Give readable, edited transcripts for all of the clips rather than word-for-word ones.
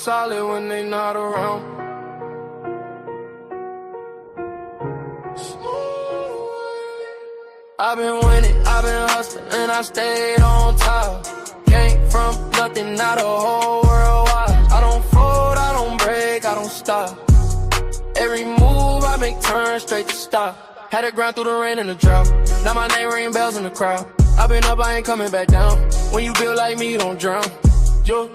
solid when they not around. I've been winning, I've been hustling, and I stayed on top. Came from nothing, now the whole world watch. I don't fold, I don't break, I don't stop. Every move I make turns straight to stop. Had to grind through the rain and the drought. Now my name ring bells in the crowd. I've been up, I ain't coming back down. When you build like me, you don't drown. Yo,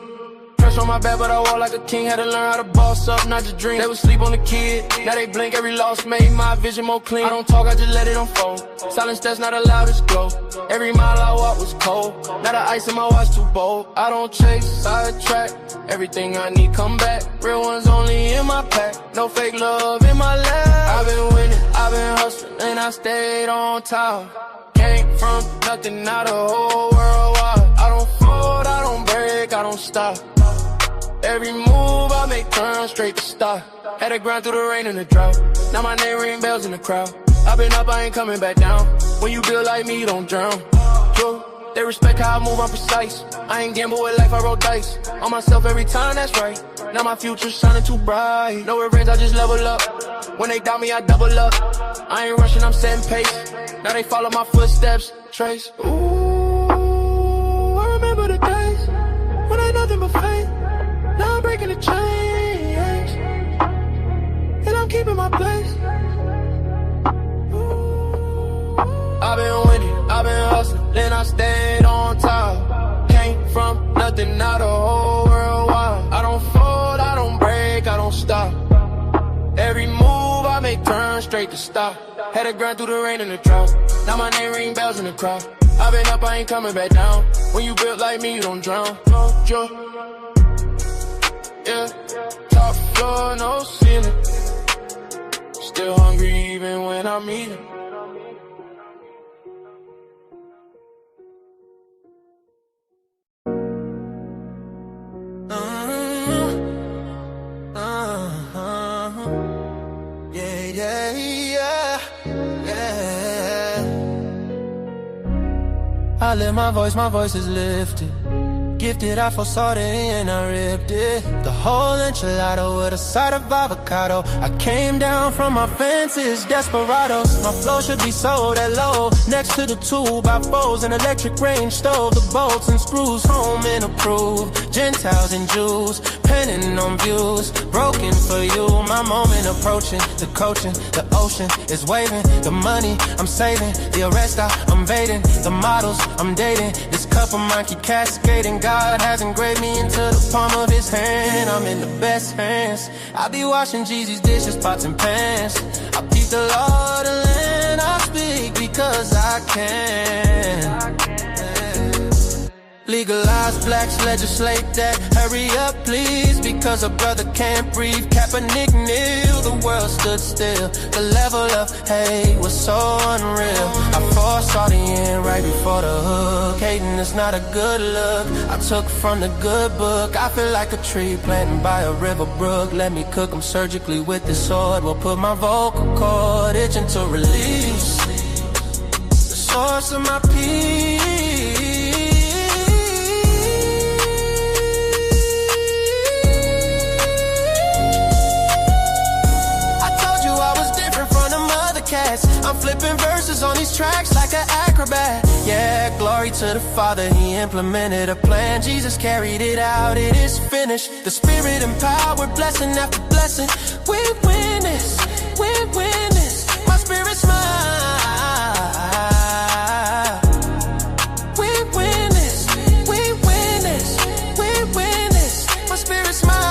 pressure on my back, but I walk like a king. Had to learn how to boss up, not just dream. They would sleep on the kid, now they blink. Every loss made my vision more clean. I don't talk, I just let it unfold. Silence that's not allowed to glow. Every mile I walk was cold. Now the ice in my watch too bold. I don't chase, sidetrack. Everything I need come back. Real ones only in my pack. No fake love in my lap. I've been winning, I've been hustling, and I stayed on top. Came from nothing, now the whole world watch. I don't fold, I don't break, I don't stop. Every move I make turns straight to stop. Had to grind through the rain and the drought. Now my name ring bells in the crowd. I've been up, I ain't coming back down. When you build like me, you don't drown. Yo, they respect how I move, I'm precise. I ain't gamble with life, I roll dice. On myself every time, that's right. Now my future's shining too bright. No revenge, I just level up. When they doubt me, I double up. I ain't rushing, I'm setting pace. Now they follow my footsteps, trace. Ooh, I remember the days when I had nothing but faith. Now I'm breaking the chains, and I'm keeping my place. I've been winning, I've been hustling, then I stayed on top. Came from nothing, now the whole world watch. I don't fold, I don't break, I don't stop. Every move I make turns straight to stop. Had to grind through the rain and the drought. Now my name ring bells in the crowd. I've been up, I ain't coming back down. When you built like me, you don't drown. Yeah, top floor, no ceiling. Still hungry even when I'm eating. I lift my voice is lifted. Gifted, I foresaw the end, I ripped it. The whole enchilada with a side of avocado. I came down from my fences, desperados. My flow should be sold at low. Next to the 2x4s, an electric range stove. The bolts and screws, home and approved. Gentiles and Jews, penning on views. Broken for you, my moment approaching. The coaching, the ocean is waving. The money I'm saving, the arrest I'm evading. The models I'm dating, this cup of mine keep cascading. God has engraved me into the palm of his hand. I'm in the best hands. I be washing Jeezy's dishes, pots and pans. I peep the law, the land. I speak because I can. Legalize blacks, legislate that. Hurry up, please, because a brother can't breathe. Kaepernick kneel, the world stood still. The level of hate was so unreal. I foresaw the end right before the hook. Hating is not a good look. I took from the good book. I feel like a tree planted by a river brook. Let me cook them surgically with this sword. Will put my vocal cord itching to release the source of my peace. I'm flipping verses on these tracks like an acrobat. Yeah, glory to the Father, he implemented a plan. Jesus carried it out, it is finished. The Spirit empowered, blessing after blessing. We win this, we win this. My spirit's mine. We win this, we win this, we win this. My spirit's mine.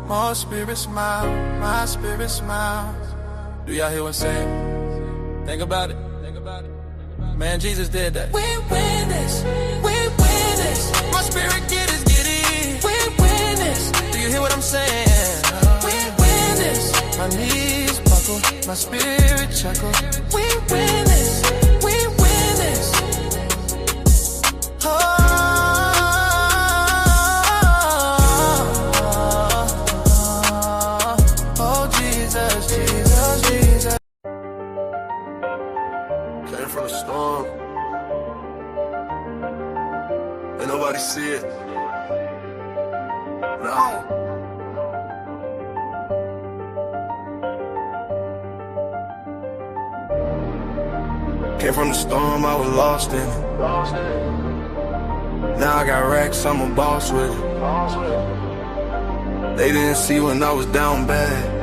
My spirit smile, my spirit smiles. Do y'all hear what I'm saying? Think about it. Think about it. Man, Jesus did that. We win this. We win this. My spirit get it. We win this. Do you hear what I'm saying? We win this. My knees buckle, my spirit chuckle. We win this. We win this. Oh. Ain't nobody see it. Nah. Came from the storm, I was lost in it. Now I got racks, I'm a boss with it. They didn't see when I was down bad.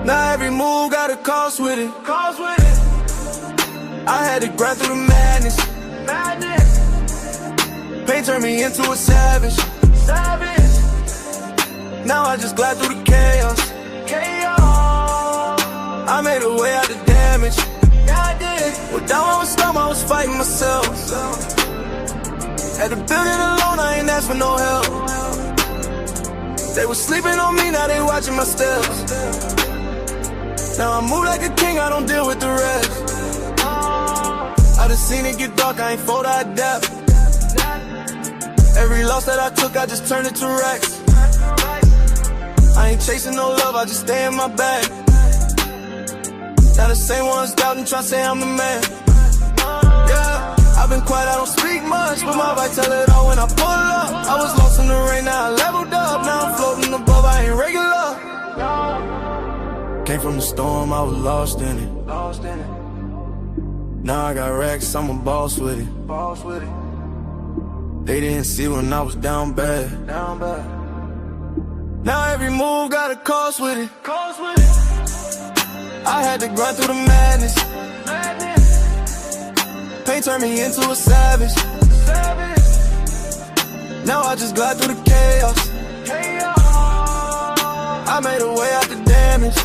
Now every move got a cost with it. I had to grind through the madness. Pain turned me into a savage. Now I just glide through the chaos. I made a way out the damage. Well, down I was storm, I was fighting myself. Had to build it alone, I ain't asked for no help. They was sleeping on me, now they watching my steps. Now I move like a king, I don't deal with the rest. I done seen it get dark, I ain't fold, I adapt. Every loss that I took, I just turned it to racks. I ain't chasing no love, I just stay in my bag. Now the same ones doubting, tryna say I'm the man. Yeah, I've been quiet, I don't speak much, but my vibe tell it all when I pull up. I was lost in the rain, now I leveled up. Now I'm floating above, I ain't regular. Came from the storm, I was lost in it. Now I got racks, I'm a boss with it. They didn't see when I was down bad. Now every move got a cost with it. I had to grind through the madness. Pain turned me into a savage. Now I just glide through the chaos. I made a way out the damage.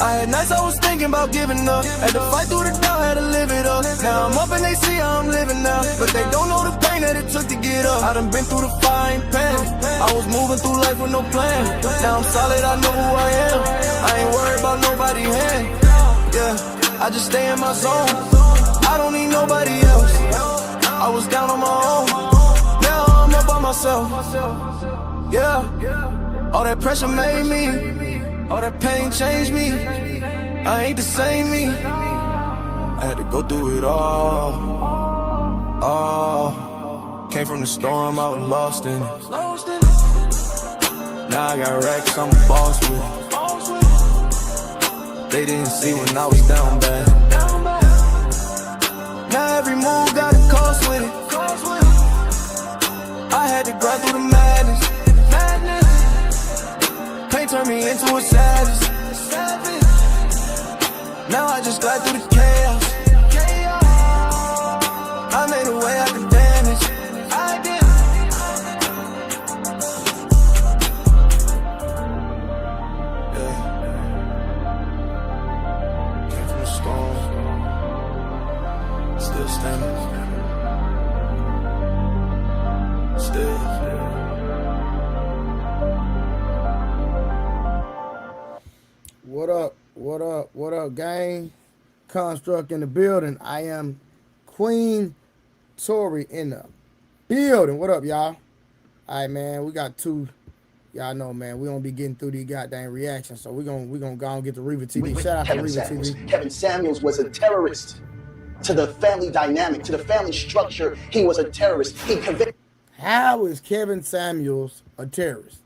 I had nights I was thinking about giving up. Had to fight through the doubt, had to live it up. Now I'm up and they see how I'm living now, but they don't know the pain that it took to get up. I done been through the fire, ain't panic. I was moving through life with no plan. Now I'm solid, I know who I am. I ain't worried about nobody's hand. Yeah, I just stay in my zone. I don't need nobody else. I was down on my own. Now I'm up by myself. Yeah, all that pressure made me. All that pain changed me. I ain't the same me. I had to go through it all. Came from the storm, I was lost in it. Now I got racks, I'm a boss with it. They didn't see when I was down bad. Now every move got a cost with it. I had to grind through the madness. Pain turned me into a savage. Now I just glide through the chaos. I made a way out the damage. I did. Yeah. Came from the storm. Still standing. Still. What up, gang? Construct in the building. I am Queen Tori in the building. What up, y'all? All right, man. We got two. Y'all know, man. We gonna be getting through these goddamn reactions, so we gonna go and get the Reva TV. Shout out to Reva TV. Kevin Samuels was a terrorist to the family dynamic, to the family structure. He was a terrorist. He convicted. How is Kevin Samuels a terrorist?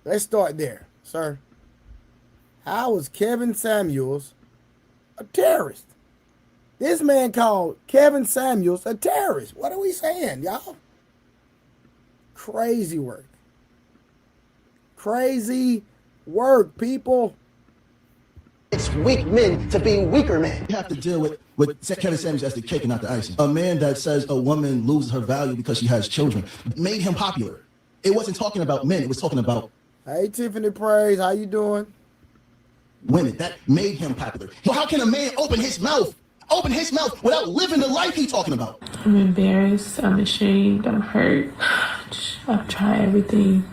Let's start there, sir. How is Kevin Samuels a terrorist? This man called Kevin Samuels a terrorist. What are we saying, y'all? Crazy work. Crazy work, people. It's weak men to be weaker men. You have to deal with Kevin Samuels as the cake and not the icing. A man that says a woman loses her value because she has children made him popular. It wasn't talking about men. It was talking about... Hey, Tiffany Praise. How you doing? Women. That made him popular. So how can a man open his mouth without living the life he's talking about? I'm embarrassed, I'm ashamed, I'm hurt. I've tried everything.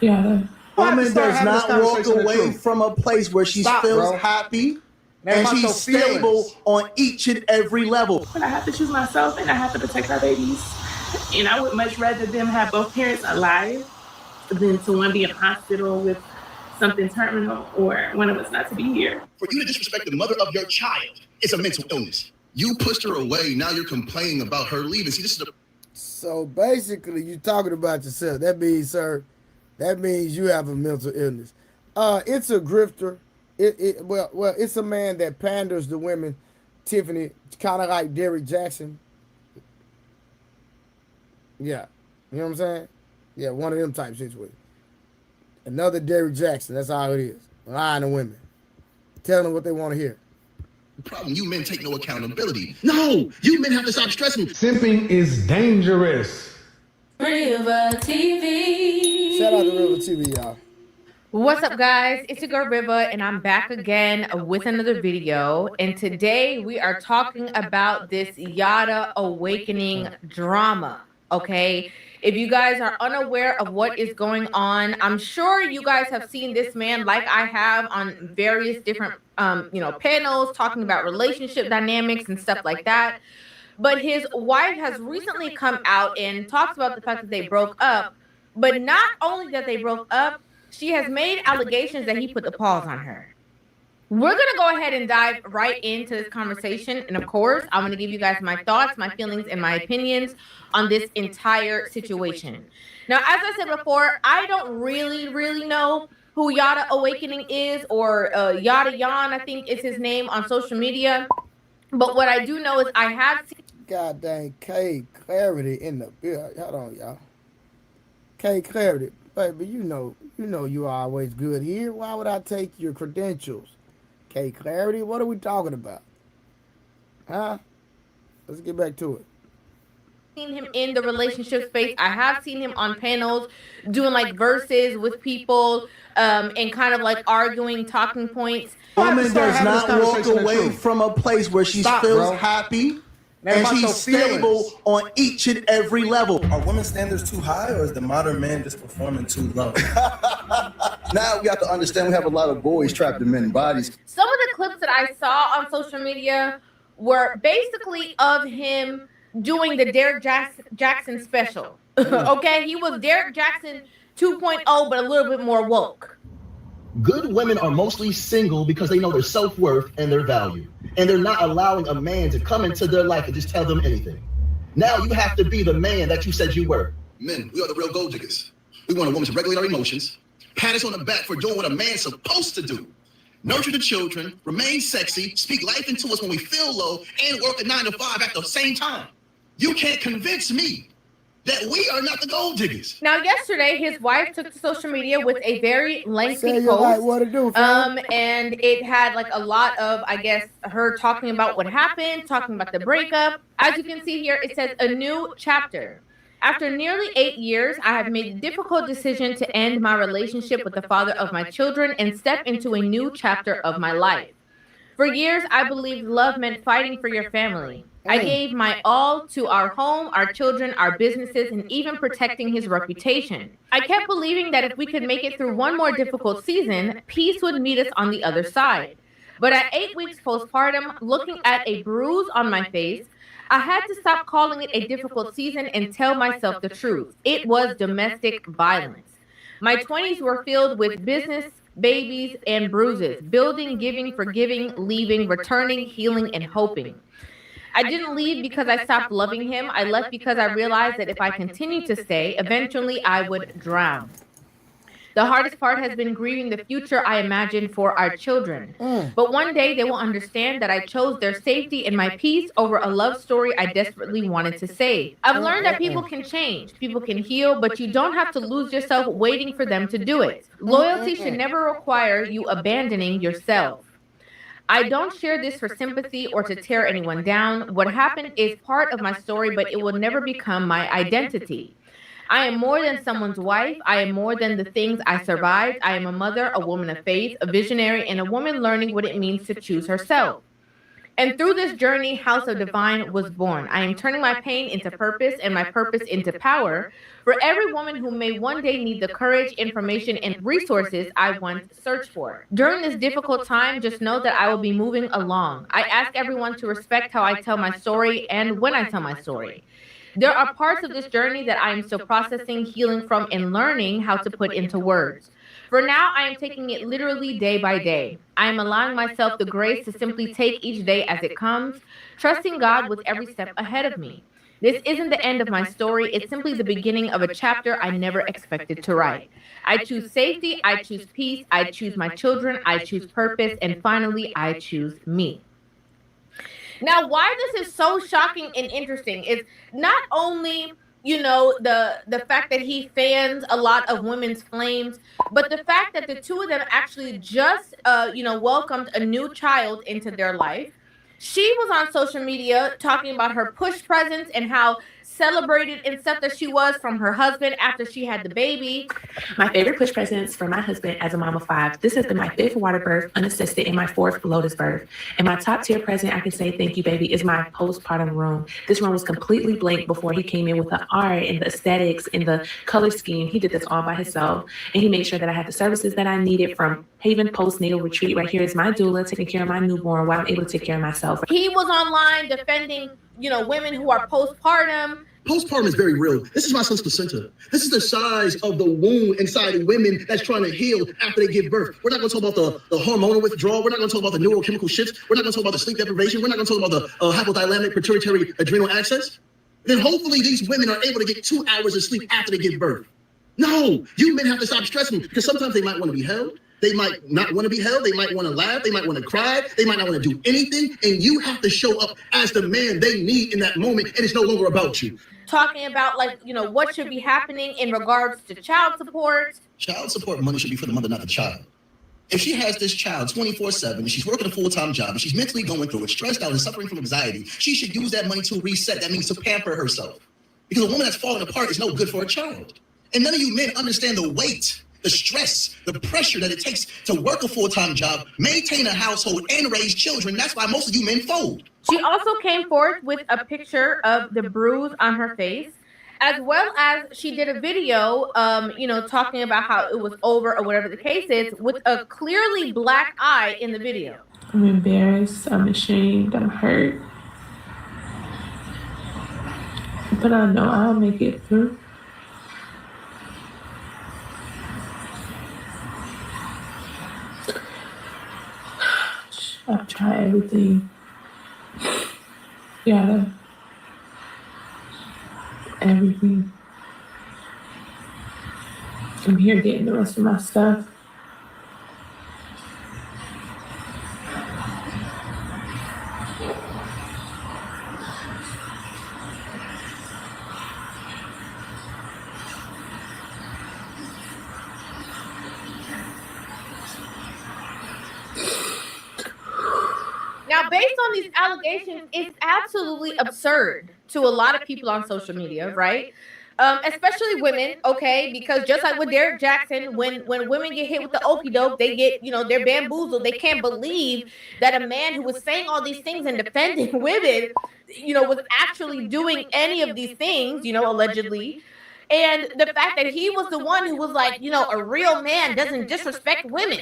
Yeah. Woman does not walk away from a place where she feels happy and she's stable on each and every level. But I have to choose myself and I have to protect our babies. And I would much rather them have both parents alive than to one be in a hospital with something terminal or one of us not to be here. For you to disrespect the mother of your child is a mental illness. You pushed her away. Now you're complaining about her leaving. See, this is So basically, you're talking about yourself. That means, sir, that means you have a mental illness. It's a grifter. Well, it's a man that panders to women. Tiffany, kind of like Derrick Jackson. Yeah, you know what I'm saying? Yeah, one of them type situations. Another Derrick Jackson. That's all it is. Lying to women, telling them what they want to hear. problem. You men take no accountability. No, you men have to stop stressing me. Simping is dangerous. River TV. Shout out to River TV, y'all. What's up, guys? It's your girl River, and I'm back again with another video. And today we are talking about this Yada awakening drama. Okay, if you guys are unaware of what is going on, I'm sure you guys have seen this man, like I have, on various different panels talking about relationship dynamics and stuff like that. But his wife has recently come out and talks about the fact that they broke up. But not only that they broke up, she has made allegations that he put the paws on her. We're going to go ahead and dive right into this conversation. And of course, I'm going to give you guys my thoughts, my feelings, and my opinions on this entire situation. Now, as I said before, I don't really know who Yada Awakening is, or Yada Yan, I think is his name on social media. But what I do know is I have seen... God dang, K Clarity in the building. Hold on, y'all. K Clarity, baby, you know you are always good here. Why would I take your credentials? K Clarity, what are we talking about? Huh? Let's get back to it. Seen him in the relationship space. I have seen him on panels doing like verses with people and kind of like arguing talking points. Woman does not walk away from a place where she feels happy and she's stable on each and every level. Are women's standards too high, or is the modern man just performing too low? Now we have to understand we have a lot of boys trapped in men's bodies. Some of the clips that I saw on social media were basically of him doing the Derrick Jackson special. Okay, he was Derrick Jackson 2.0, but a little bit more woke. Good women are mostly single because they know their self-worth and their value. And they're not allowing a man to come into their life and just tell them anything. Now you have to be the man that you said you were. Men, we are the real gold diggers. We want a woman to regulate our emotions, pat us on the back for doing what a man's supposed to do. Nurture the children, remain sexy, speak life into us when we feel low, and work a 9 to 5 at the same time. You can't convince me that we are not the gold diggers. Now, yesterday, his wife took to social media with a very lengthy Say post. like what to do, fam. And it had like a lot of, I guess, her talking about what happened, talking about the breakup. As you can see here, it says a new chapter. After nearly 8 years, I have made the difficult decision to end my relationship with the father of my children and step into a new chapter of my life. For years, I believed love meant fighting for your family. I gave my all to our home, our children, our businesses, and even protecting his reputation. I kept believing that if we could make it through one more difficult season, peace would meet us on the other side. But at 8 weeks postpartum, looking at a bruise on my face, I had to stop calling it a difficult season and tell myself the truth. It was domestic violence. My 20s were filled with business, babies, and bruises, building, giving, forgiving, leaving, returning, healing, and hoping. I didn't leave because I stopped loving him. I left because I realized that if I continued to stay, eventually I would drown. The hardest part has been grieving the future I imagined for our children. But one day they will understand that I chose their safety and my peace over a love story I desperately wanted to save. I've learned that people can change, people can heal, but you don't have to lose yourself waiting for them to do it. Loyalty should never require you abandoning yourself. I don't share this for sympathy or to tear anyone down. What happened is part of my story, but it will never become my identity. I am more than someone's wife. I am more than the things I survived. I am a mother, a woman of faith, a visionary, and a woman learning what it means to choose herself. And through this journey, House of Divine was born. I am turning my pain into purpose and my purpose into power for every woman who may one day need the courage, information, and resources I once searched for. During this difficult time, just know that I will be moving along. I ask everyone to respect how I tell my story and when I tell my story. There are parts of this journey that I am still processing, healing from, and learning how to put into words. For now, I am taking it literally day by day. I am allowing myself the grace to simply take each day as it comes, trusting God with every step ahead of me. This isn't the end of my story, it's simply the beginning of a chapter I never expected to write. I choose safety, I choose peace, I choose my children, I choose purpose, and finally, I choose me. Now, why this is so shocking and interesting is not only the fact that he fans a lot of women's flames, but the fact that the two of them actually just welcomed a new child into their life. She was on social media talking about her push presence and how celebrated and stuff that she was from her husband after she had the baby. My favorite push presents for my husband as a mom of 5. This has been my 5th water birth, unassisted, and my 4th Lotus birth. And my top tier present, I can say thank you, baby, is my postpartum room. This room was completely blank before he came in with the art and the aesthetics and the color scheme. He did this all by himself. And he made sure that I had the services that I needed, from Haven Postnatal Retreat. Right here is my doula taking care of my newborn while I'm able to take care of myself. He was online defending, women who are postpartum. Postpartum is very real. This is my son's placenta. This is the size of the wound inside of women that's trying to heal after they give birth. We're not going to talk about the hormonal withdrawal. We're not going to talk about the neurochemical shifts. We're not going to talk about the sleep deprivation. We're not going to talk about the hypothalamic pituitary adrenal axis. Then hopefully these women are able to get 2 hours of sleep after they give birth. No, you men have to stop stressing, because sometimes they might want to be held. They might not want to be held. They might want to laugh. They might want to cry. They might not want to do anything. And you have to show up as the man they need in that moment. And it's no longer about you. Talking about what should be happening in regards to child support. Child support money should be for the mother, not the child. If she has this child 24/7, and she's working a full-time job, and she's mentally going through it, stressed out and suffering from anxiety, she should use that money to reset. That means to pamper herself. Because a woman that's falling apart is no good for a child. And none of you men understand the weight, the stress, the pressure that it takes to work a full-time job, maintain a household, and raise children. That's why most of you men fold. She also came forth with a picture of the bruise on her face, as well as she did a video, talking about how it was over or whatever the case is, with a clearly black eye in the video. I'm embarrassed, I'm ashamed, I'm hurt. But I know I'll make it through. I've tried everything. Everything. I'm here getting the rest of my stuff. Now, based on these allegations, it's absolutely absurd to a lot of people on social media, right? Especially women, okay? Because just like with Derek Jackson, when women get hit with the okie doke, they get, they're bamboozled. They can't believe that a man who was saying all these things and defending women, was actually doing any of these things, allegedly. And the fact that he was the one who was like, a real man doesn't disrespect women.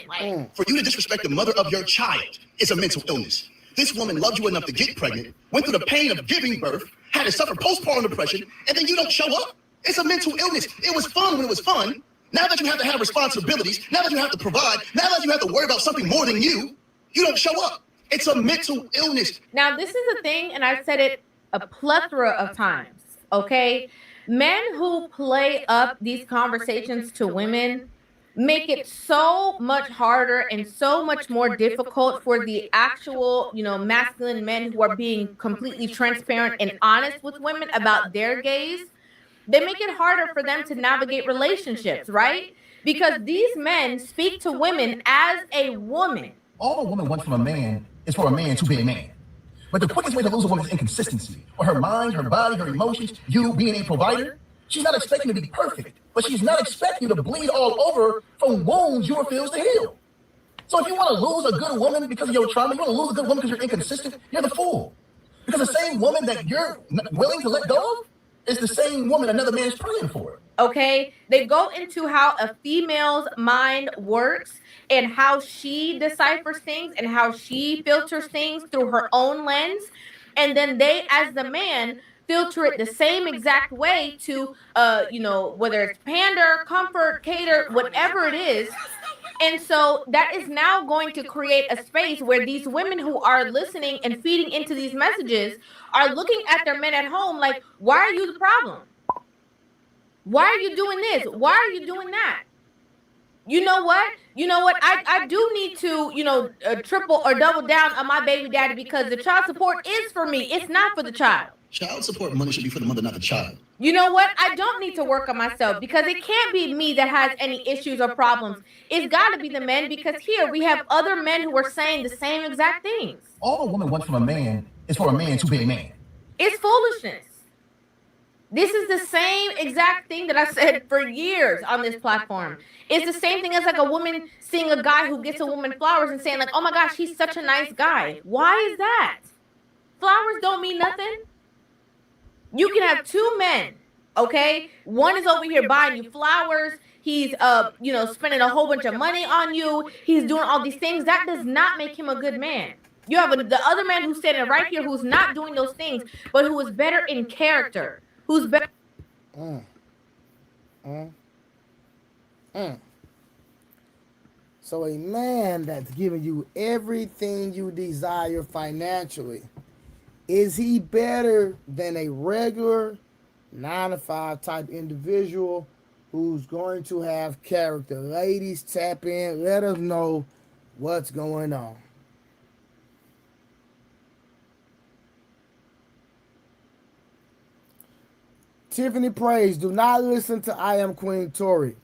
For you to disrespect the mother of your child is a mental illness. This woman loved you enough to get pregnant, went through the pain of giving birth, had to suffer postpartum depression, and then you don't show up? It's a mental illness. It was fun when it was fun. Now that you have to have responsibilities, now that you have to provide, now that you have to worry about something more than you don't show up. It's a mental illness. Now, this is a thing, and I've said it a plethora of times, okay? Men who play up these conversations to women make it so much harder and so much more difficult for the actual, masculine men who are being completely transparent and honest with women about their gaze. They make it harder for them to navigate relationships, right? Because these men speak to women as a woman. All a woman wants from a man is for a man to be a man. But the quickest way to lose a woman is inconsistency. For her mind, her body, her emotions, you being a provider, she's not expecting you to be perfect, but she's not expecting you to bleed all over from wounds you refuse to heal. So if you want to lose a good woman because of your trauma, you want to lose a good woman because you're inconsistent, you're the fool. Because the same woman that you're willing to let go of is the same woman another man's praying for. Okay, they go into how a female's mind works and how she deciphers things and how she filters things through her own lens. And then they, as the man, filter it the same exact way to, whether it's pander, comfort, cater, whatever it is. And so that is now going to create a space where these women who are listening and feeding into these messages are looking at their men at home like, why are you the problem? Why are you doing this? Why are you doing that? You know what? I do need to, triple or double down on my baby daddy because the child support is for me. It's not for the child. Child support money should be for the mother, not the child. You know what? I don't need to work on myself because it can't be me that has any issues or problems. It's got to be the men because here we have other men who are saying the same exact things. All a woman wants from a man is for a man to be a man. It's foolishness. This is the same exact thing that I said for years on this platform. It's the same thing as like a woman seeing a guy who gets a woman flowers and saying like, oh my gosh, he's such a nice guy. Why is that? Flowers don't mean nothing. You can have two men, okay? One is over here buying you flowers. He's, spending a whole bunch of money on you. He's doing all these things. That does not make him a good man. You have the other man who's standing right here who's not doing those things, but who is better in character. Who's better? So a man that's giving you everything you desire financially, is he better than a regular 9-to-5 type individual who's going to have character? Ladies, tap in. Let us know what's going on. Tiffany Praise, do not listen to I Am Queen Tori.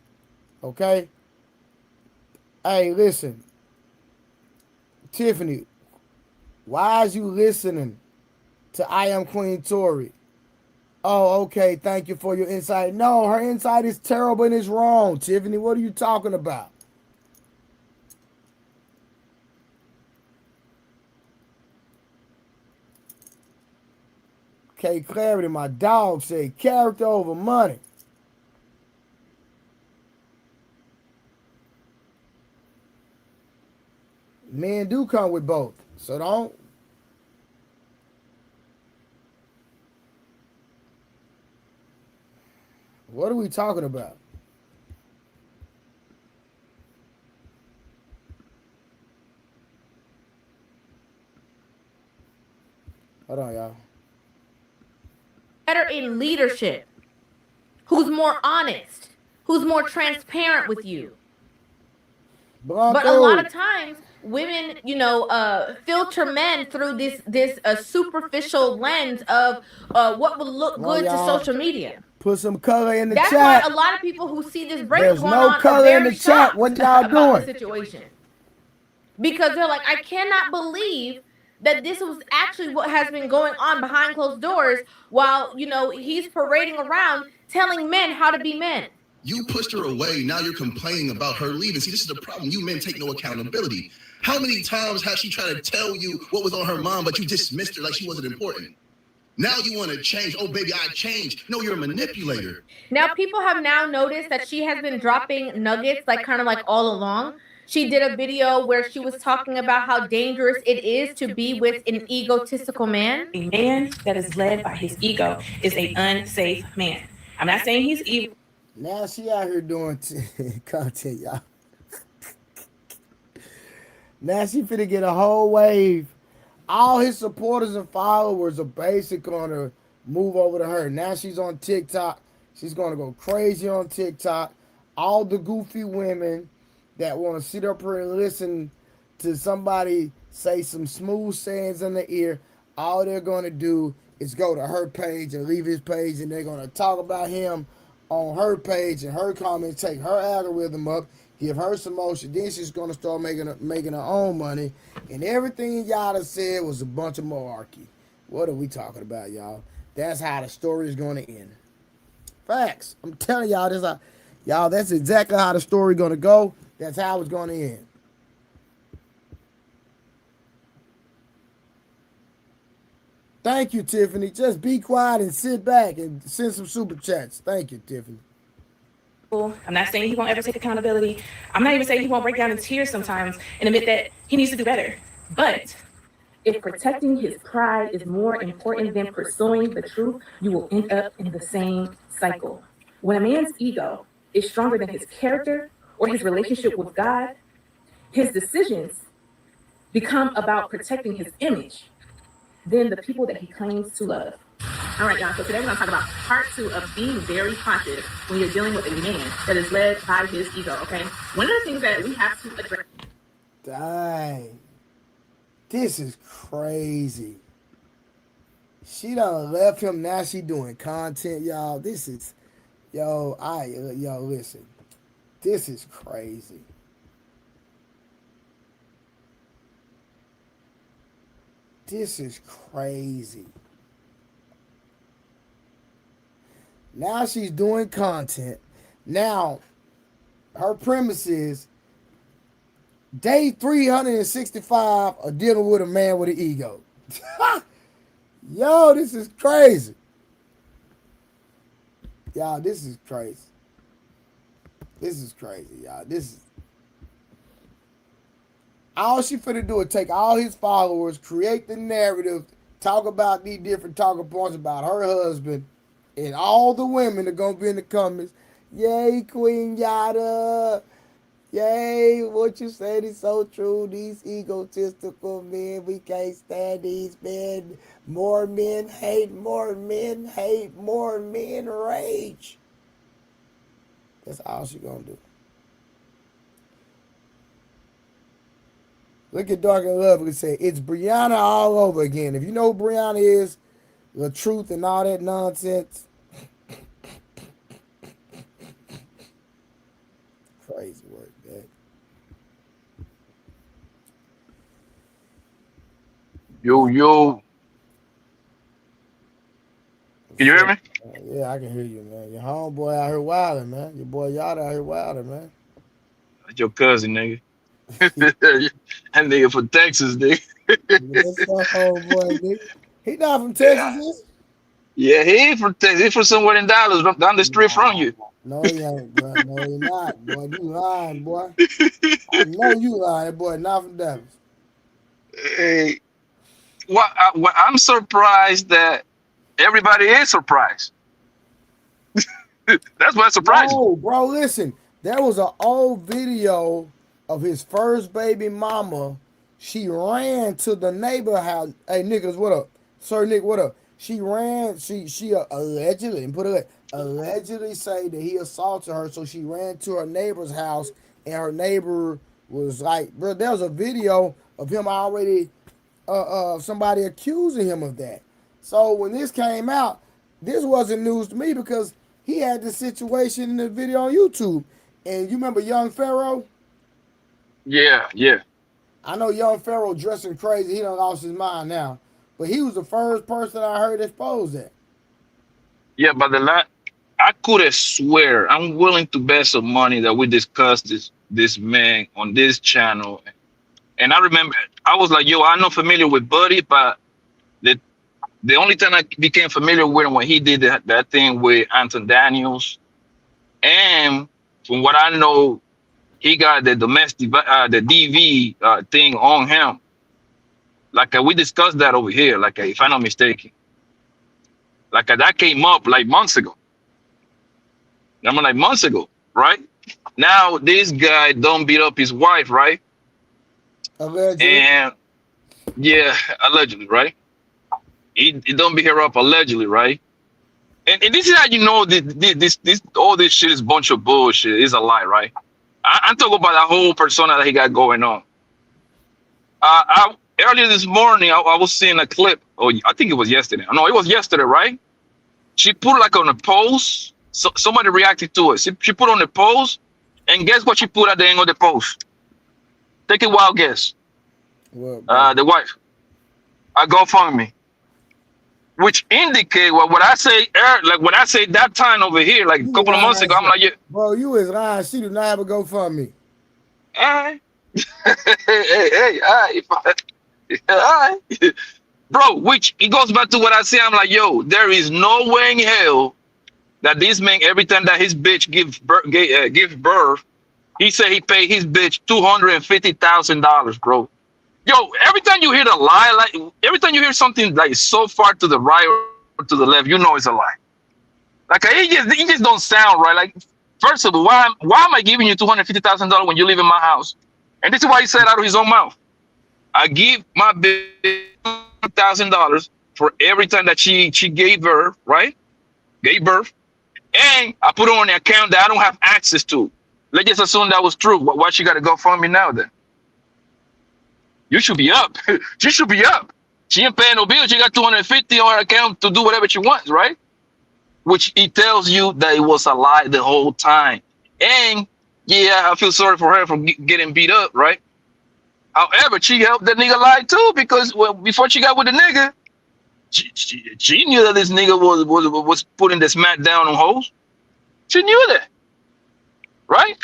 Okay? Hey, listen. Tiffany, why is you listening to I Am Queen Tori? Oh, okay. Thank you for your insight. No, her insight is terrible and it's wrong. Tiffany, what are you talking about? Okay, Clarity, my dog said character over money. Men do come with both, so don't. What are we talking about? Hold on, y'all. Better in leadership, who's more honest, who's more transparent with you. Blanco. But a lot of times women, filter men through this superficial lens of what will look good to social media. Put some color in the chat. That's why a lot of people who see this break There's going no on color are very in the chat. What y'all doing? The situation. Because they're like, I cannot believe that this was actually what has been going on behind closed doors while, he's parading around telling men how to be men. You pushed her away. Now you're complaining about her leaving. See, this is the problem. You men take no accountability. How many times has she tried to tell you what was on her mind, but you dismissed her like she wasn't important? Now you want to change. Oh, baby, I changed. No, you're a manipulator. Now people have now noticed that she has been dropping nuggets kind of all along. She did a video where she was talking about how dangerous it is to be with an egotistical man. A man that is led by his ego is an unsafe man. I'm not saying he's evil. Now she out here doing content, y'all. Now she finna get a whole wave. All his supporters and followers are basically gonna move over to her. Now she's on TikTok. She's gonna go crazy on TikTok. All the goofy women that want to sit up here and listen to somebody say some smooth sayings in the ear, all they're going to do is go to her page and leave his page, and they're going to talk about him on her page and her comments, take her algorithm up, give her some motion. Then she's going to start making her own money, and everything y'all have said was a bunch of malarkey. What are we talking about, y'all? That's how the story is going to end. Facts. I'm telling y'all this. Y'all, that's exactly how the story going to go. That's how it's going to end. Thank you, Tiffany. Just be quiet and sit back and send some super chats. Thank you, Tiffany. I'm not saying he won't ever take accountability. I'm not even saying he won't break down in tears sometimes and admit that he needs to do better. But If protecting his pride is more important than pursuing the truth, you will end up in the same cycle. When a man's ego is stronger than his character or his relationship with God, his decisions become about protecting his image than the people that he claims to love. All right, y'all. So today we're going to talk about part 2 of being very cautious when you're dealing with a man that is led by his ego, okay? One of the things that we have to address. Dang. This is crazy. She done left him. Now she doing content, y'all. This is, yo, listen. This is crazy. This is crazy. Now she's doing content. Now, her premise is day 365 of dealing with a man with an ego. Yo, this is crazy. Y'all, this is crazy. This is crazy, y'all. This is... All she finna do is take all his followers, create the narrative, talk about these different talking points about her husband, and all the women are gonna be in the comments. Yay, Queen Yada. Yay, what you said is so true. These egotistical men, we can't stand these men. More men hate, more men hate, more men rage. That's all she gonna do. Look at Dark and Love and say, it's Brianna all over again. If you know who Brianna is, the truth and all that nonsense. Crazy work, man. Yo. Can you hear me? Yeah, I can hear you, man. Your homeboy out here wilding, man. Your boy Yada out here wilding, man. That's your cousin, nigga. That nigga from Texas, nigga. That's my homeboy, nigga. He not from Texas, is he? Yeah, he ain't from Texas. He from somewhere in Dallas, down the street from you. No, he ain't, bro. No, he not, boy. You lying, boy. I know you lying, boy. Not from Dallas. Hey, I'm surprised that everybody is surprised. That's what's surprising. Oh, bro, listen. There was an old video of his first baby mama. She ran to the neighbor house. Hey, niggas, what up? Sir Nick, what up? She ran, she allegedly, and put it allegedly say that he assaulted her, so she ran to her neighbor's house, and her neighbor was like, bro, there was a video of him already, somebody accusing him of that. So when this came out, this wasn't news to me because he had this situation in the video on YouTube. And you remember Young Pharaoh? Yeah. I know Young Pharaoh dressing crazy. He done lost his mind now. But he was the first person I heard expose that. Yeah, but I could have swear, I'm willing to bet some money that we discussed this man on this channel. And I remember, I was like, yo, I'm not familiar with Buddy, but the only time I became familiar with him when he did that thing with Anton Daniels. And from what I know, he got the domestic, the DV thing on him. Like we discussed that over here, like if I'm not mistaken. Like that came up like months ago. I'm like months ago, right? Now this guy don't beat up his wife, right? Allegedly. And yeah, allegedly, right? He don't beat her up allegedly, right? And this is how you know this all this shit is a bunch of bullshit. It's a lie, right? I'm talking about that whole persona that he got going on. Earlier this morning, I was seeing a clip. Oh, I think it was yesterday. No, it was yesterday, right? She put like on a post. So somebody reacted to it. She put on a post, and guess what she put at the end of the post? Take a wild guess. What, the wife. I GoFundMe. Which indicate what I say, like what I say that time over here, like a couple of months ago. I'm like, yeah. Bro, you is lying. She do not have a GoFundMe. All right. hey, all right. Bro, which it goes back to what I say. I'm like, yo, there is no way in hell that this man, every time that his bitch give birth, he said he paid his bitch $250,000, bro. Yo, every time you hear the lie, like every time you hear something like so far to the right or to the left, you know it's a lie. Like it just don't sound right. Like first of all, why am I giving you $250,000 when you live in my house? And this is why he said out of his own mouth, I give my bitch $1,000 for every time that she gave birth, right? Gave birth, and I put her on the account that I don't have access to. Let's just assume that was true. Why she got to go fund me now then? You should be up. She should be up. She ain't paying no bills. She got 250 on her account to do whatever she wants, right? Which it tells you that it was a lie the whole time. And yeah, I feel sorry for her for getting beat up, right? However, she helped the nigga lie too because well, before she got with the nigga, she knew that this nigga was putting the smack down on hoes. She knew that, right?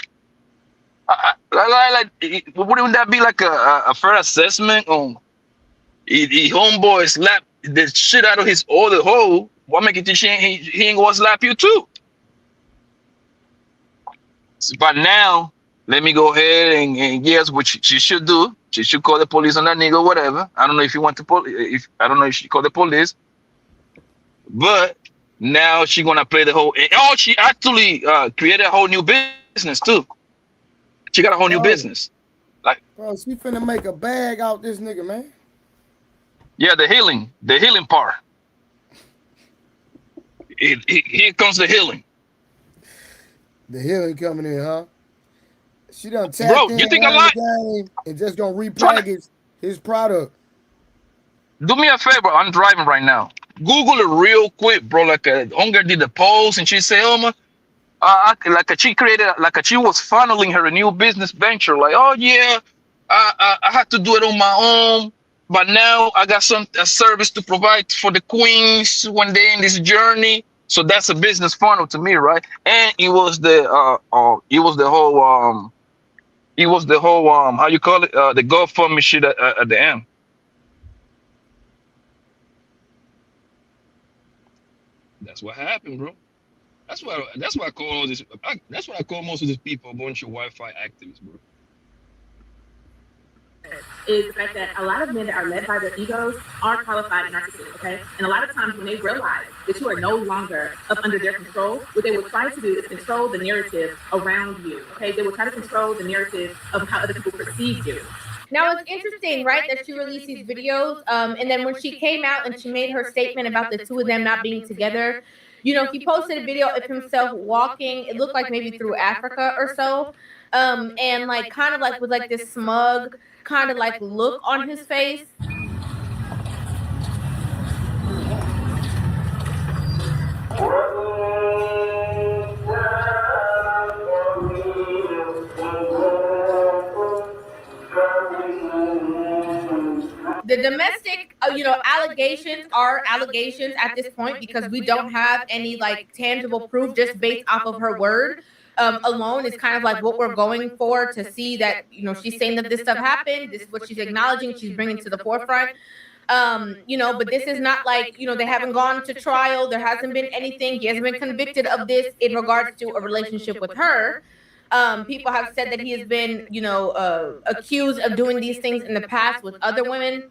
Wouldn't that be like a fair assessment on the homeboy slap the shit out of his other hoe? Why make it he ain't gonna slap you too? But now, let me go ahead and yes, what she should do. She should call the police on that nigga, or whatever. I don't know if you want to if I don't know if she called the police, but now she gonna play the whole. Oh, she actually created a whole new business too. She got a whole new business. Like, bro, she finna make a bag out this nigga, man. Yeah, the healing part. Here comes the healing. The healing coming in, huh? She done tapped in, you think a lot and just gonna repackage his product. Do me a favor. I'm driving right now. Google it real quick, bro. Like a Unger did the post, and she said, "Oh my, she created she was funneling her new business venture. Like, oh yeah, I had to do it on my own, but now I got a service to provide for the queens when they're in this journey." So that's a business funnel to me, right? And it was the whole how you call it, the GoFundMe shit at the end. That's what happened, bro. That's why I call all this. That's what I call most of these people a bunch of Wi-Fi activists, bro. Is the fact that a lot of men that are led by their egos are qualified narcissists, okay? And a lot of times when they realize that you are no longer up under their control, what they will try to do is control the narrative around you, okay? They will try to control the narrative of how other people perceive you. Now it's interesting, right, that she released these videos, and then when she came out and she made her statement about the two of them not being together, you know, he posted a video of himself walking. It looked like maybe through Africa or so, and like kind of like with like this smug kind of like look on his face. The domestic, allegations are allegations at this point because we don't have any like tangible proof just based off of her word. Alone is kind of like what we're going for to see that, she's saying that this stuff happened. This is what she's acknowledging. She's bringing to the forefront. But this is not like, they haven't gone to trial. There hasn't been anything. He hasn't been convicted of this in regards to a relationship with her. People have said that he has been, accused of doing these things in the past with other women.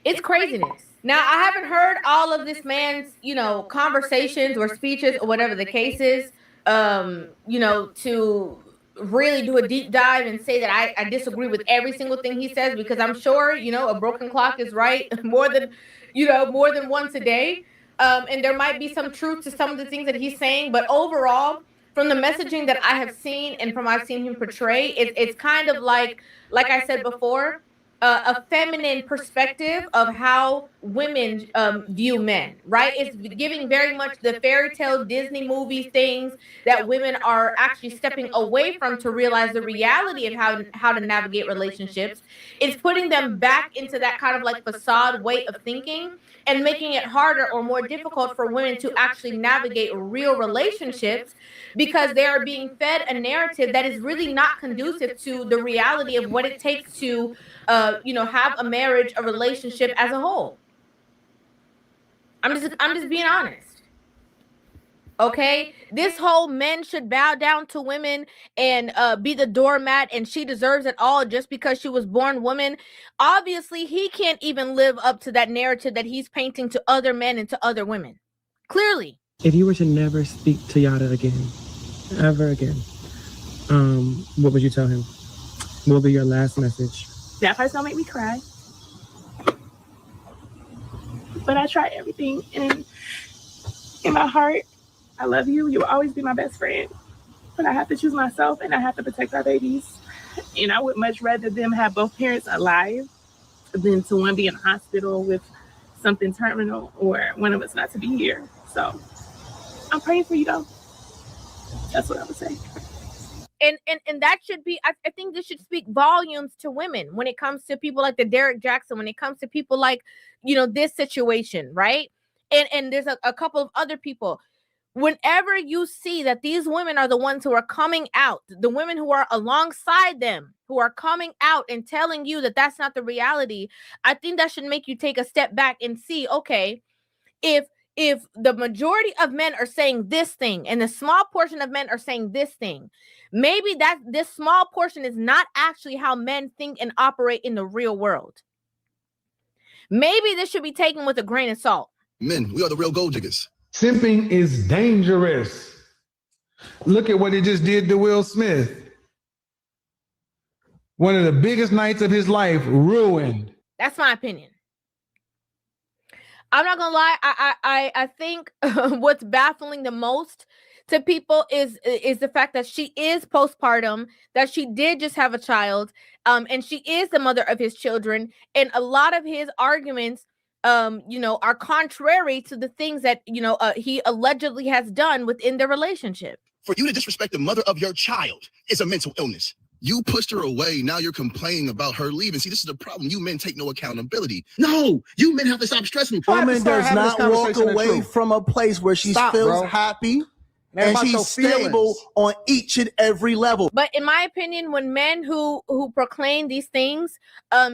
It's craziness. Now, I haven't heard all of this man's, conversations or speeches or whatever the case is, to really do a deep dive and say that I disagree with every single thing he says, because I'm sure, a broken clock is right more than once a day. And there might be some truth to some of the things that he's saying, but overall, from the messaging that I have seen and from I've seen him portray, it's kind of like I said before, a feminine perspective of how women view men, right? It's giving very much the fairy tale Disney movie things that women are actually stepping away from to realize the reality of how to navigate relationships. It's putting them back into that kind of like facade way of thinking and making it harder or more difficult for women to actually navigate real relationships because they are being fed a narrative that is really not conducive to the reality of what it takes to have a marriage, a relationship as a whole. I'm just being honest. Okay, this whole men should bow down to women and be the doormat, and she deserves it all just because she was born woman. Obviously, he can't even live up to that narrative that he's painting to other men and to other women. Clearly. If you were to never speak to Yada again, ever again, what would you tell him? What would be your last message? That part's gonna make me cry. But I try everything, and in my heart, I love you. You will always be my best friend. But I have to choose myself, and I have to protect our babies. And I would much rather them have both parents alive than to one be in a hospital with something terminal or one of us not to be here. So I'm praying for you, though. That's what I would say. And that should be, I think this should speak volumes to women when it comes to people like the Derek Jackson, when it comes to people like, this situation, right? And there's a couple of other people. Whenever you see that these women are the ones who are coming out, the women who are alongside them, who are coming out and telling you that that's not the reality, I think that should make you take a step back and see, okay, if the majority of men are saying this thing and the small portion of men are saying this thing, maybe that this small portion is not actually how men think and operate in the real world. Maybe this should be taken with a grain of salt. Men, we are the real gold diggers. Simping is dangerous. Look at what it just did to Will Smith. One of the biggest nights of his life ruined. That's my opinion. I'm not gonna lie. I think what's baffling the most to people is the fact that she is postpartum, that she did just have a child, and she is the mother of his children, and a lot of his arguments are contrary to the things that he allegedly has done within their relationship. For you to disrespect the mother of your child is a mental illness. You pushed her away. Now you're complaining about her leaving. See, this is the problem. You men take no accountability. No, you men have to stop stressing. Woman does not walk away from a place where she feels happy and she's stable on each and every level. But in my opinion, when men who proclaim these things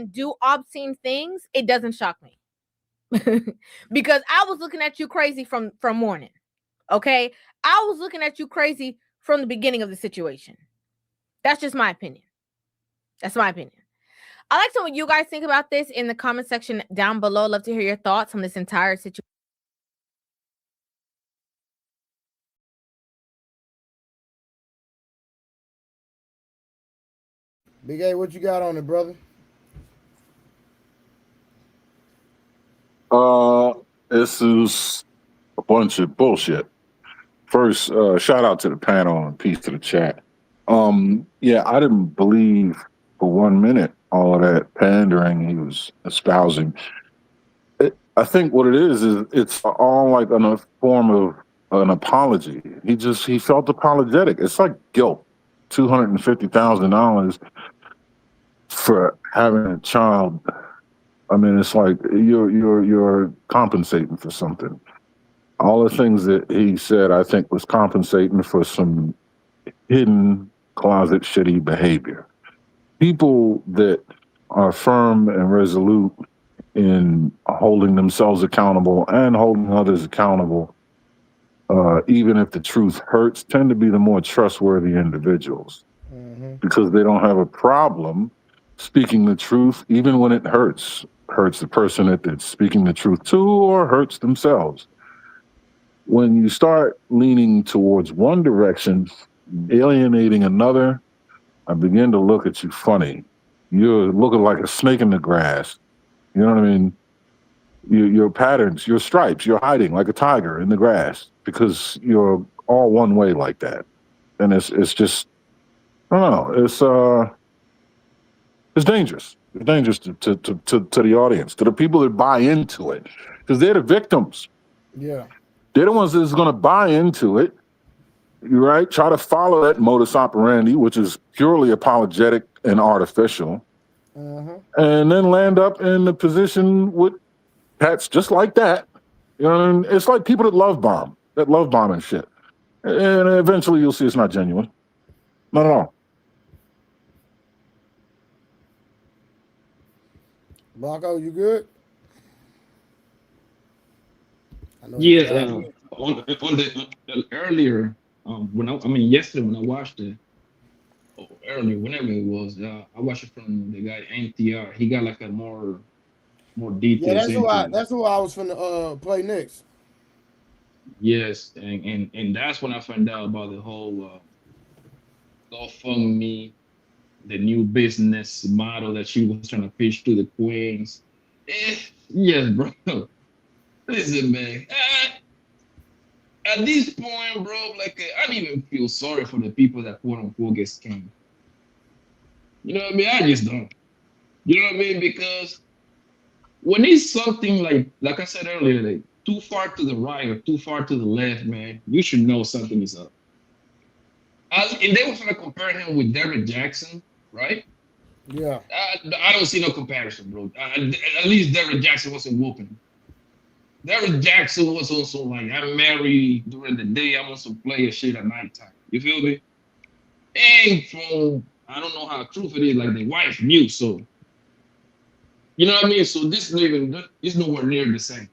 do obscene things, it doesn't shock me. Because I was looking at you crazy from morning. Okay, I was looking at you crazy from the beginning of the situation. That's just my opinion. That's my opinion. I'd like to know what you guys think about this in the comment section down below. Love to hear your thoughts on this entire situation. Big A, what you got on it, brother? This is a bunch of bullshit. First, shout out to the panel and peace to the chat. Yeah, I didn't believe for 1 minute all of that pandering he was espousing. I think what it is it's all like a form of an apology. He felt apologetic. It's like guilt. $250,000 for having a child. I mean, it's like you're compensating for something. All the things that he said, I think, was compensating for some hidden closet shitty behavior. People that are firm and resolute in holding themselves accountable and holding others accountable, even if the truth hurts, tend to be the more trustworthy individuals because they don't have a problem speaking the truth, even when it hurts the person that they're speaking the truth to or hurts themselves. When you start leaning towards one direction, alienating another, I begin to look at you funny. You're looking like a snake in the grass. You know what I mean? Your patterns, your stripes, you're hiding like a tiger in the grass because you're all one way like that. And it's just, I don't know, it's dangerous. It's dangerous to the audience, to the people that buy into it, because they're the victims. Yeah. They're the ones that's going to buy into it, right? Try to follow that modus operandi, which is purely apologetic and artificial, and then land up in the position with pets just like that. You know, it's like people that love bombing shit. And eventually you'll see it's not genuine. Not at all. Blanco, you good? Yeah, earlier, yesterday when I watched it, or earlier, whenever it was, I watched it from the guy NTR. He got like a more Yeah, details into it. that's who I was finna play next. Yes, and that's when I found out about the whole GoFundMe, the new business model that she was trying to pitch to the queens. Yes, bro. Listen, man. At this point, bro, like I don't even feel sorry for the people that quote unquote get scammed. You know what I mean? I just don't. You know what I mean? Because when it's something like I said earlier, like too far to the right or too far to the left, man, you should know something is up. And they were trying to compare him with Derrick Jackson, right? Yeah. I don't see no comparison, bro. At least Derrick Jackson wasn't whooping. Derrick Jackson was also like, I'm married during the day, I'm also play a shit at nighttime. You feel me? And from, I don't know how true it is, like the wife knew, so. You know what I mean? So this is nowhere near the same.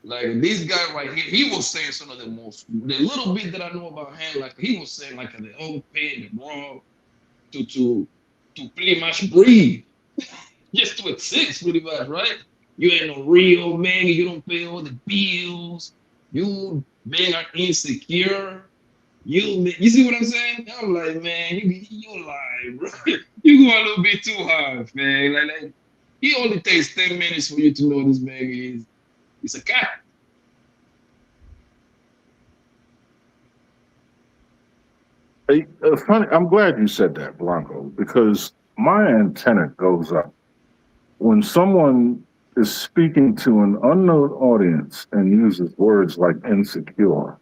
Like this guy right here, he was saying some of the little bit that I know about him, like he was saying like the open, the raw, to pretty much breathe, just to exist pretty much, right? You ain't no real man, you don't pay all the bills, you men are insecure. You see what I'm saying? I'm like, man, you lie, bro. You go a little bit too hard, man. Like it only takes 10 minutes for you to know this man is a cat. Funny, I'm glad you said that, Blanco, because my antenna goes up when someone is speaking to an unknown audience and uses words like insecure.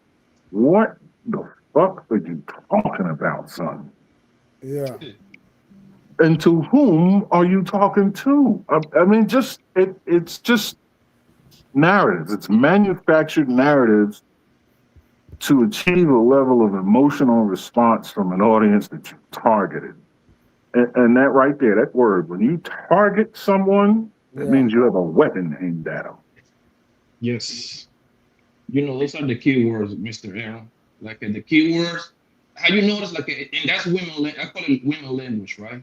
What the fuck are you talking about, son? Yeah. And to whom are you talking to? I mean, it's just narratives. It's manufactured narratives to achieve a level of emotional response from an audience that you targeted. And that right there, that word, when you target someone, that means you have a weapon aimed at them. Yes. You know, those are the keywords, Mr. Aaron. Like the keywords, how you notice, like, and that's women, I call it women language, right?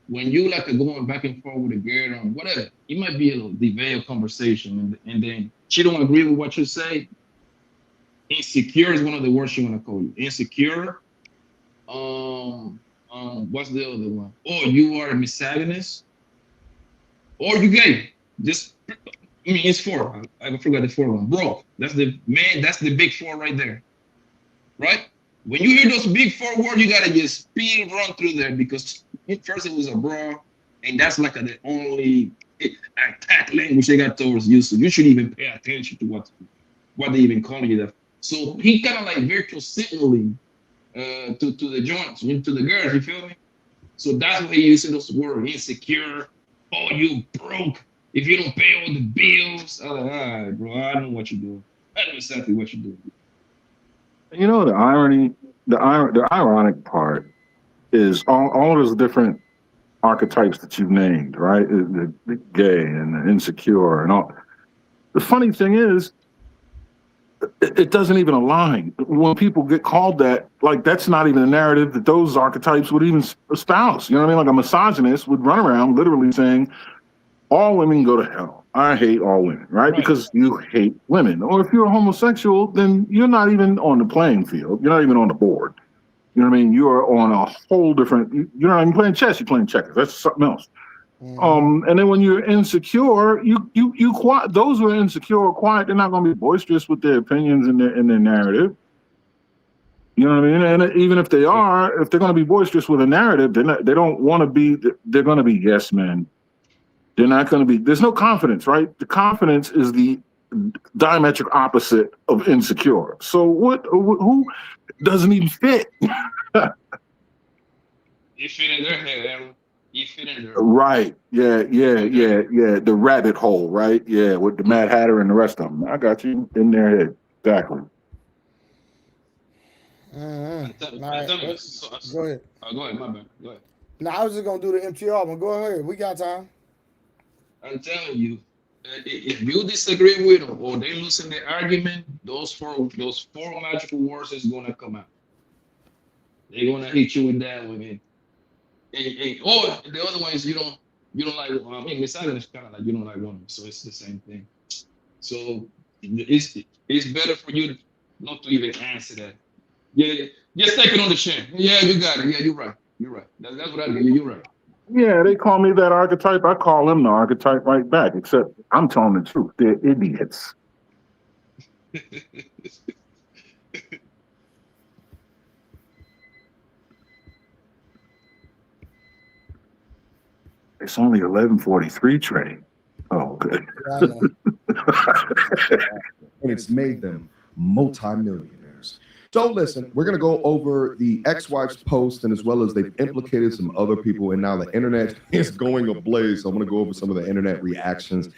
When you like going back and forth with a girl on whatever, it might be a debate conversation, and then she don't agree with what you say. Insecure is one of the words she want to call you. Insecure. What's the other one? Oh, you are a misogynist, or you gay. It's four. I forgot the fourth one. Broke. That's the big four right there. Right? When you hear those big four words, you gotta just speed run through there because first it was a bra, and that's like the only attack language they got towards you. So you should even pay attention to what they even call you that. So he kind of like virtual signaling to the joints, to the girls. You feel me? So that's why he using those words: insecure. Oh, you broke. If you don't pay all the bills, I'm like, all right, bro, I know what you're doing. I know exactly what you're doing. You know, the ironic part is all those different archetypes that you've named, right? The gay and the insecure and all. The funny thing is, it doesn't even align. When people get called that, like that's not even a narrative that those archetypes would even espouse. You know what I mean? Like a misogynist would run around literally saying, all women go to hell. I hate all women, right? Because you hate women. Or if you're a homosexual, then you're not even on the playing field. You're not even on the board. You know what I mean? You're on a whole different, you're not even playing chess, you're playing checkers. That's something else. Mm-hmm. And then when you're insecure, you quiet. Those who are insecure or quiet, they're not going to be boisterous with their opinions and their narrative. You know what I mean? And even if they are, if they're going to be boisterous with a narrative, they don't want to be. They're going to be yes men. They're not going to be. There's no confidence, right? The confidence is the diametric opposite of insecure. So who doesn't even fit? You fit in their head. You fit in there. Right. Yeah. The rabbit hole, right? Yeah, with the Mad Hatter and the rest of them. I got you in their head. Exactly. Go ahead. Go ahead, my bad. Go ahead. No, I was just going to do the MTR one. Go ahead. We got time. I'm telling you, if you disagree with them or they losing the argument, those four magical words is gonna come out. They're gonna hit you with that one, or the other one is you don't like. I mean, misogynist is kind of like you don't like women, so it's the same thing. So it's better for you not to even answer that. Yeah, just take it on the chin. Yeah, you got it. Yeah, you're right. You're right. That's what I do. You're right. Yeah, they call me that archetype. I call them the archetype right back, except I'm telling the truth. They're idiots. It's only 11:43 train. Oh, good. And it's made them multimillionaires. So listen, we're going to go over the ex-wife's post and as well as they've implicated some other people, and now the internet is going ablaze. So I'm going to go over some of the internet reactions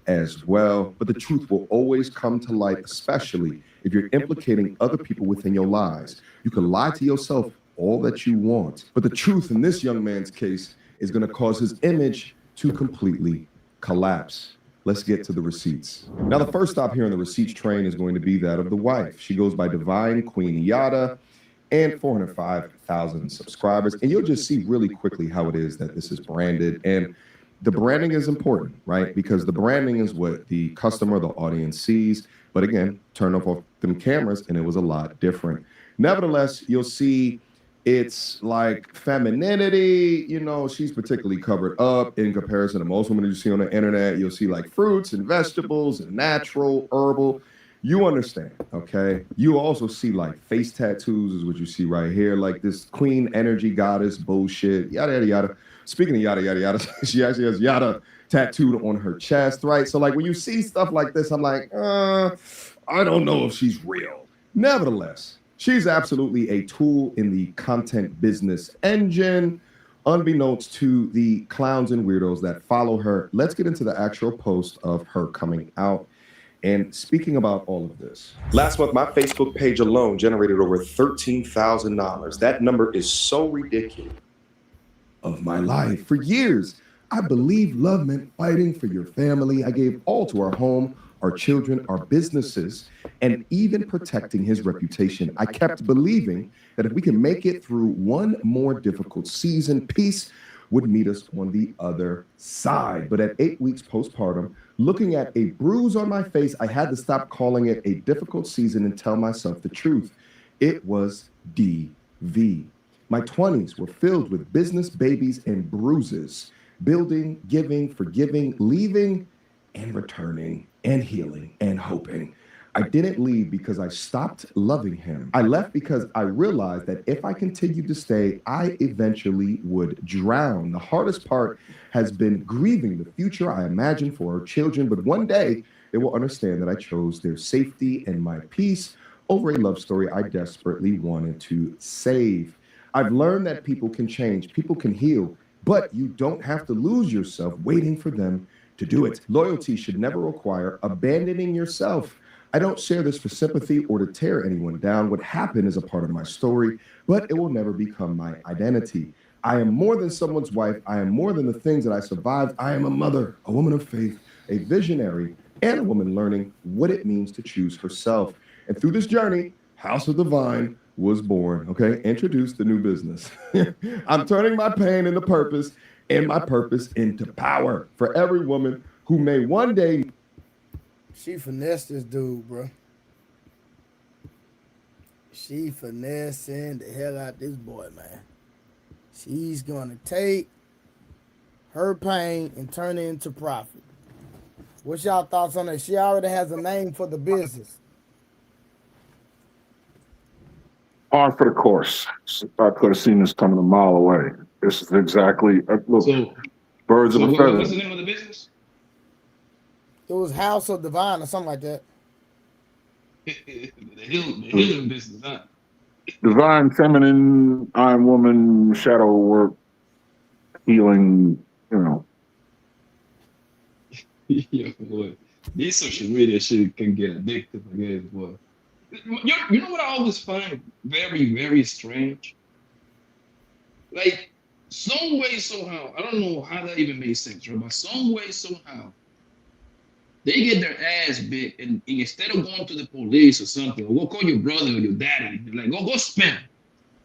as well. But the truth will always come to light, especially if you're implicating other people within your lives. You can lie to yourself all that you want, but the truth in this young man's case is going to cause his image to completely collapse. Let's get to the receipts. Now, the first stop here on the receipts train is going to be that of the wife. She goes by Divine Queen Yada and 405,000 subscribers. And you'll just see really quickly how it is that this is branded. And the branding is important, right? Because the branding is what the customer, the audience sees. But again, turn off them cameras and it was a lot different. Nevertheless, you'll see it's like femininity, you know, she's particularly covered up in comparison to most women you see on the internet. You'll see like fruits and vegetables and natural, herbal. You understand, okay? You also see like face tattoos is what you see right here, like this queen energy goddess bullshit, yada, yada, yada. Speaking of yada, yada, yada, she actually has yada tattooed on her chest, right? So like when you see stuff like this, I'm like, I don't know if she's real. Nevertheless, she's absolutely a tool in the content business engine, unbeknownst to the clowns and weirdos that follow her. Let's get into the actual post of her coming out. And speaking about all of this, last month, my Facebook page alone generated over $13,000. That number is so ridiculous. Of my life. For years, I believed love meant fighting for your family. I gave all to our home, our children, our businesses, and even protecting his reputation. I kept believing that if we can make it through one more difficult season, peace would meet us on the other side. But at 8 weeks postpartum, looking at a bruise on my face, I had to stop calling it a difficult season and tell myself the truth. It was DV. My 20s were filled with business, babies, and bruises, building, giving, forgiving, leaving, and returning, and healing, and hoping. I didn't leave because I stopped loving him. I left because I realized that if I continued to stay, I eventually would drown. The hardest part has been grieving the future I imagined for our children, but one day they will understand that I chose their safety and my peace over a love story I desperately wanted to save. I've learned that people can change, people can heal, but you don't have to lose yourself waiting for them to do it. Loyalty should never require abandoning yourself. I don't share this for sympathy or to tear anyone down. What happened is a part of my story, but it will never become my identity. I am more than someone's wife. I am more than the things that I survived. I am a mother, a woman of faith, a visionary, and a woman learning what it means to choose herself. And through this journey, House of Divine was born, okay? Introduce the new business. I'm turning my pain into purpose and my purpose into power for every woman who may one day. She finessed this dude, bro. She finessing the hell out this boy, man. She's gonna take her pain and turn it into profit. What's y'all thoughts on that? She already has a name for the business. Par for the course. I could have seen this coming a mile away. This is exactly look, birds of a feather. What's the name of the business? It was House of Divine or something like that. the healing business, huh? Divine, feminine, Iron Woman, shadow work, healing, you know. Yeah, boy. This social media shit can get addictive, I guess, boy. You know what I always find very, very strange? Like, some way, somehow, I don't know how that even makes sense, right? But some way, somehow, They get their ass beat, and instead of going to the police or something, or go call your brother or your daddy, like go spin.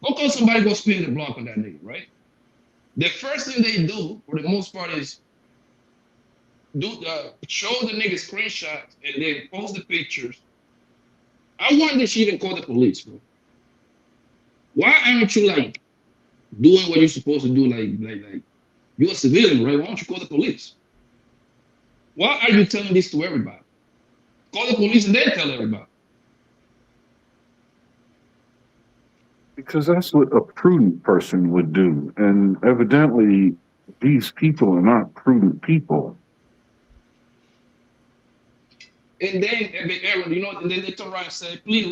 Go call somebody, go spin the block on that nigga, right? The first thing they do, for the most part, is show the nigga screenshots and then post the pictures. I wonder if she even called the police, bro. Why aren't you like doing what you're supposed to do? Like you're a civilian, right? Why don't you call the police? Why are you telling this to everybody? Call the police and then tell everybody. Because that's what a prudent person would do. And evidently, these people are not prudent people. And then, Aaron, you know, and then they turn around and say, please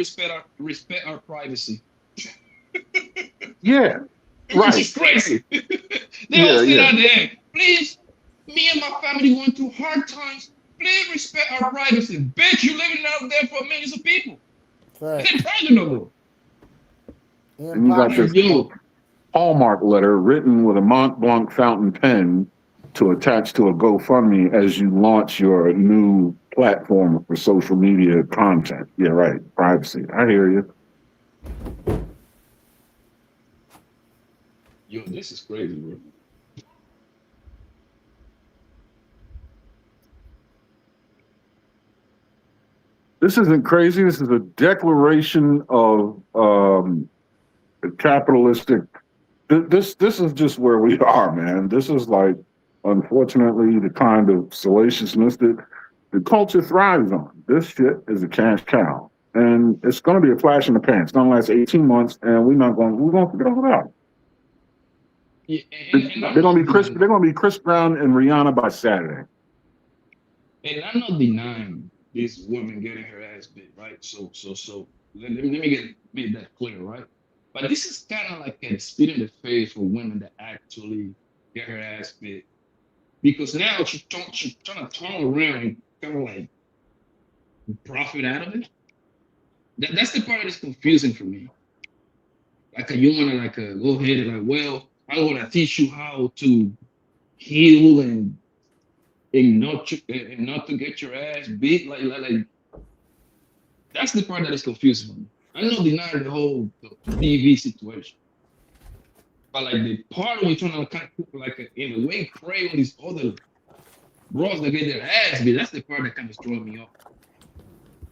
respect our privacy. Yeah, right. Which is crazy. They all say out there, please, me and my family going through hard times. Please respect our privacy. Bitch, you living out there for millions of people. Right. They're pregnant of them. And you got this Hallmark letter written with a Mont Blanc fountain pen to attach to a GoFundMe as you launch your new platform for social media content. Yeah, right. Privacy. I hear you. Yo, this is crazy, bro. This isn't crazy. This is a declaration of capitalistic. This is just where we are, man. This is like, unfortunately, the kind of salaciousness that the culture thrives on. This shit is a cash cow, and it's going to be a flash in the pan. It's going to last 18 months, and we're going to forget all about it. Yeah, they're going to be Chris Brown and Rihanna by Saturday. And I'm not denying this woman getting her ass bit, right? So let me make that clear, right? But this is kind of like a spit in the face for women that actually get her ass bit, because now she's trying to turn around and kind of like profit out of it. That's the part that's confusing for me. Like you want to go ahead and well, I'm gonna teach you how to heal and not to get your ass beat. Like that's the part that is confusing me. I'm not denying the whole TV situation, but like the part where you're trying to kind of in a way prey on these other bros that get their ass beat, that's the part that kind of throwing me off.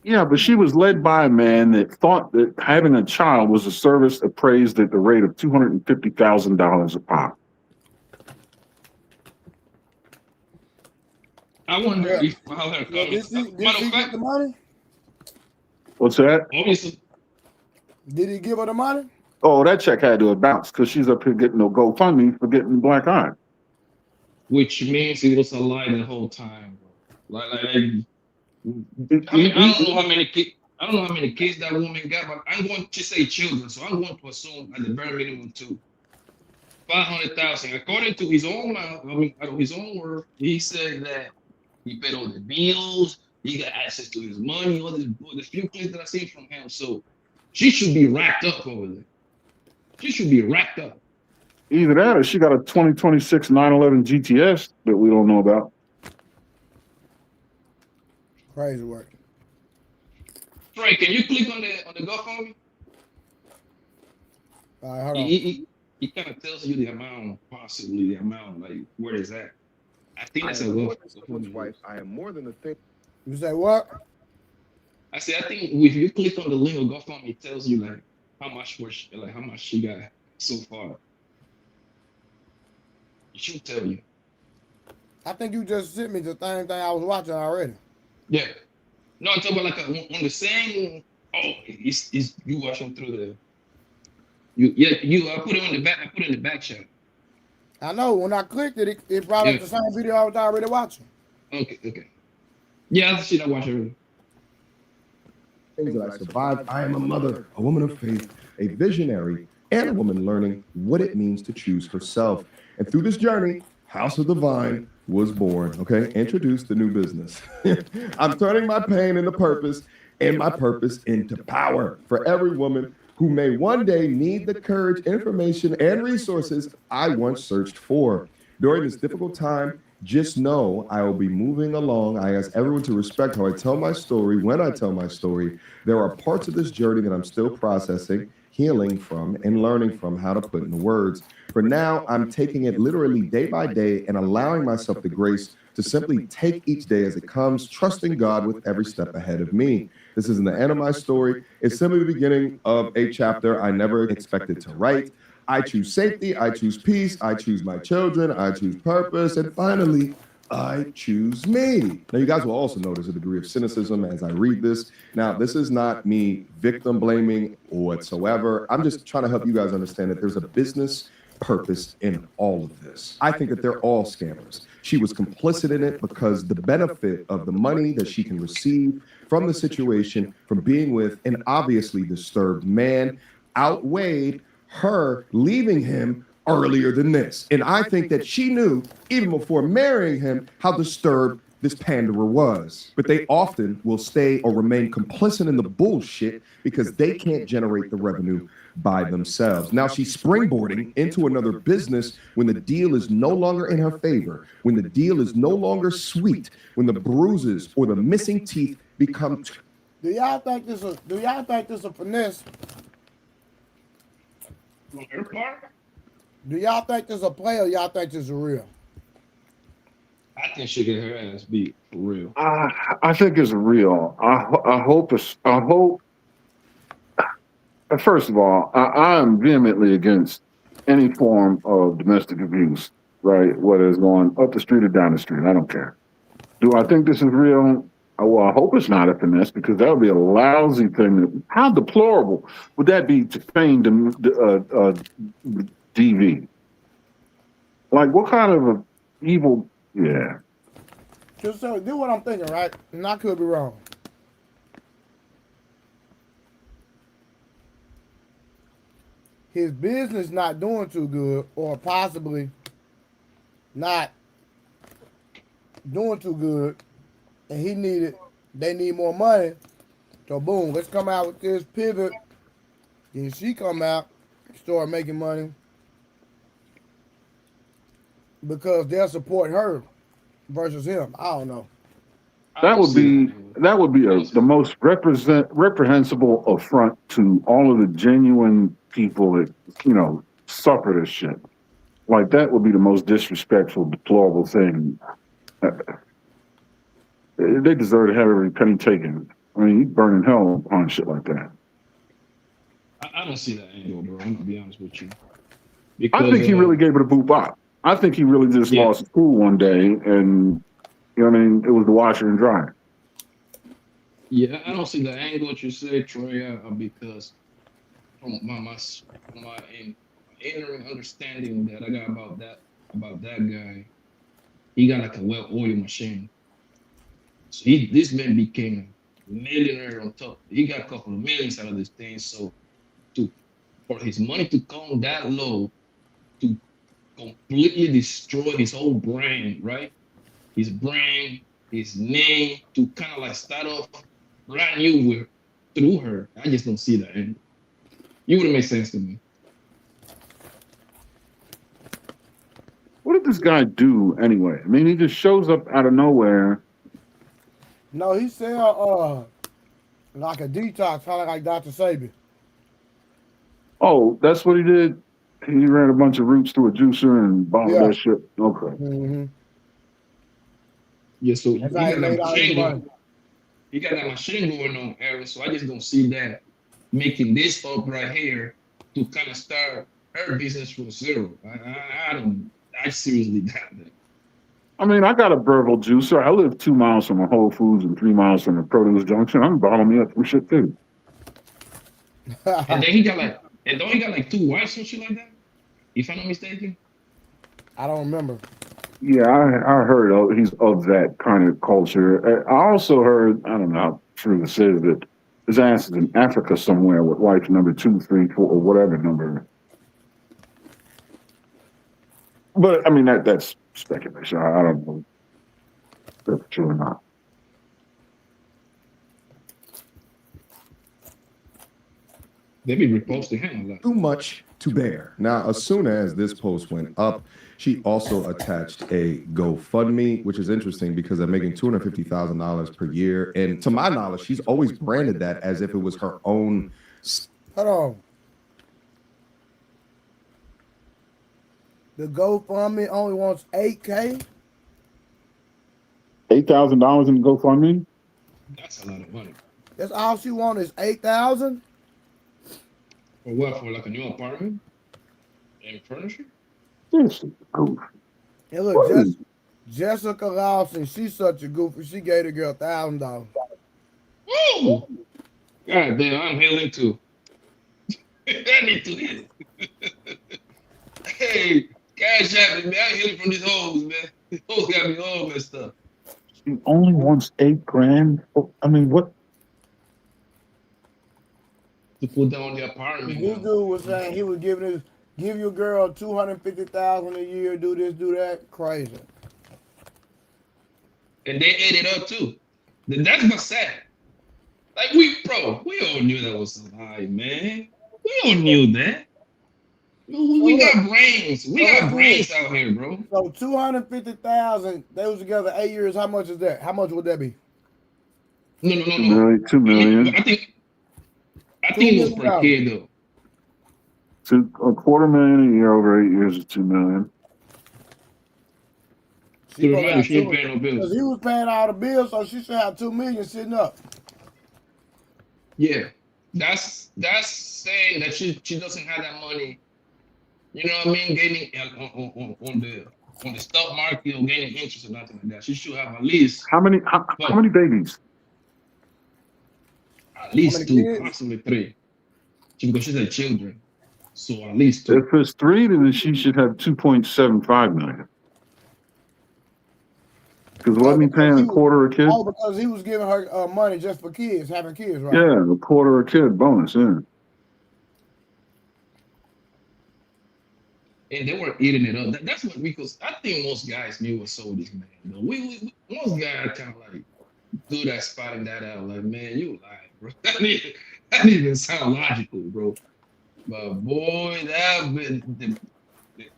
Yeah, but she was led by a man that thought that having a child was a service appraised at the rate of $250,000 a pop. I wonder if how her did he get the money? What's that? Obviously. Did he give her the money? Oh, that check had to have bounced because she's up here getting no GoFundMe for getting black eye. Which means it was a lie the whole time, bro. I don't know how many kids that woman got, but I'm going to say children, so I'm going to assume at the very minimum 500,000. According to his own mouth, out of his own word, he said that he paid all the bills, he got access to his money, all the few things that I seen from him. So she should be racked up over there. She should be racked up. Either that or she got a 2026 911 GTS that we don't know about. Crazy work. Trey, can you click on the GoFundMe? All right, hold on. He kind of tells you the amount, possibly the amount, like where is that? I think that's a GoFundMe. Wife, I am more than a thing. You say what? I say I think if you click on the link of GoFundMe, it tells you like how much she got so far. It should tell you. I think you just sent me the same thing I was watching already. Yeah. No, I'm talking about on the same. Oh, it's you watching through the. I put it on the back. I put it in the back chat. I know. When I clicked it, it brought up the same video I was already watching. Okay. Yeah, that's the shit I watched earlier. Things that I survived. I am a mother, a woman of faith, a visionary, and a woman learning what it means to choose herself. And through this journey, House of the Vine was born. Okay, introduce the new business. I'm turning my pain into purpose and my purpose into power for every woman who may one day need the courage, information, and resources I once searched for. During this difficult time Just know I will be moving along. I ask everyone to respect how I tell my story. When I tell my story, there are parts of this journey that I'm still processing, healing from, and learning from how to put into words. For now, I'm taking it literally day by day and allowing myself the grace to simply take each day as it comes, trusting God with every step ahead of me. This isn't the end of my story. It's simply the beginning of a chapter I never expected to write. I choose safety, I choose peace, I choose my children, I choose purpose, and finally, I choose me. Now, you guys will also notice a degree of cynicism as I read this. Now, this is not me victim blaming whatsoever. I'm just trying to help you guys understand that there's a business purpose in all of this. I think that they're all scammers. She was complicit in it because the benefit of the money that she can receive from the situation, from being with an obviously disturbed man, outweighed her leaving him earlier than this. And I think that she knew, even before marrying him, how disturbed this panderer was. But they often will stay or remain complicit in the bullshit because they can't generate the revenue by themselves. Now she's springboarding into another business when the deal is no longer in her favor, when the deal is no longer sweet, when the bruises or the missing teeth become. Do y'all think this a finesse? Do y'all think this a play or y'all think this is real? I think she get her ass beat for real. I think it's real. I hope. First of all, I am vehemently against any form of domestic abuse, right? Whether it's going up the street or down the street, I don't care. Do I think this is real? Well, I hope it's not a finesse because that would be a lousy thing. How deplorable would that be to feign DV? Like, what kind of a evil? Yeah. Just so do what I'm thinking, right? And I could be wrong. His business not doing too good, or possibly not doing too good, and they need more money. So boom, let's come out with this pivot. Then she come out, start making money because they'll support her versus him. I don't know. That would be the most reprehensible affront to all of the genuine people that, suffer this shit. Like, that would be the most disrespectful, deplorable thing. They deserve to have every penny taken. I mean, you burning hell on shit like that. I don't see that angle, bro. I'm gonna be honest with you. I think he really gave it a boop bop. I think he really just lost his cool one day, and it was the washer and dryer. Yeah, I don't see the angle what you said, Troy, because from my inner understanding that I got about that guy, he got like a well-oiled machine. So this man became a millionaire on top. He got a couple of millions out of this thing. So for his money to come that low, to completely destroy his whole brand, right? His brand, his name, to kind of like start off brand new through her. I just don't see that. And you wouldn't make sense to me. What did this guy do anyway? I mean, he just shows up out of nowhere. No, he sell like a detox, kind of like Dr. Sabi. Oh, that's what he did? He ran a bunch of roots through a juicer and bottled that shit? Okay. Mm-hmm. Yeah, so he got that money. machine going on, Aaron. So I just don't see that making this up right here to kind of start her business from zero. I seriously doubt that. I mean, I got a Burville juicer. I live 2 miles from a Whole Foods and 3 miles from a produce junction. I'm bottling me up some shit too. And then he got like 2 wives and shit like that, if I'm not mistaken. I don't remember. Yeah, I heard he's of that kind of culture. I also heard, I don't know how true this is, that his ass is in Africa somewhere with wife number 2, 3, 4, or whatever number. But I mean, that's speculation. I don't know if that's true or not. They be reposting him a lot. Too much to bear. Now, as soon as this post went up, she also attached a GoFundMe, which is interesting because they're making $250,000 per year. And to my knowledge, she's always branded that as if it was her own. Hold on. The GoFundMe only wants $8K. $8,000 in GoFundMe? That's a lot of money. That's all she wants is $8,000. For what? For like a new apartment and furniture? This is goofy. And look, Jessica Lawson, she's such a goofy. She gave the girl $1,000. Oh, God damn, I'm healing too. I need to hit. Hey, Cash App me, man. I'm healing from these hoes, man. These hoes got me all messed up. He only wants $8,000. I mean, what? To put down the apartment. This dude was saying he was give your girl $250,000 a year, do this, do that. Crazy. And they ate it up too. That's what's sad. Like we all knew that was so high, man. We all knew that. We got brains. We got brains out here, bro. So $250,000. They was together 8 years. How much is that? How much would that be? No. $2 million. I think it was per kid though. $250,000 a year over 8 years is $2 million. She ain't paying no bills. Because he was paying all the bills, so she should have $2 million sitting up. Yeah, that's saying that she doesn't have that money. You know what I mean? Gaining on the stock market or gaining interest or nothing like that. She should have at least how many babies? At least 2, possibly 3. Because she's had children, so at least 2. If it's 3, then she should have $2.75 million. Because wasn't he paying a quarter a kid? Oh, because he was giving her money just for kids, having kids, right? Yeah, a quarter a kid bonus, yeah. And they were eating it up. That's what because I think most guys knew what sold this man. Though. Most guys kind of like good at spotting that out. Like, man, you lying, bro. That didn't even sound logical, bro. But boy, the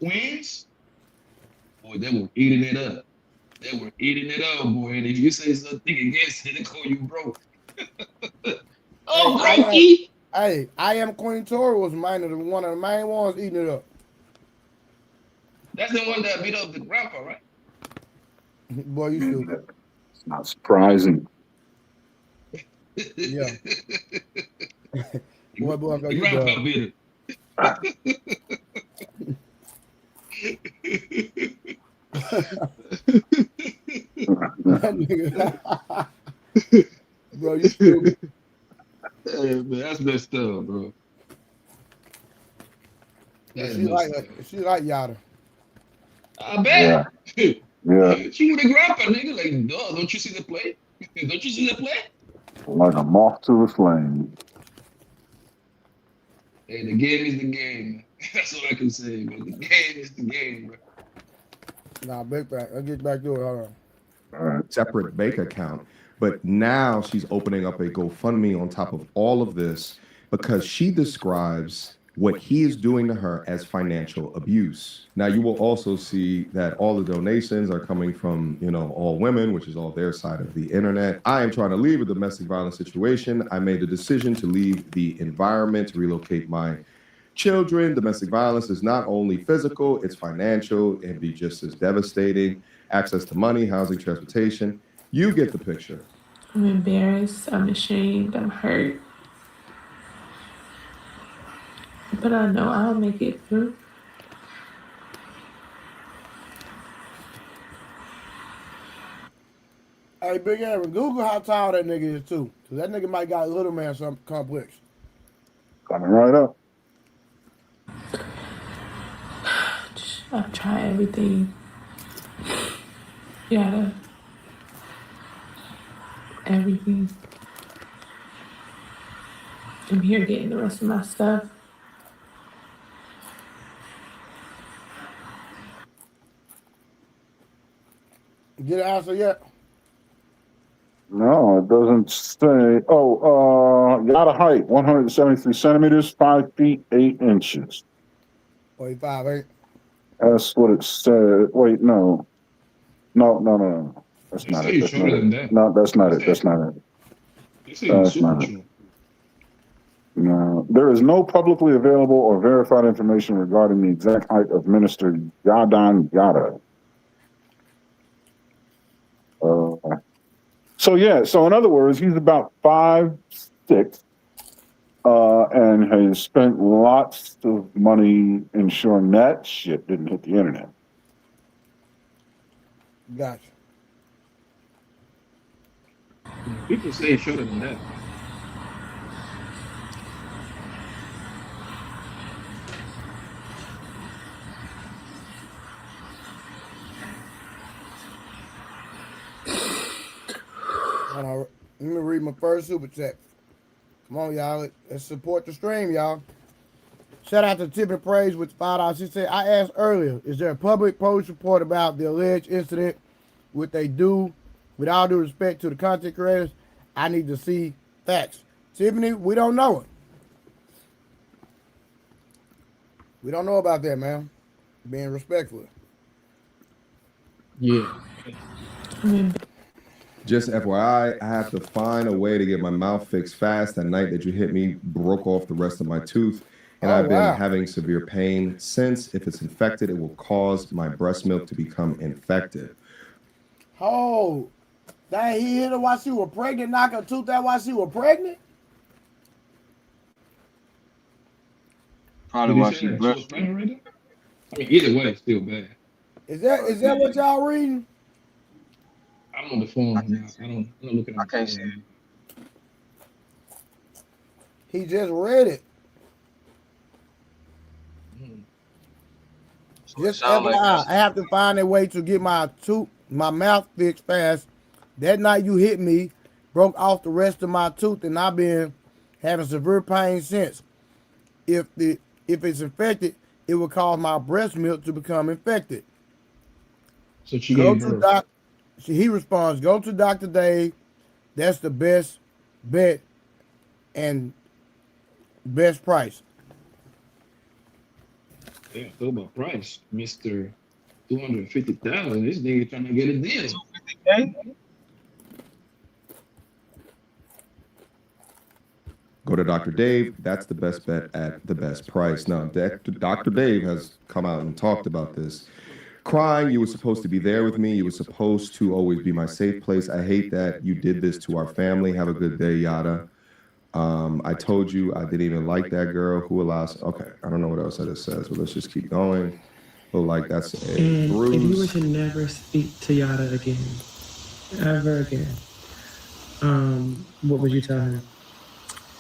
Queens, boy, they were eating it up. They were eating it up, boy. And if you say something against it, they call you broke. Oh, brokey. Hey, I Am Queen Tori was one of the main ones eating it up. That's the one that beat up the grandpa, right? Boy, you stupid. It's not surprising. Yeah. Boy, the grandpa beat Bro, you stupid. Hey, man, that's messed up, bro. She like Yada. I bet. Yeah. She with a grandpa, nigga. Like, duh, don't you see the play? Don't you see the play? Like a moth to a flame. Hey, the game is the game. That's all I can say, man. The game is the game, bro. Nah, big back. I'll get back to it. Hold on. Separate bank account. But now she's opening up a GoFundMe on top of all of this because she describes what he is doing to her as financial abuse. Now, you will also see that all the donations are coming from, all women, which is all their side of the internet. I am trying to leave a domestic violence situation. I made a decision to leave the environment, to relocate my children. Domestic violence is not only physical, it's financial. It can be just as devastating. Access to money, housing, transportation. You get the picture. I'm embarrassed. I'm ashamed. I'm hurt. But I know I'll make it through. Hey, Big Aaron, Google how tall that nigga is too. Cause that nigga might got a little man some complex. Coming right up. I'll try everything. Yada. Everything. I'm here getting the rest of my stuff. Get an answer yet? No, it doesn't say. Yada height, 173 centimeters, 5 feet, 8 inches. Oh, he 5'8". That's what it said. Wait, no. That's They not say it. you That's not shorter it. than that. No, that's not They it. That's say not it. they say you That's super not it. short. No, there is no publicly available or verified information regarding the exact height of Minister Yadan Yada. So in other words, he's about 5'6", and has spent lots of money ensuring that shit didn't hit the internet. Gotcha. People say you're shorter than that. Hold on. Let me read my first super chat. Come on, y'all. Let's support the stream, y'all. Shout out to Tippy Praise with $5. She said, I asked earlier, is there a public post report about the alleged incident? What they do? With all due respect to the content creators, I need to see facts. Tiffany, we don't know it. We don't know about that, man. Being respectful. Yeah. Just FYI, I have to find a way to get my mouth fixed fast. That night that you hit me broke off the rest of my tooth, and I've been having severe pain since. If it's infected, it will cause my breast milk to become infected. Oh, dang, he hit her while she was pregnant, knock her tooth out while she was pregnant? Probably while she was pregnant already. I mean, either way, it's still bad. Is that what y'all reading? I'm on the phone now. I'm not looking at the phone. He just read it. Just FYI, I have to find a way to get my mouth fixed fast. That night you hit me, broke off the rest of my tooth, and I've been having severe pain since. If it's infected, it will cause my breast milk to become infected. So she gave her. He responds, go to Dr. Dave. That's the best bet and best price. Yeah, talk about price, Mr. 250,000. This nigga trying to get a deal. 250K? Go to Dr. Dave. That's the best bet at the best price. Now, Dr. Dave has come out and talked about this. Crying, you were supposed to be there with me. You were supposed to always be my safe place. I hate that you did this to our family. Have a good day, yada. I told you I didn't even like that girl. Who allows? Okay, I don't know what else that it says, but let's just keep going. But like that's a bruise. If you were to never speak to Yada again, ever again, what would you tell him?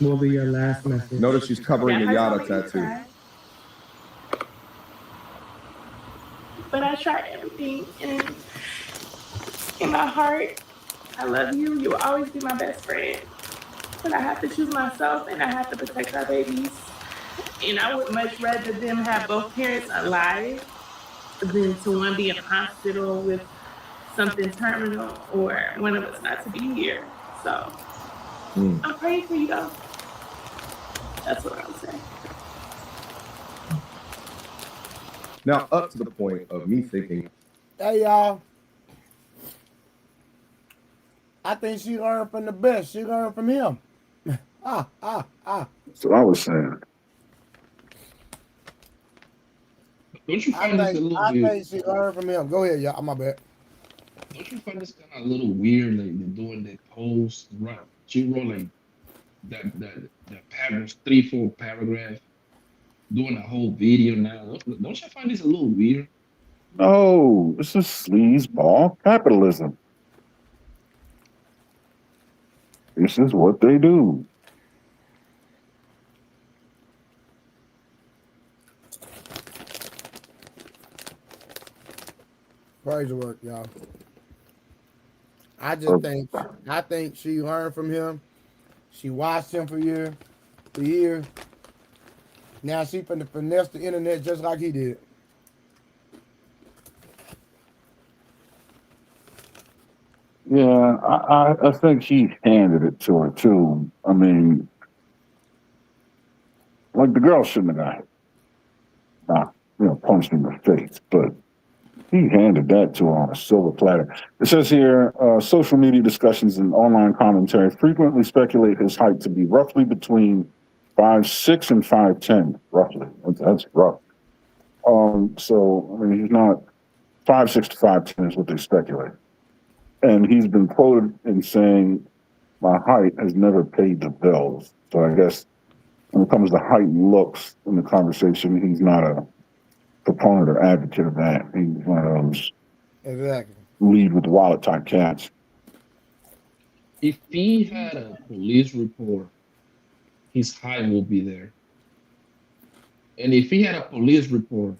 What will be your last message? Notice she's covering the Yada tattoo. But I tried everything, and in my heart, I love you. You will always be my best friend. But I have to choose myself, and I have to protect our babies. And I would much rather them have both parents alive than to one be in a hospital with something terminal or one of us not to be here. So I'm praying for you, though. That's what I'm saying. Now, up to the point of me thinking, hey, y'all. I think she learned from the best. She learned from him. That's what I was saying. Don't you find this a little weird? I think she learned from him. Go ahead, y'all. My bad. Don't you find this kind of a little weird, like they're doing that post, right? She wrote like that paragraph, 3-4 paragraph, doing a whole video now. Don't you find this a little weird? No, this is sleazeball capitalism. This is what they do. Praise the work, y'all. I think she learned from him. She watched him for years. Now she finna finesse the internet just like he did. Yeah, I think he handed it to her too. I mean, like the girl shouldn't have got it. Nah. punched in the face. But he handed that to her on a silver platter. It says here, social media discussions and online commentary frequently speculate his height to be roughly between 5'6" and 5'10", roughly. That's rough. So, I mean, he's not 5'6" to 5'10" is what they speculate. And he's been quoted in saying, my height has never paid the bills. So I guess when it comes to height and looks in the conversation, he's not a proponent or advocate of that. He's one of those lead with the wallet type cats. If he had a police report, his height will be there. And if he had a police report,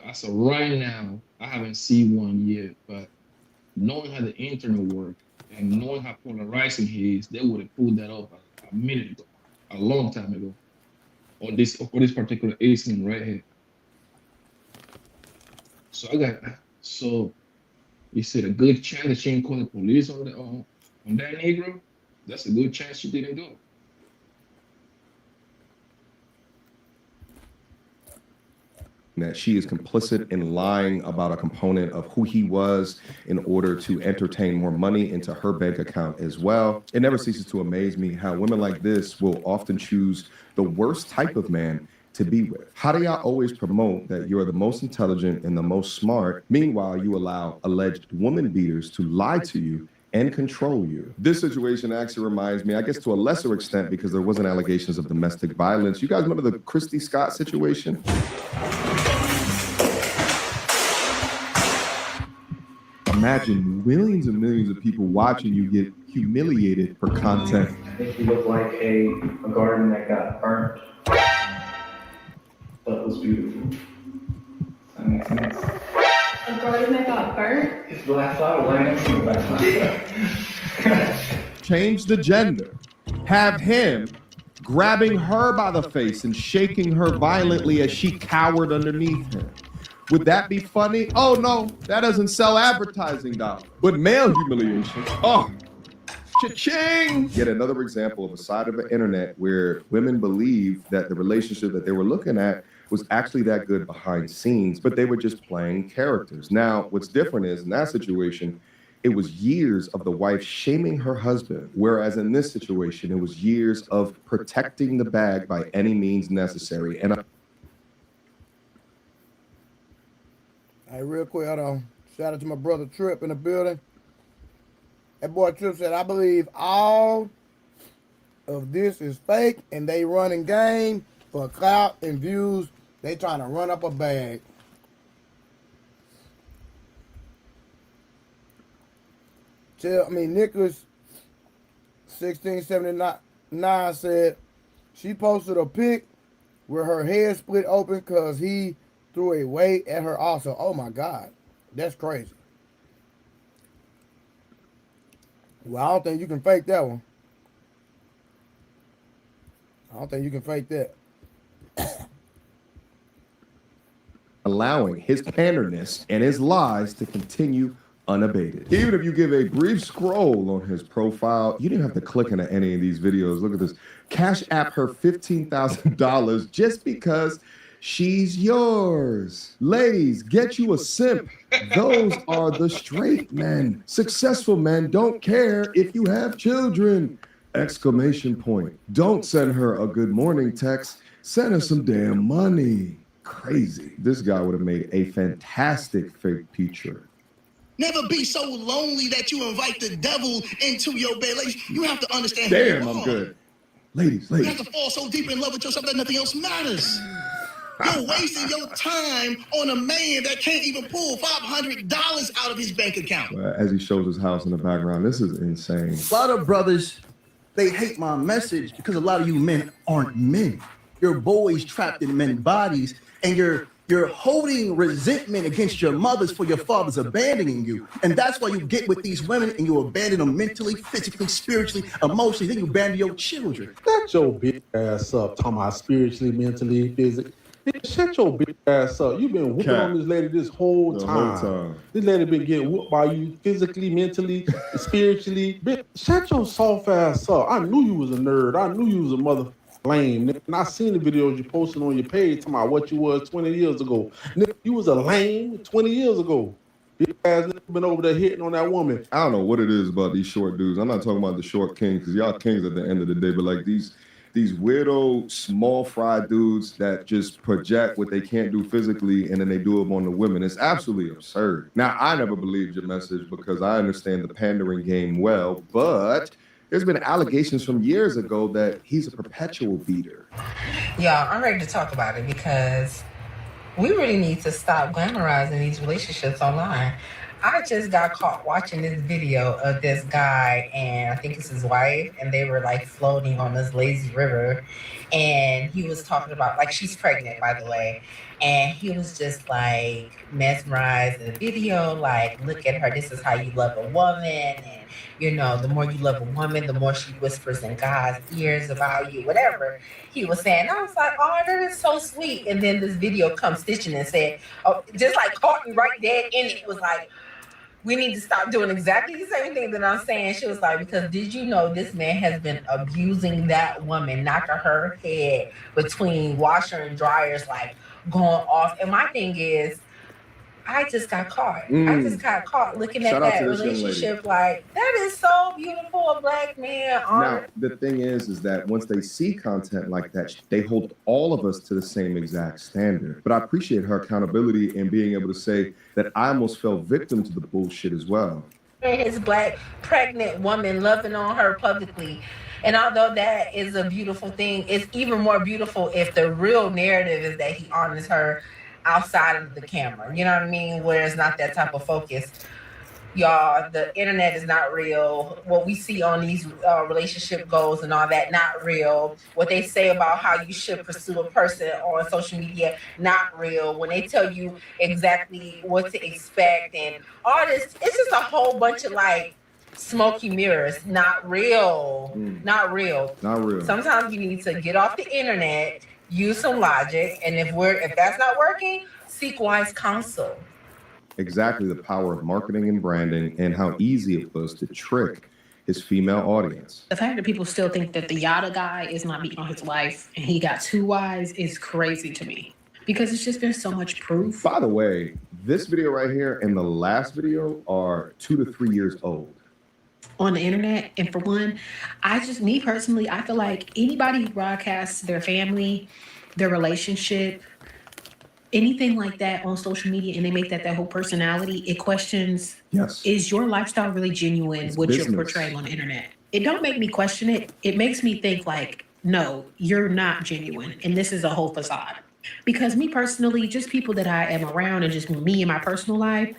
as of right now, I haven't seen one yet, but knowing how the internet works and knowing how polarizing he is, they would have pulled that up a minute ago, a long time ago, on this particular incident right here. So you said a good chance that she didn't call the police on that Negro? That's a good chance she didn't go. That she is complicit in lying about a component of who he was in order to entertain more money into her bank account as well. It never ceases to amaze me how women like this will often choose the worst type of man to be with. How do y'all always promote that you're the most intelligent and the most smart? Meanwhile, you allow alleged woman beaters to lie to you and control you. This situation actually reminds me, I guess to a lesser extent, because there wasn't allegations of domestic violence. You guys remember the Christy Scott situation? Imagine millions and millions of people watching you get humiliated for content. I think you look like a garden that got burnt, but was beautiful. That makes sense. A garden that got burnt? It's the last flower right next to the last. Change the gender. Have him grabbing her by the face and shaking her violently as she cowered underneath him. Would that be funny? Oh no, that doesn't sell advertising dollars. But male humiliation, oh, cha-ching! Yet another example of a side of the internet where women believe that the relationship that they were looking at was actually that good behind scenes, but they were just playing characters. Now, what's different is in that situation, it was years of the wife shaming her husband, whereas in this situation, it was years of protecting the bag by any means necessary. And Hey, real quick, hold on. Shout out to my brother Trip in the building. That boy Trip said, I believe all of this is fake and they running game for clout and views. They trying to run up a bag. Nicholas 1679 said she posted a pic where her head split open because he threw a weight at her also. Oh my God. That's crazy. Well, I don't think you can fake that one. I don't think you can fake that. allowing his panderness and his lies to continue unabated. Even if you give a brief scroll on his profile, you didn't have to click into any of these videos. Look at this. Cash app her $15,000 just because she's yours. Ladies, get you a simp. Those are the straight men. Successful men don't care if you have children. Exclamation point. Don't send her a good morning text. Send her some damn money. Crazy. This guy would have made a fantastic fake picture. Never be so lonely that you invite the devil into your bed. Ladies, you have to understand. Damn, I'm good. Ladies. You have to fall so deep in love with yourself that nothing else matters. You're wasting your time on a man that can't even pull $500 out of his bank account. As he shows his house in the background, this is insane. A lot of brothers, they hate my message because a lot of you men aren't men. You're boys trapped in men's bodies, and you're holding resentment against your mothers for your fathers abandoning you. And that's why you get with these women and you abandon them mentally, physically, spiritually, emotionally. Then you abandon your children. Shut your big ass up, talking about spiritually, mentally, physically. Shut your big ass up. You've been whooping on this lady this whole time. This lady been getting whooped by you physically, mentally, spiritually. Bitch, shut your soft ass up. I knew you was a nerd. I knew you was a mother. lame. Nigga. And I seen the videos you posted on your page talking about what you was 20 years ago. Nigga, you was a lame 20 years ago. Big ass nigga been over there hitting on that woman. I don't know what it is about these short dudes. I'm not talking about the short kings because y'all kings at the end of the day, but like these weirdo small fry dudes that just project what they can't do physically and then they do them on the women. It's absolutely absurd. Now, I never believed your message because I understand the pandering game well, but there's been allegations from years ago that he's a perpetual beater. Y'all, I'm ready to talk about it because we really need to stop glamorizing these relationships online. I just got caught watching this video of this guy and I think it's his wife, and they were like floating on this lazy river, and he was talking about, like, she's pregnant, by the way, and he was just like mesmerized in the video, like, look at her, this is how you love a woman, and you know, the more you love a woman, the more she whispers in God's ears about you, whatever he was saying. I was like, oh, that is so sweet. And then this video comes stitching and said, oh, just like caught me right there in it, was like, we need to stop doing exactly the same thing that I'm saying. She was like, because did you know this man has been abusing that woman, knocking her head between washer and dryers, like going off. And my thing is, I just got caught. I just got caught looking at that relationship like, that is so beautiful, a black man. Now, the thing is that once they see content like that, they hold all of us to the same exact standard. But I appreciate her accountability and being able to say that I almost fell victim to the bullshit as well. His black pregnant woman loving on her publicly. And although that is a beautiful thing, it's even more beautiful if the real narrative is that he honors her outside of the camera. You know what I mean? Where it's not that type of focus. Y'all, the internet is not real. What we see on these relationship goals and all that, not real. What they say about how you should pursue a person on social media, not real. When they tell you exactly what to expect and all this, it's just a whole bunch of like smoky mirrors. Not real. Not real. Not real. Sometimes you need to get off the internet, use some logic, and if that's not working, seek wise counsel. Exactly the power of marketing and branding and how easy it was to trick his female audience. The fact that people still think that the Yada guy is not beating on his wife and he got 2 wives is crazy to me, because it's just been so much proof. By the way, this video right here and the last video are 2 to 3 years old. On the internet. And for one, me personally, I feel like anybody who broadcasts their family, their relationship, anything like that on social media, and they make that their whole personality, it questions, yes, is your lifestyle really genuine? It's what business. You're portraying on the internet? It don't make me question it. It makes me think like, no, you're not genuine, and this is a whole facade. Because me personally, just people that I am around and just me in my personal life,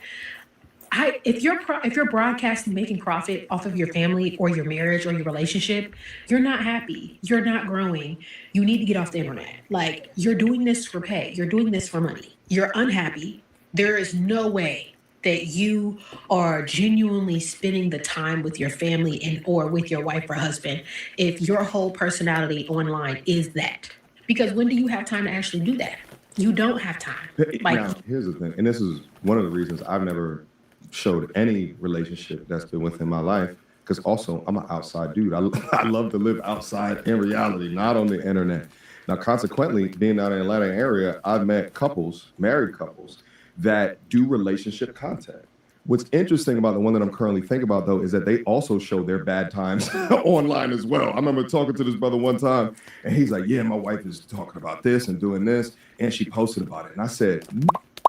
if you're broadcasting making profit off of your family or your marriage or your relationship, you're not happy. You're not growing. You need to get off the internet. Like, you're doing this for pay. You're doing this for money. You're unhappy. There is no way that you are genuinely spending the time with your family and or with your wife or husband if your whole personality online is that. Because when do you have time to actually do that? You don't have time. Now, here's the thing, and this is one of the reasons I've never showed any relationship that's been within my life, because also I'm an outside dude. I love to live outside in reality, not on the internet. Now, consequently, being out in the Atlanta area, I've met couples, married couples, that do relationship content. What's interesting about the one that I'm currently thinking about, though, is that they also show their bad times online as well. I remember talking to this brother one time, and he's like, yeah, my wife is talking about this and doing this, and she posted about it. And I said,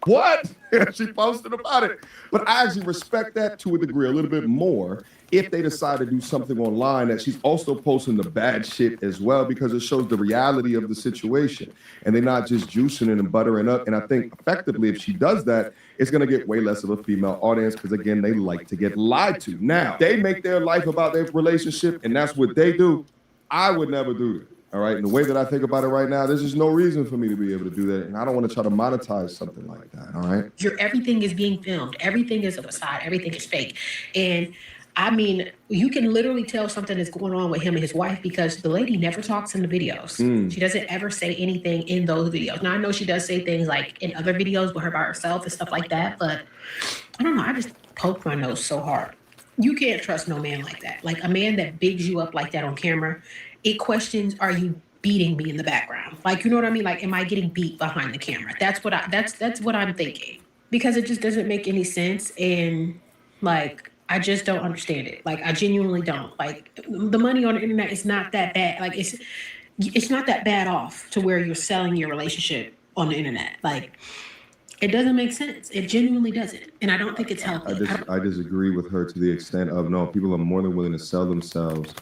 what? She posted about it. But I actually respect that to a degree, a little bit more, if they decide to do something online that she's also posting the bad shit as well, because it shows the reality of the situation. And they're not just juicing it and buttering up. And I think effectively, if she does that, it's going to get way less of a female audience, because again, they like to get lied to. Now, they make their life about their relationship, and that's what they do. I would never do it. All right. And the way that I think about it right now, there's just no reason for me to be able to do that. And I don't want to try to monetize something like that. All right. Everything is being filmed. Everything is a facade. Everything is fake. And I mean, you can literally tell something is going on with him and his wife because the lady never talks in the videos. She doesn't ever say anything in those videos. Now, I know she does say things like in other videos with her by herself and stuff like that. But I don't know. I just poked my nose so hard. You can't trust no man like that. Like a man that bigs you up like that on camera. It questions, are you beating me in the background? Like, you know what I mean? Like, am I getting beat behind the camera? That's what I'm thinking. Because it just doesn't make any sense, and like I just don't understand it. Like, I genuinely don't. Like, the money on the internet is not that bad. Like, it's not that bad off to where you're selling your relationship on the internet. Like, it doesn't make sense. It genuinely doesn't, and I don't think it's healthy. I disagree with her to the extent of no, people are more than willing to sell themselves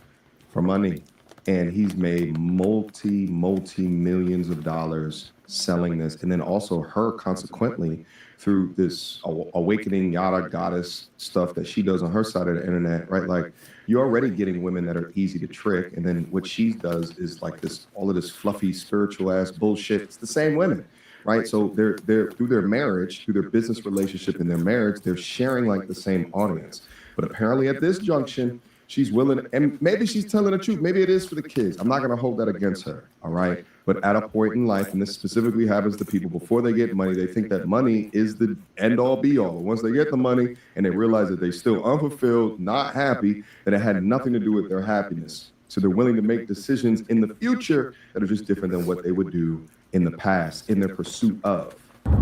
for money, and he's made multi millions of dollars selling this, and then also her consequently through this awakening yada goddess stuff that she does on her side of the internet, right? Like, you're already getting women that are easy to trick, and then what she does is like this, all of this fluffy spiritual ass bullshit. It's the same women. Right. So they're through their marriage, through their business relationship and their marriage, they're sharing like the same audience. But apparently at this junction, she's willing, and maybe she's telling the truth. Maybe it is for the kids. I'm not going to hold that against her. All right. But at a point in life, and this specifically happens to people before they get money, they think that money is the end all be all. But once they get the money and they realize that they're still unfulfilled, not happy, that it had nothing to do with their happiness. So they're willing to make decisions in the future that are just different than what they would do in the past, in their pursuit of.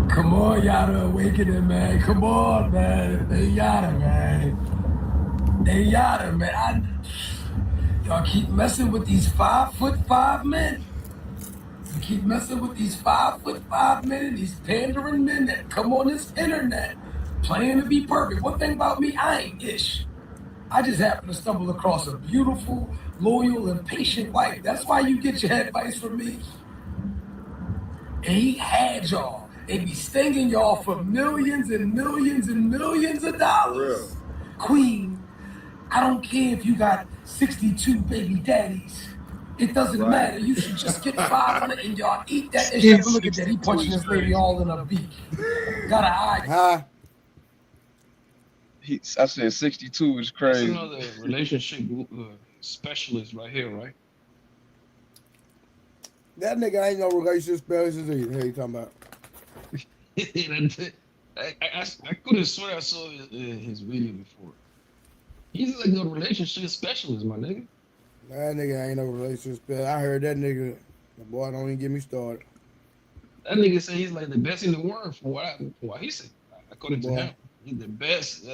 Come on, Yada, awakening, man. Come on, man. They Yada, man. They Yada, man. Y'all keep messing with these 5'5" men. You keep messing with these 5'5" men and these pandering men that come on this internet playing to be perfect. One thing about me, I ain't ish. I just happen to stumble across a beautiful, loyal, and patient wife. That's why you get your advice from me. And he had y'all. They be stinging y'all for millions and millions and millions of dollars. Queen, I don't care if you got 62 baby daddies. It doesn't matter. You should just get 500 and y'all eat that. And shit. Look at that. He punching this lady all in her beak. Got an eye. Huh? I said 62 is crazy. That's another relationship specialist right here, right? That nigga ain't no relationship specialist either. What you talking about? I could have sworn I saw his video before. He's like a relationship specialist, my nigga. That nigga ain't no relationship specialist. I heard that nigga. Boy, don't even get me started. That nigga said he's like the best in the world for what he said. According to him, he's the best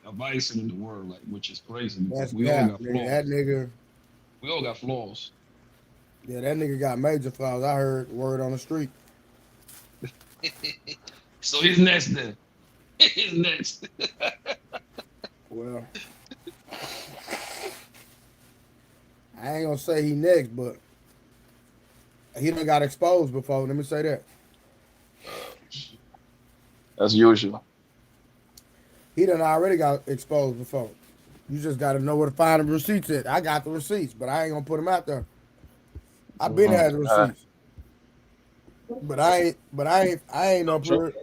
advisor in the world, like, which is crazy. That's We all got nigga. flaws. That nigga. We all got flaws. Yeah, that nigga got major flaws. I heard word on the street. So he's next then. He's next. Well, I ain't gonna say he next, but he done got exposed before. Let me say that. That's usual. He done already got exposed before. You just gotta know where to find the receipts at. I got the receipts, but I ain't gonna put them out there. I've been had the receipts. But I ain't no prude.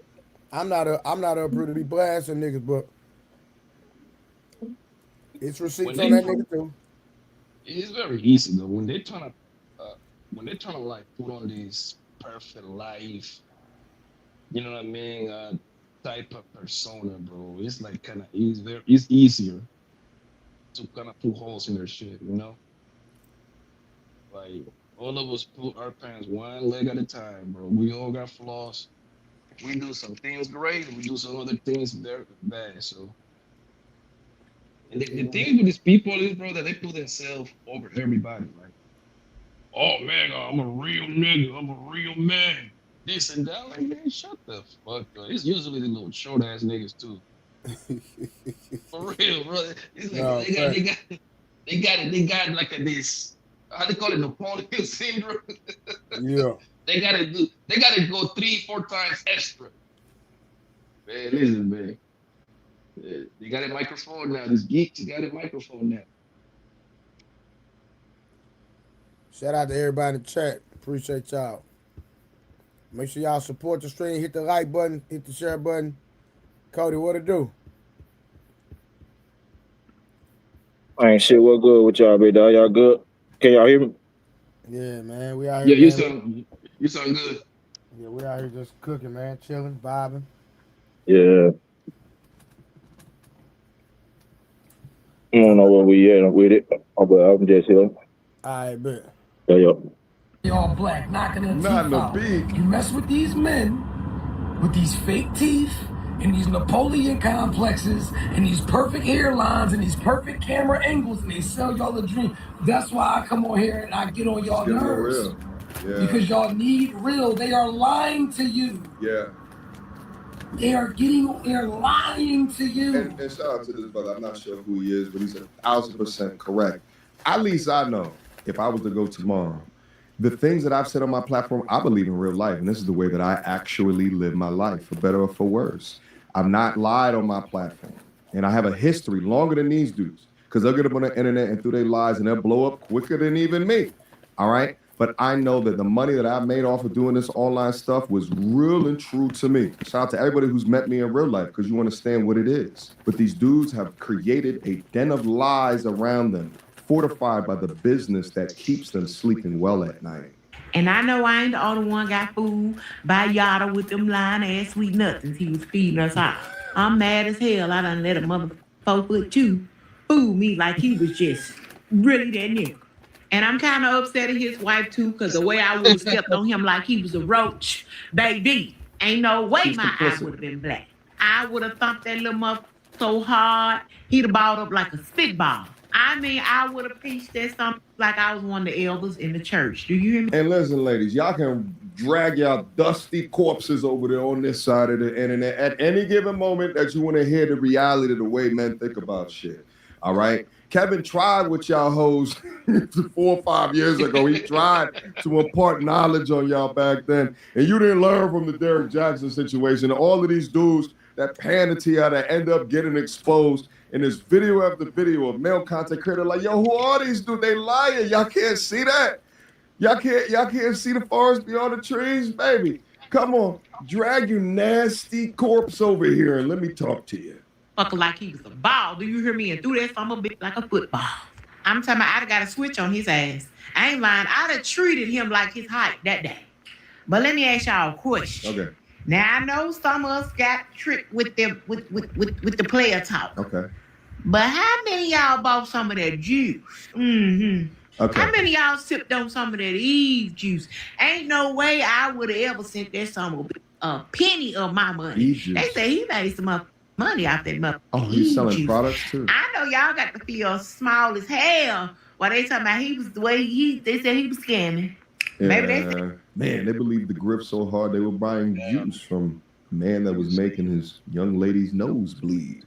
I'm not a prude to be blasting niggas, but it's receipts on that nigga too. It's very easy though. When they're trying to like put on this perfect life, you know what I mean, type of persona, bro. It's like it's easier to kind of put holes in their shit, you know? Like, all of us put our pants one leg at a time, bro. We all got flaws. We do some things great, we do some other things very bad. So, and the thing with these people is, bro, that they put themselves over everybody. Like, oh man, I'm a real nigga, I'm a real man. This and that, like, man, shut the fuck up. It's usually the little short ass niggas too. For real, bro. It's like they got like this. How they call it, Napoleon syndrome? Yeah. They gotta go 3-4 times extra. Man, listen, man. They got a microphone now. These geeks, you got a microphone now. Shout out to everybody in the chat. Appreciate y'all. Make sure y'all support the stream. Hit the like button. Hit the share button. Cody, what it do? I ain't shit. What good with y'all, big dog? Y'all good? Can y'all hear me? Yeah, man. We out here. Yeah, you sound good. Yeah, we out here just cooking, man. Chilling, vibing. Yeah. I don't know where we at with it, but I'm just here. All right, bet. Yeah. all black, knocking her Not in teeth the out. beak. You mess with these men with these fake teeth and these Napoleon complexes and these perfect hairlines and these perfect camera angles, and they sell y'all a dream. That's why I come on here and I get on y'all Get more nerves. real. Yeah. Because y'all need real. They are lying to you. Yeah. They're lying to you. And shout out to this brother. I'm not sure who he is, but he's 1,000% correct. At least I know, if I was to go tomorrow, the things that I've said on my platform, I believe in real life. And this is the way that I actually live my life, for better or for worse. I've not lied on my platform. And I have a history longer than these dudes, because they'll get up on the internet and through their lies and they'll blow up quicker than even me. All right? But I know that the money that I made off of doing this online stuff was real and true to me. Shout out to everybody who's met me in real life, because you understand what it is. But these dudes have created a den of lies around them, fortified by the business that keeps them sleeping well at night. And I know I ain't the only one got fooled by Yada with them lying ass sweet nothings he was feeding us out. I'm mad as hell. I done let a mother 4'2" fool me like he was just really that nigga. And I'm kind of upset at his wife too, because the way I would have stepped on him like he was a roach, baby, ain't no way my eye would have been black. I would have thumped that little mother so hard, he'd have balled up like a spitball. I mean, I would have preached that something like I was one of the elders in the church. Do you hear me? And listen, ladies, y'all can drag y'all dusty corpses over there on this side of the internet at any given moment that you want to hear the reality of the way men think about shit. All right? Kevin tried with y'all hoes 4 or 5 years ago. He tried to impart knowledge on y'all back then. And you didn't learn from the Derek Jackson situation. All of these dudes that pander to y'all that end up getting exposed in this video after video of male content creator like, yo, who are these dudes? They lying. Y'all can't see that. Y'all can't see the forest beyond the trees, baby. Come on, drag your nasty corpse over here and let me talk to you. Fucker like he was a ball. Do you hear me? And threw that from a bit like a football. I'm talking about I'd have got a switch on his ass. I ain't lying. I'd have treated him like his height that day. But let me ask y'all a question. Okay. Now I know some of us got tricked with the player talk. Okay. But how many of y'all bought some of that juice? Mm-hmm. Okay. How many of y'all sipped on some of that Eve juice? Ain't no way I would have ever sent that some a penny of my money. Eve juice. They say he made some money off that mother. Oh, he's Eve selling juice. products too. I know y'all got to feel small as hell while they talking about he was the way they said he was scamming. Yeah. Maybe they said, Man, they believed the grip so hard they were buying juice from a man that was making his young lady's nose bleed.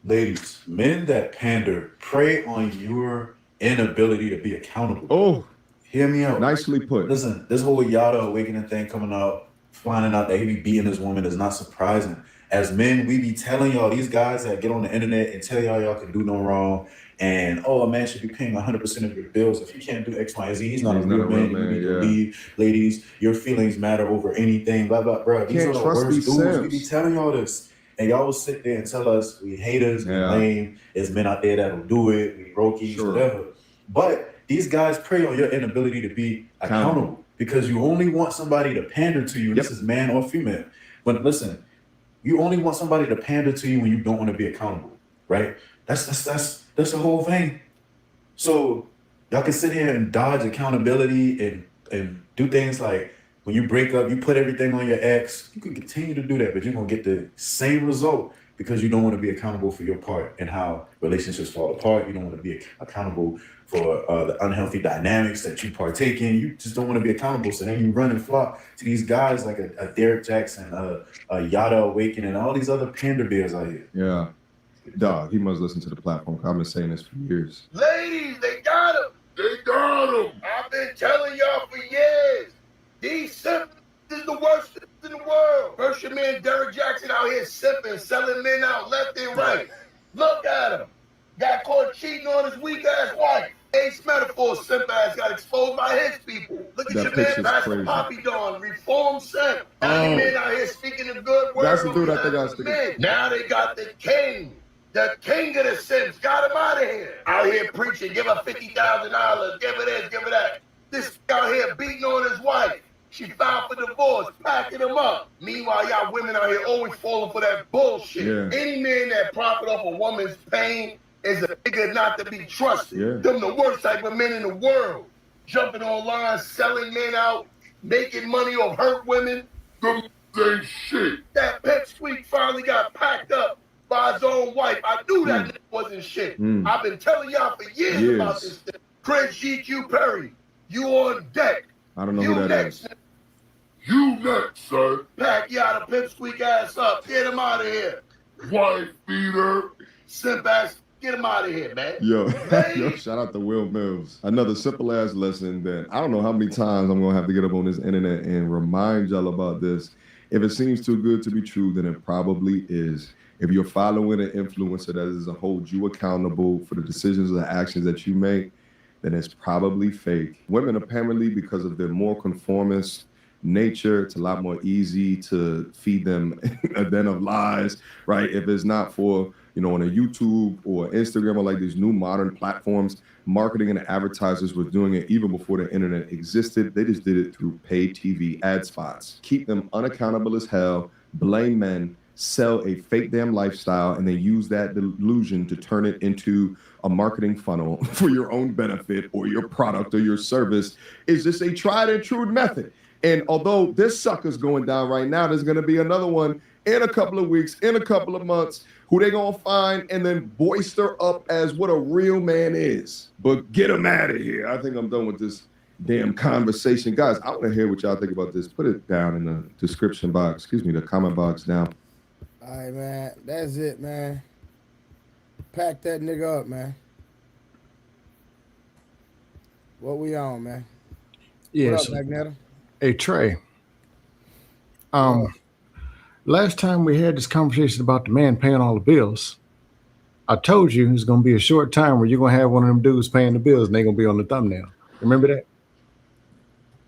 Ladies, men that pander prey on your inability to be accountable. Oh, hear me out. Nicely put. Listen, this whole Yada awakening thing coming out, finding out that he be beating his woman is not surprising. As men, we be telling y'all, these guys that get on the internet and tell y'all can do no wrong, and a man should be paying 100% of your bills. If he can't do X, Y, and Z, he's not a real man. You need to leave. Ladies, your feelings matter over anything. Blah blah blah. These are the worst dudes. We be telling y'all this. And y'all will sit there and tell us we haters, we lame, there's men out there that'll do it, we brokies, whatever. But these guys prey on your inability to be accountable because you only want somebody to pander to you. This is man or female. But listen, you only want somebody to pander to you when you don't want to be accountable, right? That's the whole thing. So y'all can sit here and dodge accountability and do things like when you break up, you put everything on your ex. You can continue to do that, but you're going to get the same result because you don't want to be accountable for your part and how relationships fall apart. You don't want to be accountable for the unhealthy dynamics that you partake in. You just don't want to be accountable. So then you run and flock to these guys like a Derek Jackson, a Yada Awakening, and all these other pander bears out here. Yeah. Dog, he must listen to the platform. I've been saying this for years. Ladies, they got him. They got him. I've been telling y'all for years. These simpers is the worst in the world. First, your man Derek Jackson out here simping, selling men out left and right. Look at him. Got caught cheating on his weak-ass wife. Ace Metaphor simp ass got exposed by his people. Look at your man, Pastor Poppy Dawn, reform simp. Now the man out here speaking a good word. That's the dude I think I was thinking. Now they got the king. The king of the simps. Got him out of here. Out here preaching, give her $50,000, give her this, give her that. This out here beating on his wife. She filed for divorce, packing him up. Meanwhile, y'all women out here always falling for that bullshit. Yeah. Any man that profit off a woman's pain is a nigga not to be trusted. Yeah. Them the worst type of men in the world. jumping online, selling men out, making money off hurt women. Them ain't shit. That pipsqueak finally got packed up by his own wife. I knew that nigga wasn't shit. I've been telling y'all for years about this thing. Chris GQ Perry, you on deck. I don't know who that is. You next, sir. Pack y'all the pipsqueak ass up. Get him out of here. Wife beater. Simp ass. Get him out of here, man. Yo, shout out to Will Mills. Another simple ass lesson that I don't know how many times I'm gonna have to get up on this internet and remind y'all about this. If it seems too good to be true, then it probably is. If you're following an influencer that is to hold you accountable for the decisions or the actions that you make, then it's probably fake. Women apparently, because of their more conformist nature, it's a lot more easy to feed them a den of lies, right? If it's not for, on a YouTube or Instagram or like these new modern platforms, marketing and advertisers were doing it even before the internet existed. They just did it through paid TV ad spots. Keep them unaccountable as hell, blame men, sell a fake damn lifestyle, and then use that delusion to turn it into a marketing funnel for your own benefit or your product or your service. Is just a tried and true method. And although this sucker's going down right now, there's going to be another one in a couple of weeks, in a couple of months, who they going to find and then boister up as what a real man is. But get him out of here. I think I'm done with this damn conversation. Guys, I want to hear what y'all think about this. Put it down in the description box. The comment box down. All right, man. That's it, man. Pack that nigga up, man. What we on, man? Yes. What up, Magneto? Hey, Trey. Last time we had this conversation about the man paying all the bills, I told you it's going to be a short time where you're going to have one of them dudes paying the bills and they're going to be on the thumbnail. Remember that?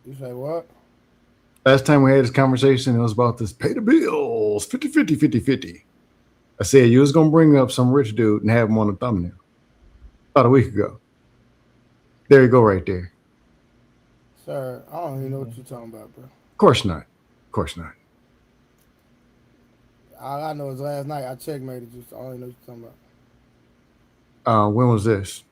You say what? Last time we had this conversation, it was about this pay the bills, 50-50. I said you was going to bring up some rich dude and have him on the thumbnail. About a week ago. There you go right there. Sir, I don't even know what you're talking about, bro. Of course not. Of course not. All I know is last night I checkmated you, so I don't even know what you're talking about. When was this?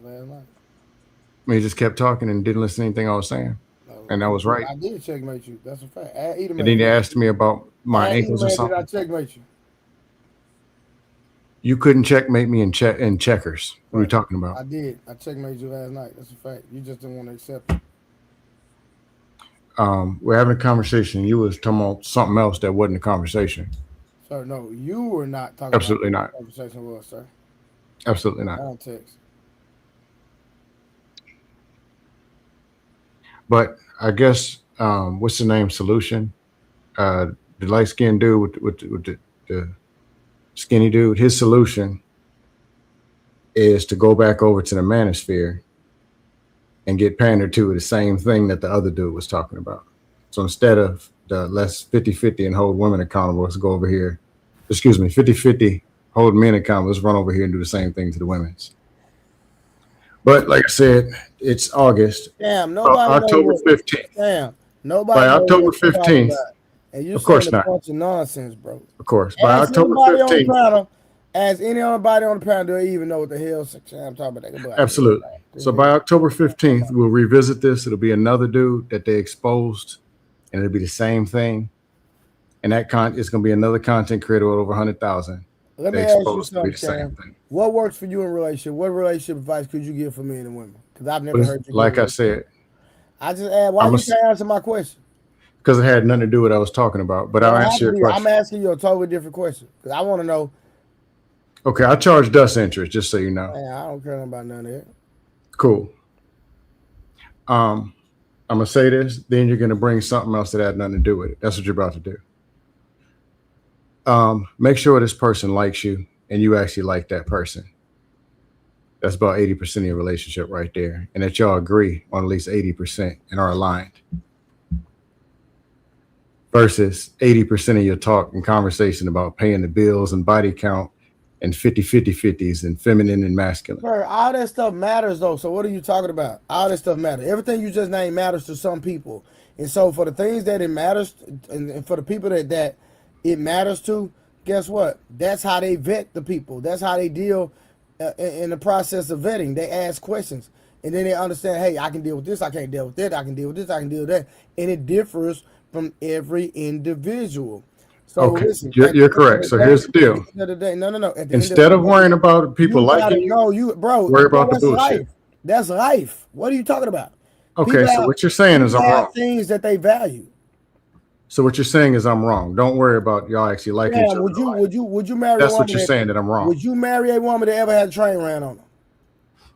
Last night. I mean, you just kept talking and didn't listen to anything I was saying. No, and I was right. I did checkmate you. That's a fact. And then you asked me about my ankles or something. Did I checkmate you? You couldn't checkmate me in checkers. What are you talking about? I did. I checkmated you last night. That's a fact. You just didn't want to accept it. We're having a conversation. You was talking about something else that wasn't a conversation. Sir, no, you were not talking Absolutely about not. what the conversation was, sir. Absolutely not. Context. But I guess what's the name? Solution. The light-skinned dude with the skinny dude. His solution is to go back over to the manosphere and get pandered to the same thing that the other dude was talking about. So instead of the less 50-50 and hold women accountable, let's go over here. 50-50, hold men accountable. Let's run over here and do the same thing to the women's. But like I said, it's August. Damn, nobody October 15th. Damn, nobody. By October 15th. And you of course saying not. A bunch of nonsense, bro. Of course. By October 15th. As anybody on the panel, do they even know what the hell I'm talking about? Absolutely. So by October 15th, we'll revisit this. It'll be another dude that they exposed, and it'll be the same thing. And that it's going to be another content creator with over 100,000. Let me ask you something, Sam. What works for you in a relationship? What relationship advice could you give for men and women? Because I've never heard you. Like I said. I just asked, why you can't answer my question? Because it had nothing to do with what I was talking about. But I'll answer your question. I'm asking you a totally different question. Because I want to know. Okay, I charge dust interest, just so you know. Man, I don't care about none of that. Cool. I'm gonna say this, then you're gonna bring something else that had nothing to do with it. That's what you're about to do. Make sure this person likes you and you actually like that person. That's about 80% of your relationship right there. And that y'all agree on at least 80% and are aligned. Versus 80% of your talk and conversation about paying the bills and body count and 50-50-50s and feminine and masculine. Sir, all that stuff matters though. So what are you talking about? All that stuff matters. Everything you just named matters to some people. And so for the things that it matters, and for the people that it matters to, guess what? That's how they vet the people. That's how they deal in the process of vetting. They ask questions. And then they understand, hey, I can deal with this, I can't deal with that, I can deal with this, I can deal with that. And it differs from every individual. So Okay, listen, you're correct. So here's the deal. at the end of the day, no. At the end of Instead the of day, worrying about people you gotta liking you, know worry about the that's bullshit. life. That's life. What are you talking about? Okay, so what you're saying is I'm wrong. Things that they value. So what you're saying is I'm wrong. Don't worry about y'all actually liking each Damn, other. would you marry That's a what woman you're saying, that I'm wrong. Would you marry a woman that ever had a train ran on her?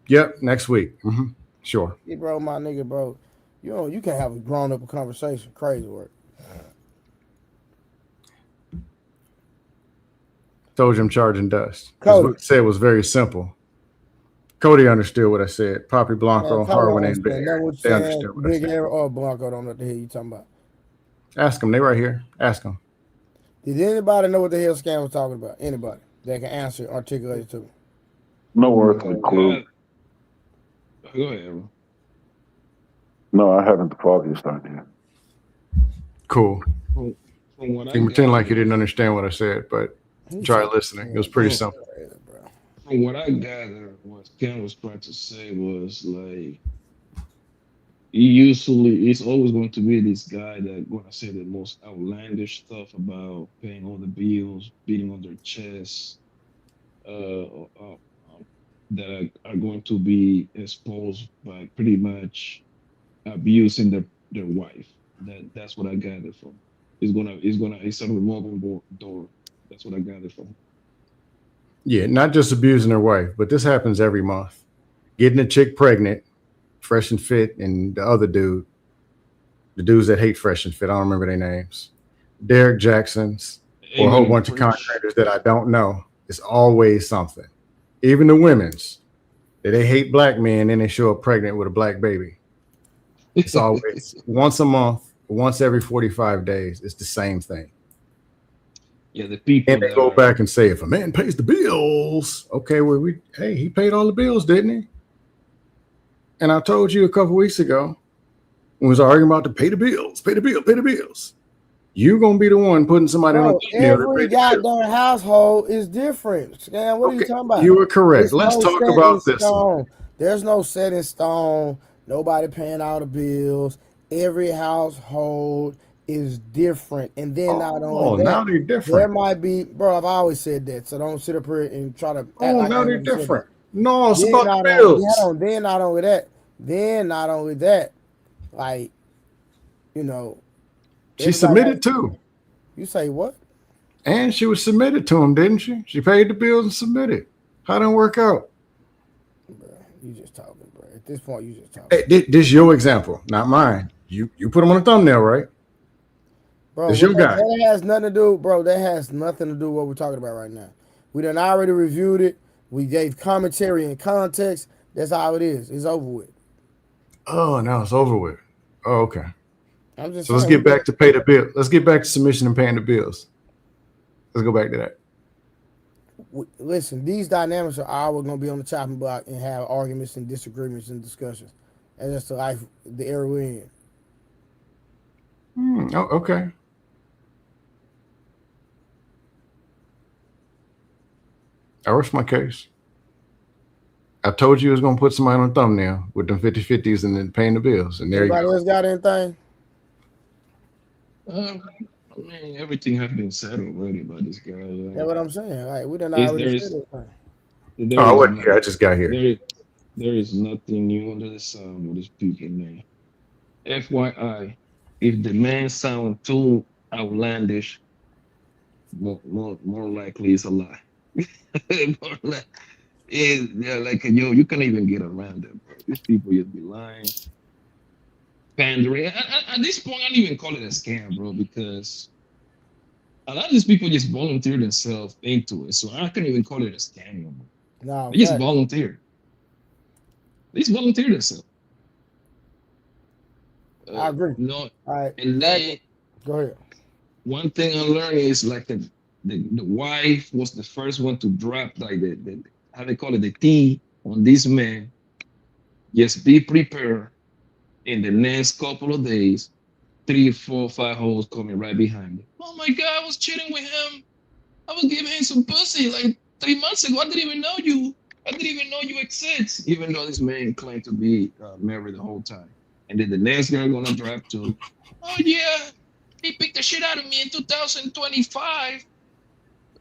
Yep, next week. Sure. Hey, bro, my nigga, bro. You can't have a grown up conversation. Crazy work. Told you I'm charging dust. Cody. What I said was very simple. Cody understood what I said. Poppy Blanco, Man, Cody Harwin, don't and Bear. understand what They you're understood saying. what I Big said. Air or Blanco don't know what the hell you talking about. Ask them. They right here. Ask them. Did anybody know what the hell Scam was talking about? Anybody that can answer, articulate it to me? No earthly clue. Go ahead, bro. No, I haven't the foggiest idea. Cool. From what You I can pretend like you gathered- didn't understand what I said, but try listening. It was pretty simple. From what I gathered, what Ken was trying to say was like, it's always going to be this guy that gonna say the most outlandish stuff about paying all the bills, beating on their chest, that are going to be exposed by pretty much abusing their wife. That's what I gathered from. It's sort of a revolving door. That's what I gathered from. Yeah, not just abusing their wife, but this happens every month. Getting a chick pregnant, Fresh and Fit, and the other dude, the dudes that hate Fresh and Fit, I don't remember their names. Derek Jackson's, or a whole bunch of contractors that I don't know. It's always something. Even the women's, that they hate black men and they show up pregnant with a black baby. It's always once a month, once every 45 days. It's the same thing. Yeah, the people. And they go back and say, if a man pays the bills, okay, well, he paid all the bills, didn't he? And I told you a couple weeks ago, when we was arguing about to pay the bills, pay the bills. You're gonna be the one putting somebody on the Every goddamn household is different. Scam, what are you talking about? You were correct. Let's talk about this one. There's no set in stone. Nobody paying all the bills. Every household is different. And then not only that, now they're different. there might be, bro, I've always said that. So don't sit up here and try to act like now I they're never said different. that. No, it's Then about the bills. Then not only that, like, you know, she submitted too. You say what? And she was submitted to him, didn't she? She paid the bills and submitted. How didn't work out? Bro, you just talking, bro. At this point, you just talking. Hey, this your example, not mine. You put him on the thumbnail, right? Bro, It's your guy. That has nothing to do, bro. That has nothing to do with what we're talking about right now. We done already reviewed it. We gave commentary and context. That's how it is. It's over with. Oh, now it's over with. Oh, okay. I'm just So let's get back to pay the bill. Let's get back to submission and paying the bills. Let's go back to that. Listen, these dynamics are always going to be on the chopping block and have arguments and disagreements and discussions. And that's the life, the era we're in. Oh, okay. I rest my case. I told you I was going to put somebody on a thumbnail with them 50-50s and then paying the bills. And there Anybody you go. else got anything? I mean, everything has been said already about this guy. That's what I'm saying. Like, we done already said this thing. I just got here. There is nothing new under the sun with this speaking, man. FYI, if the man sounds too outlandish, more likely it's a lie. You can't even get around it, bro. These people just be lying, pandering. At this point, I don't even call it a scam, bro, because a lot of these people just volunteer themselves into it. So I can't even call it a scam anymore. No, they just volunteer. They just volunteer themselves. I agree. No, all right. And then go ahead. One thing I learned is like the wife was the first one to drop like the how they call it, the T on this man. Just be prepared. In the next couple of days, 3, 4, 5 hoes coming right behind me. Oh my God, I was cheating with him. I was giving him some pussy like 3 months ago. I didn't even know you. I didn't even know you exist, even though this man claimed to be married the whole time. And then the next guy gonna drop to, oh yeah, he picked the shit out of me in 2025.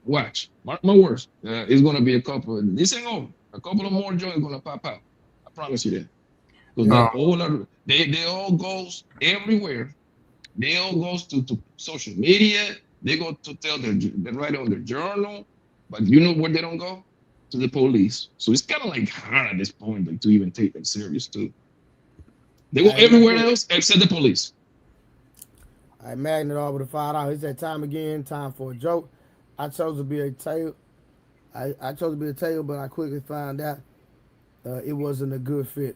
Watch, mark my words. It's gonna be a couple. This ain't over. A couple of more joints gonna pop out. I promise you that. Because they all goes everywhere. They all goes to social media. They go to tell they write on their journal. But you know where they don't go? To the police. So it's kind of like hard at this point like, to even take them serious too. They go everywhere else except the police. I Magnet over the $5. He said, time again, time for a joke. I chose to be a tail. I chose to be a tail, but I quickly found out it wasn't a good fit.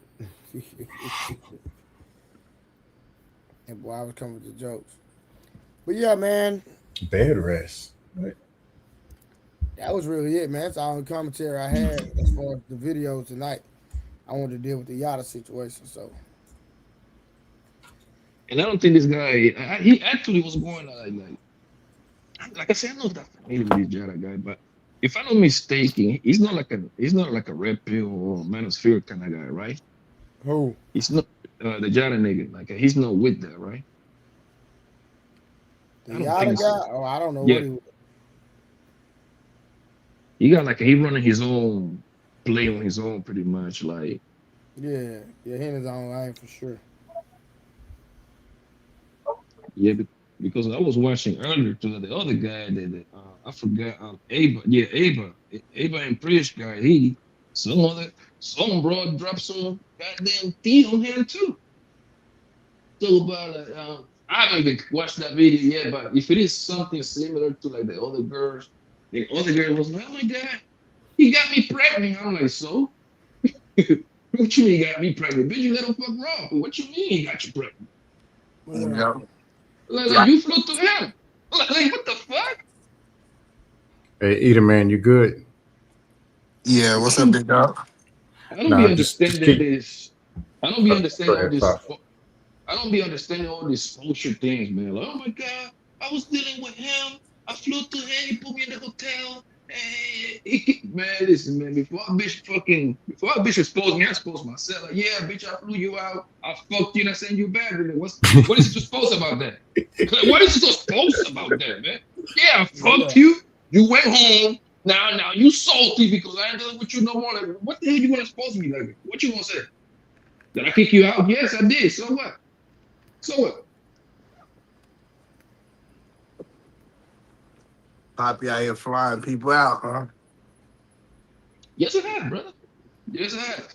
And boy, I was coming with the jokes. But yeah, man. Bed rest. What? That was really it, man. That's all the commentary I had as far as the video tonight. I wanted to deal with the Yada situation, so. And I don't think this guy, he actually was going like I said, I'm not that familiar with this Jada guy, but if I'm not mistaken, he's not like a red pill or manosphere kind of guy, right? Who? He's not the Jada nigga. Like he's not with that, right? The Yada guy? Oh, I don't know what he was. He got he running his own play on his own, pretty much. Like yeah, him is online for sure. Yeah, because I was watching earlier to the other guy that I forgot Aba. Yeah, Aba and Prish guy. Some broad dropped some goddamn tea on him too. So about I haven't even watched that video yet, but if it is something similar to like the other girls, the other girl was like, oh my god, he got me pregnant. I'm like, so? What you mean he got me pregnant? Bitch, you let him fuck wrong. What you mean he got you pregnant? Yeah. Like you flew to him. Like what the fuck? Hey, Eater man, you good? Yeah, what's up, big dog? I don't be understanding this. I don't be understanding all this. I don't be understanding all these social things, man. Like, oh my god, I was dealing with him. I flew to him. He put me in the hotel. Man, listen, man. Before a bitch exposed me, I exposed myself. Like, yeah, bitch, I flew you out. I fucked you and I sent you back. What is you supposed about that? Like, what is you supposed about that, man? Yeah, I fucked you. You went home. Now you salty because I ain't dealing with you no more. Like, what the hell you want to expose me like? What you want to say? Did I kick you out? Yes, I did. So what? So what? Poppy out here flying people out, huh? Yes, I have, brother. Yes, I have.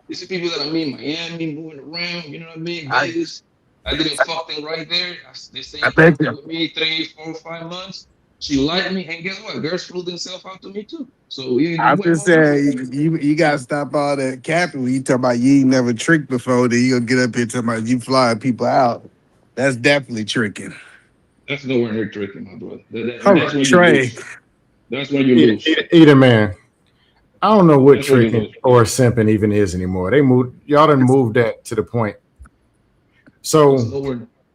These are people that I meet in Miami, moving around, you know what I mean? Vegas. I didn't fuck them right there. They say with me 3, 4, 5 months. She liked me, and guess what? Girls flew themselves out to me too. So I'm just saying, you gotta stop all that capping when you talk about you ain't never tricked before. Then you gonna get up here talking about you flying people out. That's definitely tricking. That's nowhere near tricking, my brother. That's when you lose. That's when you lose. Eater man, I don't know what tricking or simping even is anymore. Y'all done moved that to the point. So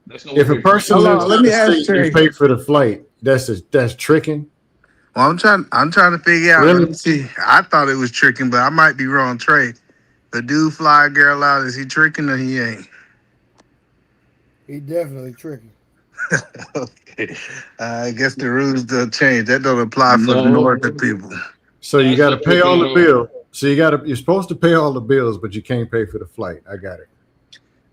if a person let me ask you pay for the flight, that's tricking. Well, I'm trying to figure out. Let me see. I thought it was tricking, but I might be wrong, Trey. The dude fly a girl out, is he tricking or he ain't? He definitely tricking. Okay. I guess the rules don't change. That don't apply for the northern people. So you got to pay all the bills. So you're supposed to pay all the bills, but you can't pay for the flight. I got it.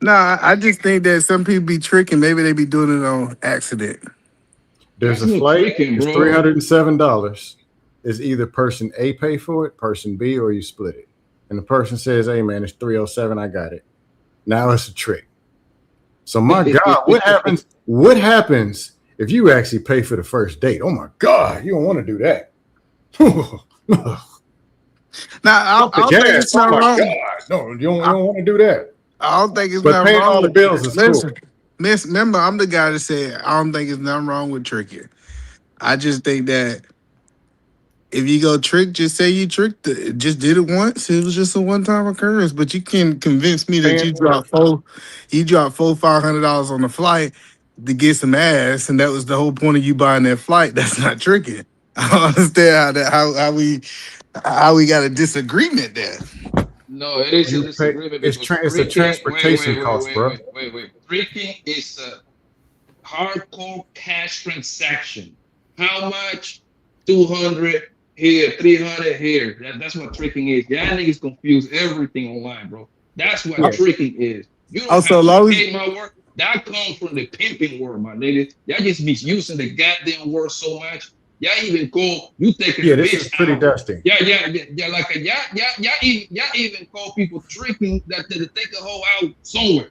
Nah, I just think that some people be tricking. Maybe they be doing it on accident. There's a flight. It's $307. Is either person A pay for it, person B, or you split it. And the person says, "Hey man, it's $307. I got it." Now it's a trick. So my God, what happens? What happens if you actually pay for the first date? Oh my God, you don't want to do that. Now I don't think it's not wrong. No, you don't want to do that. I don't think it's but not paying wrong. all the bills is cool. Remember, I'm the guy that said I don't think it's nothing wrong with tricking. I just think that if you go trick, just say you tricked it. Just did it once. It was just a one-time occurrence. But you can convince me that you dropped $500 on the flight to get some ass, and that was the whole point of you buying that flight. That's not tricking. I don't understand How we got a disagreement there? No, it is a You pay, disagreement it's because it's a tricking. transportation cost, bro. Wait. Tricking is a hardcore cash transaction. How much? 200 here, 300 here. That's what tricking is. Y'all niggas confuse everything online, bro. That's what Yeah. tricking is. You don't Also, have to long as pay my work. That comes from the pimping word, my nigga. Y'all just misusing the goddamn word so much. Y'all even call you taking Yeah, a this bitch is pretty out. dusty. Yeah. Like y'all even call people tricking that they take a hoe out somewhere.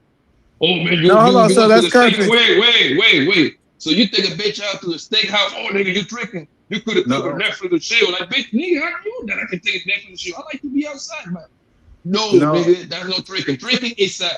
Oh man, no, hold on. you So went to that's the steak. country. Wait. So you take a bitch out to the steakhouse? Oh nigga, you tricking? You could have took a No, Netflix and chill. Like bitch, nigga, how you know that I can take a Netflix and chill? I like to be outside, man. No, no. nigga, that's no tricking. Tricking is a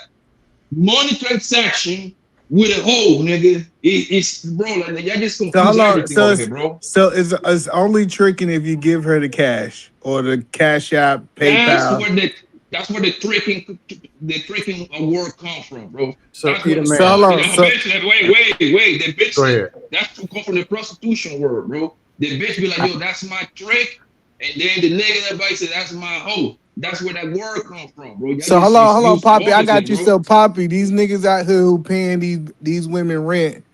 money transaction with a hoe, nigga. It's bro, like y'all just So confuse hold on. everything over here, bro. So it's only tricking if you give her the cash or the Cash App, That's PayPal. where the tricking award come from, bro. So That's either what So man, hold on. the So bitch that wait, the bitch go that ahead. that's to come from the prostitution word, bro. The bitch be like, yo, that's my trick, and then the nigga that say that's my hoe. That's where that word come from, bro. Y'all so just hold on, misuse Poppy. I everything, got you. bro. So Poppy, these niggas out here who paying these women rent,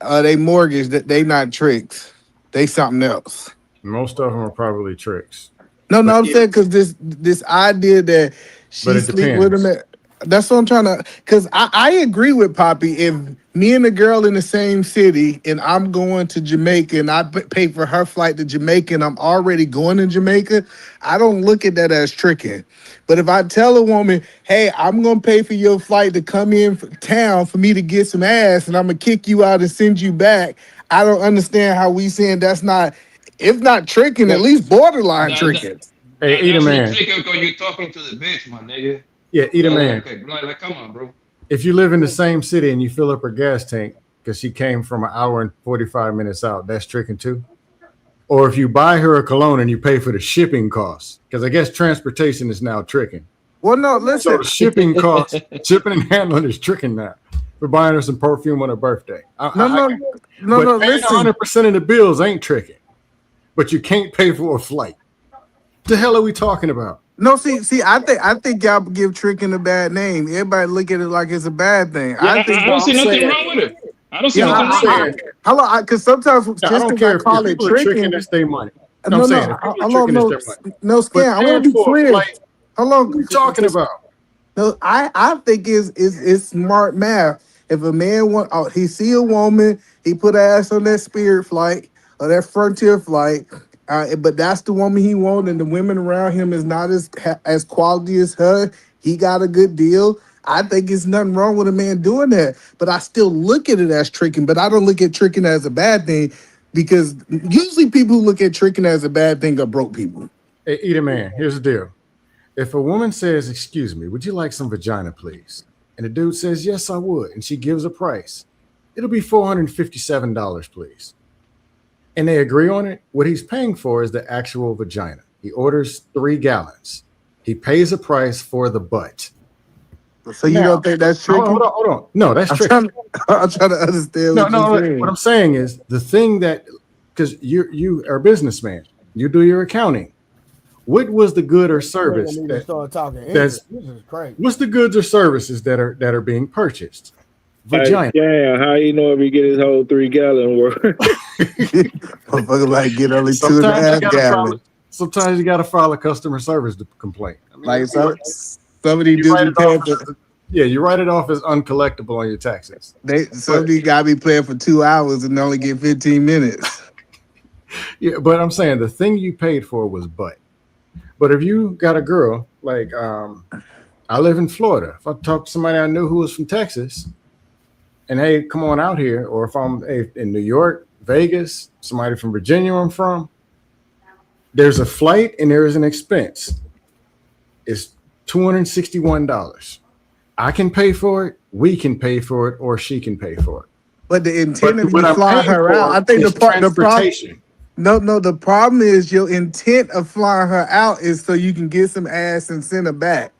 they mortgage that they not tricks. They something else. Most of them are probably tricks, No, but I'm saying because this idea that she it sleep with him. depends. That's what I'm trying to. Because I agree with Poppy. If me and the girl in the same city and I'm going to Jamaica and I pay for her flight to Jamaica and I'm already going to Jamaica, I don't look at that as tricking. But if I tell a woman, "Hey, I'm gonna pay for your flight to come in town for me to get some ass and I'm gonna kick you out and send you back," I don't understand how we saying that's not. If not tricking, at That, least borderline that, that, tricking. Hey, either that's not man, tricking because you're talking to the bitch, my nigga. yeah, either man. Like, come on, bro. If you live in the same city and you fill up her gas tank because she came from an hour and 45 minutes out, that's tricking too. Or if you buy her a cologne and you pay for the shipping costs, because I guess transportation is now tricking. Well, no, So listen. the shipping costs, shipping and handling is tricking now. We're buying her some perfume on her birthday. No, But paying listen. 100% of the bills ain't tricking. But you can't pay for a flight. The hell are we talking about? No, see, I think y'all give tricking a bad name. Everybody look at it like it's a bad thing. Yeah, I think, I don't I'm see nothing saying, wrong with it. I don't see yeah, nothing I'm wrong with saying, it. hello, because sometimes I just don't because I care if call it people are tricking, tricking, that's their money. No, I'm no, saying if people are hold tricking, on, it's no, their money. no, But scam. I want paying to be for a clear. flight, How long? what are we talking about? No, I think it's smart math. If a man he see a woman, he put ass on that Spirit flight or that Frontier flight, but that's the woman he want, and the women around him is not as quality as her. He got a good deal. I think it's nothing wrong with a man doing that, but I still look at it as tricking. But I don't look at tricking as a bad thing because usually people who look at tricking as a bad thing are broke people. Hey, either man, here's the deal. If a woman says, "Excuse me, would you like some vagina, please?" And the dude says, "Yes, I would," and she gives a price, it'll be $457, please. And they agree on it. What he's paying for is the actual vagina. He orders 3 gallons. He pays a price for the butt. So you don't think that's tricky? Hold on. No, that's tricky. I'm trying to understand No, what you're saying. what I'm saying is the thing that, because you are a businessman, you do your accounting. What was the good or service Need to start talking English. that's This is crazy. what's the goods or services that are being purchased? Vagina. Yeah, how you know if he get his whole 3 gallon worth? Motherfucker like get only Sometimes you 2.5 gotta gallons. sometimes you gotta file a customer service complaint. I mean, Like somebody you do write be it off paying as, yeah, you write it off as uncollectible on your taxes. somebody gotta be playing for 2 hours and only get 15 minutes. Yeah, but I'm saying the thing you paid for was butt. But if you got a girl like I live in Florida, if I talk to somebody I knew who was from Texas, and hey, come on out here, or if I'm in New York, Vegas, somebody from Virginia where I'm from, there's a flight and there is an expense. It's $261. I can pay for it, we can pay for it, or she can pay for it. But the intent of what you I'm flying paying her for out, I think is the problem. transportation. No, the problem is your intent of flying her out is so you can get some ass and send her back.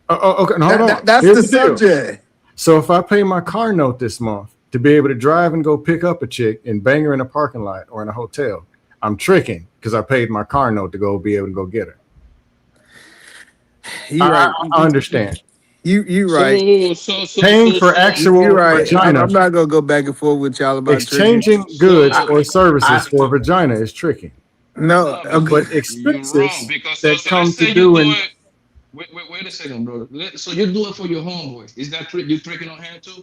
Okay, hold on. That's Here's the deal. subject. So if I pay my car note this month to be able to drive and go pick up a chick and bang her in a parking lot or in a hotel, I'm tricking because I paid my car note to go be able to go get her. You right. I understand. You right. Paying for actual You're right. vagina. I'm not gonna go back and forth with y'all about Exchanging tricking. goods or services for vagina is tricky. No, but expenses that come to doing. Wait a second, bro. So you do it for your homeboy. Is that you tricking on her too?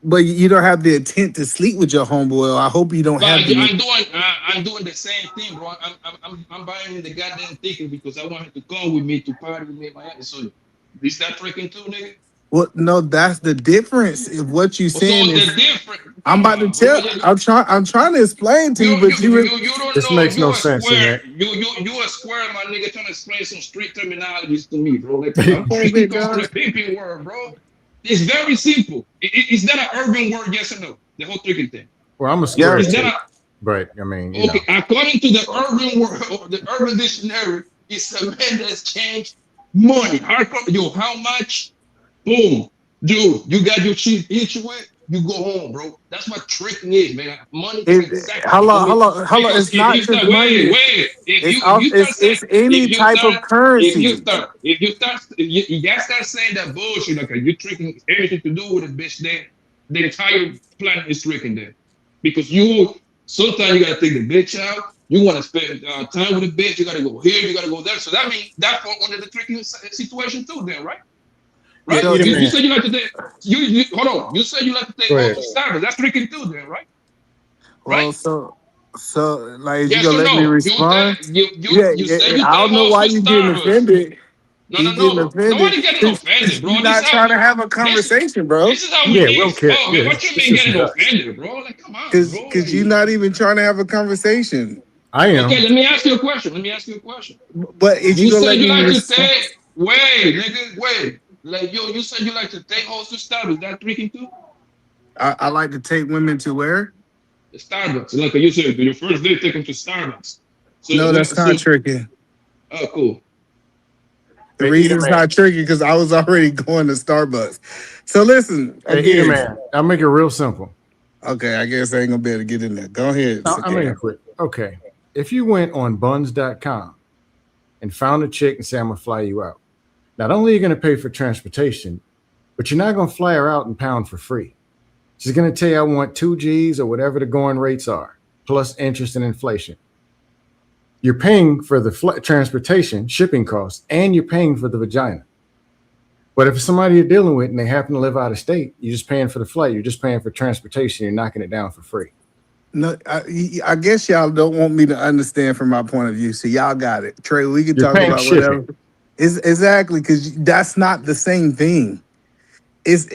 But you don't have the intent to sleep with your homeboy. I hope you don't But have the. I'm doing the same thing, bro. I'm buying the goddamn ticket because I want him to come with me to party with me in Miami. So is that tricking too, nigga? Well, no, that's the difference. If what you saying So is, the different. I'm about to tell. I'm trying to explain to you, but you don't this know. Makes You're no a sense, square. man. You a square, my nigga, trying to explain some street terminologies to me, bro. Like I'm speaking from the pimping word, bro. It's very simple. Is that an urban word? Yes or no? The whole tricking thing. Well, I'm a square Is too, that but I mean, okay? According to the urban word, or the urban dictionary, it's a man that's changed money. How much? Boom, dude, you got your shit into it. You go home, bro. That's what tricking is, man. Money transactions. Hold on. Because It's not just money. wait. It's any type of currency. If you guys start saying that bullshit, like you're tricking anything to do with a bitch, then the entire planet is tricking them. Because sometimes you gotta take the bitch out. You want to spend time with the bitch. You gotta go here. You gotta go there. So that means that's under the tricking situation too, then, right? Right? Yeah, You said you like to take. You hold on. You said you like to take hoes to Starbucks. That's tricking too, then, right? Well, so like Yes you gonna or let me no? respond? You said you I take don't know hoes why for you getting Starbucks. offended. No. You getting offended? Nobody getting offended, bro. You're not trying to have a conversation, bro. This is how we is. Oh man, what you mean getting offended, bro? Like, come on, bro. Because you're not even trying to have a conversation. I am. Okay, let me ask you a question. But if You you gonna said let you me like to respond, take. Wait, nigga, wait. Like you said you like to take hoes to Starbucks. Is that tricking too? I like to take women to where? The Starbucks. Like you said, your first day, take them to Starbucks. No, that's not tricky. Oh, cool. The reason it's not tricky because I was already going to Starbucks. So listen, Hey, man, I'll make it real simple. Okay, I guess I ain't gonna be able to get in there. Go ahead. I'll make it quick. Okay, if you went on buns.com and found a chick and say, I'm gonna fly you out, not only are you gonna pay for transportation, but you're not gonna fly her out and pound for free. She's gonna tell you I want 2 G's or whatever the going rates are, plus interest and inflation. You're paying for the transportation, shipping costs, and you're paying for the vagina. But if it's somebody you're dealing with and they happen to live out of state, you're just paying for the flight. You're just paying for transportation. You're knocking it down for free. No, I guess y'all don't want me to understand from my point of view. So y'all got it. Trey, we can talk about whatever. It's exactly because that's not the same thing. It's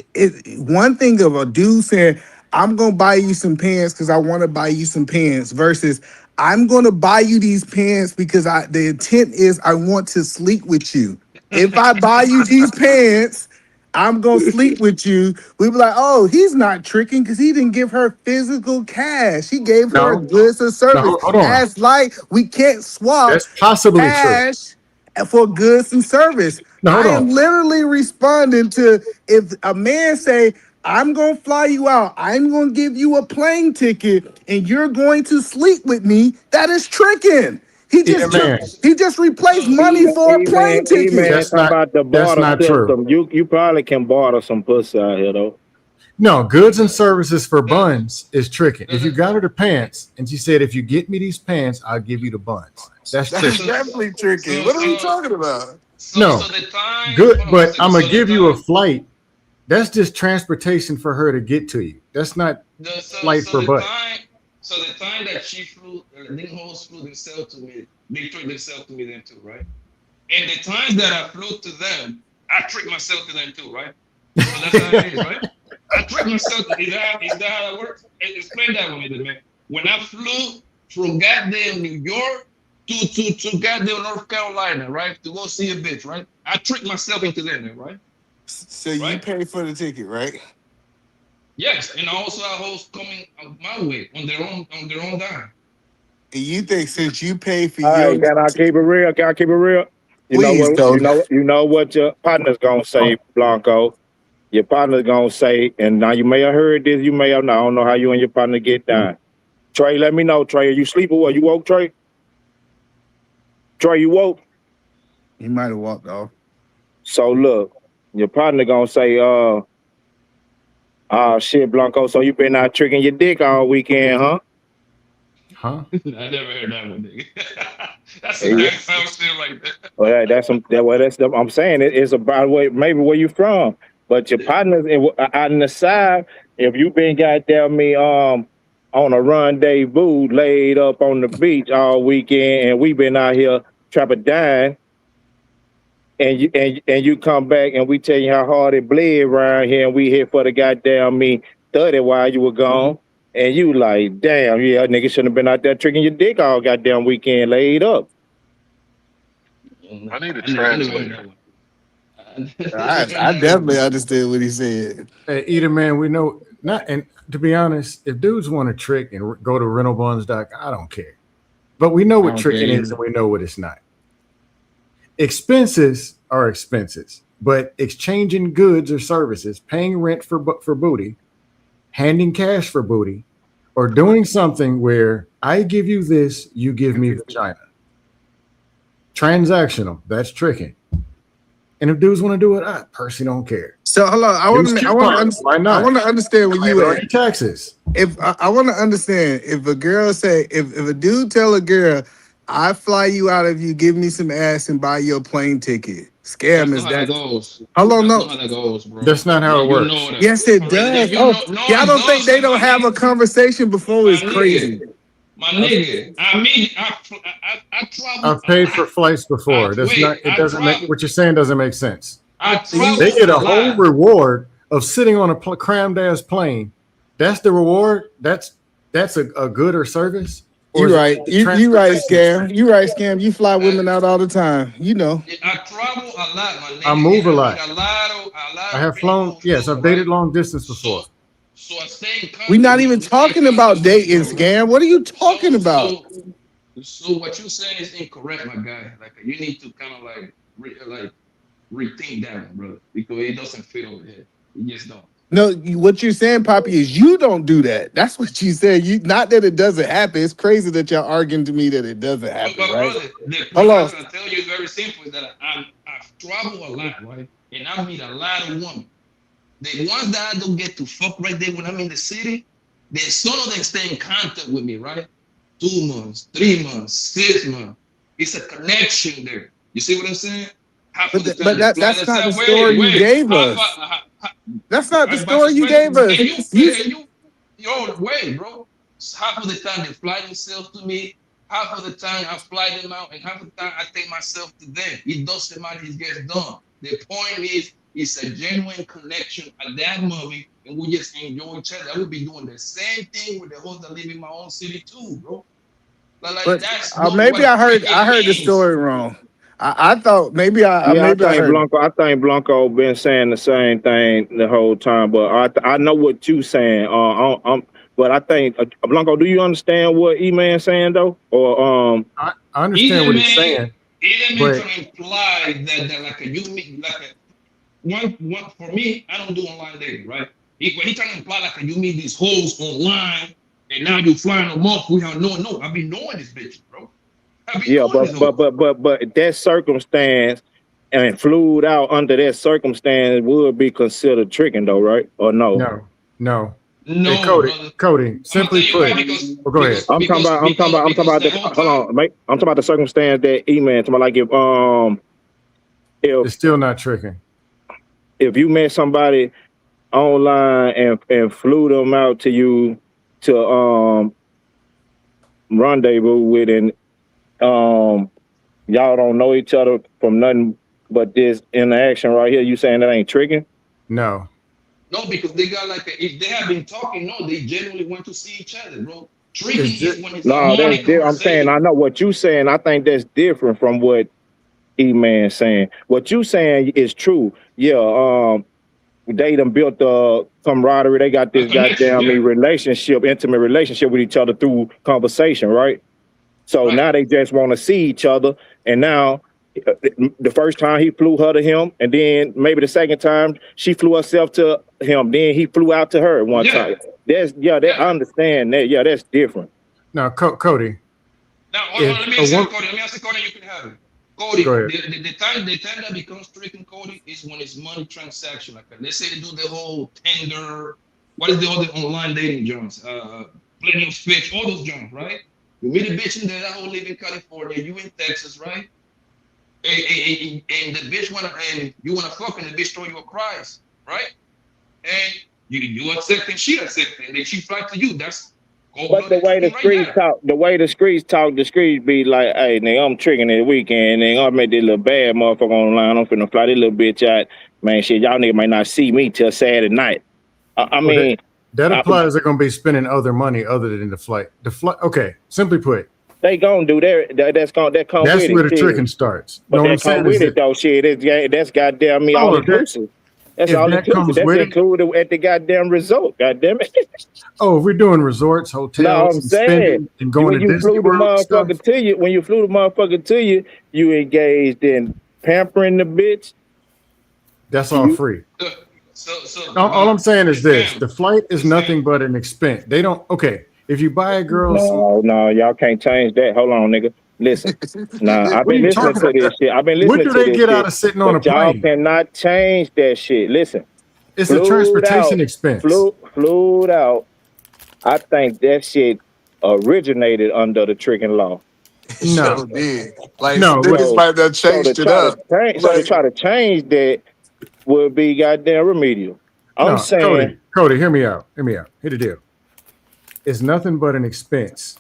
one thing of a dude saying, I'm gonna buy you some pants because I want to buy you some pants versus I'm gonna buy you these pants because the intent is I want to sleep with you. If I buy you these pants, I'm gonna sleep with you. We be like, oh, he's not tricking because he didn't give her physical cash. He gave her goods or service. No, hold on. That's like we can't swap That's possibly cash for goods and service. No, hold I am on. literally responding to if a man say, I'm gonna fly you out, I'm gonna give you a plane ticket, and you're going to sleep with me. That is tricking. He just replaced money for a plane ticket. That's talking about the barter system. You probably can barter some pussy out here though. No, goods and services for buns is tricking. If you got her the pants and she said, if you get me these pants, I'll give you the buns. That's tricky. Definitely tricky. What are we talking about? No, good, but I'm gonna give you a flight. That's just transportation for her to get to you. That's not flight for butt. So the time that she flew, them hoes flew themselves to me, they tricked themselves to me then too, right? And the times that I flew to them, I tricked myself to them too, right? So that's how it is, right? I tricked myself. Is that how that works? Explain that with me, man. When I flew from goddamn New York to goddamn North Carolina, right, to go see a bitch, right? I tricked myself into that, right? So you pay for the ticket, right? Yes, and also I host coming my way on their own dime. And you think since you pay for your, your, can I keep it real? Can I keep it real? You know what your partner's gonna say, Blanco. Your partner's gonna say, and now you may have heard this, you may have not. I don't know how you and your partner get down. Trey, let me know, Trey. Are you sleep or what? You woke, Trey? Troy, you woke? He might have walked off. So look, your partner gonna say, shit, Blanco, so you been out tricking your dick all weekend, huh? Huh? I never heard that one, nigga. That's Yeah. some gangster shit right there. Well, I'm saying it's about maybe where you from. But your partners out in the side, if you been goddamn me on a rendezvous laid up on the beach all weekend and we been out here trapping dying, and you come back and we tell you how hard it bled around here and we hit for the goddamn me 30 while you were gone, and you like, damn, yeah, nigga shouldn't have been out there tricking your dick all goddamn weekend laid up. I need a translator. I definitely understood what he said. Hey, either man, we know not. And to be honest, if dudes want to trick and go to rentalbuns.com, I don't care. But we know what tricking is, and we know what it's not. Expenses are expenses, but exchanging goods or services, paying rent for booty, handing cash for booty, or doing something where I give you this, you give me vagina. Transactional, that's tricking. And if dudes want to do it, I personally don't care. So hold on, I want to understand where you at. Taxes. If I want to understand, if a girl say, if a dude tell a girl, I fly you out if you give me some ass and buy your plane ticket. Scam is that? Hold on, no. That's not how that goes, bro. That's not how it works. Yes, it does. Y'all don't think they don't have a conversation before it's crazy. My nigga, I travel. I've paid for flights before. It doesn't make what you're saying doesn't make sense. They get a whole reward of sitting on a crammed ass plane. That's the reward. That's a good or service. You right. You right, Scam. You right, Scam. You fly women out all the time. You know. I travel a lot, my nigga. I move a lot. I have flown. Yes, I've dated long distance before. We're not even talking about dating, Scam. What are you talking about? So what you're saying is incorrect, my guy. Like you need to kind of rethink that one, brother, because it doesn't fit over here. It just don't. No, what you're saying, Poppy, is you don't do that. That's what you said. You not that it doesn't happen. It's crazy that y'all arguing to me that it doesn't happen, right? Brother, hold on. I tell you very simple that I travel a lot, right? And I meet a lot of women. The ones that I don't get to fuck right there when I'm in the city, some of them stay in contact with me, right? 2 months, 3 months, 6 months. It's a connection there. You see what I'm saying? But that's not the story you gave us. That's not the story you gave us. Wait, bro. Half of the time they fly themselves to me. Half of the time I fly them out, and half of the time I take myself to them. It doesn't matter. It gets done. The point is, it's a genuine connection at that moment, and we just enjoy each other. I would be doing the same thing with the hoes that live in my own city too, bro. But maybe I heard the story wrong. I thought maybe I think Blanco been saying the same thing the whole time, but I know what you saying. But I think Blanco, do you understand what E-Man saying though? Or I understand what he's saying. It meant to imply that like you meet like one for me, I don't do online dating, right? He trying to imply like you meet these hoes online and now you flying them off without knowing. No, I've been knowing this bitch, bro. Yeah, but that circumstance and flew out under that circumstance would be considered tricking though, right? Or no? No. Hey, Cody. Simply put, go ahead. I'm talking about the circumstance that E-Man talking about, like if it's still not tricking. If you met somebody online and flew them out to you to rendezvous with, and y'all don't know each other from nothing but this interaction right here, you saying that ain't tricking? No, because they got if they have been talking, no, they genuinely want to see each other, bro. Tricking is when it's that's different. I'm saying I know what you saying. I think that's different from what E-Man saying. What you saying is true. Yeah, they done built the camaraderie. They got this goddamn intimate relationship with each other through conversation, right? So now they just want to see each other. And now the first time he flew her to him, and then maybe the second time she flew herself to him, then he flew out to her one time. I understand that. Yeah, that's different. Now, Cody, Now, hold on, let me ask you, Cody. Let me ask you, Cody. You can have it. Cody, Go ahead. the time that becomes tricking, Cody, is when it's money transaction. Like let's say they do the whole Tinder. What is the other online dating joints? Plenty of Fish, all those joints, right? You meet a bitch in there that whole live in California, you in Texas, right? And the bitch and you wanna fuck, and the bitch throw you a prize, right? And you accept and she accept it, and then she fly to you. That's But the way the streets talk, the streets be like, hey, nigga, I'm tricking this weekend, nigga, I'll make this little bad motherfucker online. I'm finna fly this little bitch out. Man, shit, y'all nigga might not see me till Saturday night. I mean, that applies. They're gonna be spending other money other than the flight. The flight. Okay, simply put, they gonna do that. That's come that's with where it. the tricking starts. But No, that come with it though. Shit, that's goddamn me all inclusive. That's all inclusive. That's included at the goddamn resort. Goddamn it. Oh, if we're doing resorts, hotels, No, I'm and saying spending and going when to you Disney flew the World stuff. motherfucker to you, when you flew the motherfucker to you, you engaged in pampering the bitch. That's all free. So all I'm saying is this: the flight is nothing but an expense. They don't. Okay, if you buy a girl, No, y'all can't change that. Hold on, nigga. Listen. Nah, I've been listening to this shit. I've been listening to this shit. What do they get out of sitting on a plane? Y'all cannot change that shit. Listen. It's a transportation expense. Flew out. I think that shit originated under the tricking law. No, did. Like no, niggas might have changed it up. So to try to change that would be goddamn remedial. I'm saying, Cody, hear me out. Hear the deal. It's nothing but an expense.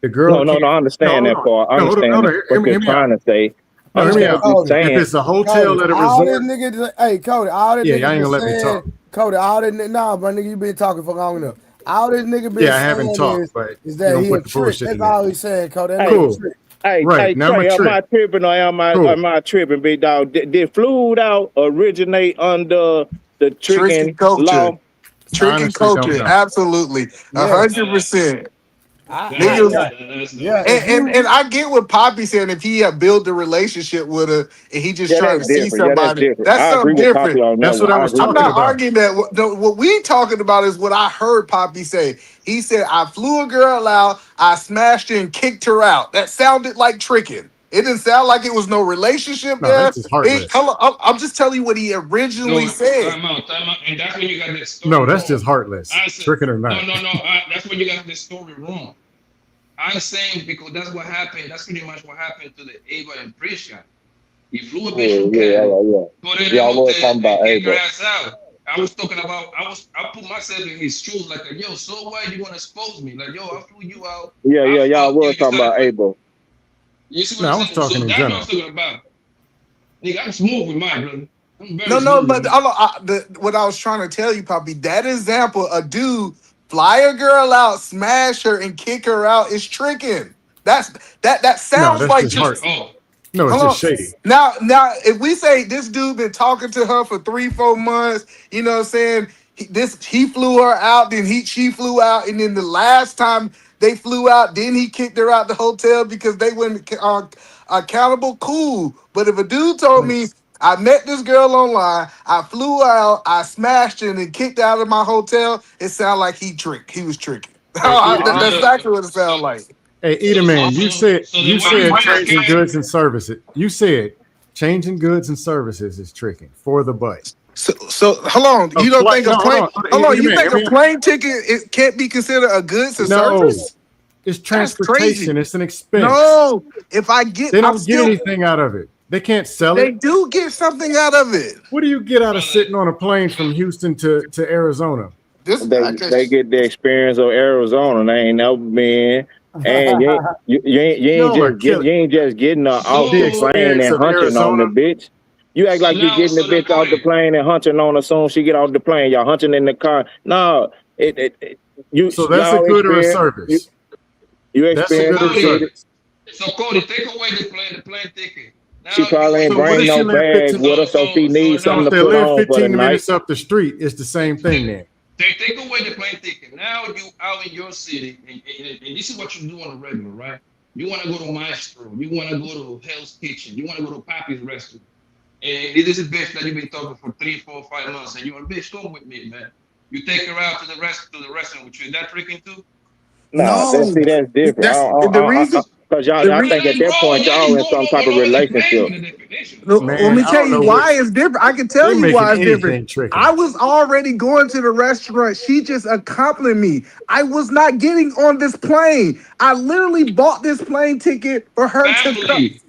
The girl. No, I understand that part. I understand what you're trying to say. No, hear me out. If it's a hotel at a all resort, this nigga, hey Cody, all this nigga I ain't gonna let me saying, talk. Cody, all this nah, bro, nigga, you been talking for long enough. All this nigga been I haven't talked, is that he a trick. That's all he's saying, Cody. That nigga a trick. Hey, now Trey, am I tripping or am I tripping, big dog? Did flued out originate under the tricking law? Tricking culture, absolutely, 100%. And I get what Poppy said. If he had built a relationship with her and he just trying to see somebody, that's something different. That's what I was talking about. I'm not arguing that. What we talking about is what I heard Poppy say. He said, I flew a girl out, I smashed her and kicked her out. That sounded like tricking. It didn't sound like it was no relationship there. That's just heartless. I'm just telling you what he originally said. Time out. And that's when you got this story. No, that's just heartless. Tricking or not. No. That's when you got this story wrong. I'm saying because that's what happened. That's pretty much what happened to the Ava and Prisha. He flew a bitch from Cali, put it in a hotel, and kicked her ass out. I was talking about. I put myself in his shoes, like, yo, so why you want to expose me? Like, yo, I flew you out. Y'all was talking about Ava. You see what I'm saying? Talking in general. That's what I'm talking about. Nigga, I'm smooth with mine, brother. What I was trying to tell you, Poppy, that example, a dude fly a girl out, smash her, and kick her out is tricking. That sounds like just no, it's just shady. Now, if we say this dude been talking to her for 3-4 months, you know what I'm saying? He flew her out, then she flew out, and then the last time they flew out, then he kicked her out the hotel because they weren't accountable. Cool, but if a dude told me I met this girl online, I flew out, I smashed her, and then kicked her out of my hotel, it sounded like he was tricking. That's exactly what it sounded like. Hey, Edelman, you said changing goods and services. You said changing goods and services is tricking for the butt. So hold on. You don't think a plane? Hold on. You think a plane ticket can't be considered a goods and service? It's transportation. It's an expense. No, if I get, they don't get anything out of it. They can't sell it. They do get something out of it. What do you get out of sitting on a plane from Houston to Arizona? They get the experience of Arizona. They ain't never been. And you ain't just getting off the plane and hunting on the bitch. You act like you getting the bitch off the plane and hunting on her soon she get off the plane. Y'all hunting in the car. No, so that's a good or a service. You experience. So Cody, take away the plane ticket. Now, she probably ain't bring no bag with her, so she needs something to put on for the night. 15 minutes up the street, it's the same thing then. They take away the plane ticket. Now you out in your city, and this is what you do on a regular, right? You want to go to Maestro, you want to go to Hell's Kitchen, you want to go to Papi's restaurant, and this is a bitch that you've been talking for 3, 4, 5 months, and you want, bitch, come with me, man. You take her out to the restaurant with you. Is that tricking too? No, that's different. Because I think at that point y'all in some type of relationship. Let me tell you why it's different. I can tell They're you making why it's different. anything tricky. I was already going to the restaurant. She just accompanied me. I was not getting on this plane. I literally bought this plane ticket for her to come. Family.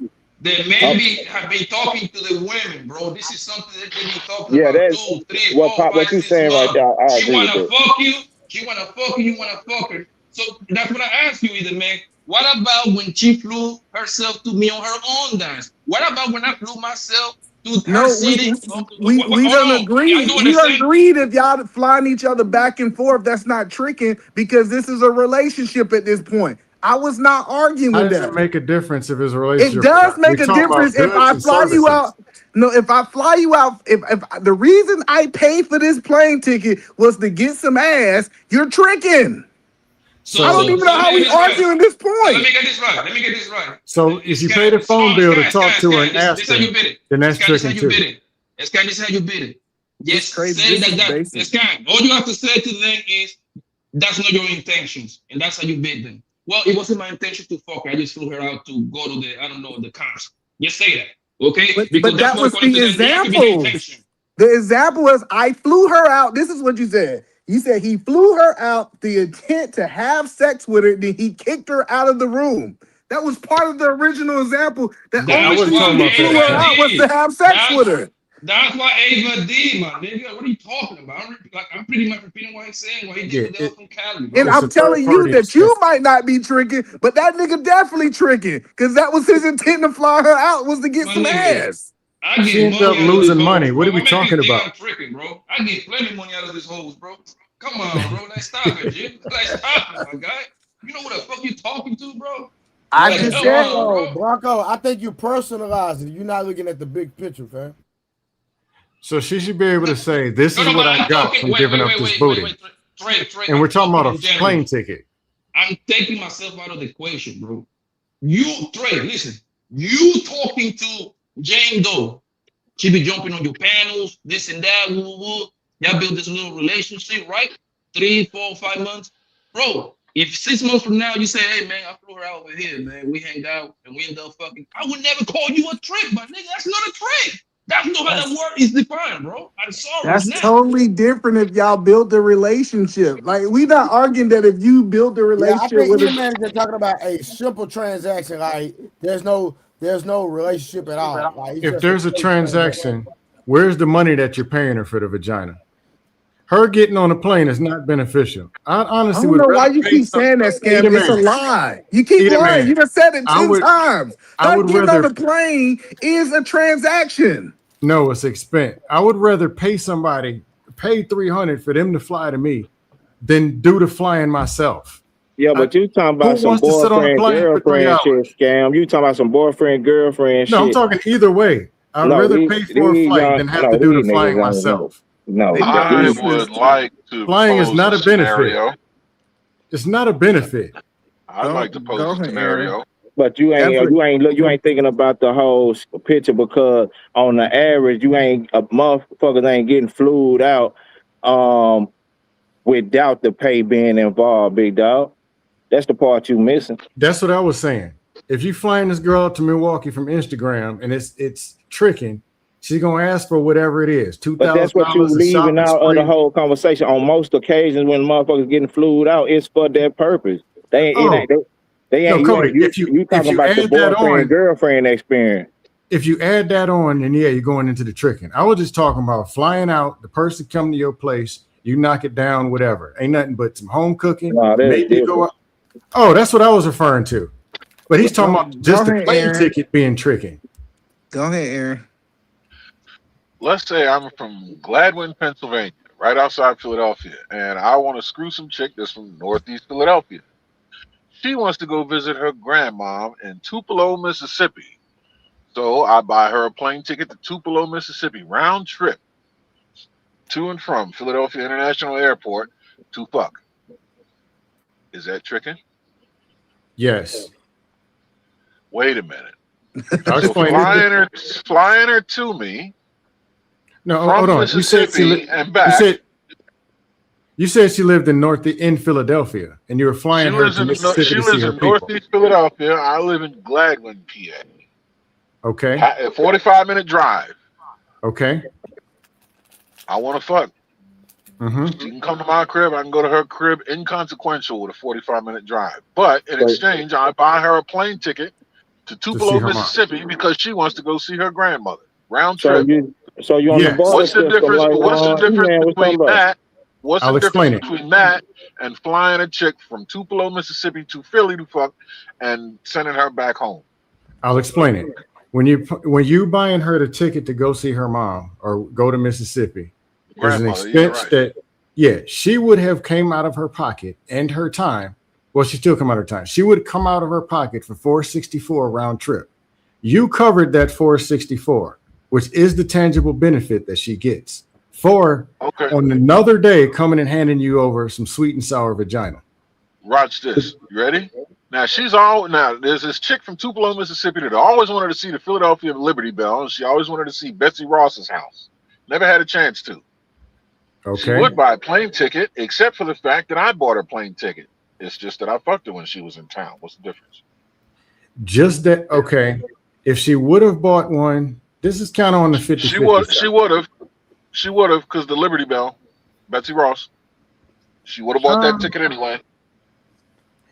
They maybe have been talking to the women, bro. This is something that they've been talking Yeah, about that's 2, 3, what 4, Pop, what 5, you 6 saying right months. there. I She agree with wanna that. fuck you. She wanna fuck you. You wanna fuck her. So that's what I ask you, either man. What about when she flew herself to me on her own dance? What about when I flew myself to her No, city? we Hold done on. I'm agreed. doing We the done same. agreed if y'all flying each other back and forth, that's not tricking because this is a relationship at this point. I was not arguing How with does it that. make a difference if it's a It relationship or does not? We're make a talking about difference if goods I and fly you services. out. No, if I fly you out, if the reason I paid for this plane ticket was to get some ass, you're tricking. I don't even know Let me how get we this right. arguing this So let point. me get this right. Let me get this right. So if you pay Scan, the phone bill to talk to her scan. and ask This how her, you bid it. then that's Scan, this how tricking you bid too. it. Scan, this how you bid it. It's Yes, crazy. say This is that. basic. Scan. All you have to say to them is, that's not your intentions, and that's how you bid them. Well, it wasn't my intention to fuck her. I just flew her out to go to the, I don't know, the cons. Just say that, okay? Because But that's that what was according the to them, they have to be the example. intention. The example was I flew her out. This is what you said. You said he flew her out, the intent to have sex with her, then he kicked her out of the room. That was part of the original example. The only That's reason what he flew her Ava out was to did. have sex with her. That's what Ava did, my nigga. What are you talking about? I'm pretty much repeating what he's saying. What he did Yeah, with the from Cali, And bro. it's a I'm third telling you party that you expense. might not be tricking, but that nigga definitely tricking. Because that was his intent to fly her out was to get My some nigga, ass. I She get ended up money out of these losing hoes, money. bro. What are we What make you talking think about? I'm tricking, bro? I get plenty money out of these hoes, bro. Come on, bro. Let's stop it, G. Let's stop it, my guy. You know what the fuck you talking to, bro? I Like, just come said, on, bro. Bronco, I think you personalize it. You're not looking at the big picture, fam. So she should be able to say, "This No, is no, but what I I'm got talking. from giving up this booty." Trey. And I'm we're talking talking about in a plane general. ticket. I'm taking myself out of the equation, bro. Trey, listen. You talking to Jane Doe. She be jumping on your panels, this and that, woo, woo, woo. Y'all build this little relationship, right? 3, 4, 5 months. Bro, if 6 months from now you say, hey, man, I flew her out over here, man. We hang out and we end up fucking. I would never call you a trick, my nigga. That's not a trick. That's not how that word is defined, bro. I'm sorry, it's that's not. totally different if y'all built a relationship. Like, we not arguing that if you built a Yeah, I relationship think with a E-Man is just talking about a simple transaction. Like there's no relationship at all. Like it's If just a there's a straight transaction. transaction, where's the money that you're paying her for the vagina? Her getting on a plane is not beneficial. I I honestly don't would know why rather you pay keep some. saying that, Eat Scam. a It's a man. lie. You keep Eat a lying. man. You done said it I 10 would. times. I Her would getting on rather. the plane is a transaction. No, it's expense. I would rather pay somebody, pay $300 for them to fly to me, than do the flying myself. Yeah, but you talking Who about some wants to sit on a boyfriend, plane for 3 girlfriend hours? shit, Scam. You talking about some boyfriend, girlfriend No, I'm shit. talking either way. I'd No, rather pay for a flight than have to do the these niggas flying don't know. myself. No, I would like to Flying is pose not a a benefit. scenario. It's not a benefit. I'd like to pose a scenario. but you ain't thinking about the whole picture because on the average, motherfuckers ain't getting flued out without the pay being involved, big dog. That's the part you missing. That's what I was saying. If you flying this girl out to Milwaukee from Instagram and it's tricking, she's gonna ask for whatever it is, But that's what you $2,000 a leaving shopping out of the spree. whole conversation. On most occasions, when motherfuckers getting flued out, it's for that purpose. They ain't. No, Cody. You talking about the add that boyfriend on, girlfriend experience. if you add that on, then yeah, you're going into the tricking. I was just talking about flying out, the person come to your place, you knock it down, whatever. Ain't nothing but some home cooking. No, that's Maybe you go out. Oh, that's what I was referring to. But he's talking about just the plane ticket being tricking. Go ahead, Aaron. Let's say I'm from Gladwin, Pennsylvania, right outside Philadelphia, and I want to screw some chick that's from Northeast Philadelphia. She wants to go visit her grandmom in Tupelo, Mississippi. So I buy her a plane ticket to Tupelo, Mississippi, round trip, to and from Philadelphia International Airport to fuck. Is that tricking? Yes. Wait a minute. I'll So explain flying her to me No, from hold on. Mississippi and back. You said she lived in Philadelphia, and you were flying her to Mississippi She to see lives her in people. Northeast Philadelphia. I live in Gladwin, PA. Okay. A 45-minute drive. Okay. I want to fuck. Mm-hmm. She can come to my crib. I can go to her crib. Inconsequential with a 45-minute drive. But in exchange, I buy her a plane ticket to Tupelo, Mississippi, because she wants to go see her grandmother. Round trip. So you on the border What's the system difference? like What's the difference between that? What's the difference between that and flying a chick from Tupelo, Mississippi to Philly to fuck and sending her back home? I'll explain it. When you buying her the ticket to go see her mom or go to Mississippi, there's an expense that she would have came out of her pocket and her time. Well, she still come out of her time. She would come out of her pocket for $464 round trip. You covered that $464, which is the tangible benefit that she gets for on another day coming and handing you over some sweet and sour vagina. Watch this. You ready? Now there's this chick from Tupelo, Mississippi that always wanted to see the Philadelphia Liberty Bell, and she always wanted to see Betsy Ross's house. Never had a chance to. Okay. She would buy a plane ticket, except for the fact that I bought her plane ticket. It's just that I fucked her when she was in town. What's the difference? Just that, okay. If she would have bought one, this is kind of on the 50. She would have, because the Liberty Bell, Betsy Ross, she would have bought that ticket anyway.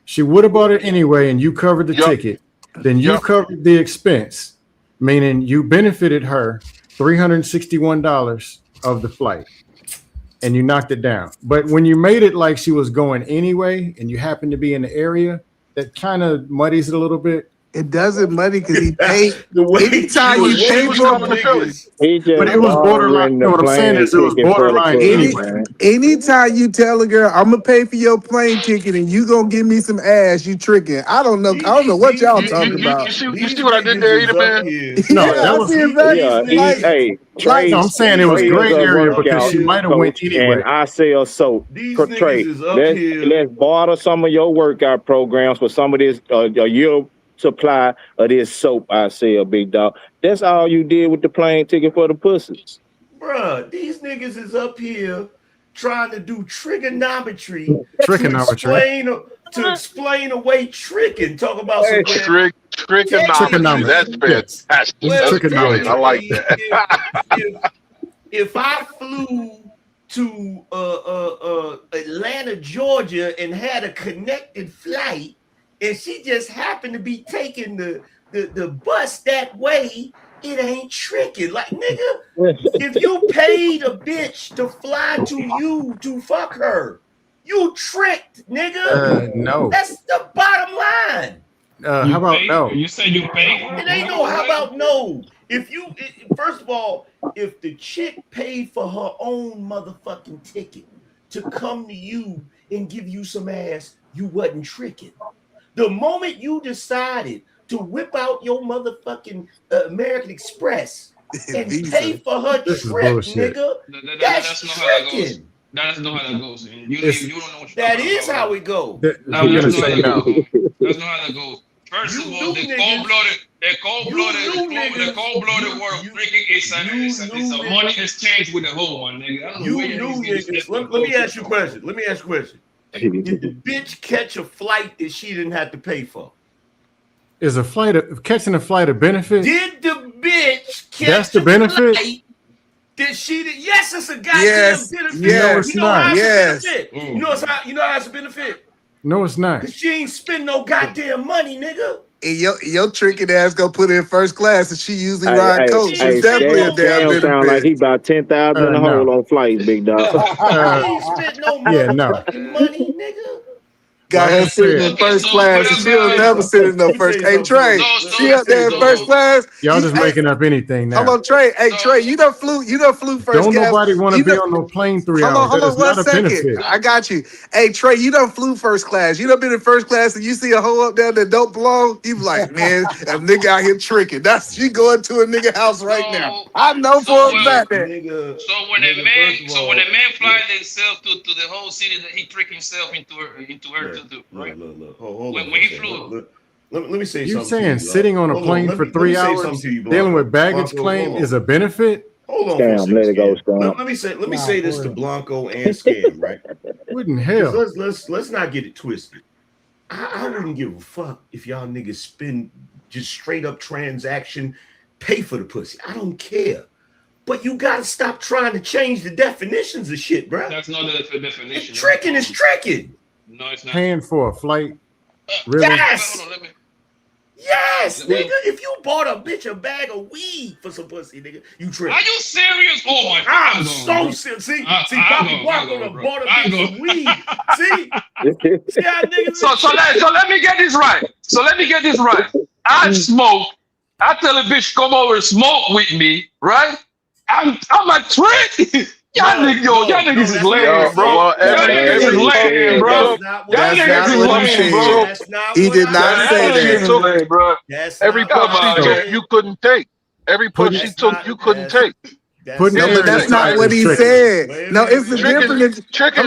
She would have bought it anyway, and you covered the ticket. Then you covered the expense, meaning you benefited her $361 of the flight, and you knocked it down. But when you made it like she was going anyway, and you happened to be in the area, that kind of muddies it a little bit. It doesn't muddy because he paid. Anytime you pay for but it was borderline. You know what I'm saying is it was borderline anyway. Anytime you tell a girl, I'm gonna pay for your plane ticket and you gonna give me some ass, you tricking. I don't know what y'all talking about. You see what I did there, man? No, that was hey, Trey. I'm saying it was gray area because she might have went anyway. And I sell soap. Trey, let's barter some of your workout programs for some of this your supply of this soap I sell, big dog. That's all you did with the plane ticket for the pussies. Bruh, these niggas is up here trying to do trigonometry. To explain away tricking. Talk about some trigonometry. That's fantastic. That's brilliant. I like that. If I flew to Atlanta, Georgia, and had a connected flight, and she just happened to be taking the bus that way, it ain't tricking. Like, nigga, if you paid a bitch to fly to you to fuck her, you tricked, nigga. No. That's the bottom line. How about no? You say you paid? It ain't no how about no. First of all, if the chick paid for her own motherfucking ticket to come to you and give you some ass, you wasn't tricking. The moment you decided to whip out your motherfucking American Express and pay for her trip, nigga, that's tricking. That's not how that goes. You don't know what that is how it goes. That's not how that goes. First of all, the cold-blooded world of tricking is a money exchange with the whole one, nigga. Let me ask you a question. Did the bitch catch a flight that she didn't have to pay for? Is catching a flight a benefit? Did the bitch catch That's the benefit? Flight? Yes, it's a goddamn benefit. No, it's not. You know how it's a benefit? No, it's not. Cause she ain't spend no goddamn money, nigga. And your tricking ass go put her in first class, and she usually ride coach. She's definitely a damn benefit. Sound like he about 10,000 in a hole on flights, big dog. She ain't spent no motherfucking money, nigga. Got her sitting in first class, and she'll never sit in no first. Hey, Trey, she up there in first class. Y'all just making up anything now. Hold on, Trey. Hey, Trey, you done flew first class. Don't nobody want to be on no plane 3 hours. Hold on 1 second. I got you. Hey, Trey, you done flew first class. You done been in first class, and you see a hoe up there that don't belong. You be like, man, that nigga out here tricking. She going to a nigga house right now. I know for a fact that. So when a man flies himself to the whole city, that he trick himself into her. Right. Look. Hold when on. He flew. Let me say something. You saying sitting on a plane for 3 hours dealing with baggage claim is a benefit? Hold on Scam, for a let it go, second, Scam. Let me say this to Blanco and Scam, right? What in hell? Let's not get it twisted. I wouldn't give a fuck if y'all niggas spend just straight up transaction, pay for the pussy. I don't care. But you gotta stop trying to change the definitions of shit, bro. That's not the definition. Tricking is tricking. No, it's not. Paying for a flight? Really? Yes. Hold on, let me. Yes, nigga. If you bought a bitch a bag of weed for some pussy, nigga, you tripping. Are you serious? Oh my God. I'm so serious. See, Bobby Blanco done bought a bitch some weed. See how niggas. So let me get this right. I smoke. I tell a bitch come over and smoke with me, right? I'm a trick. Y'all niggas is lame, bro. Y'all niggas is lame, bro. That's not what he said. He did not say that. Every puff she took, you couldn't take. Every puff she took, you couldn't take. No, but that's not what he said. No, it's the difference. Tricking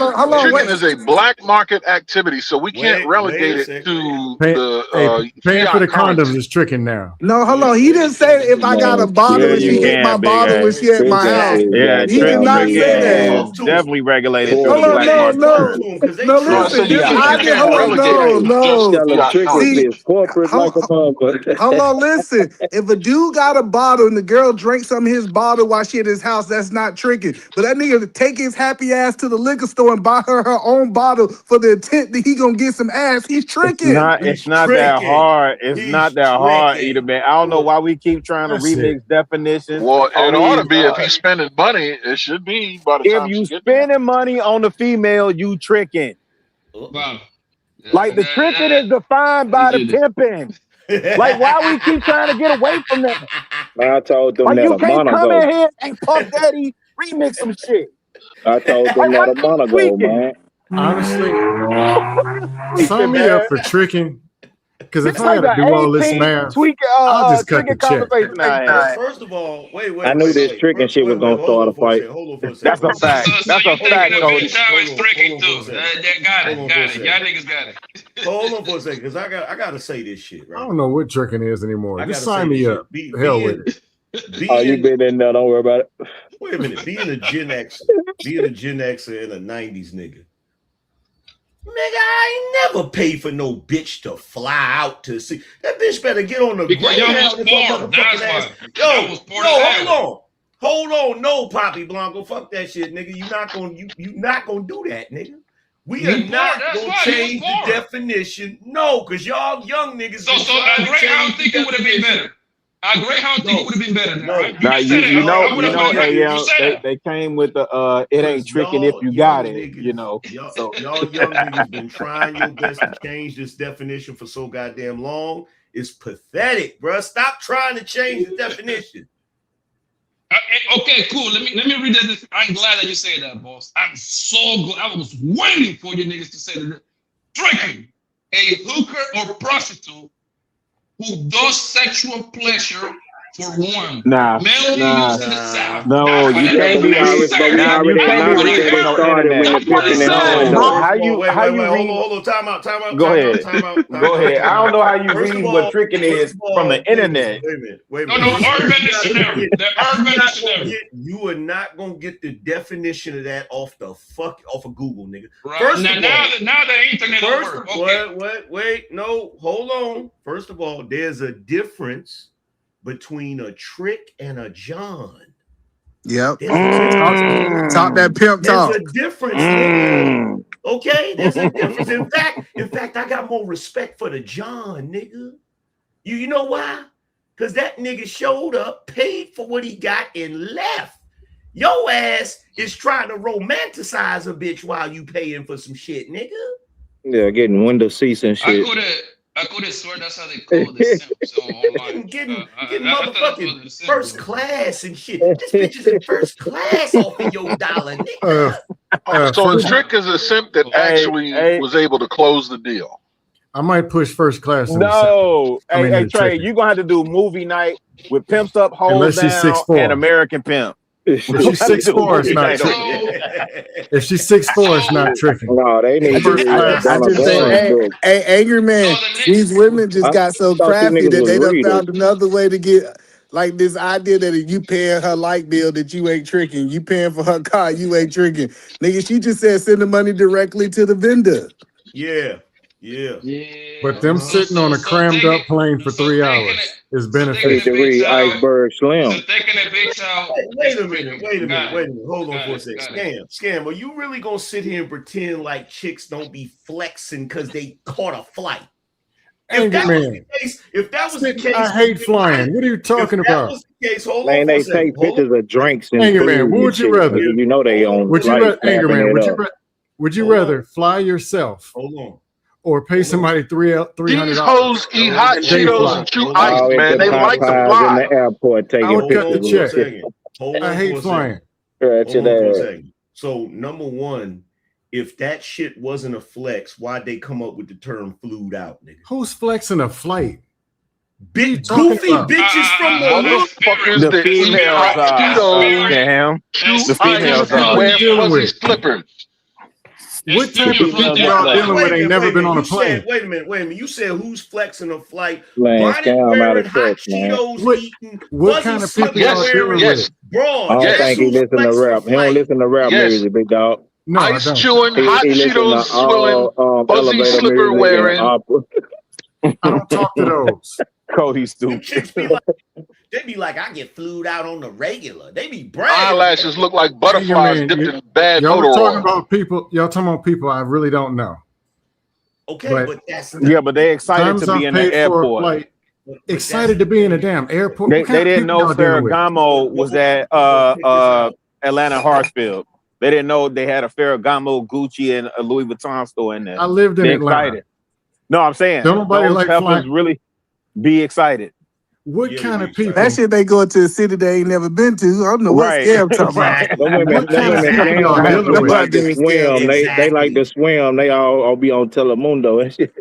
is a black market activity, so we can't relegate it to the paying for the currency. condoms is tricking now. No, hold on. He didn't say if I got a bottle and she hit my bottle when she at my house. Yeah, he did not say that. Definitely regulated through Hold the on, black no. market. No, listen. Hold on, listen. If a dude got a bottle and the girl drank some of his bottle while she at his house, that's not tricking. But that nigga take his happy ass to the liquor store and buy her own bottle for the intent that he gonna get some ass. He's tricking. It's not that hard. It's not that hard, either, man. I don't know why we keep trying to remix definitions. Well, it ought to be if he's spending money. It should be by the if time you spending money on the female, you tricking. Wow. Like the tricking is defined by the pimping. Like why we keep trying to get away from that? I told them that you can't come in here and Puff Daddy remix some shit. I told them that a month ago, man. Honestly, sign me up for tricking. Because if I gotta do all this math, I'll just cut the check. First of all, wait. I knew this tricking shit was gonna start a fight. That's a fact. That's a fact, Cody. Got it. Y'all niggas got it. Hold on for a second, because I gotta say this shit, right? I don't know what tricking is anymore. Just sign me up. Hell with it. You been in there, don't worry about it. Wait a minute, being a Gen Xer and a 90s nigga. Nigga, I ain't never paid for no bitch to fly out to see. That bitch better get on the because y'all was poor. That's why. Hold on. No, Poppy Blanco. Fuck that shit, nigga. You not gonna do that, nigga. We are not gonna change the definition. No, because y'all young niggas. So a Greyhound think it would have been better. A Greyhound think it would have been better. Right? Now they came with the it ain't tricking if you got it, you know. Y'all young niggas been trying your best to change this definition for so goddamn long. It's pathetic, bro. Stop trying to change the definition. Okay, cool. Let me read this. I'm glad that you say that, boss. I'm so good. I was waiting for you niggas to say that. Tricking a hooker or prostitute who does sexual pleasure for one. No, you can't be Irish, but we already started when you're picking it home. How you read? Hold on, time out. Go ahead. Go ahead. I don't know how you read what tricking is from the internet. Wait a minute. No, urban dictionary. The urban dictionary. You are not gonna get the definition of that off of Google, nigga. Right. First now the internet works. Okay. Wait, no, hold on. First of all, there's a difference between a trick and a John. Yep. Talk that pimp talk. There's a difference, nigga. Okay, there's a difference. In fact, I got more respect for the John, nigga. You know why? Because that nigga showed up, paid for what he got, and left. Your ass is trying to romanticize a bitch while you paying for some shit, nigga. Yeah, getting window seats and shit. I could have sworn that's how they call this. So getting motherfucking first class and shit. This bitch is in first class off of your dollar, nigga. So a trick is a simp that actually was able to close the deal. I might push first class. No, hey Trey, you're gonna have to do movie night with Pimps Up, Hold Down, and American Pimp. If she's 6'4", it's not tricking. If she's 6'4", it's not tricking. No, they need to hey, angry man, these women just got so crafty that they done found another way to get like this idea that if you paying her light bill that you ain't tricking, you paying for her car, you ain't tricking. Nigga, she just said send the money directly to the vendor. Yeah. But them sitting on a crammed up plane for 3 hours is beneficial. Iceberg Slim. Taking a bitch out. Wait a minute. Hold on for a second. Scam. Are you really gonna sit here and pretend like chicks don't be flexing because they caught a flight? If that was the case, I hate flying. What are you talking about? Man, they take pictures of drinks and Anger food man, what would you rather? You know they own. Would you rather fly yourself? Hold on. Or pay somebody $300? These hoes eat hot Cheetos and chew ice, man. They like to fly. In the airport taking I would cut the pictures. check. I hate flying. So number one, if that shit wasn't a flex, why'd they come up with the term flued out, nigga? Who's flexing a flight? Big goofy bitches from the females Cam. The females wear fuzzy slippers. What type of people y'all dealing with ain't never been on a plane? Wait a minute. You said who's flexing a flight? What kind of people y'all dealing with? Bro, I don't think he listen to rap. He don't listen to rap music, big dog. No, ice chewing, hot Cheetos swilling, fuzzy slipper wearing. I don't talk to those. Cody stupid. They be like, I get flued out on the regular. They be bragging. Eyelashes look like butterflies dipped in bad y'all motor talking oil. about people. Y'all talking about people I really don't know. Okay, but that's but they excited to be in the airport. Like, excited to be in a damn airport. They didn't know Ferragamo was at Atlanta Hartsfield. They didn't know they had a Ferragamo, Gucci, and a Louis Vuitton store in there. I lived in Atlanta. Excited. No, I'm saying don't nobody like flying. Really be excited. What kind of people? That shit they go to a city they ain't never been to. I don't know what scam talking about. They like to swim. They all be on Telemundo and shit.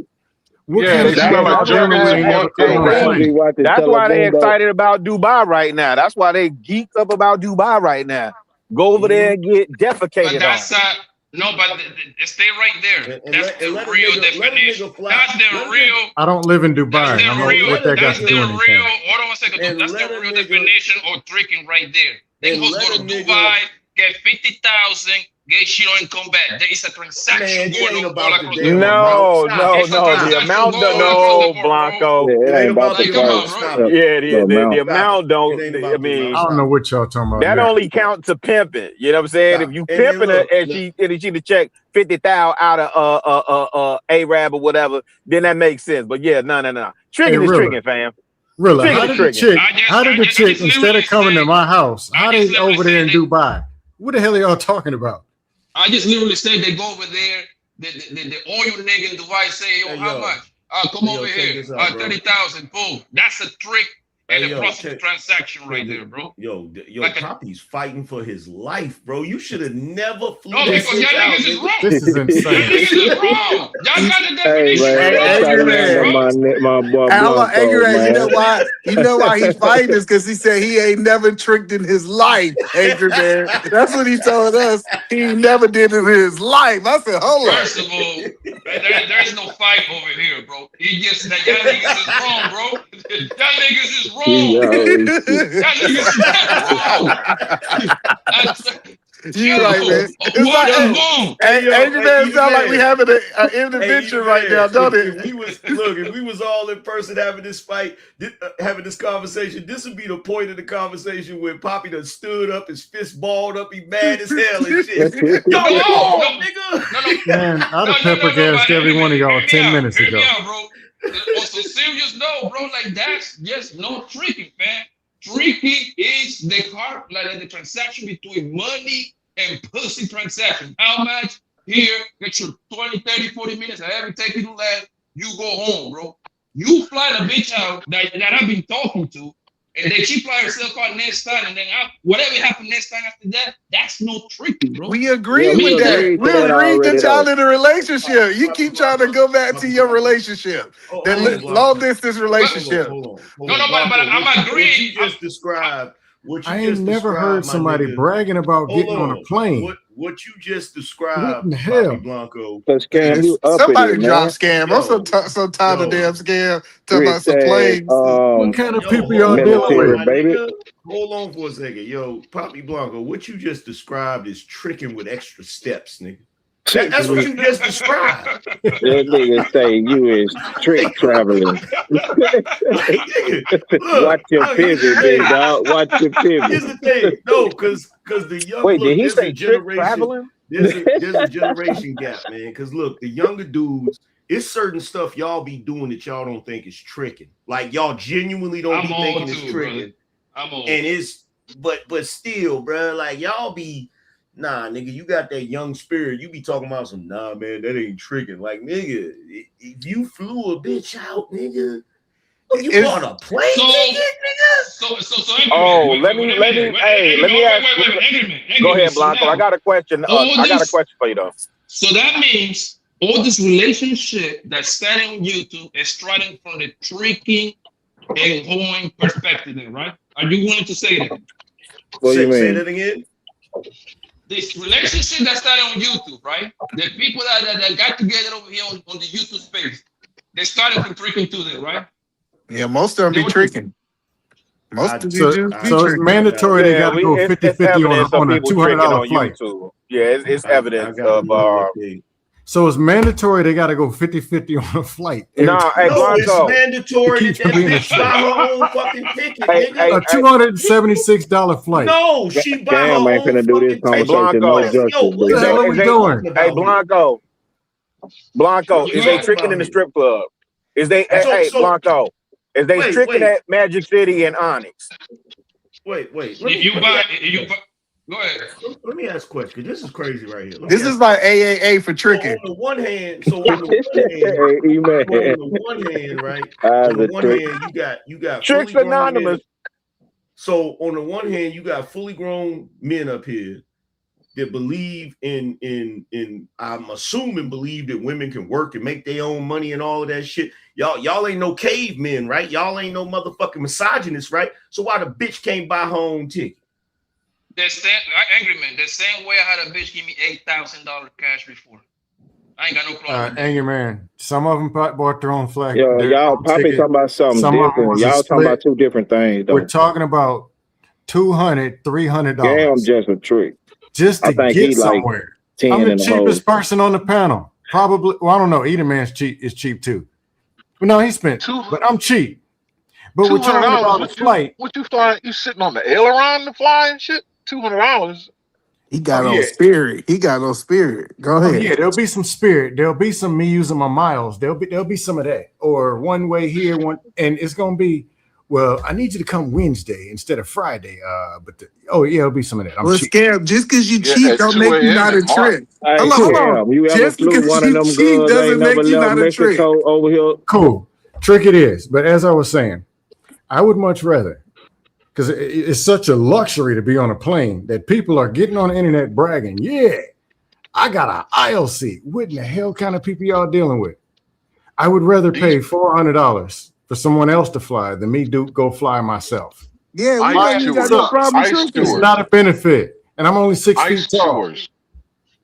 That's why they excited about Dubai right now. That's why they geeked up about Dubai right now. Go over there and get defecated on. No, but stay right there. That's the real definition. That's the real. I don't live in Dubai. I don't know what that got to do with anything. Hold on 1 second. That's the real definition of tricking right there. They go to Dubai, get 50,000, get shit on and come back. There is a transaction going on all across the world. No. The amount Blanco. It ain't about the amount don't. I mean, I don't know what y'all talking about. That only counts to pimping. You know what I'm saying? If you pimping her and she to check 50,000 out of Arab or whatever, then that makes sense. But yeah, no. Tricking is tricking, fam. Really? How did the chick instead of coming to my house, how they over there in Dubai? What the hell are y'all talking about? I just literally say they go over there, the oil nigga in Dubai say, yo, how much? Come over here. 30,000, boom. That's a trick and a prostitute transaction right there, bro. Yo, Poppy's fighting for his life, bro. You should have never flew. No, because y'all niggas is wrong. This is insane. Y'all niggas is wrong. Y'all got the definition wrong. You know why he's fighting is because he said he ain't never tricked in his life, Angry Man. That's what he told us. He never did it in his life. I said, hold on. First of all, there is no fight over here, bro. He just that y'all niggas is wrong, bro. Y'all niggas is wrong. You right, man. Angry Man sound like we having an intervention right now, don't it? If we was all in person having this fight, having this conversation, this would be the point of the conversation where Poppy done stood up, his fist balled up, he mad as hell and shit. Nigga. Man, I'd have pepper gassed every one of y'all 10 minutes ago. Yeah, bro. On some serious note, bro, like that's just no tricking, man. Tricking is the transaction between money and pussy transaction. How much? Here, get your 20, 30, 40 minutes, however it take you to last, you go home, bro. You fly the bitch out that I've been talking to, and then she fly herself out next time, and then whatever happened next time after that, that's no tricking, bro. We agree with that. We agreed that y'all in a relationship. You keep trying to go back to your relationship, that long distance relationship. Hold on. But I'm agreeing. What you just described. I ain't never heard somebody bragging about getting on a plane. what you just What described, in the Poppy hell? Blanco. Scam, you Somebody uppity, drop man. scam. I'm Yo, so tired of yo, damn scam. Talking Rich about some said, planes. What kind of yo, people hold y'all dealing on, military, with? my baby. nigga. Hold on for a second. Yo, Poppy Blanco, what you just described is tricking with extra steps, nigga. That's what you just described. That nigga say you is trick traveling. Like, nigga, Watch look, your here's the pivot, big thing. dog. Watch your pivot. Here's the thing. No, because the young Wait, did look, he there's a say trick generation, traveling? there's a generation gap, man. Because look, the younger dudes, it's certain stuff y'all be doing that y'all don't think is tricking. Like y'all genuinely don't I'm be old thinking it's too, brother. tricking. I'm old. And it's but still, bro, like y'all be nah, nigga, you got that young spirit. You be talking about some nah, man, that ain't tricking. Like, nigga, if you flew a bitch out, nigga. Oh, you bought a plane ticket, nigga? So Oh, let me ask. Go ahead, Blanco. I got a question. I got a question for you though. So that means all this relationship that's starting on YouTube is starting from the tricking and hoeing perspective, then, right? Are you willing to say that? What do you mean? Say that again. This relationship that started on YouTube, right? The people that got together over here on the YouTube space, they started from tricking too, then, right? Yeah, most of them be tricking. Most of them So just be it's tricking. mandatory they got to go 50-50 on a $200 flight. YouTube. Yeah, it's evidence of. So it's mandatory they got to go 50-50 on a flight. No, hey, Blanco. It's mandatory that that bitch buy her own fucking ticket, nigga. A $276 flight. No, she buy her Damn, I ain't own finna do this fucking conversation. No justice. What the hell are we doing? Hey, Blanco, is they tricking in the strip club? Is they? Hey, Blanco, is they tricking at Magic City and Onyx? Wait. Go ahead. Let me ask a question, because this is crazy right here. This is like AAA for tricking. On the one hand, right? On the one hand, you got Tricks fully grown Anonymous. men. So on the one hand, you got fully grown men up here that believe in I'm assuming believe that women can work and make their own money and all of that shit. Y'all ain't no cavemen, right? Y'all ain't no motherfucking misogynists, right? So why the bitch can't buy her own ticket? Angry man, the same way I had a bitch give me $8,000 cash before. I ain't got no problem. Angry man. Some of them bought their own flight. Yo, y'all probably talking about something different. Y'all talking about two different things, though. We're talking about $200, $300. Damn, just a trick. Just to get somewhere. Like I'm the cheapest person on the panel. Probably. Well, I don't know. Either man's cheap too. But no, he spent. But I'm cheap. But we're talking about a flight. What you flying? You sitting on the aileron to fly and shit? $200. He got no spirit. He got no spirit. Go ahead. Yeah, there'll be some spirit. There'll be some me using my miles. There'll be some of that. Or one way here, and it's gonna be. Well, I need you to come Wednesday instead of Friday. It'll be some of that. I'm cheap. Scam. Just because you cheap don't make you not a trick. Hold on. You ever flew one of them cheap doesn't make you not a trick. Over here. Cool. Trick it is. But as I was saying, I would much rather, because it's such a luxury to be on a plane that people are getting on the internet bragging. Yeah, I got an aisle seat. What in the hell kind of people y'all dealing with? I would rather pay $400 for someone else to fly than me go fly myself. Yeah, we ain't got no problem. It's not a benefit, and I'm only 6 feet tall.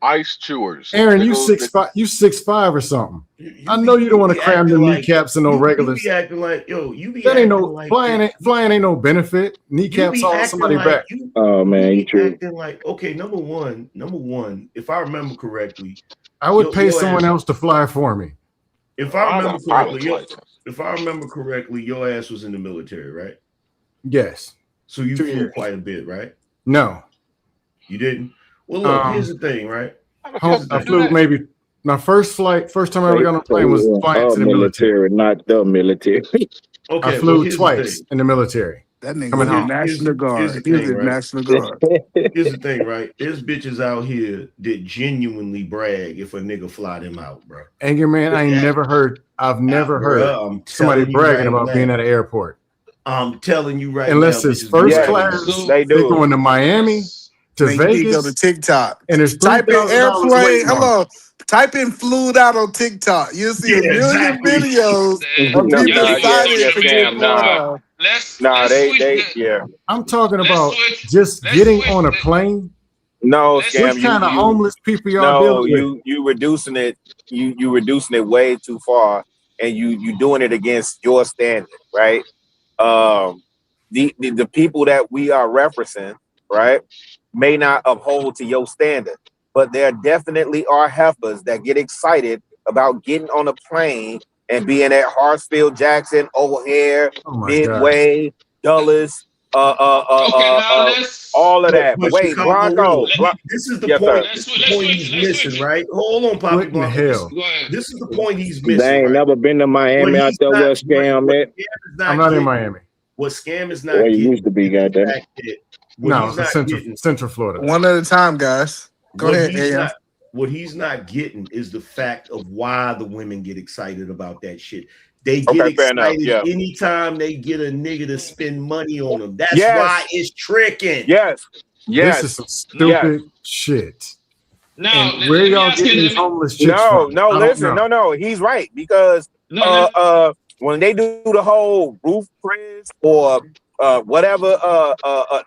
Ice chewers. Aaron, you 6'5" or something. I know you don't want to cram your kneecaps in no regulars. You be acting like, yo, that ain't no flying ain't no benefit. Kneecaps on somebody back. Oh man, you true. Acting like, okay, number one, if I remember correctly, I would pay someone else to fly for me. If I remember correctly, your ass was in the military, right? Yes. So you flew quite a bit, right? No. You didn't? Well, look, here's the thing, right? I flew maybe my first time I ever got on a plane was flying to the military. Not the military. Okay, I flew twice in the military. That nigga was in National Guard. He was in National Guard. Here's the thing, right? There's bitches out here that genuinely brag if a nigga fly them out, bro. Angry man, I've never heard somebody bragging about being at an airport. I'm telling you right now. Unless it's first class, they going to Miami, to Vegas, go to TikTok. And it's type in airplane. Hello. Type in flew out on TikTok. You'll see a million videos of people deciding to get flown out. Yeah. I'm talking about just getting on a plane No, Let's Scam. What kind of homeless people y'all No, dealing with? you reducing it. You reducing it way too far, and you doing it against your standard, right? The people that we are referencing, right, may not uphold to your standard, but there definitely are heifers that get excited about getting on a plane and being at Hartsfield Jackson, O'Hare, Oh my God. Midway, Dulles, Okay, now let's. all of that. But But wait, Chicago, Blanco, this is the yes, sir. point. This is the point he's missing, right? Hold on, Poppy What in the Blanco. hell? This is the point he's They missing, ain't right? never been to What Miami out he's there not, where Scam what at. Scam is I'm not not in getting, Miami. what Scam is Well, not you getting used to be, is the goddamn. fact that what No, he's it's not getting, Central Florida. One at a time, guys. Go what ahead, he's AM. not, what he's not getting is the fact of why the women get excited about that shit. They get Okay, fair enough. excited Yeah. anytime they get a nigga to spend money on them. That's Yes. why it's tricking. Yes. Yes. This is some stupid shit. Now, And where let me y'all ask you. getting these Let me, homeless chicks from? No, I don't listen, know. no, he's right because when they do the whole roof Chris or whatever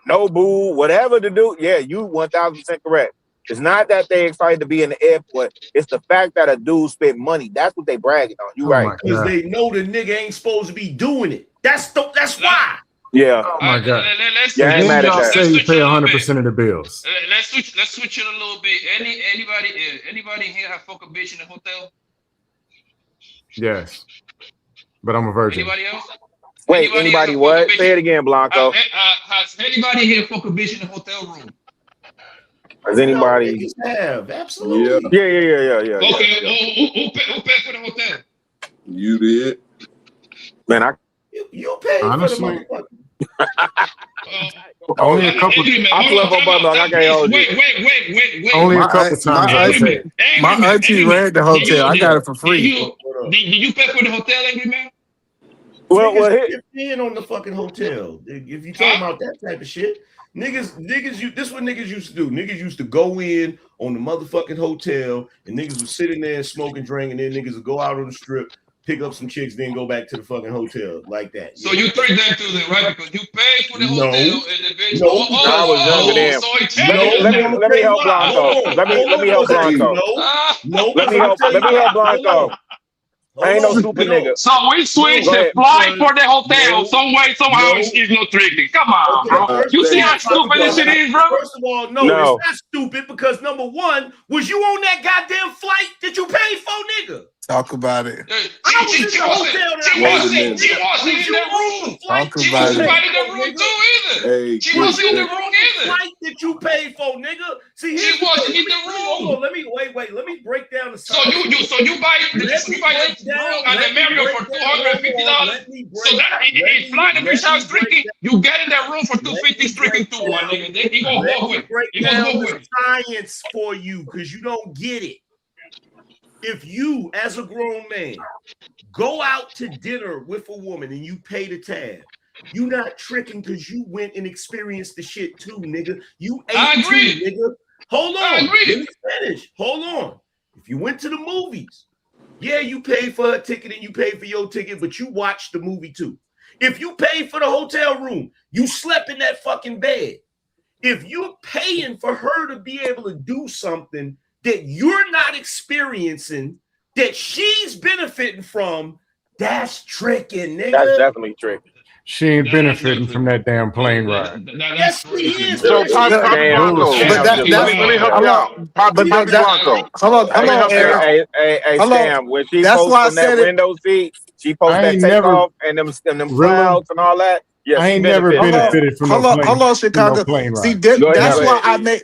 Nobu, whatever to do, yeah, you 1000% correct. It's not that they excited to be in the airport. It's the fact that a dude spent money. That's what they bragging on. You right. Because they know the nigga ain't supposed to be doing it. That's why. Yeah. Oh my God. let's Yeah, I ain't Then mad at y'all that. say you pay 100% of the bills. Let's switch it a little bit. Anybody here have fuck a bitch in the hotel? Yes. But I'm a virgin. Anybody else? Wait, anybody what? Say it again, Blanco. Has anybody here fuck a bitch in the hotel room? Has anybody? Have absolutely. Yeah. Okay, who paid for the hotel? You did. Man, you paid honestly, for the motherfucker. Only a couple. I slept on Bundle. I can't hold you. Wait. Only a couple times I paid. My auntie ran the hotel. I got it for free. Did you pay for the hotel, Angry Man? Well, niggas in on the fucking hotel. If you talking about that type of shit, niggas, this is what niggas used to do. Niggas used to go in on the motherfucking hotel, and niggas was sitting there smoking, drinking, and then niggas would go out on the strip, pick up some chicks, then go back to the fucking hotel like that. So you tricked them to them, right? Because you paid for the hotel and the bitch. I was younger then. Let me help Blanco. Let me help Blanco. Let me help Blanco. I ain't no stupid nigga. So we switched the flight for the hotel. Some way, somehow, it's no tricking. Come on, bro. You see how stupid this shit is, bro? First of all, no, it's not stupid because number one, was you on that goddamn flight that you paid for, nigga? Talk about it. I was in the hotel. She wasn't in the room. Talk She about wasn't it. in the room too either. She wasn't in the room either. Flight that you paid for, nigga. See, she wasn't in the room. Hold on, let me break down the. So you buy the room at the Marriott for $250. So that if flying the bitch out streaking, you get in that room for $250 streaking too, my nigga. Then he gonna walk with. He gonna walk with science for you because you don't get it. If you, as a grown man, go out to dinner with a woman and you pay the tab, you not tricking because you went and experienced the shit too, nigga. You ate too, nigga. Hold on. Let me finish. Hold on. If you went to the movies, yeah, you paid for a ticket and you paid for your ticket, but you watched the movie too. If you paid for the hotel room, you slept in that fucking bed. If you're paying for her to be able to do something that you're not experiencing, that she's benefiting from, that's tricking, nigga. That's definitely tricking. She ain't benefiting from that damn plane ride. Yes, she is. So, Poppy Blanco, let me help you out. Poppy Blanco. Hold on, Hey, Scam, when she posts from that window seat, she posts that takeoff and them clouds and all that. Yes, I ain't never benefited from no plane. Hold on, Chicago. No plane ride. See, that's why I made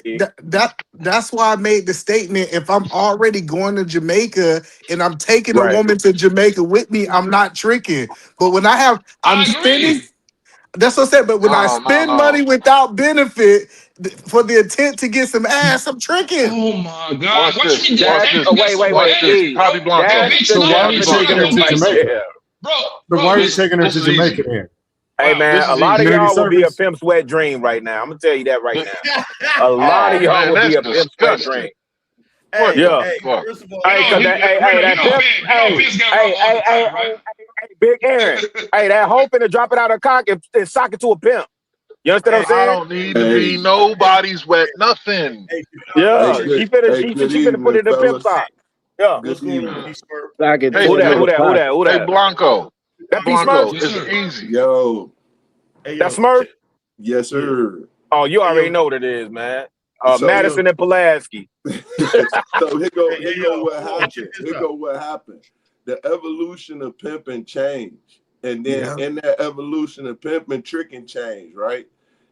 that's why I made the statement. If I'm already going to Jamaica and I'm taking a woman to Jamaica with me, I'm not tricking. But when I'm spending. That's what I said. But when I spend money without benefit for the intent to get some ass, I'm tricking. Oh my God! Wait. Poppy Blanco. So why are you taking her to Jamaica? Bro, why are you taking her to Jamaica then? Hey man, a lot of y'all will be a pimp's wet dream right now. I'm gonna tell you that right now. A lot of y'all will be a pimp's wet dream. Big Aaron. Hey, that hoe finna drop it out of her cock and sock it to a pimp. You understand what I'm saying? I don't need to be nobody's wet nothing. Yeah, she finna put it in the pimp top. Yeah. What's going on, P Smurf? Who that? Hey, Blanco. That P Blanco, Smurf? it's easy. Yo. Hey, That Smurf? Yes, sir. Oh, you already know what it is, man. So, Madison and Pulaski. So here go what happened. Here go what happened. The evolution of pimping changed. And then in that evolution of pimping, tricking changed, right?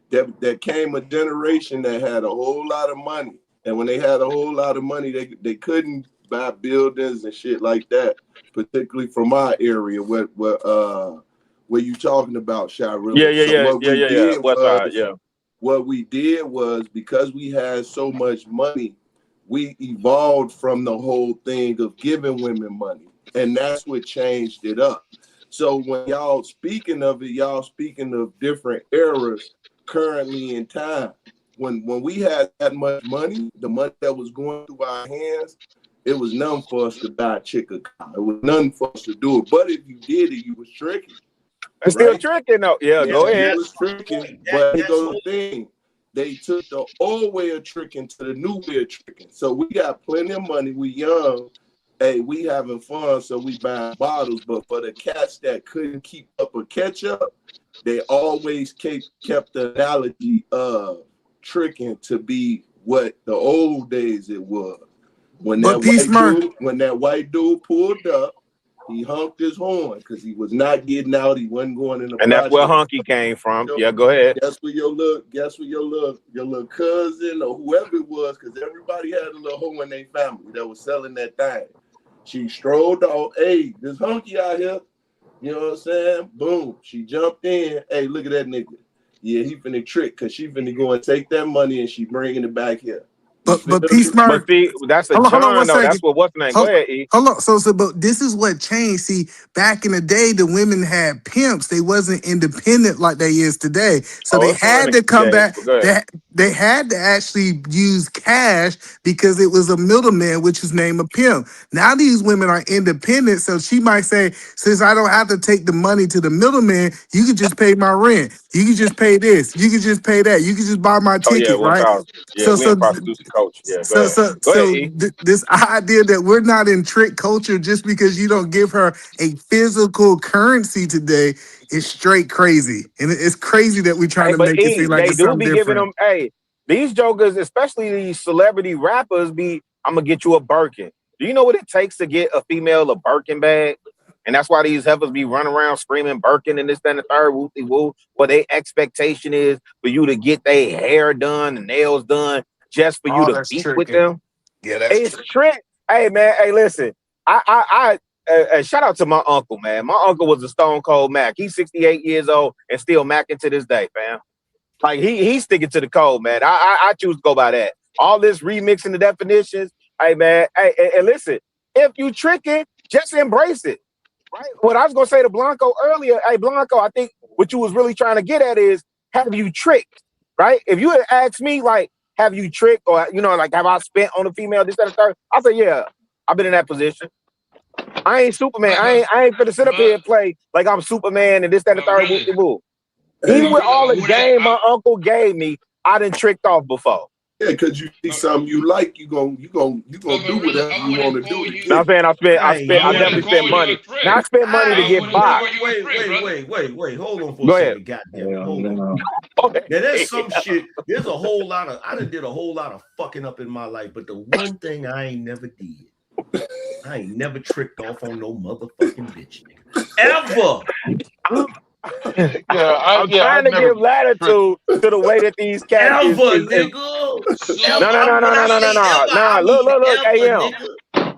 There came a generation that had a whole lot of money. And when they had a whole lot of money, they couldn't buy buildings and shit like that, particularly from our area where you talking about, Shirley. What we did was, because we had so much money, we evolved from the whole thing of giving women money. And that's what changed it up. So when y'all speaking of it, y'all speaking of different eras currently in time. When we had that much money, the money that was going through our hands, it was nothing for us to buy a chick a car. It was nothing for us to do it. But if you did it, you was tricking. It's still tricking though. Yeah, go ahead. It was tricking, but here goes the thing. They took the old way of tricking to the new way of tricking. So we got plenty of money. We young. Hey, we having fun, so we buying bottles. But for the cats that couldn't keep up or catch up, they always kept the analogy of tricking to be what the old days it was. When that white dude pulled up, he honked his horn because he was not getting out. He wasn't going in the And that's where Hunky came from. Yeah, go ahead. Guess where your little cousin or whoever it was, because everybody had a little hoe in their family that was selling that thing. She strolled off. Hey, this Hunky out here. You know what I'm saying? Boom. She jumped in. Hey, look at that nigga. Yeah, he finna trick because she finna go and take that money and she bringing it back here. But P Smurf, that's a hold on one second. That's what's the name. Go ahead, E. Hold on. So, but this is what changed. See, back in the day, the women had pimps. They wasn't independent like they is today. So they had to come back. They had to actually use cash because it was a middleman, which is named a pimp. Now these women are independent. So she might say, since I don't have to take the money to the middleman, you can just pay my rent. You can just pay this. You can just pay that. You can just buy my ticket, right? Yeah, we in prostitution coach. Yeah, go ahead. This idea that we're not in trick culture just because you don't give her a physical currency today is straight crazy. And it's crazy that we're trying to make it seem like it's something different. Giving them, these jokers, especially these celebrity rappers, I'm gonna get you a Birkin. Do you know what it takes to get a female a Birkin bag? And that's why these heifers be running around screaming Birkin and this, that, and the third, woo-woo. What their expectation is for you to get their hair done and nails done just for you to beat with them. Yeah, it's trick. Hey, man. Hey, listen. I shout out to my uncle, man. My uncle was a stone cold Mac. He's 68 years old and still macking to this day, fam. Like he's sticking to the code, man. I choose to go by that. All this remixing the definitions. Hey, man. Hey, and listen, if you tricking, just embrace it. Right. What I was gonna say to Blanco earlier, hey Blanco, I think what you was really trying to get at is, have you tricked? Right? If you had asked me, like, have you tricked, or like, have I spent on a female, this, that, and third? I say, yeah, I've been in that position. I ain't Superman. I ain't finna sit up here and play like I'm Superman and this, that, and the third. Woo. Even with all the game my uncle gave me, I done tricked off before. Yeah, because you see something you like, you gonna do whatever you want to do. I'm saying I definitely spent money. Now I spent money to get by. Wait. Hold on for a second. Goddamn it. Hold on. Now there's some shit. There's a whole lot of, I done did a whole lot of fucking up in my life, but the one thing I ain't never did, I ain't never tricked off on no motherfucking bitch, nigga. Ever. I'm trying to give latitude to the way that these cats Look.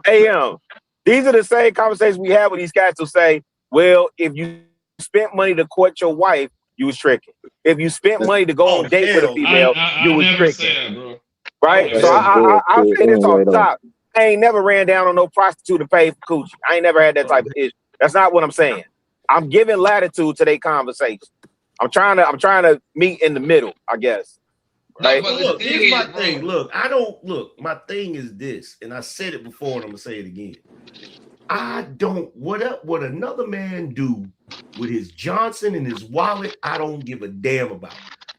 AM. These are the same conversations we have with these cats who say, well, if you spent money to court your wife, you was tricking. If you spent money to go on a date with a female, you was tricking. Right? So I'll say this off the top. I ain't never ran down on no prostitute to pay for coochie. I ain't never had that type of issue. That's not what I'm saying. I'm giving latitude to their conversation. I'm trying to meet in the middle, I guess. Right? But look, here's my thing. My thing is this, and I said it before, and I'm gonna say it again. I don't what another man do with his Johnson and his wallet, I don't give a damn about.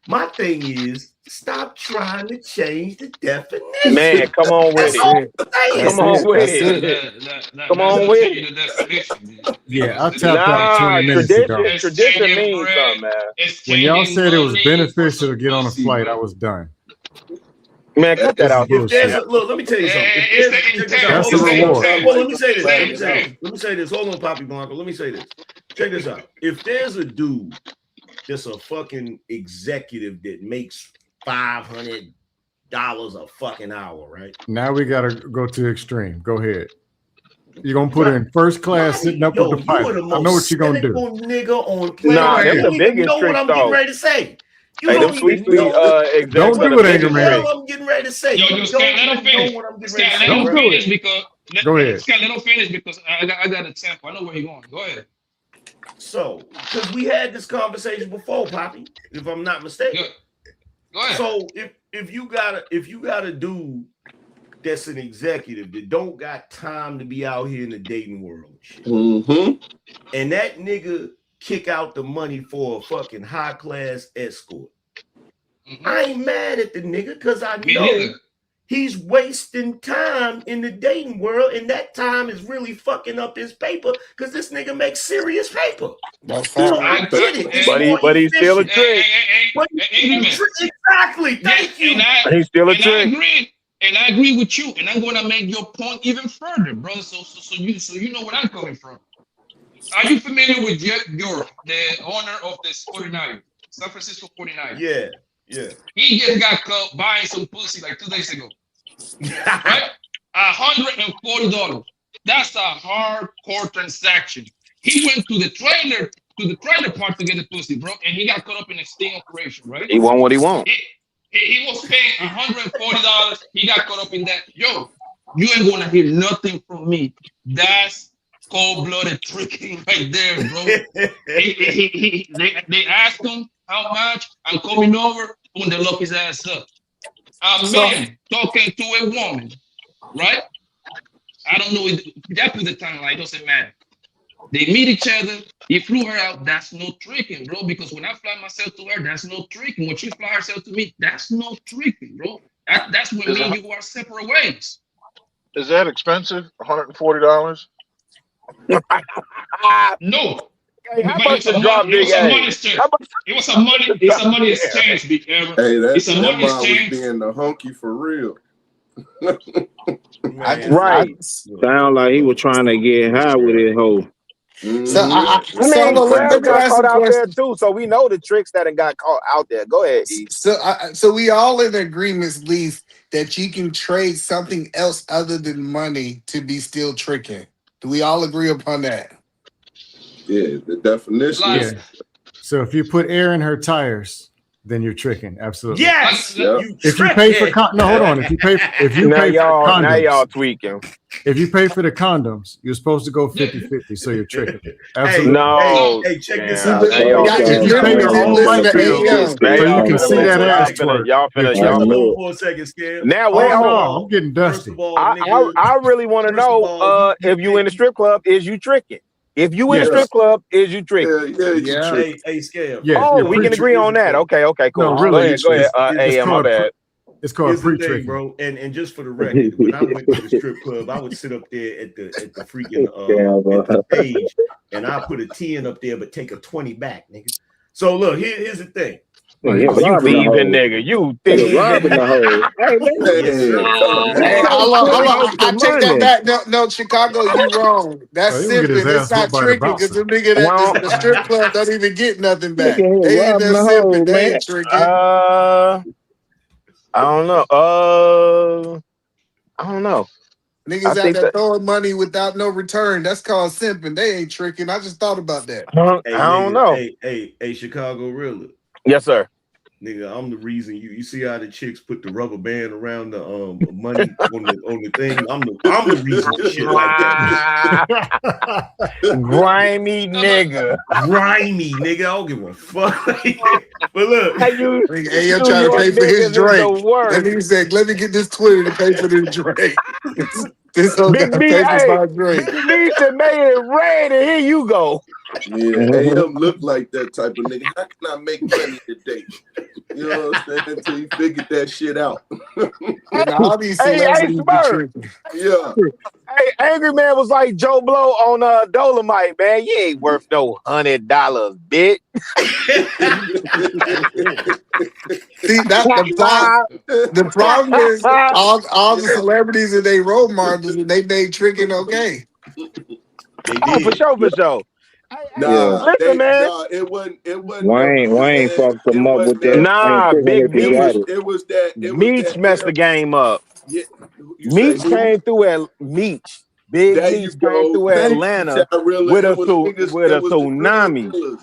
My thing is, stop trying to change the definition. Man, come on with That's all it. I'm saying. Come on with it. Come on with it. The definition. Yeah, I tapped out Nah, 20 minutes ago. tradition means something, man. When y'all said it was beneficial to get on a flight, I was done. Man, cut that out. If there's look, let me tell you something. That's a reward. Well, let me say this. Let me say this. Hold on, Poppy Blanco. Let me say this. Check this out. If there's a dude that's a fucking executive that makes $500 a fucking hour, right? Now we gotta go to extreme. Go ahead. You're gonna put her in first class sitting up with the pilot. I know what you're gonna do. Nigga on planet. Nah, that's the biggest know trick, what I'm though. getting ready to say. You Hey, don't them sweet, even know. Don't do it, Anger Man. What I'm getting ready to say. Yo, You Scott, let don't him finish. know what I'm getting Scott, ready to say. let him Don't do finish it. because Go ahead. Scott, let him finish because I got a tempo. I know where he's going. Go ahead. So, because we had this conversation before, Poppy, if I'm not mistaken. Go ahead. So if you got a dude that's an executive that don't got time to be out here in the dating world and shit, and that nigga kick out the money for a fucking high class escort, I ain't mad at the nigga because I know he's wasting time in the dating world, and that time is really fucking up his paper because this nigga makes serious paper. So I get it. But he's still a trick. Exactly. Thank you. He's still a trick. And I agree with you. And I'm going to make your point even further, brother. So you know where I'm coming from. Are you familiar with Jeff Bureau, the owner of the 49ers, San Francisco 49ers? Yeah. He just got caught buying some pussy like 2 days ago. Right? $140. That's a hardcore transaction. He went to the trailer park to get the pussy, bro, and he got caught up in a sting operation, right? He want what he want. He was paying $140. He got caught up in that. Yo, you ain't gonna hear nothing from me. That's cold-blooded tricking right there, bro. They asked him how much. I'm coming over. When they lock his ass up. A man talking to a woman, right? I don't know. That put the timeline. It doesn't matter. They meet each other. He flew her out. That's no tricking, bro. Because when I fly myself to her, that's no tricking. When she fly herself to me, that's no tricking, bro. That's when me and you are separate ways. Is that expensive? $140? No. Hey, how much to drop Big A? It was a money exchange, Big Aaron. Hey, it's a money was exchange. being the hunky for real. Right. Sound like he was trying to get high with his hoe. So I Crab let me got ask caught a out there question. too, so we know the tricks that got caught out there. Go ahead, E. So we all in agreement, at least, that you can trade something else other than money to be still tricking. Do we all agree upon that? Yeah, the definition. Yeah. So if you put air in her tires, then you're tricking. Absolutely. Yes. Yep. If you pay for hold on. If you pay for condoms, now y'all tweaking. If you pay for the condoms, you're supposed to go 50-50, so you're tricking. Absolutely. Hey, check this Yeah, out. If you pay your own light bill, so you can see that ass twerk. Y'all Hold on for a second, Scam. Now wait on. I'm getting dusty. I really want to know if you in the strip club, is you tricking? If you in the strip club, is you tricking? Yeah. Hey, Scam. Yeah, we can agree on that. Okay, cool. No, really, Go ahead. My bad. It's called pre-tricking, bro. And just for the record, when I went to the strip club, I would sit up there at the freaking at the stage, and I put a 10 up there, but take a 20 back, nigga. So look, here's the thing. You thieving nigga, you thieving. Hey, I take that back. No, Chicago, you wrong. That's simping. It's not tricking because the nigga at the strip club don't even get nothing back. They ain't that simping. They ain't tricking. I don't know. Niggas out there throwing money without no return. That's called simping. They ain't tricking. I just thought about that. I don't know. Hey, Chicago Realer. Yes, sir. Nigga, I'm the reason you see how the chicks put the rubber band around the money on the thing. I'm the reason shit like that. Grimy nigga. Grimy nigga. I don't give a fuck. But look, hey, you're trying to pay for his drink. That nigga said, "Let me get this 20 to pay for this drink." This whole guy pay for my drink. Big B said, "Made it rain, and here you go." Yeah, AM look like that type of nigga. How can I make money today? You know what I'm saying? Until you figured that shit out. And all these Hey, celebrities be Smurf. tripping. Yeah. Hey, Angry Man was like Joe Blow on Dolomite, man. You ain't worth no $100, bitch. See, that's the problem. The problem is all the celebrities and they role models and they made tricking okay. They Oh, for did. sure, for sure. Nah, Listen, man. it wasn't Wayne fucked them up with that. Nah, Big Meech. It was that Meech messed the game up. Yeah, Meech came through at Meech. Big there Meech you came go. through Thank you, Atlanta Tyrilla. with It a was niggas, with it a was the drug tsunami. dealers.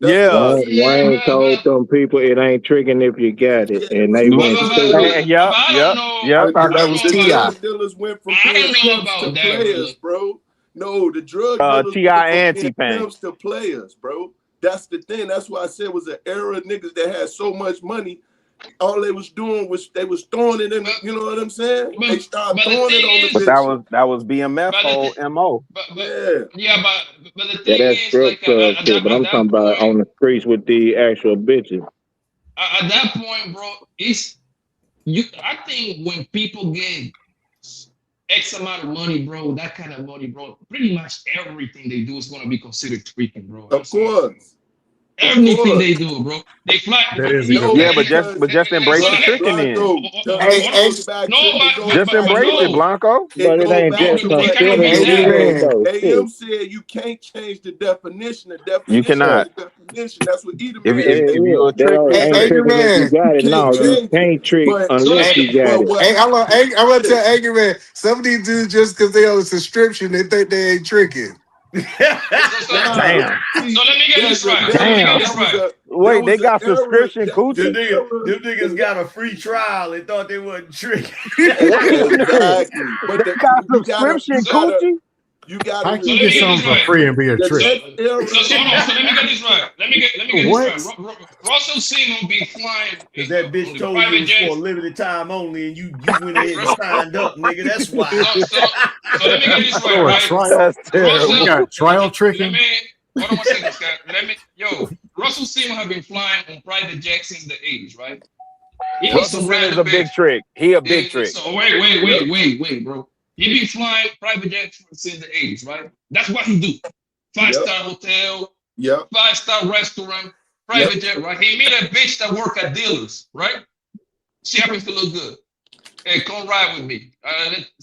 Yeah. Wayne told them people it ain't tricking if you got it, and they went stupid. Yep. I thought that was The T.I. drug dealers went from being pimps to players, bro. No, the drug dealers T.I. went and from being T-Pain. pimps to players, bro. That's the thing. That's why I said it was an era of niggas that had so much money. All they was doing was they was throwing it in. You know what I'm saying? They started throwing it on the bitch. But that was BMF whole MO. Yeah, but the Yeah, thing that's is, strip like club at shit, but I'm talking about on the streets with the actual bitches. that point, bro, it's you. I think when people get X amount of money, bro, that kind of money, bro, pretty much everything they do is gonna be considered tricking, bro. Of course. Everything they do, bro. They fly. But just embrace the tricking then. Just embrace it, Blanco. But it ain't just AM said you can't change the definition. The definition You cannot. is the definition. That's what Edom If you a trick, Hey, Angry Man. you can't trick unless you got it. Hey, I'm gonna tell Angry Man, some of these dudes just because they on a subscription, they think they ain't tricking. Damn. So let me get this right. Wait, they got subscription coochie? Them niggas got a free trial and thought they wasn't tricking. Exactly. But they got subscription coochie? You got. How can you get something for free and be a trick? So hold on. So let me get this right. Let me get this right. Russell Seaman be flying. Because that bitch told you it was for a limited time only, and you went ahead and signed up, nigga. That's why. So let me get this right. Right? Trial. We got trial tricking. Hold on one second, Scott. Russell Seaman have been flying on private jets since the 80s, right? Russell Seaman is a big trick. He a big trick. So wait, bro. He been flying private jets since the 80s, right? That's what he do. 5-star hotel, 5-star restaurant, private jet, right? He meet a bitch that work at dealers, right? She happens to look good. Hey, come ride with me.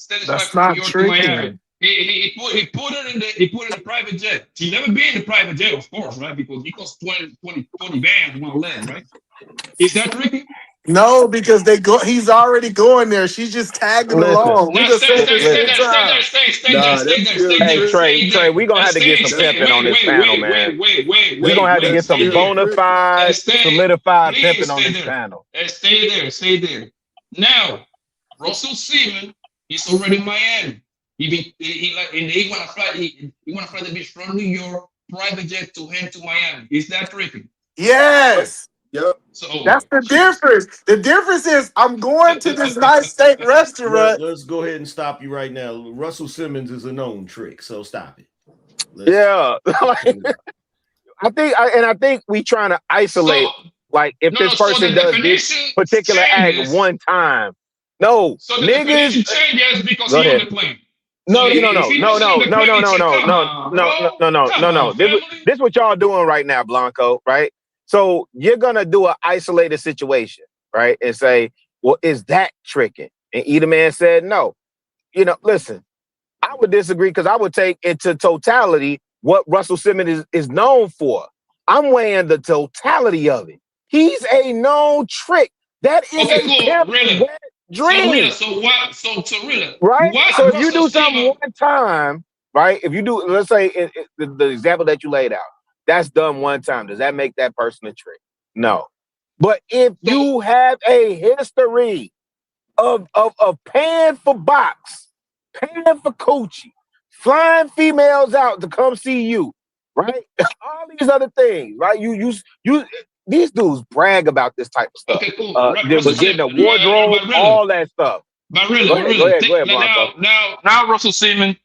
That's not tricking. He put her in the private jet. She never been in the private jet, of course, right? Because he costs 20 bands one land, right? Is that tricking? No, because he's already going there. She's just tagging along. We just said this Stay there. Trey, we gonna have to get some pimping on this panel, man. We gonna have to get some bona fide, solidified pimping on this panel. Stay there. Now, Russell Seaman, he's already in Miami. He wanna fly the bitch from New York, private jet to Miami. Is that tricking? Yes. Yep. So that's the difference. The difference is I'm going to this nice steak restaurant. Let's go ahead and stop you right now. Russell Simmons is a known trick, so stop it. I think we trying to isolate. If this person does this particular act one time, so the definition changes because he on the plane. No. This what y'all doing right now, Blanco, right? So you're gonna do an isolated situation, right? And say, well, is that tricking? And Edom Man said no. Listen, I would disagree because I would take into totality what Russell Simmons is known for. I'm weighing the totality of it. He's a known trick. That is a wet dream. So really, right? So if you do something one time, right? If you do, let's say the example that you laid out, that's done one time. Does that make that person a trick? No. But if you have a history of paying for box, paying for coochie, flying females out to come see you, right? All these other things, right? You these dudes brag about this type of stuff. Okay, cool. Getting a wardrobe, all that stuff. But really, go ahead, Blanco. now Russell Seaman,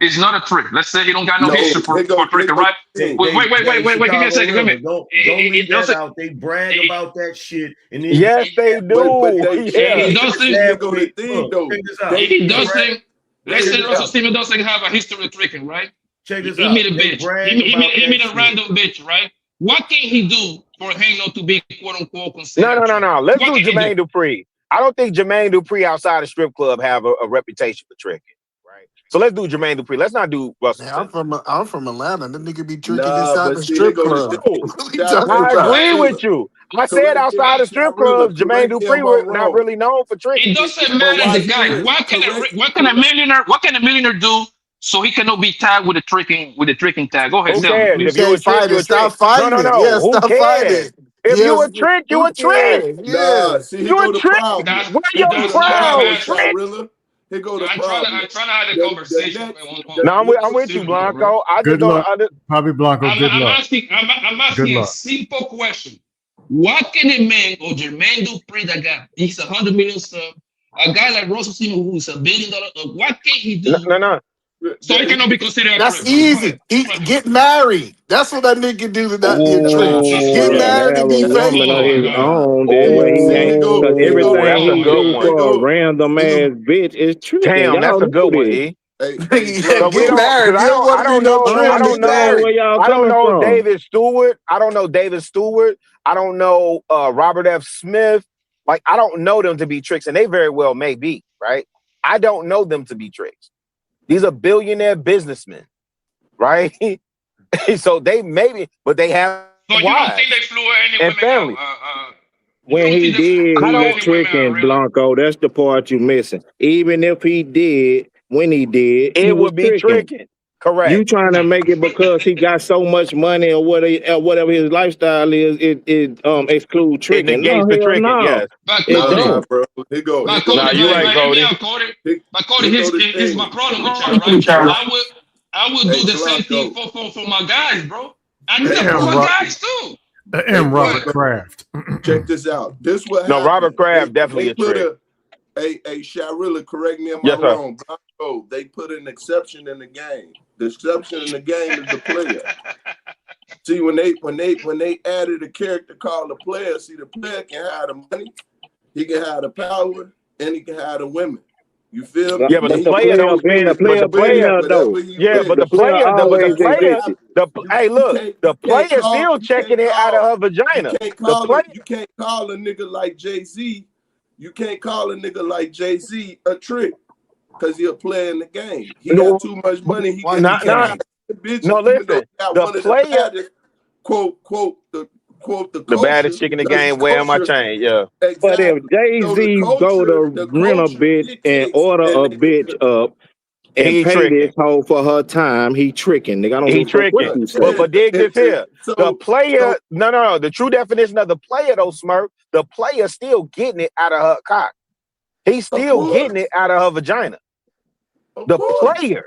It's not a trick. Let's say he don't got no No, history for tricking, right? They, Wait, give me a second. Give me. Don't leave that out. They brag about that shit, and then Yes, they do. But they Yeah. He doesn't. here go the thing though. He doesn't. Let's say Check also this out. Steven doesn't have a history of tricking, right? Check this He out. meet a They bitch. brag He about meet that a random bitch, right? What can he do for him not to be quote unquote considered? No. Let's do What can he Jermaine Dupri. I don't think Jermaine Dupri outside the strip club have a reputation for tricking, right? So let's do Jermaine Dupri. Let's not do Russell. Man, I'm from Atlanta. That nigga be tricking Nah, inside but the see, strip here go club. the What are thing. you talking I about? agree with you. I said outside the strip clubs, Jermaine Dupri were not really known for tricking. It doesn't matter the guy. What can a millionaire do so he cannot be tagged with the tricking tag? Go ahead, Who tell me. cares? You If you a can't trick, fight you it. a trick. Stop fighting it. Yeah, No. Who stop fighting cares? it. If you Yes, a trick, you who a trick. cares? Nah, Yeah. see, here You go a the trick. problem. Where Here your go the crown, problem, trick? Shirilla. Here go the I'm problem. trying to have a conversation. No, I'm with you, Blanco. I just Good don't. luck. Probably Blanco, good luck. I'm Good asking a luck. simple question. What can a man or Jermaine Dupri that got he's 100 million sub, a guy like Russell Simmons who's $1 billion, what can he do? No. So he cannot be considered a That's trick. easy. He get married. That's what that nigga do to not be a trick. Oh, Get married have and a be woman of his faithful. own, that way he ain't. Cause everything That's he do for a random ass bitch is tricking. Damn, Y'all that's a know good one, this. E. Yeah, get married. You don't want to be no trick. I don't Get know married. where y'all coming from. David Stewart. I don't know David Stewart. I don't know Robert F. Smith. Like, I don't know them to be tricks, and they very well may be, right? I don't know them to be tricks. These are billionaire businessmen, right? So they maybe, but they have So you don't think they flew any and women family. out? When he did, he was tricking, Blanco. That's the part you missing. Even if he did, when he did, he would be tricking. Correct. You trying to make it because he got so much money or whatever his lifestyle is, it excludes tricking. negates the tricking, yes. But It Cody, don't. bro. Here go. But Cody, you right, Cody. But Cody, here's my problem with y'all, right? I would do the same thing for my guys, bro. I need to Damn, for my Rob. guys too. And Robert Kraft. Check this out. This what No, happened. Robert Kraft definitely a trick. A Shirilla, correct me if Yes, I'm sir. wrong. Blanco, they put an exception in the game. The exception in the game is the player. See, when they added a character called the player, see, the player can have the money, he can have the power, and he can have the women. You feel me? Yeah, but the player don't spend. But the player though. Yeah, but the player, hey, look, the player still checking it out of her vagina. You can't call a nigga like Jay-Z. You can't call a nigga like Jay-Z a trick because he'll play in the game. He got too much money. He can bitches. No, listen. The player, quote the baddest chick in the game wearing my chain. Yeah. Exactly. But if Jay-Z go to rent a bitch and order a bitch up and pay this hoe for her time, he tricking. Nigga, I don't give a fuck what you say. But dig this here. The player, no. The true definition of the player though, Smurf, the player still getting it out of her cock. He's still getting it out of her vagina. The player.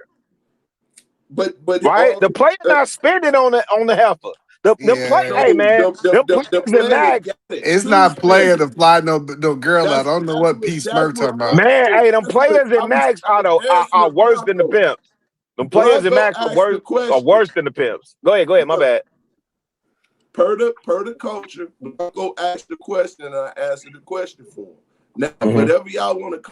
But right? The player not spending on the heifer. The player, hey man, the max. It's not playing to fly no girl out. I don't know what P Smurf talking about. Man, hey, them players in Max are worse than the pimps. Them players in Max are worse than the pimps. Go ahead, my bad. Per the culture, go ask the question and I answer the question for him. Now, whatever y'all want to.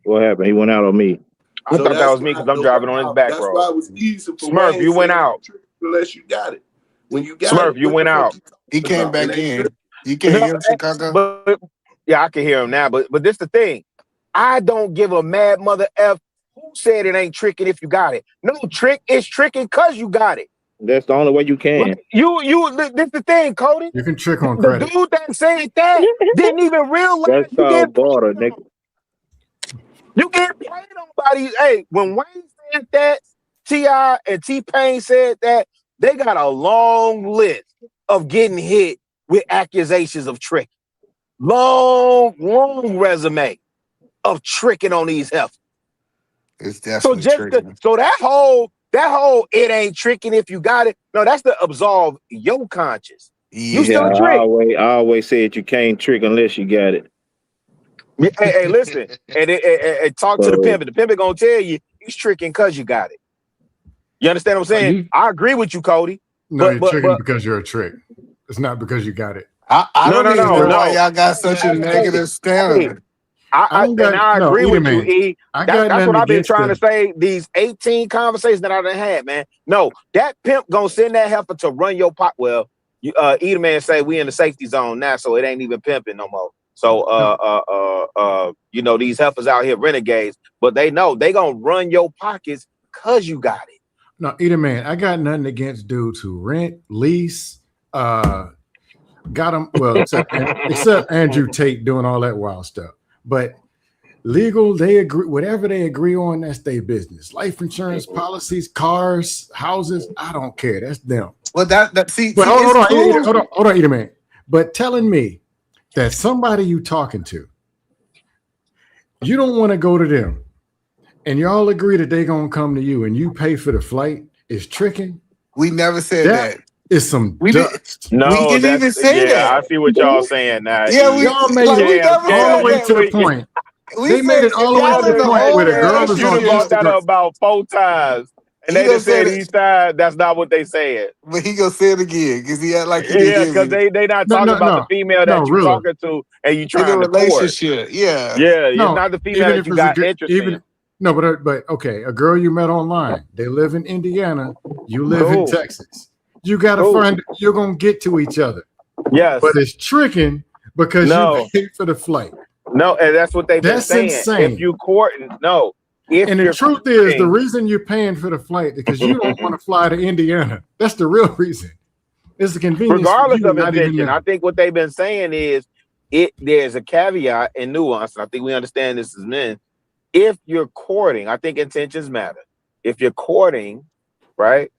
What happened? He went out on me. I thought that was me because I'm driving on his back road. That's why it was easy for Smurf, you went out. Unless you got it. When you got Smurf, it, you went out. He came back in. You can't hear him, Chicago? But, yeah, I can hear him now. But this the thing. I don't give a mad mother F who said it ain't tricking if you got it. No, trick is tricking because you got it. That's the only way you can. Like, this the thing, Cody. You can trick on the credit. dude that said that didn't even realize that's you get barter, nigga. You get played on by these. Hey, when Wayne said that, T.I. and T-Pain said that, they got a long list of getting hit with accusations of tricking. Long resume of tricking on these heifers. It's definitely tricking. So that whole it ain't tricking if you got it. No, that's to absolve your conscience. Yeah, you still trick. I always said you can't trick unless you got it. Hey, listen, and talk to the pimp. The pimp gonna tell you he's tricking because you got it. You understand what I'm saying? I agree with you, Cody. No, you're tricking because you're a trick. It's not because you got it. I don't even know why y'all got such a negative standard. I agree with you, E. That's what I've been trying to say. These 18 conversations that I done had, man. No, that pimp gonna send that heifer to run your pot. Well, E the man say we in the safety zone now, so it ain't even pimping no more. So these heifers out here renegades, but they know they gonna run your pockets cause you got it. No, either man, I got nothing against dudes who rent, lease, got them. Well, except Andrew Tate doing all that wild stuff. But legal, they agree. Whatever they agree on, that's their business. Life insurance policies, cars, houses. I don't care. That's them. Well, see. But hold on, either man. But telling me that somebody you talking to, you don't want to go to them, and y'all agree that they gonna come to you, and you pay for the flight, is tricking. We never said that. It's some dust. No, we didn't even say that. I see what y'all saying now. Yeah, y'all made it all the way to the point. They made it all the way to the point where the girl is on brought that Instagram up about 4 times. And they just said each time that's not what they said. But he gonna say it again because he act like he because they not talking about the female that you're talking to and you trying to relationship. Yeah. It's not the female that you got interest in. No, but okay, a girl you met online. They live in Indiana. You live in Texas. You gotta find. You're gonna get to each other. Yes, but it's tricking because you paid for the flight. No, and that's what they've been saying. Insane. If you courting, no. And the truth is, the reason you're paying for the flight is because you don't want to fly to Indiana. That's the real reason. It's the convenience. Regardless of intention, I think what they've been saying is there's a caveat and nuance. And I think we understand this as men. If you're courting, I think intentions matter. If you're courting, right?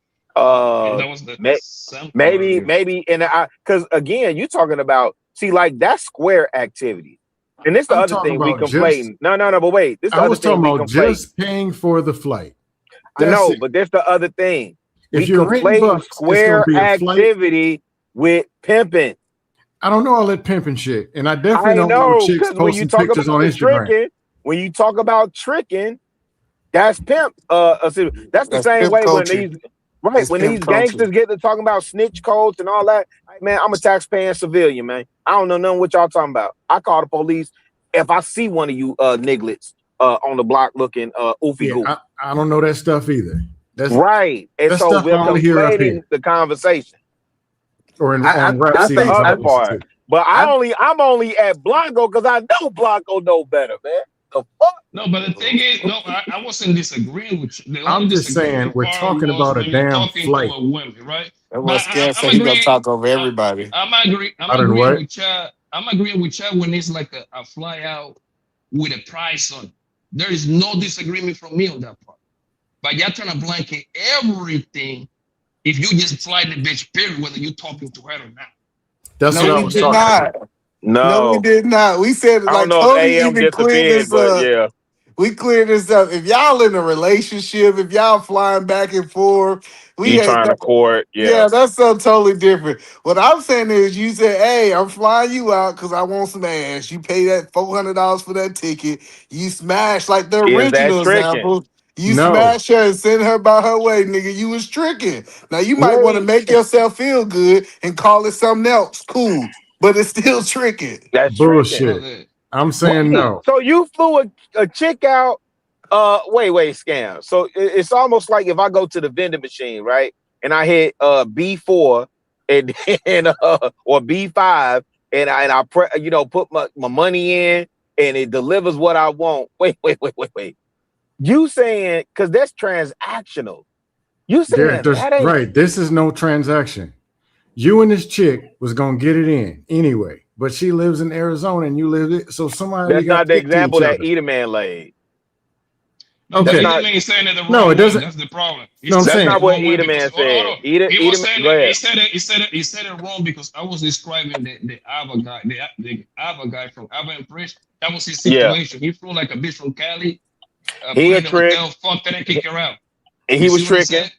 Maybe, and because again, you're talking about that's square activity. And this is the other thing we complain. No, but wait. This is I was talking about just paying for the flight. But that's the other thing. If you're playing square activity with pimping. I don't know all that pimping shit. And I definitely don't know chicks posting pictures on Instagram. When you talk about tricking, that's pimp. That's the same way culture. When these gangsters get to talking about snitch codes and all that, man, I'm a taxpaying civilian, man. I don't know nothing what y'all talking about. I call the police if I see one of you nigglets on the block looking oofy goof. I don't know that stuff either. That's right. And so we're complaining the conversation. Or in that's the other part. But I'm only at Blanco because I know Blanco know better, man. The fuck? No, but the thing is, I wasn't disagreeing with you. I'm just saying we're talking about a damn flight. Women, right? I'm gonna talk over everybody. I'm agreeing with you. I'm agreeing with you when it's like a fly out with a price on. There is no disagreement from me on that part. But y'all trying to blanket everything if you just fly the bitch, period, whether you're talking to her or not. That's what I was talking about. No, we did not. We said like Tony even cleared this up. We cleared this up. If y'all in a relationship, if y'all flying back and forth, we ain't trying to court. Yeah, that's something totally different. What I'm saying is, you say, "Hey, I'm flying you out because I want some ass." You pay that $400 for that ticket. You smash like the original example. You smash her and send her by her way, nigga. You was tricking. Now you might want to make yourself feel good and call it something else. Cool. But it's still tricking. That's bullshit. Tricking. I'm saying no. So you flew a chick out. Wait, scam. So it's almost like if I go to the vending machine, right, and I hit B4 and or B5, and I put my money in, and it delivers what I want. Wait. You saying because that's transactional? You saying that ain't right? This is no transaction. You and this chick was gonna get it in anyway, but she lives in Arizona and you live it. So somebody that's not the example that Eaterman laid. Okay, Eaterman is saying it the wrong no, it doesn't. Way. That's the problem. That's not what Eaterman said. He said it wrong because I was describing the Ava guy, the Ava guy from Ava and Fresh. That was his situation. Yeah. He flew like a bitch from Cali. He a trick. Fucked and kick her out. And he was tricking.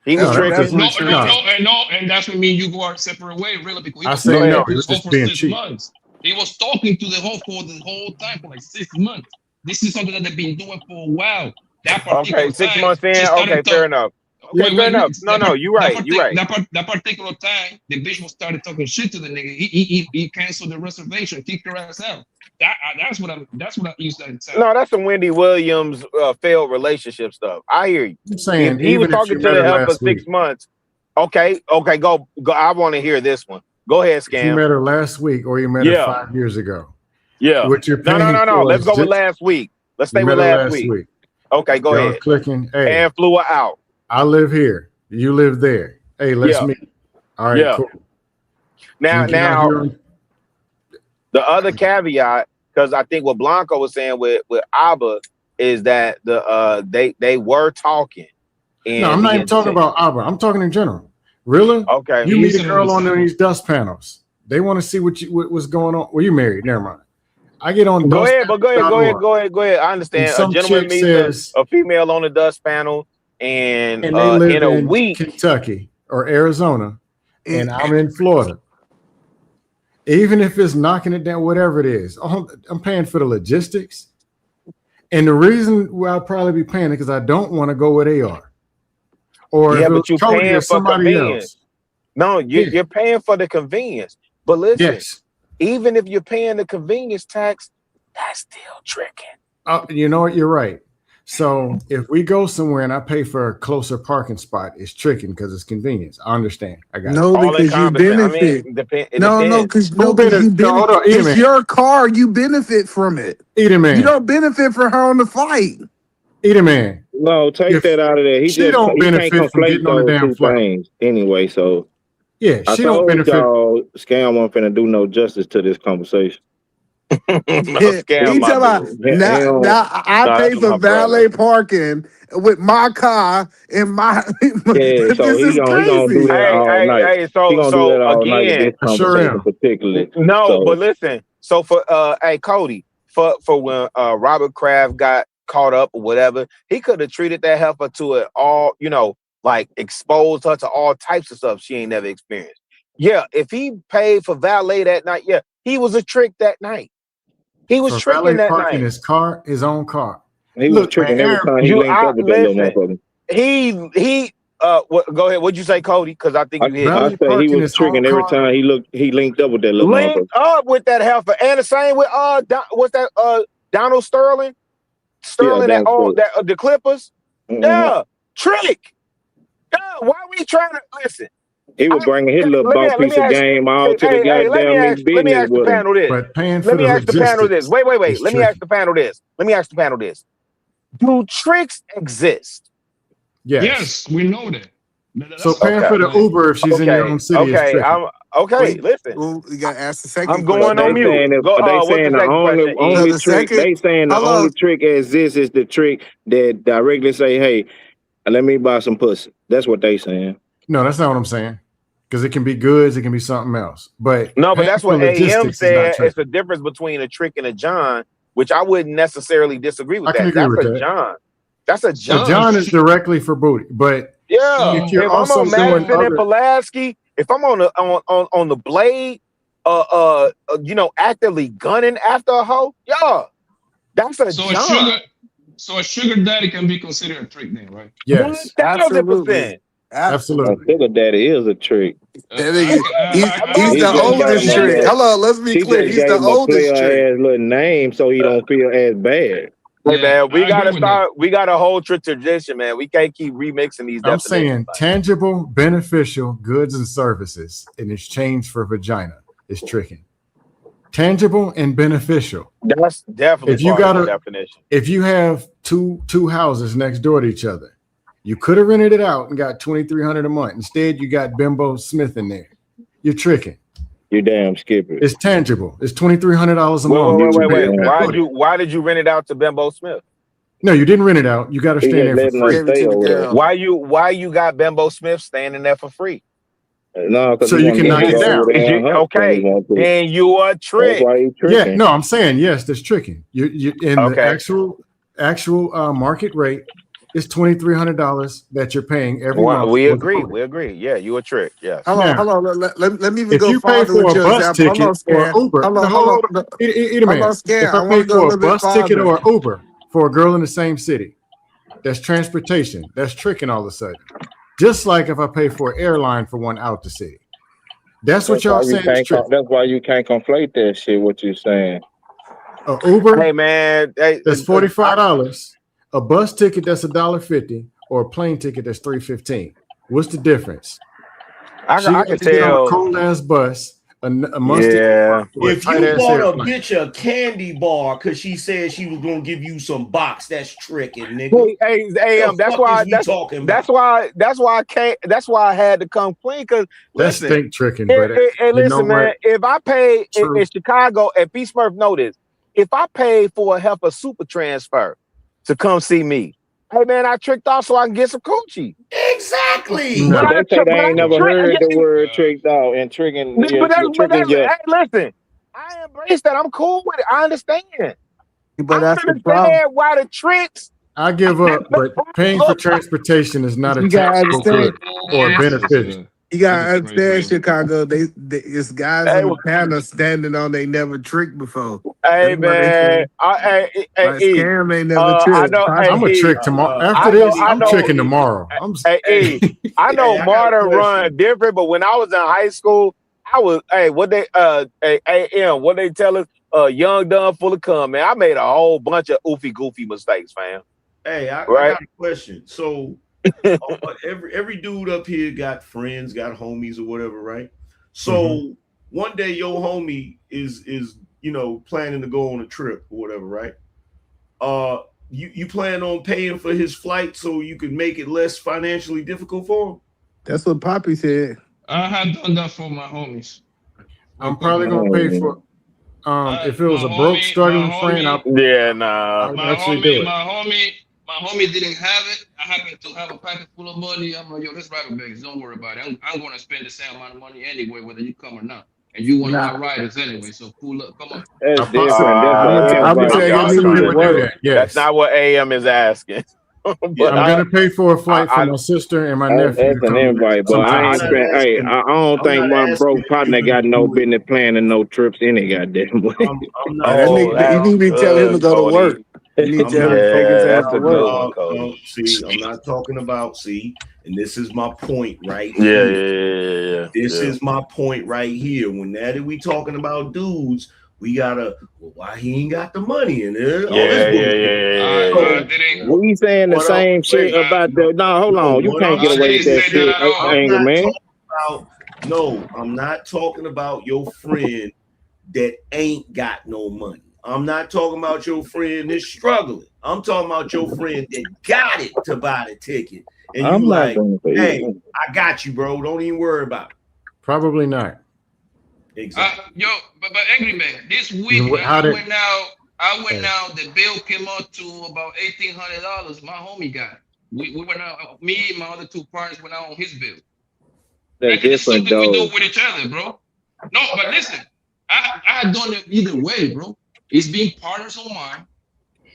He was tricking. No, and that's what mean you go our separate way, really, because I say no. He was just being cheap. He was talking to the whole time for like 6 months. This is something that they've been doing for a while. That particular Okay, 6 time, months in. she started Okay, fair enough. Okay, Wait, fair enough. No, you right. That particular time, the bitch was started talking shit to the nigga. He canceled the reservation, kicked her ass out. That's what I used to tell. No, that's some Wendy Williams failed relationship stuff. I hear you. I'm saying, If he was even if talking you to met the her help for last 6 week, months. Okay, go. I want to hear this one. Go ahead, if you Scam. met her last week or you met her 5 years ago, what you're paying No. for Let's is go with just, last week. Let's stay you with met her last last week. week. Okay, go Y'all ahead. clicking. Hey, And flew her out. I live here. You live there. Hey, let's meet. All right, cool. Now, on... the other caveat, because I think what Blanco was saying with Abba is that they were talking. No, I'm not even talking about Abba. I'm talking in general. Really? Okay. You meet a girl on these dust panels. They want to see what's going on. Well, you married. Never mind. I get on. Go ahead. I understand. A gentleman meets a female on the dust panel, and they live in a week, Kentucky or Arizona, and I'm in Florida. Even if it's knocking it down, whatever it is, I'm paying for the logistics. And the reason why I'll probably be paying it because I don't want to go where they are. Or but you're paying for convenience. No, you're paying for the convenience. But listen, even if you're paying the convenience tax, that's still tricking. You know what? You're right. So if we go somewhere and I pay for a closer parking spot, it's tricking because it's convenience. I understand. I got no, because you benefit. No, because you benefit. It's your car. You benefit from it. Eat a man. You don't benefit from her on the flight. Eat a man. No, take that out of there. He don't benefit from getting on the damn flight. Things anyway. So yeah, she don't benefit. Y'all, Scam won't finna do no justice to this conversation. Now I pay for valet parking with my car in my. So this is gonna do that all night. Hey, so again, particularly. No, but listen. So for Cody, for when Robert Kraft got caught up or whatever, he could have treated that heifer to it all, like exposed her to all types of stuff she ain't never experienced. Yeah, if he paid for valet that night, he was a trick that night. He was tricking that night. His own car. He was tricking every time he linked up with that little motherfucker. Go ahead. What'd you say, Cody? Because I think you hit. I said he was tricking every time he linked up with that little motherfucker. Linked up with that heifer, and the same with what's that? Donald Sterling, the Clippers. Mm-hmm. Yeah, trick. Yeah, why we trying to listen? He was bringing his little ball piece of game all to the goddamn business. Let me ask the panel this. But paying for the logistics. Wait. Let me ask the panel this. Do tricks exist? Yes, we know that. So paying for the Uber if she's in your own city is tricky. Listen. You gotta ask the second. I'm going on mute. They saying the only trick that exists is the trick that directly say, "Hey, let me buy some pussy." That's what they saying. No, that's not what I'm saying. Because it can be goods, it can be something else. But that's what AM said. It's the difference between a trick and a John, which I wouldn't necessarily disagree with. That's a John. That's a John. A John is directly for booty, but if you're also I'm on Madison and Pulaski, if I'm on the blade, actively gunning after a hoe, that's a John. So a sugar daddy can be considered a trick then, right? Yes, 1,000%. Absolutely. Sugar daddy is a trick. He's the oldest trick. Hello, let's be clear. He's the oldest trick. Little name so he don't feel as bad. Hey man, we got a whole trick tradition, man. We can't keep remixing these. I'm saying tangible, beneficial goods and services in exchange for vagina is tricking. Tangible and beneficial. That's definitely part of the definition. If you have two houses next door to each other, you could have rented it out and got $2,300 a month. Instead, you got Bimbo Smith in there. You're tricking. You damn skipper. It's tangible. It's $2,300 a month. Wait. Why did you rent it out to Bimbo Smith? No, you didn't rent it out. You got to stay there for free. Why you got Bimbo Smith standing there for free? No, so you can knock it down. Okay, then you are trick. Yeah, no, I'm saying yes. That's tricking. You in the actual market rate. It's $2,300 that you're paying every month. We agree. Yeah, you a trick. Yes. Hold Now, on. Let me even if go you pay farther for with a your bus example. Hold on, ticket or Scan. Uber, Hold no, on, hold on, either Hold man. on, Scan. If I I want pay to go a for a little bit bus ticket farther. or Uber for a girl in the same city, that's transportation. That's tricking all of a sudden. Just like if I pay for an airline for one out the city. That's what y'all saying is trick. That's why you can't conflate that shit. What you saying? Uber, Hey man, that's $45. A bus ticket that's $1.50, or a plane ticket that's $3.15. What's the difference? She I got can to get on a tell. cold ass bus, a musty Yeah. If you bought a bitch a candy bar because she said she was gonna give you some box, that's tricking, nigga. Hey, The that's fuck why is we talking that's about? why I can't. That's why I had to come clean. Because that's listen, stink tricking, but you know listen, man. what? If I pay True. in Chicago, and P Smurf know this, if I paid for a heifer super transfer to come see me, hey man, I tricked off so I can get some coochie. Exactly. No. But they say they ain't never heard the word tricked out and tricking. But that's Your hey, listen. I embrace that. I'm cool with it. I understand. But I that's the problem. understand why the tricks. I give up, but paying for transportation is not a You gotta taxable good understand. or beneficial. You gotta understand, Chicago. They it's guys on the panel standing on they never tricked before. Hey That's why they man, say, like Scam ain't never I tricked. know. I'm gonna trick tomorrow. After this, I'm tricking tomorrow. I know modern run different, but when I was in high school, I was what they what they tell us, young dumb full of cum, man. I made a whole bunch of oofy goofy mistakes, fam. Hey, I Right? got a question. So every dude up here got friends, got homies or whatever, right? So one day your homie is planning to go on a trip or whatever, right? You plan on paying for his flight so you can make it less financially difficult for him? That's what Poppy said. I had done that for my homies. I'm probably gonna pay for. If it was a broke, struggling friend, I'll actually do it. My homie didn't have it. I happened to have a pocket full of money. I'm like, yo, let's ride a bags. Don't worry about it. I'm going to spend the same amount of money anyway, whether you come or not. And you one of my riders anyway, so pull up. Come on. That's different. I'm gonna tell you, do that. Yes. That's not what AM is asking. But I'm gonna pay for a flight for my sister and my nephew. That's an invite, but I ain't spent. Hey, I don't think my broke partner got no business planning no trips any goddamn way. I'm not. That nigga, you need to be telling him to go to work. You need to tell him to take his ass to work. See, I'm not talking about. See, and this is my point right here. Yeah. This is my point right here. When we talking about dudes, we gotta. Well, why he ain't got the money in it? We saying the same shit about the. No, hold on. You can't get away with that shit, anger man. I'm not talking about your friend that ain't got no money. I'm not talking about your friend that's struggling. I'm talking about your friend that got it to buy the ticket. And you like, hey, I got you, bro. Don't even worry about it. Probably not. Exactly. But angry man, this week I went out. The bill came out to about $1,800. My homie got it. We went out. Me and my other two partners went out on his bill. It's something we do with each other, bro. No, but listen, I done it either way, bro. It's being partners of mine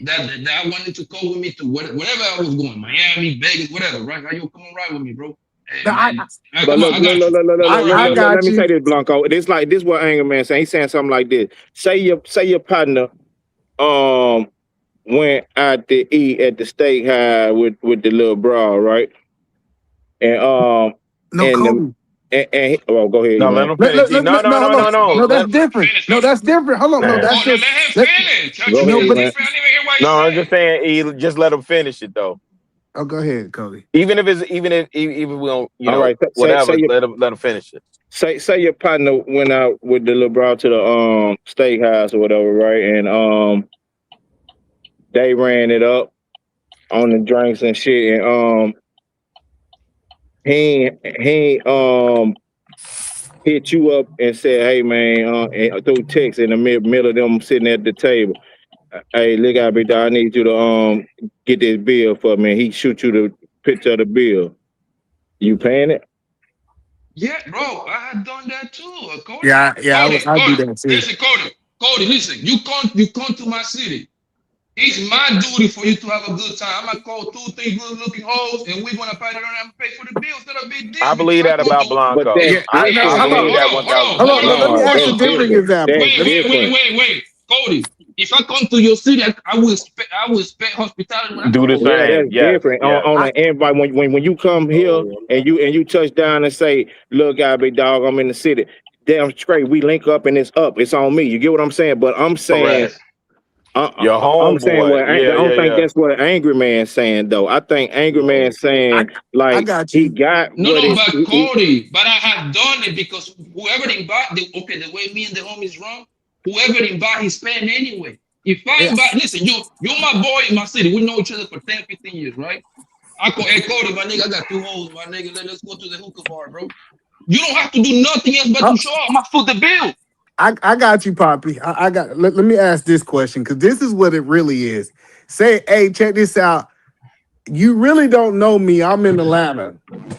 that I wanted to go with me to whatever I was going, Miami, Vegas, whatever, right? Yo, come on, ride with me, bro. Hey, But look, let me say this, Blanco. It's like this. What anger man saying? He's saying something like this. Say your partner went out to eat at the steakhouse with the little bra, right? And go ahead. No, let him finish. No, that's different. No, that's different. Hold on, no, that's just. No, I'm just saying. Just let him finish it though. Oh, go ahead, Cody. Even if we don't, all right, whatever. Let him finish it. Say your partner went out with the little bra to the steakhouse or whatever, right? And they ran it up on the drinks and shit, and he hit you up and said, "Hey man," and through text in the middle of them sitting at the table. Hey, look out, big dog, I need you to get this bill for me. He shoot you the picture of the bill. You paying it? Yeah, bro, I had done that too. Cody. Yeah, I do that too. Listen, Cody, listen. You come to my city. It's my duty for you to have a good time. I'm gonna call 2, 3 good-looking hoes, and we're gonna party around and pay for the bills. Not a big deal. I Because believe I that come about to. But Blanco. that's Yeah, I, different, I Hold believe on, though. that hold on, 1,000. hold on, Hold on. Let me No, ask hold a that's on, hold different on. different. example. That's different. Wait. Cody, if I come to your city, I will expect hospitality when I Do come the over Yeah, there. same. that's Yes, different. yes. On I, an invite, when you come here and you touch down and say, "Look, I big dog, I'm in the city." Damn straight, we link up and it's up. It's on me. You get what I'm saying? But I'm saying, Correct. Your I'm saying homeboy. what I Yeah, don't yeah, think yeah. that's what an angry man saying though. I think angry man I, saying I like got he you. got what No, it. but Cody, but I have done it because whoever invite, the way me and the homies run, whoever invite, he's paying anyway. If I Yeah. invite, listen, you're my boy in my city. We know each other for 10, 15 years, right? I call, hey Cody, my nigga, I got 2 hoes, my nigga. Let's go to the hookah bar, bro. You don't have to do nothing else but I, to show up. I'm foot the bill. I got you, Poppy. I got. Let me ask this question because this is what it really is. Say, hey, check this out. You really don't know me. I'm in Atlanta,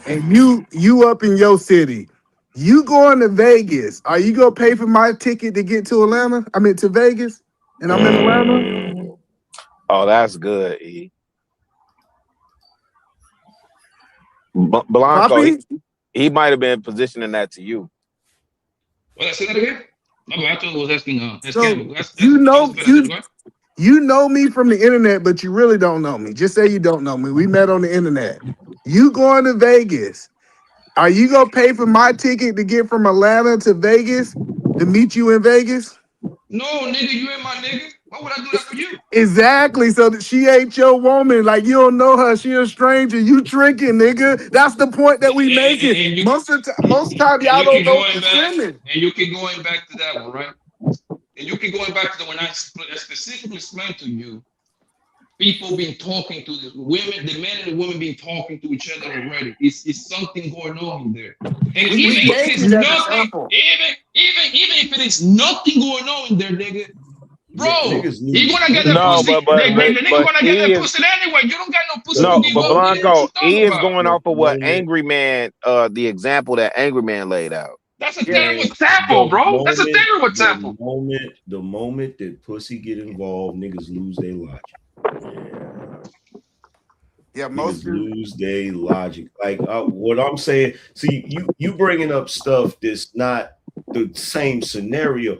and you up in your city. You going to Vegas? Are you gonna pay for my ticket to get to Atlanta? I mean to Vegas, and I'm in Atlanta. Mm. Oh, that's good. E. Blanco, Poppy, he might have been positioning that to you. What I say that again? No, I thought I was asking so Campbell. you That was know better. I said, you go ahead. you know me from the internet, but you really don't know me. Just say you don't know me. We met on the internet. You going to Vegas? Are you gonna pay for my ticket to get from Atlanta to Vegas to meet you in Vegas? No, nigga, you ain't my nigga. Why would I do that for you? Exactly. So that she ain't your woman. Like you don't know her. She a stranger. You tricking, nigga. That's the point that we making. And you Most time and y'all you don't keep know what going you're back, sending. and you keep going back to that one, right? And you keep going back to the when I specifically explained to you, people been talking to the women, the men and the women been talking to each other already. It's something going on in there. And We even if it gave is you that nothing, example. even if it is nothing going on in there, nigga, bro, Niggas he lose. gonna get the Niggas No, lose pussy. but The, but track. the, but the nigga but gonna get E the is pussy anyway. You don't got no pussy to no, give but up, nigga. What you Blanco, talking E is about? going off of what Moment, Angry Man, the example that Angry Man laid out. That's a Yeah. terrible man. example, The bro. That's a moment, terrible example. the moment that pussy get involved, niggas lose their logic. Yeah. Most Niggas people. lose their logic. Like what I'm saying. See, you bringing up stuff that's not the same scenario.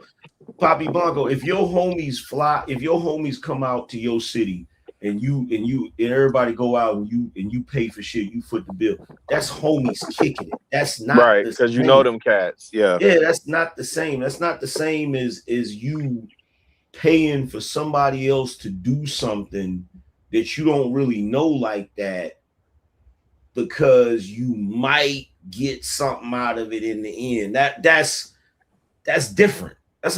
Poppy Blanco, if your homies come out to your city and everybody go out and you pay for shit, you foot the bill. That's homies kicking it. That's not Right, the because you know same. them cats. Yeah. Yeah, that's not the same. That's not the same as you paying for somebody else to do something that you don't really know like that because you might get something out of it in the end. That's different. That's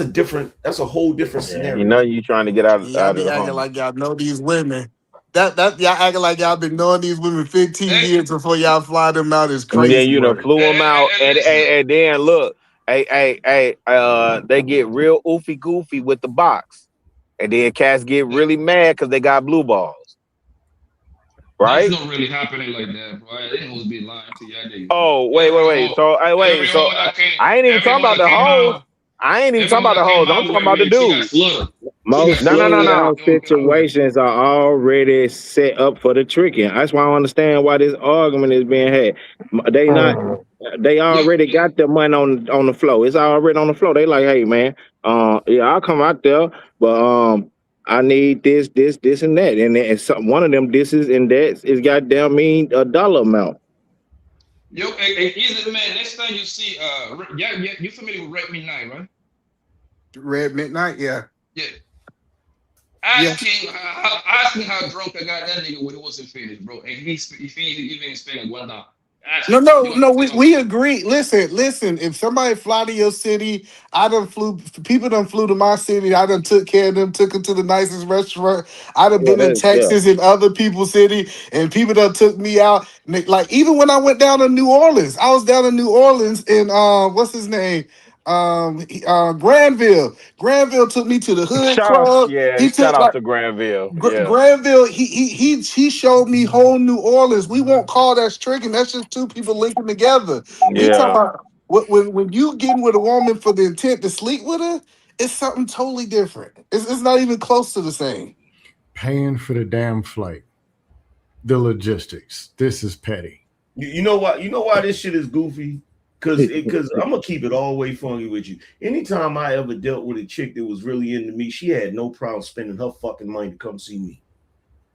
a whole different Yeah, you scenario. know you trying to get Y'all out of be the acting home. like y'all know these women. That y'all acting like y'all been knowing these women 15 Hey, years before y'all fly them out is And then crazy you done work. flew them out, listen. and then look, they get real oofy goofy with the box, and then cats get really mad because they got blue balls, That's right? not really happening like that, bro. I didn't always be lying to you. Oh, wait. So, I ain't even Every talking hoe about that the came hoes. out, I ain't even every talking hoe about that the came hoes. I'm out talking about the with, she got dudes. flooded. She got Most No, flooded. no, of no, those no. situations are already set up for the tricking. That's why I don't understand why this argument is being had. They not. They Yo, already got the money on the floor. It's already on the floor. They like, hey man, yeah, I'll come out there, but I need this, and that, and one of them disses and that is goddamn mean a dollar amount. hey, easy man. Next time you see, yeah, you familiar with Red Midnight, right? Red Midnight, yeah. Yeah. Yeah. Ask me how drunk I got that nigga when it wasn't finished, bro. And he even spending $1. Ask No, him. no, You no. gonna We agree. Listen. If somebody fly to your city, I done flew. People done flew to my city. I done took care of them. Took them to the nicest restaurant. I done Yeah, been in yeah. Texas and other people's city, and people done took me out. Like even when I went down to New Orleans, I was down in New Orleans in what's his name, Granville. Granville took me to the Hood Club. He Shout took out like to Granville. Yeah. Granville, he showed me whole New Orleans. We won't call that tricking. That's just two people linking together. We talking Yeah. about when you getting with a woman for the intent to sleep with her, it's something totally different. It's not even close to the same. paying for the damn flight, the logistics. This is petty. You know why? You know why this shit is goofy? Because I'm gonna keep it all the way funky with you. Anytime I ever dealt with a chick that was really into me, she had no problem spending her fucking money to come see me.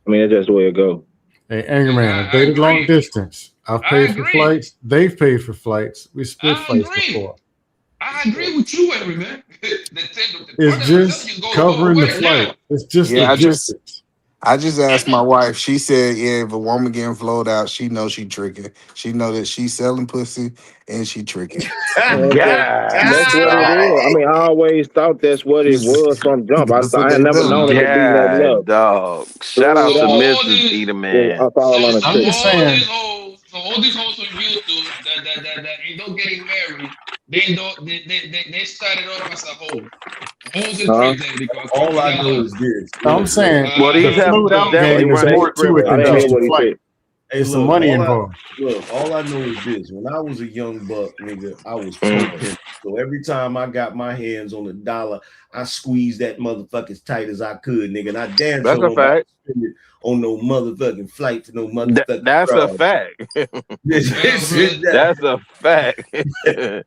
I mean, that's just the way it goes. Hey, Anger Man, I dated long distance. I've paid for flights. They've paid for flights. We split flights before. I agree with you, Henry, man. It's just covering the flight. It's just logistics. I just asked my wife. She said, "Yeah, if a woman getting flowed out, she knows she tricking. She know that she's selling pussy and she tricking." That's what it is. I mean, I always thought that's what it was from jump. I had never known it to be nothing else. Dog. Shout out to Mrs. Peter, man. I'm just saying. So all these hoes on YouTube that ain't not getting married, they started off as a hoe. Hoes in prison because all I know is this. I'm saying the flowed out game is more to it than just a flight. Hey, it's some money involved. All I know is this. When I was a young buck, nigga, I was poking. So every time I got my hands on $1, I squeezed that motherfucker as tight as I could, nigga. And I damn That's a fact. On no motherfucking flight to no motherfucking That's a fact. That's a fact. But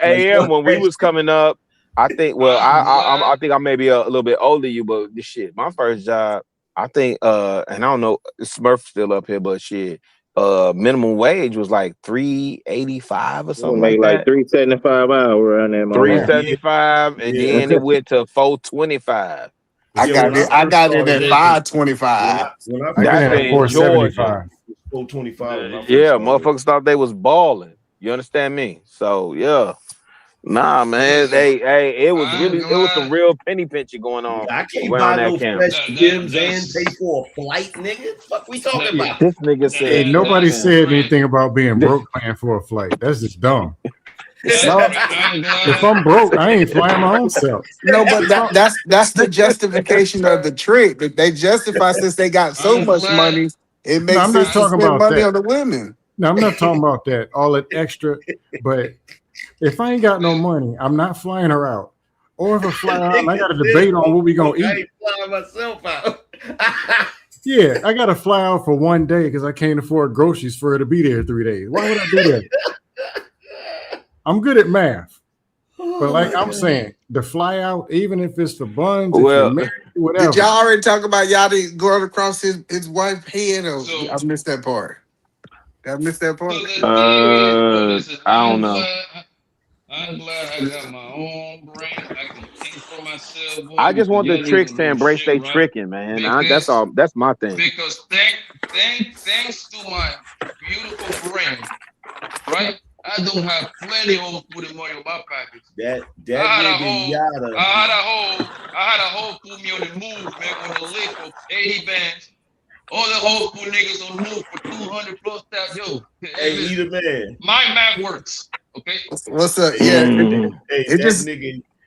AM, when we was coming up, I think I think I may be a little bit older than you, but this shit, my first job, I think and I don't know, Smurf's still up here, but shit, minimum wage was like $3.85 or something like that. $3.75 hour around there. $3.75, and then it went to $4.25. I got it at $5.25. That's in Georgia. $4.25. Yeah, motherfuckers thought they was balling. You understand me? So yeah. Nah, man. It was some real penny pinching going on. I can't buy no fresh Timbs and pay for a flight, nigga. Fuck we talking about? This nigga said. Hey, nobody said anything about being broke paying for a flight. That's just dumb. If I'm broke, I ain't flying my own self. No, but that's the justification of the trick. That they justify since they got so much money, it makes sense to spend money on the women. No, I'm not talking about that. All that extra, but if I ain't got no money, I'm not flying her out. Or if I fly out, and I got to debate on what we gonna eat. I ain't flying myself out. Yeah, I got to fly out for one day because I can't afford groceries for her to be there 3 days. Why would I do that? I'm good at math, but like I'm saying, the fly out, even if it's for buns, whatever. Did y'all already talk about y'all going across his wife's head? Or I missed that part. Did I miss that part? I don't know. I'm glad I got my own brain. I can think for myself. Boy. I just want the tricks to embrace they tricking, man. That's all. That's my thing. Because thanks to my beautiful brain, right? I don't have plenty of putting money in my pockets. I had a hoe put me on the move, man, on the lick for 80 bands. All the hoes put niggas on the move for 200 plus that. Yo, hey, either man. My math works. Okay. What's up? Yeah. Hey,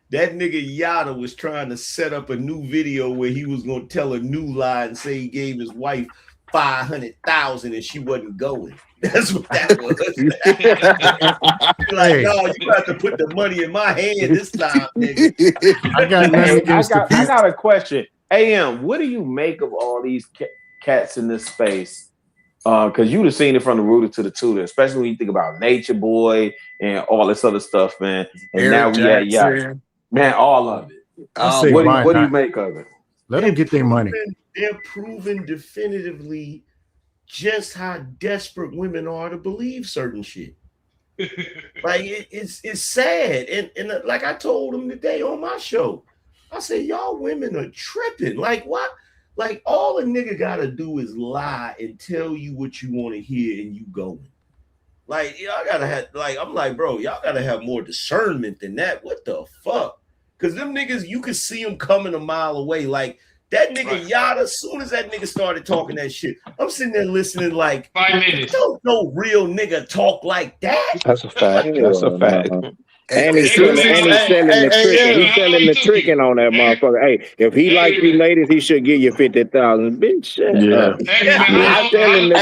that nigga Yada was trying to set up a new video where he was gonna tell a new lie and say he gave his wife 500,000 and she wasn't going. That's what that was. Like, no, you have to put the money in my hand this time, nigga. I got a question. AM, what do you make of all these cats in this space? Because you'd have seen it from the rooter to the tutor, especially when you think about Nature Boy and all this other stuff, man. And Eric now we had man, all of it. What do you make of it? Let them get their money. They're proving definitively just how desperate women are to believe certain shit. Like it's sad. And like I told them today on my show, I said, y'all women are tripping. Like what? Like all a nigga gotta do is lie and tell you what you want to hear and you going. Like y'all gotta have I'm like, bro, y'all gotta have more discernment than that. What the fuck? Cause them niggas, you could see them coming a mile away. Like that nigga Yada, as soon as that nigga started talking that shit, I'm sitting there listening like 5 minutes. Don't no real nigga talk like that. That's a fact. That's a fact. And he's selling the tricking on that motherfucker. Hey, if he likes you ladies, he should give you 50,000. Bitch, shut up. I'm telling the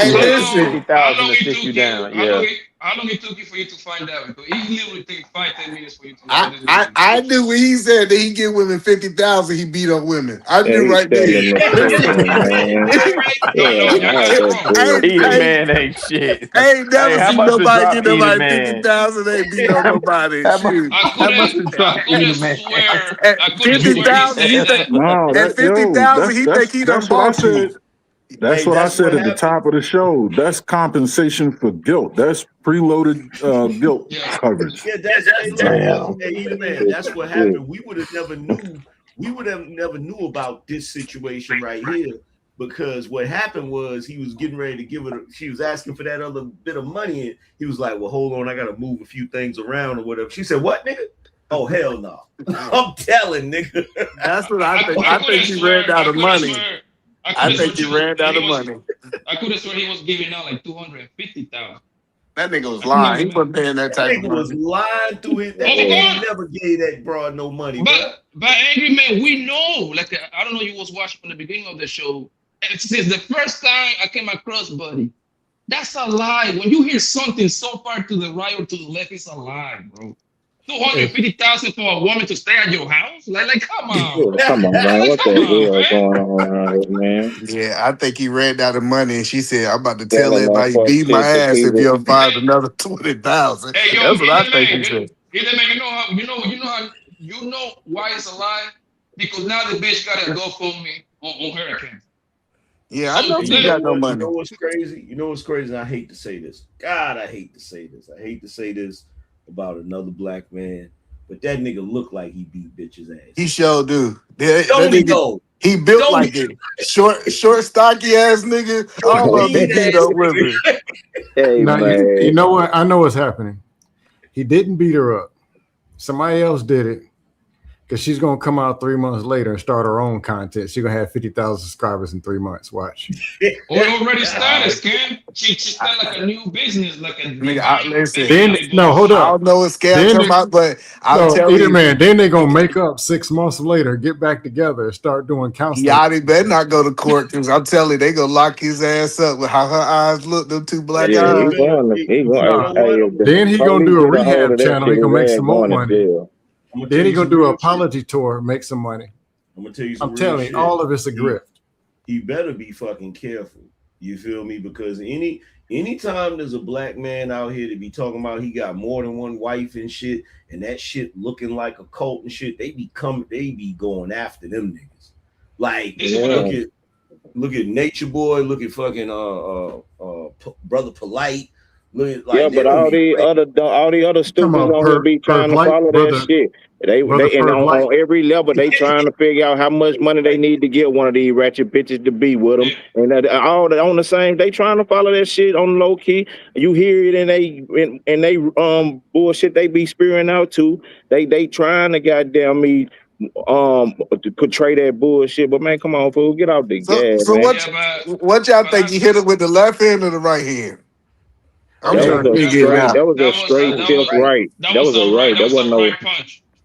50,000 to sit you down. Yeah. How long it took you for you to find out? Because it literally takes 5-10 minutes for you to know I, this I is I knew when he said that he give women 50,000, he beat up women. I Yeah, knew he's right there. telling the truth, man. No, Yeah, y'all got all it that wrong. bullshit. Either man ain't shit. I ain't Hey, never how seen much to nobody drop get Either nobody man? 50,000. They beat on nobody. How much? Shoot. I How much to couldn't drop Either man? swear. I At couldn't swear he 50,000, he said think that. No, at that yo, 50,000, he think he done that's what I bought said. you. That's Hey, what I that's said what at the happened. top of the show. That's compensation for guilt. That's preloaded guilt Yeah. coverage. Yeah, that's hey, look, Damn. hey, either man, that's what happened. We would have never knew. We would have never knew about this situation right here because what happened was he was getting ready to give it. She was asking for that other bit of money, and he was like, "Well, hold on, I got to move a few things around or whatever." She said, "What, nigga? Oh hell no! I'm telling, nigga." That's what I think. I I couldn't think he ran swear. out of money. I I couldn't swear think he ran out of money. I could have sworn he was giving out like 250,000. That nigga was I couldn't lying. He remember. wasn't paying that That type of nigga was money. lying through his. That Of nigga ain't course. never gave that broad no money, bro. But Angry Man, we know. Like I don't know, you was watching from the beginning of the show. And since the first time I came across Buddy, that's a lie. When you hear something so far to the right or to the left, it's a lie, bro. If 250,000 for a woman to stay at your house? Like come on, bro. Yeah, come on, man. Like What the come on, hell man. going on around here, man? Yeah, I think he ran out of money, and she said, "I'm about to tell Telling everybody motherfuckers beat my shit to ass if you people. don't find another 20,000." Hey, yo, That's what I either think he man, said. either man, you know why it's a lie? Because now the bitch got a GoFundMe on her account. Yeah, I So know And you she know got no what? You money. know what's crazy? You know what's crazy? I hate to say this. God, I hate to say this. I hate to say this about another black man, but that nigga look like he beat bitches ass. He sure do. That Don't he nigga, though? he built Don't like it. Short, stocky ass nigga. short All of them lean beat ass up women. nigga? Hey, now you man. know what? I know what's happening. He didn't beat her up. Somebody else did it because she's gonna come out 3 months later and start her own content. She's gonna have 50,000 subscribers in 3 months. Watch. Or already started, Cam. She started like a new business, like a Nigga, listen. Then family no, hold bullshit. I up. don't know what scam Then talking about, but I'm no, telling either you, man. Then they're gonna make up 6 months later, get back together, and start doing counseling. Yachty better not go to court because I'm telling you, they gonna lock his ass up with how her eyes look, them two black Yeah, He eyes. he's better. going to. He You going. know Hey, what? if the Then he gonna police do a get a hold rehab of that channel. shit, He gonna his make ass some more going to money. jail. I'm gonna Then tell he you gonna some do an real shit. apology tour, make some money. I'm gonna tell you some I'm real telling you, shit. all of it's a grift. He better be fucking careful. You feel me? Because anytime there's a black man out here to be talking about he got more than one wife and shit, and that shit looking like a cult and shit, they be going after them niggas. Like Yeah. look at Nature Boy, look at fucking Brother Polite. Look at Yeah, like they but don't be playing. all the other Talking stupid about ones that be per trying to light, follow that brother, shit. They and per light. on every level they trying to figure out how much money they need to get one of these ratchet bitches to be with them, and that all on the same. They trying to follow that shit on low key. You hear it and they bullshit they be spewing out too. They trying to goddamn me to portray that bullshit. But man, come on, fool, get off the gas, So man. what y'all think? He hit it with the left hand or the right hand? I'm That trying to was a figure it straight. out. That was a straight tip right. That was a right. That wasn't no.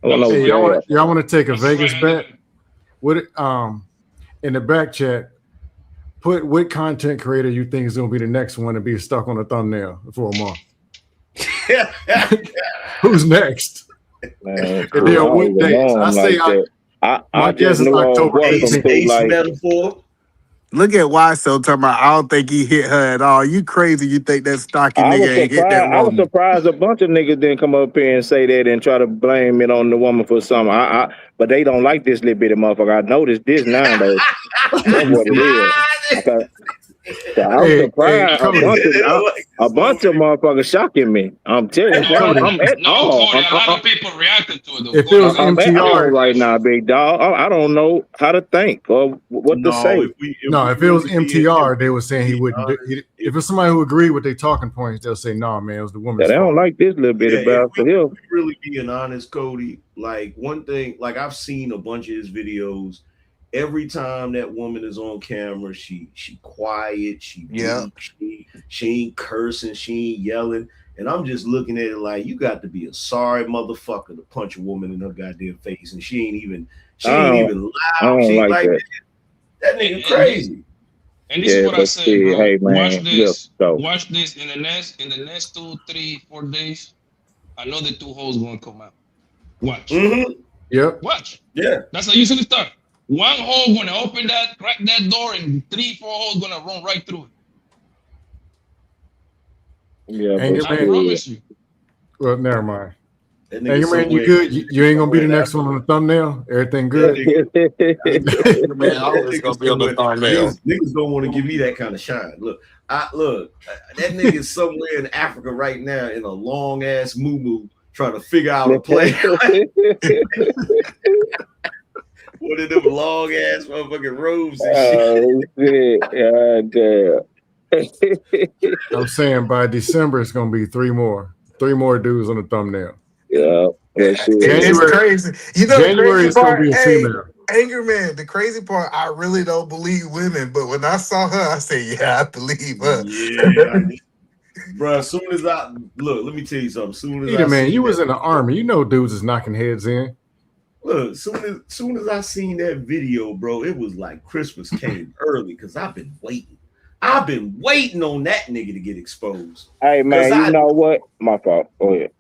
That wasn't no Hey, jab. y'all want to take a Vegas bet? What in the back chat? Put what content creator you think is gonna be the next one to be stuck on a thumbnail for a month. Who's next? Man, And then I don't what even days? know I him say like that. my I guess just is knew October what's some 18th. food like. Metaphor. Look at why so talking about. I don't think he hit her at all. You crazy? You think that stocky I was nigga ain't hit that surprised. I was woman? surprised a bunch of niggas didn't come up here and say that and try to blame it on the woman for something. But they don't like this little bitty motherfucker. I noticed this now though. That's what it is. So I'm Hey, surprised Cody. a bunch of motherfuckers shocking me. I'm telling you, Cody. I'm at all. Cody, a lot of people reacted to it though. If it was I'm at all MTR, right now, big dog. I don't know how to think or what to No, say. if it was MTR, they were saying he wouldn't do it. If it's somebody who agreed with their talking points, they'll say, "No, man, it was the Yeah, woman's they don't fault." like this little bitty bastard here. If we really being honest, Cody, like one thing, like I've seen a bunch of his videos. Every time that woman is on camera, she quiet, she weak, she ain't cursing, she ain't yelling. And I'm just looking at it like you got to be a sorry motherfucker to punch a woman in her goddamn face, and she ain't even I loud. don't She ain't like like that. that nigga crazy. And this is what I said, bro. Hey, man, Watch this. so. Watch this. In the next 2, 3, 4 days, another 2 hoes gonna come out. Watch. Yep. Watch. Yeah. That's how you usually start. One hole gonna open that, crack that door, and 3, 4 holes gonna run right through it. Yeah, Anger I man. promise you. Well, never mind. Anger man, you good? You ain't gonna be the next one on the thumbnail? Everything good? Man, always gonna be on the thumbnail. Niggas don't want to give me that kind of shine. Look, that nigga is somewhere in Africa right now in a long ass moo trying to figure out a play. One of them long ass motherfucking robes and shit. Oh shit! Damn. I'm saying by December it's gonna be 3 more dudes on the thumbnail. Yeah, it's crazy. You know, January the crazy is gonna part, be a female. Anger man, the crazy part, I really don't believe women, but when I saw her, I said, yeah, I believe her. Yeah, bro. As soon as I look, let me tell you something. Soon as Peter, man, you was in the army. You know, dudes is knocking heads in. Look, soon as I seen that video, bro, it was like Christmas came early because I've been waiting. I've been waiting on that nigga to get exposed. Hey man, you know what? My fault. Go ahead.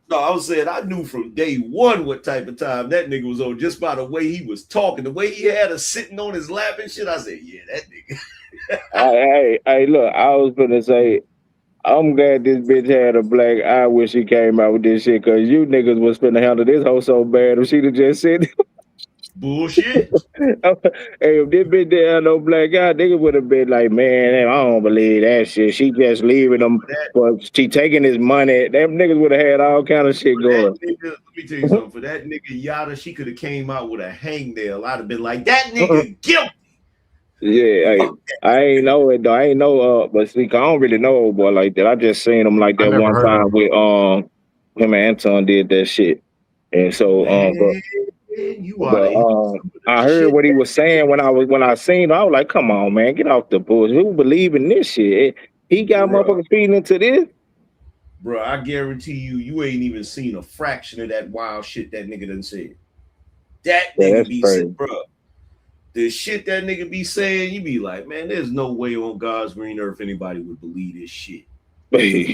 No, I was saying I knew from day one what type of time that nigga was on just by the way he was talking, the way he had us sitting on his lap and shit. I said, yeah, that nigga. hey, look, I was gonna say, I'm glad this bitch had a black eye when she came out with this shit, cause you niggas was finna handle this hoe so bad if she'd have just said bullshit. Hey, if this bitch didn't have no black eye, nigga would have been like, man, I don't believe that shit. She just leaving him, but she taking his money. Them niggas would have had all kind of shit going. Nigga, let me tell you something. For that nigga Yada, she could have came out with a hangnail. I'd have been like, that nigga guilty. Yeah, I ain't know it though. I ain't know but see, I don't really know old boy like that. I just seen him like that one time with him and Anton did that shit. And so I heard what he was saying when I seen him. I was like, come on, man, get off the bullshit. Who believe in this shit? He got motherfuckers feeding into this. Bro, I guarantee you ain't even seen a fraction of that wild shit that nigga done said. That nigga be saying, bro. The shit that nigga be saying, you be like, man, there's no way on God's green earth anybody would believe this shit. But see,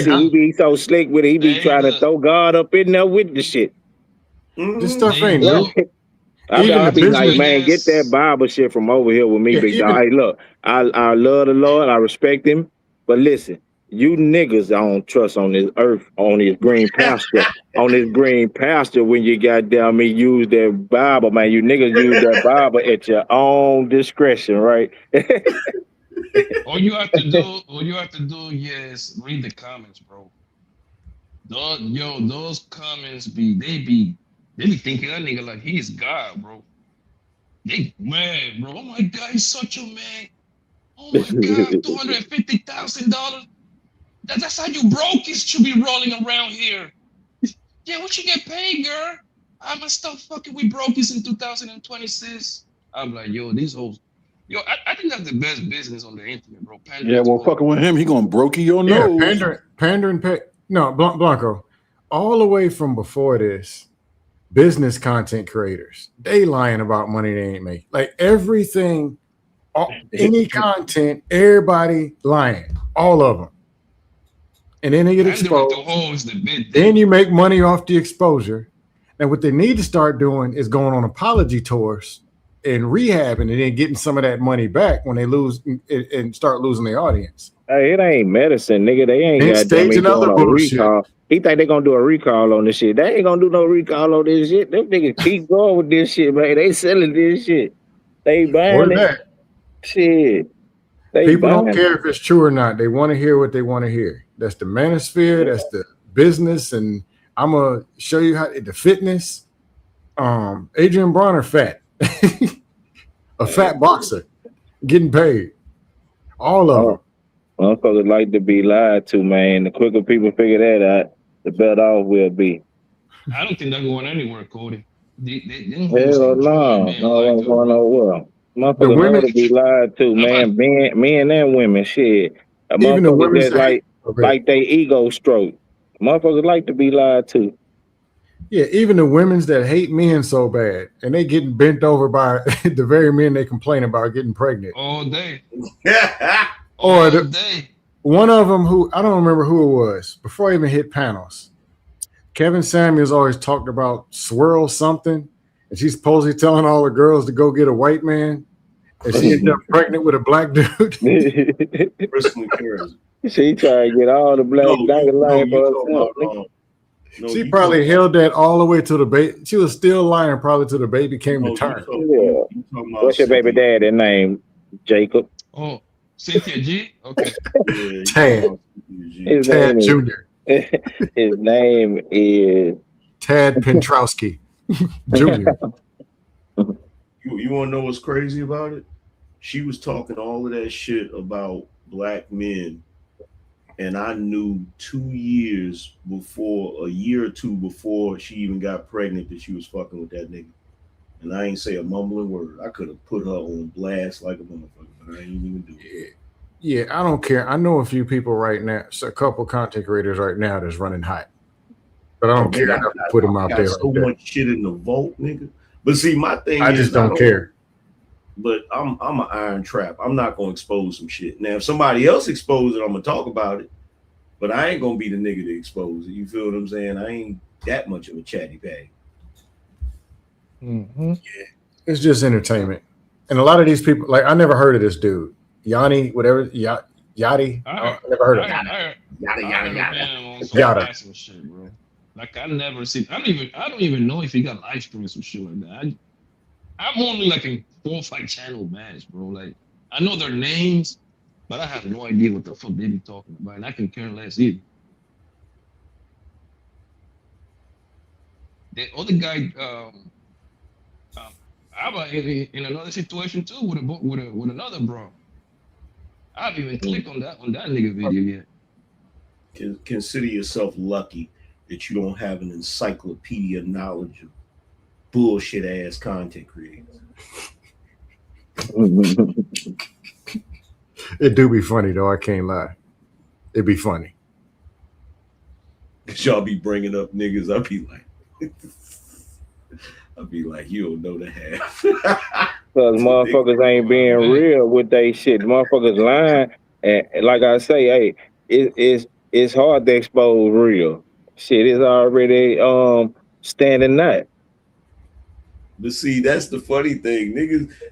he be so slick with it. He be trying to throw God up in there with the shit. This stuff ain't new. I be like, man, get that Bible shit from over here with me, big dog. Hey, look, I love the Lord. I respect him. But listen, you niggas don't trust on this earth, on this green pasture, when you goddamn me use that Bible, man. You niggas use that Bible at your own discretion, right? All you have to do is read the comments, bro. Those comments they be thinking that nigga like he's God, bro. Bro. Oh my God, he's such a man. Oh my God, $250,000. That's how you brokies should be rolling around here. Yeah, what you get paid, girl? I'ma stop fucking with brokies in 2026. I'm like, yo, these hoes. Yo, I think that's the best business on the internet, bro. Yeah, well, fucking with him, he gonna brokey your nose. Pandering. No, Blanco. All the way from before this, business content creators, they lying about money they ain't make. Like everything, any content, everybody lying, all of them. And then they get exposed. Then you make money off the exposure. And what they need to start doing is going on apology tours and rehabbing and then getting some of that money back when they lose and start losing their audience. Hey, it ain't medicine, nigga. They ain't got doing a recall. He think they gonna do a recall on this shit. They ain't gonna do no recall on this shit. Them niggas keep going with this shit, man. They selling this shit. They buying it. Shit. People don't care if it's true or not. They want to hear what they want to hear. That's the manosphere. That's the business. And I'm going to show you how the fitness. Adrian Bronner fat. A fat boxer getting paid. All of them. Motherfuckers like to be lied to, man. The quicker people figure that out, the better off we'll be. I don't think they're going anywhere, Cody. Hell no. No one's going nowhere. Motherfuckers women to be lied to, man. Men and women, shit. Even the women that like they ego stroke. Motherfuckers like to be lied to. Yeah, even the women's that hate men so bad, and they getting bent over by the very men they complain about getting pregnant. All day. Or All day. one of them who I don't remember who it was before I even hit panels. Kevin Samuels always talked about swirl something, and she's supposedly telling all the girls to go get a white man, and she ended up pregnant with a black dude. She trying to get all the black line for herself. She probably held that all the way to the baby. She was still lying probably till the baby came to term. Yeah. What's your baby daddy name? Jacob. Oh, Cynthia G? Okay. Tad. His Tad name is, Jr. His name is Tad Pentrowski Jr. You want to know what's crazy about it? She was talking all of that shit about black men, and I knew 2 years before, a year or two before she even got pregnant, that she was fucking with that nigga. And I ain't say a mumbling word. I could have put her on blast like a motherfucker, but I ain't even do it. Yeah, I don't care. I know a few people right now, a couple content creators right now that's running hot, but I don't care enough to put them out there. So much shit in the vault, nigga. But see, my thing I is, just don't care. But I'm an iron trap. I'm not gonna expose some shit. Now, if somebody else exposes it, I'm gonna talk about it. But I ain't gonna be the nigga to expose it. You feel what I'm saying? I ain't that much of a chatty bag. Mm-hmm. Yeah, it's just entertainment, and a lot of these people, like I never heard of this dude, Yanni, whatever, Yachty. I never heard of him. Yada. Some shit, bro. Like I never see. I don't even know if he got live streaming some shit like that. I'm only like in 4 or 5 channel bands, bro. Like I know their names, but I have no idea what the fuck they be talking about, and I can care less either. The other guy, I'm in another situation too with another bro. I haven't even clicked on that nigga video yet. Consider yourself lucky that you don't have an encyclopedia knowledge of bullshit ass content creators. It do be funny though. I can't lie. It'd be funny. Y'all be bringing up niggas. I'll be like, you don't know the half. Because motherfuckers ain't being real with they shit. Motherfuckers lying. And like I say, hey, it's hard to expose real. Shit is already standing that. But see, that's the funny thing.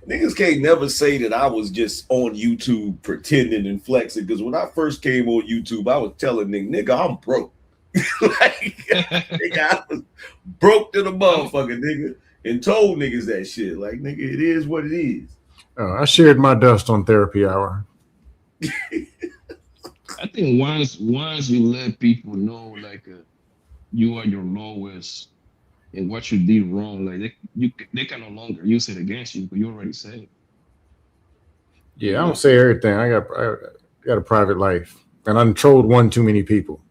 Niggas can't never say that I was just on YouTube pretending and flexing. Because when I first came on YouTube, I was telling nigga, I'm broke. Nigga, I was broke to the motherfucker, nigga, and told niggas that shit. Like, nigga, it is what it is. I shared my dust on therapy hour. I think once you let people know, like, you are your lowest and what you did wrong, like they can no longer use it against you, but you already said it. Yeah, I don't say everything. I got a private life, and I trolled one too many people.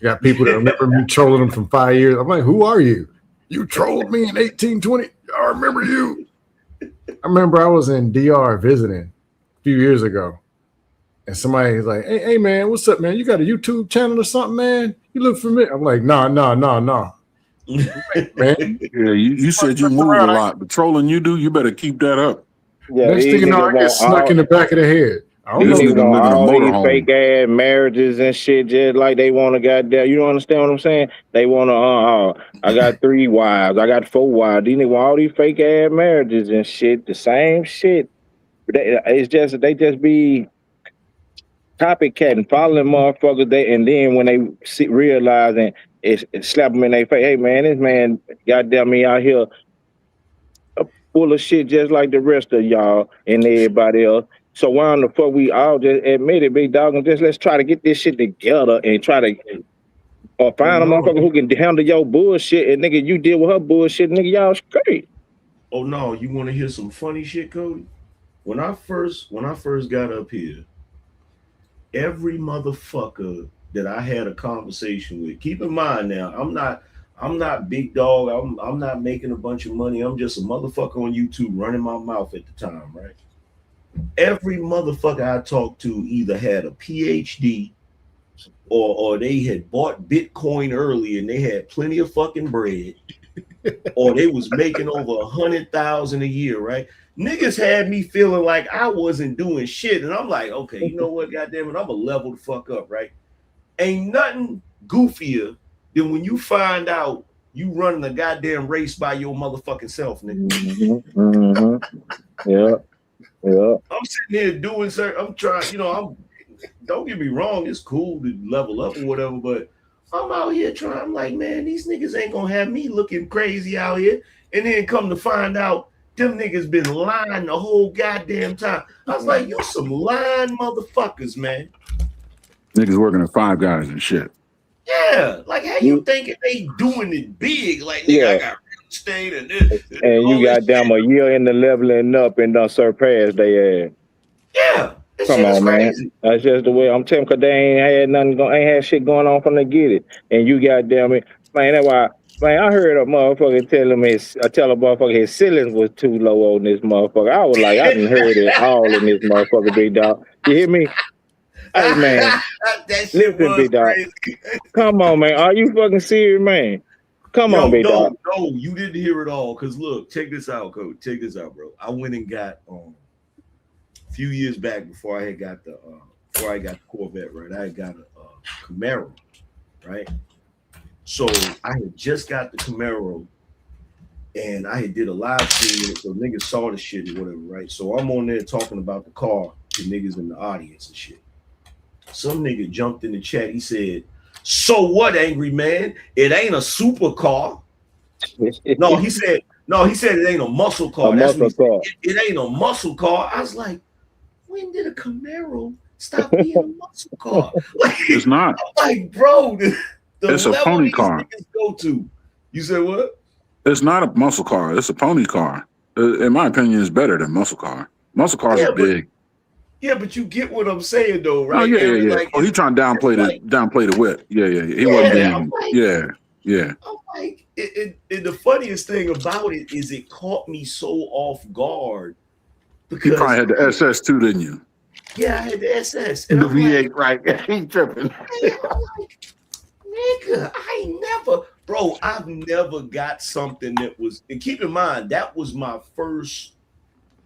You got people that remember me trolling them from 5 years. I'm like, who are you? You trolled me in 1820. I remember you. I remember I was in DR visiting a few years ago, and somebody was like, hey man, what's up, man? You got a YouTube channel or something, man? You look familiar. I'm like, nah. Man. Yeah, you said you move a lot, but trolling you do, you better keep that up. Yeah, next thing you know, I get snuck in the back of the head. These niggas want all these fake ass marriages and shit, just like they want to goddamn. You don't understand what I'm saying? They want to. I got 3 wives. I got 4 wives. These niggas want all these fake ass marriages and shit. The same shit. It's just they just be copycatting, following motherfuckers. And then when they realizing it's slap them in their face. Hey man, this man goddamn me out here full of shit just like the rest of y'all and everybody else. So why in the fuck we all just admit it, big dog, and just let's try to get this shit together and try to find a motherfucker who can handle your bullshit, and nigga, you deal with her bullshit, nigga, y'all straight. Oh no, you want to hear some funny shit, Cody? When I first got up here, every motherfucker that I had a conversation with, keep in mind now, I'm not big dog. I'm not making a bunch of money. I'm just a motherfucker on YouTube running my mouth at the time, right? Every motherfucker I talked to either had a PhD, or they had bought Bitcoin early and they had plenty of fucking bread, or they was making over 100,000 a year, right? Niggas had me feeling like I wasn't doing shit, and I'm like, okay, you know what, goddamn it, I'm gonna level the fuck up, right? Ain't nothing goofier than when you find out you running a goddamn race by your motherfucking self, nigga. Yeah. I'm sitting here doing certain, I'm trying, don't get me wrong, it's cool to level up or whatever, but I'm out here trying, I'm like, man, these niggas ain't gonna have me looking crazy out here. And then come to find out, them niggas been lying the whole goddamn time. I was like, you some lying motherfuckers, man. Niggas working at Five Guys and shit. Yeah, like how you thinking they doing it big? Like, nigga, I got real estate and this. And you got damn a year in the leveling up and done surpassed they ass. Yeah. Come on, man. That's just the way I'm telling, because they ain't had shit going on from the get it. And you goddamn it. Man, that's why, man, I heard a motherfucker tell a motherfucker his ceilings was too low on this motherfucker. I was like, I done heard it all in this motherfucker, big dog. You hear me? Hey, man. Listen, big dog. Come on, man. Are you fucking serious, man? Come on, big dog. No, you didn't hear it all. Because look, check this out, coach. Check this out, bro. I went and got a few years back before I got the Corvette, right? I had got a Camaro, right? So I had just got the Camaro, and I had did a live stream with it, so niggas saw the shit or whatever, right? So I'm on there talking about the car to niggas in the audience and shit. Some nigga jumped in the chat. He said, "So what, angry man? It ain't a supercar." No, he said it ain't a muscle car. That's what he said. It ain't a muscle car. I was like, when did a Camaro stop being a muscle car? Like, it's not. I'm like, bro, it's a pony car. Go to. You said what? It's not a muscle car. It's a pony car. In my opinion, it's better than muscle car. Muscle cars are big. Yeah, but you get what I'm saying, though, right? Oh yeah. Like, he trying to downplay the whip. Yeah. He wasn't being. Like, yeah. I'm like, the funniest thing about it is it caught me so off guard. Because you probably had the SS too, didn't you? Yeah, I had the SS. And the V8, right? He tripping. I'm like, nigga, I've never got something that was, and keep in mind, that was my first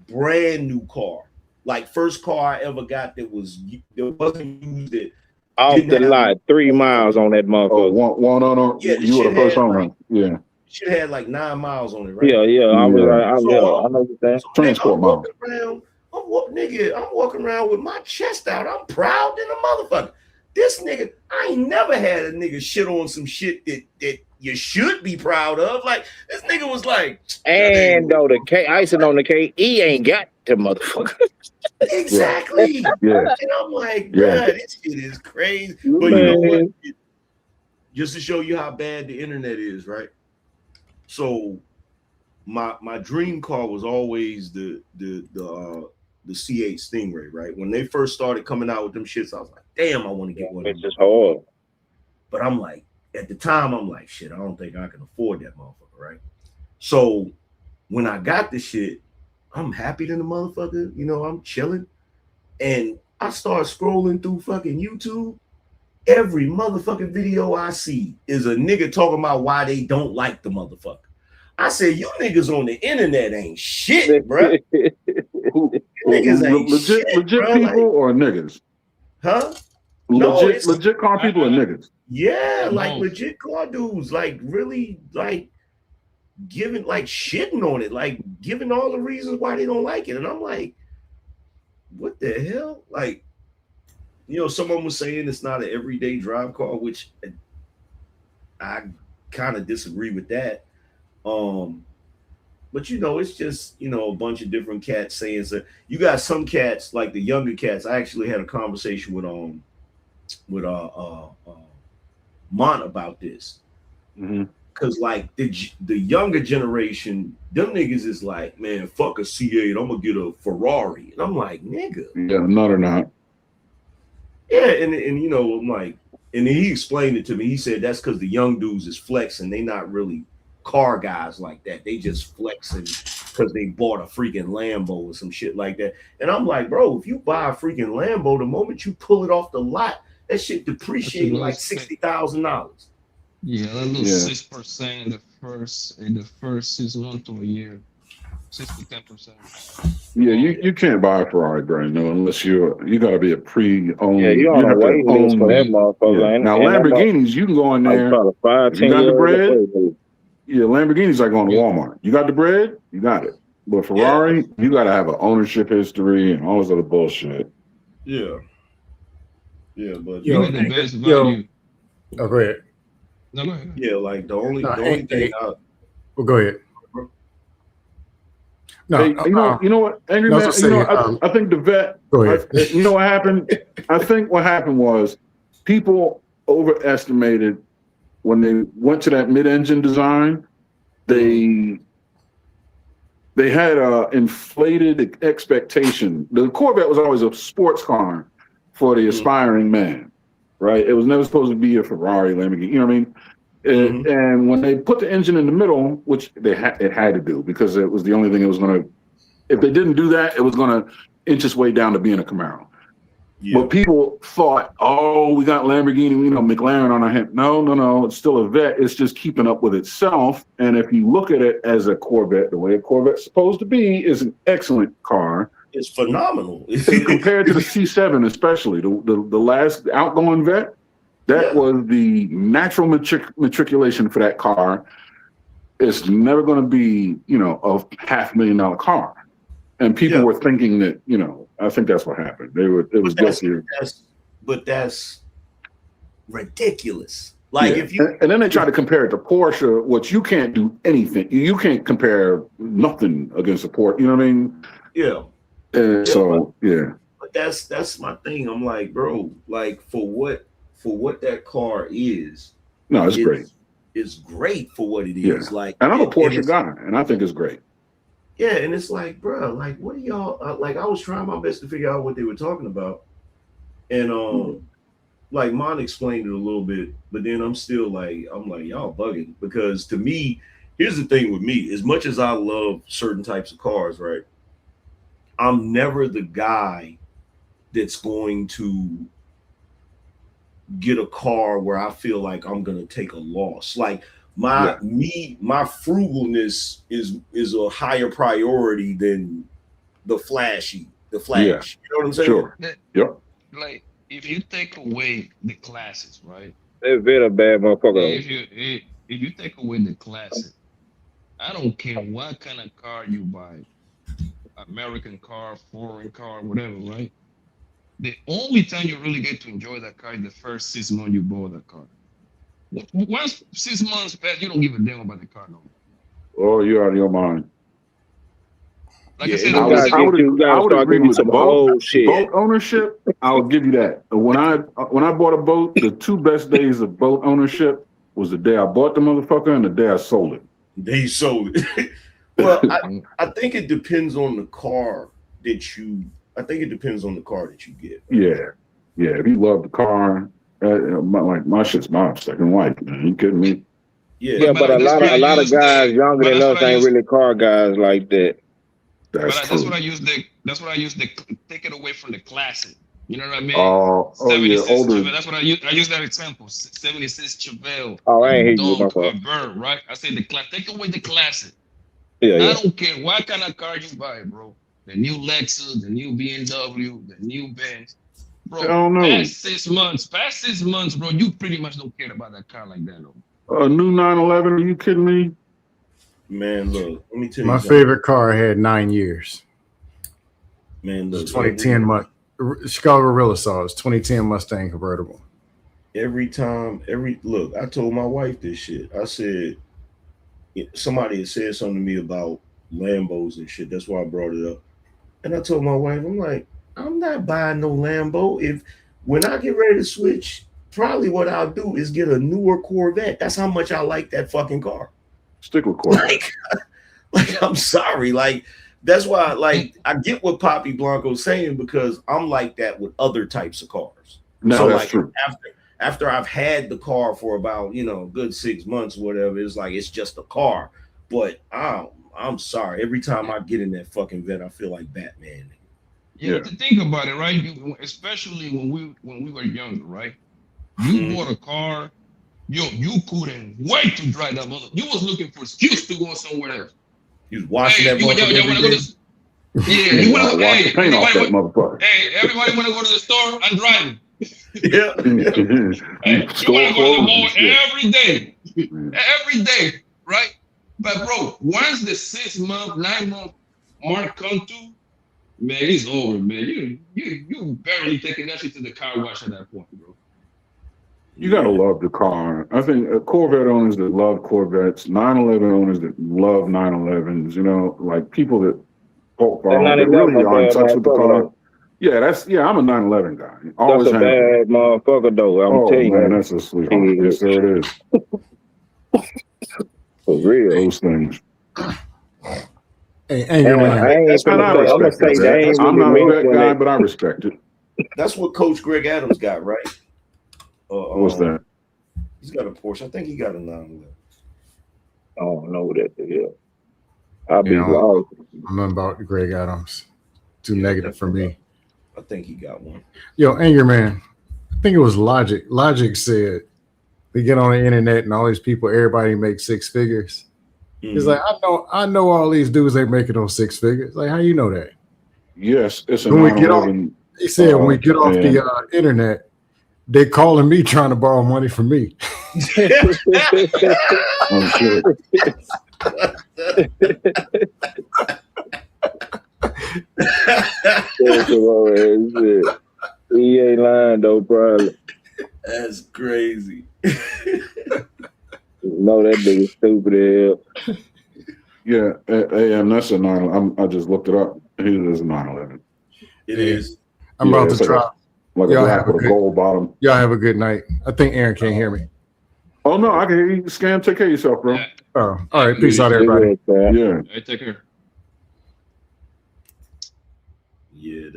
brand new car. Like, first car I ever got that wasn't used it. Off the lot, 3 miles on that motherfucker. Oh, one on. Yeah, you were the first owner. Yeah. Should have had like 9 miles on it, right? Yeah. I know what that. Transport miles. I'm walking around with my chest out. I'm proud than a motherfucker. This nigga, I ain't never had a nigga shit on some shit that you should be proud of. Like, this nigga was like, and though the cake, icing on the cake, he ain't got the motherfucker. Exactly. Yeah. And I'm like, bruh, this shit is crazy. But you know what? Just to show you how bad the internet is, right? So my dream car was always the C8 Stingray, right? When they first started coming out with them shits, I was like, damn, I want to get one. It's just hard. But I'm like, at the time, I'm like, shit, I don't think I can afford that motherfucker, right? So when I got the shit, I'm happy than the motherfucker, I'm chilling. And I start scrolling through fucking YouTube. Every motherfucking video I see is a nigga talking about why they don't like the motherfucker. I said, you niggas on the internet ain't shit, bro. Niggas ain't legit people like, or niggas? Huh? Legit car people or niggas? Yeah, like legit car dudes, like really like giving, like shitting on it, like giving all the reasons why they don't like it. And I'm like, what the hell? Like, someone was saying it's not an everyday drive car, which I kind of disagree with that. But it's just, a bunch of different cats saying so. You got some cats, like the younger cats. I actually had a conversation with Mont about this. Cause like the younger generation, them niggas is like, man, fuck a C8, I'm gonna get a Ferrari. And I'm like, nigga. Yeah, not or not. Yeah, and I'm like, and then he explained it to me. He said that's because the young dudes is flexing. They not really car guys like that. They just flexing because they bought a freaking Lambo or some shit like that. And I'm like, bro, if you buy a freaking Lambo, the moment you pull it off the lot, that shit depreciating like $60,000. Yeah, that little 6% in the first 6 months to a year, 6 to 10%. Yeah, you can't buy a Ferrari brand new unless you got to be a pre-owned. Yeah, you on a waiting list for that motherfucker. Now Lamborghinis, you can go in there. If you got the bread, Lamborghinis like going to Walmart. You got the bread, you got it. But Ferrari, you got to have an ownership history and all this other bullshit. Yeah. Yeah, but you get the best value. Oh, go ahead. No, go ahead. Yeah, like the only thing. Well, go ahead. No, hey, you know what, Angry Man. I think the vet. Go ahead. You know what happened? I think what happened was people overestimated when they went to that mid-engine design. They had a inflated expectation. The Corvette was always a sports car for the aspiring man, right? It was never supposed to be a Ferrari, Lamborghini. You know what I mean? And when they put the engine in the middle, which it had to do because it was the only thing it was going to. If they didn't do that, it was going to inch its way down to being a Camaro. Yeah. But people thought, oh, we got Lamborghini, McLaren on our hand. No, it's still a Vet. It's just keeping up with itself. And if you look at it as a Corvette, the way a Corvette's supposed to be, is an excellent car. It's phenomenal. Compared to the C7, especially the last outgoing Vet. That was the natural matriculation for that car. It's never going to be, a $500,000 car. And people were thinking that, I think that's what happened. It was guilty. But that's ridiculous. Like if you and then they try to compare it to Porsche, which you can't do anything. You can't compare nothing against a Porsche. You know what I mean? Yeah. But that's my thing. I'm like, bro, like for what that car is. No, it's great. It's great for what it is. Yeah. Like, and I'm a Porsche guy, and I think it's great. Yeah, and it's like, bro, like, what are y'all like? I was trying my best to figure out what they were talking about, and like, Mon explained it a little bit, but then I'm like, y'all bugging, because to me, here's the thing with me: as much as I love certain types of cars, right, I'm never the guy that's going to get a car where I feel like I'm gonna take a loss. Like my frugalness is a higher priority than the flash. You know what I'm saying? Sure. Yep. Like if you take away the classes, right? That's very bad motherfucker. If you take away the classes, I don't care what kind of car you buy, American car, foreign car, whatever, right? The only time you really get to enjoy that car is the first 6 months you bought that car. Once 6 months pass, you don't give a damn about the car no more. Oh, you're out of your mind. Like I said, I would agree with the boat ownership. I'll give you that. When I bought a boat, the 2 best days of boat ownership was the day I bought the motherfucker and the day I sold it. They sold it. Well, I think it depends on the car that you. I think it depends on the car that you get. Yeah. If you love the car, my shit's my second wife. Man, you kidding me? Yeah, but a lot of guys younger than us ain't really car guys like that. That's what I use the take it away from the classic. You know what I mean? Oh, yeah, older. Chevelle. That's what I use that example. 76 Chevelle. Oh, I ain't hate you, Bird, right? I say the class. Take away the classic. Yeah. I don't care what kind of car you buy, bro. The new Lexus, the new BMW, the new Benz. Bro, past 6 months, bro, you pretty much don't care about that car like that, no. A new 911, are you kidding me? Man, look, let me tell you my favorite car had 9 years. Man, look. 2010 Chicago Gorilla saw it. 2010 Mustang convertible. Look, I told my wife this shit. I said, somebody had said something to me about Lambos and shit. That's why I brought it up. And I told my wife, I'm like, I'm not buying no Lambo. When I get ready to switch, probably what I'll do is get a newer Corvette. That's how much I like that fucking car. Stick with Corvette. Like I'm sorry. Like, that's why, like, I get what Poppy Blanco's saying, because I'm like that with other types of cars. No, so that's like true. After I've had the car for about, a good 6 months or whatever, it's like it's just a car. But I'm sorry. Every time I get in that fucking Vet, I feel like Batman. You have to think about it, right? Especially when we were younger, right? You bought a car, you couldn't wait to drive that mother. You was looking for excuse to go somewhere else. You was washing that You motherfucker wanna every go day. to you wanna go, Wash the paint off that motherfucker. everybody wanna go to the store and drive. Yeah. You wanna go to the Clothes mall and shit. every day. Every day, right? But bro, once the 6 month, 9 month mark come to, man, it's over, man. You barely taking that shit to the car wash at that point, bro. You gotta love the car. I think Corvette owners that love Corvettes, 911 owners that love 911s, you know, like people that that really are in touch with the car. Yeah, I'm a 911 guy. Always that's a bad motherfucker though. I'm telling you, man, that's a sweetheart. Yes, sir, it is. For real. Those things. Hey, anger man. I ain't And I respect that. I'm not a vet guy, but I respect it. That's what Coach Greg Adams got, right? What's that? He's got a Porsche. I think he got a 911. I don't know what that is. I'll be lost. I'm not about Greg Adams. Too negative for me. I think he got one. Yo, anger man. I think it was Logic. Logic said they get on the internet and all these people, everybody makes 6 figures. He's like, I know all these dudes ain't making those 6 figures. Like, how you know that? Yes, it's a when we get off. He said when we get off the internet, they calling me trying to borrow money from me. Oh shit. He ain't lying though, probably. That's crazy. No, that nigga stupid as hell. Yeah, and that's a 911. I just looked it up. It is a 911. It is. I'm about to try. Like a black with a gold bottom. Y'all have a good night. I think Aaron can't hear me. Oh no, I can hear you. Scan, take care of yourself, bro. Oh, all right. Peace out, everybody. Yeah. Hey, take care. Yeah,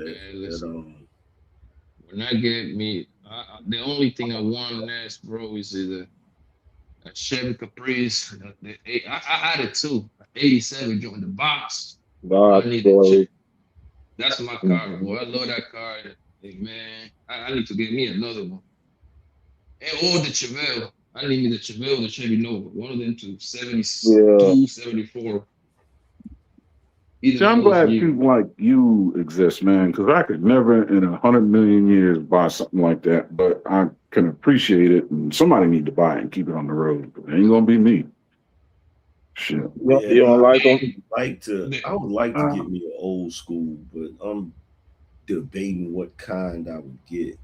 when I get me, the only thing I want next, bro, is a Chevy Caprice. I had it too. 87 joined the box. I need a That's my car, boy. I love that car. Hey, man, I need to get me another one. Or the Chevelle. I need me the Chevelle, the Chevy Nova. One of them to 72, 74. See, I'm glad people like you exist, man, because I could never in 100 million years buy something like that, but I can appreciate it, and somebody need to buy it and keep it on the road. It ain't gonna be me. Shit. Yeah, you don't like them? I would like to get me an old school, but I'm debating what kind I would get.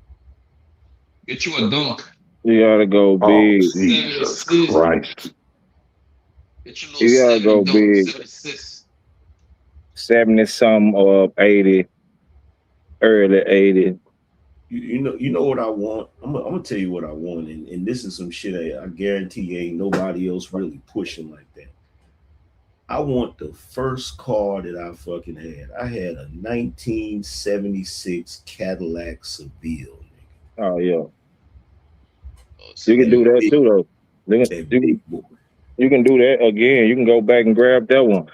Get you a dunk. You gotta go big. Jesus Christ. You gotta go big. 70 something or 80, early 80. You know what I want? I'm gonna tell you what I want, and this is some shit I guarantee ain't nobody else really pushing like that. I want the first car that I fucking had. I had a 1976 Cadillac Seville. Oh yeah. You can do that too, though. You can do that again. You can go back and grab that one.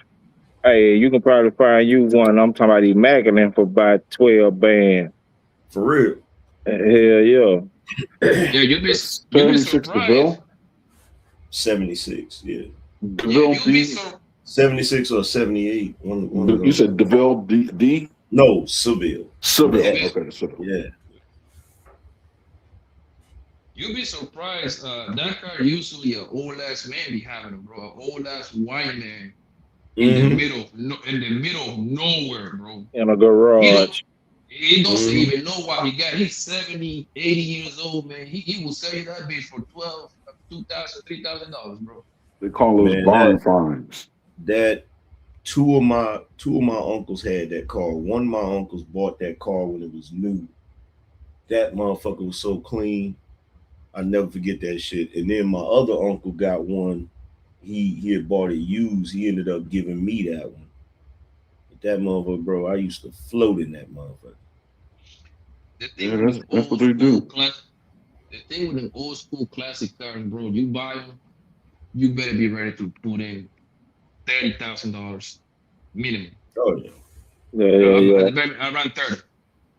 Hey, you can probably find you one. I'm talking about the Macklin for about 12 band. For real? Hell yeah. Yeah, you'd be 76 DeVille? 76, yeah. DeVille D? 76 or 78. One you said DeVille D? No, Seville. Seville. Okay, Seville. Yeah. You'll be surprised. That car usually an old ass man be having it, bro. An old ass white man in the middle of nowhere, bro. In a garage. He don't even know what he got. He's 70, 80 years old, man. He will sell you that bitch for $12,000, $2,000, $3,000, bro. They call those barn finds. That two of my uncles had that car. One of my uncles bought that car when it was new. That motherfucker was so clean. I never forget that shit. And then my other uncle got one. He had bought it used. He ended up giving me that one. But that motherfucker, bro, I used to float in that motherfucker. That's what they do. The thing with an old school classic cars, bro, you buy them, you better be ready to put in $30,000 minimum. Oh yeah. Around 30.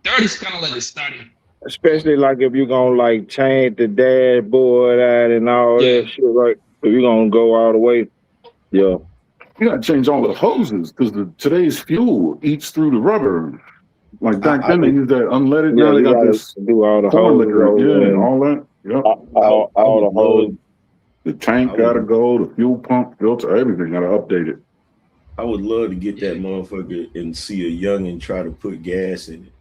30 is kind of like the starting. Especially like if you're gonna like change the dashboard out and all that shit, right? If you're gonna go all the way, yeah. You gotta change all the hoses because today's fuel eats through the rubber. Like back then, they used that unleaded. Yeah, Now they you got gotta this do all the corn hose liquor. rolls Yeah, and all that. Yep. all the hose. The tank gotta go. The fuel pump, filter, everything gotta update it. I would love to get that motherfucker and see a youngin' try to put gas in it.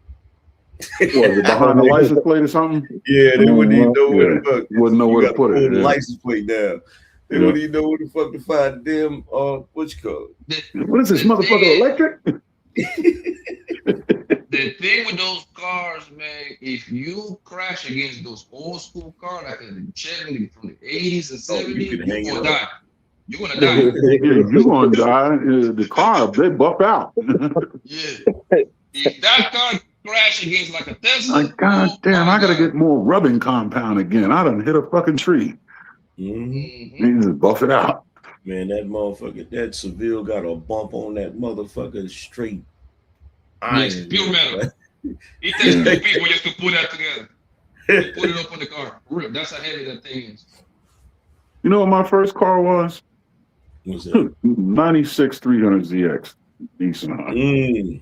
Was it behind the license plate or something? Yeah, they wouldn't even know where the fuck. Wouldn't know you where to gotta put pull it. the Yeah. license plate down. They wouldn't even know where the fuck to find the damn what you call it. What is this motherfucker electric? The thing with those cars, man, if you crash against those old school cars, like a Chevy from the 80s and 70s, you're gonna die. You're gonna die. You're gonna die. The car, they buff out. Yeah. If that car crash against like a Tesla, Like, God damn, I gotta get more rubbing compound again. I done hit a fucking tree. You just buff it out. Man, that motherfucker, that Seville got a bump on that motherfucker straight. Yes, pure metal. It takes two people just to put that together. You put it up on the car. Real. That's how heavy that thing is. You know what my first car was? What's that? 96 300ZX. Decent. You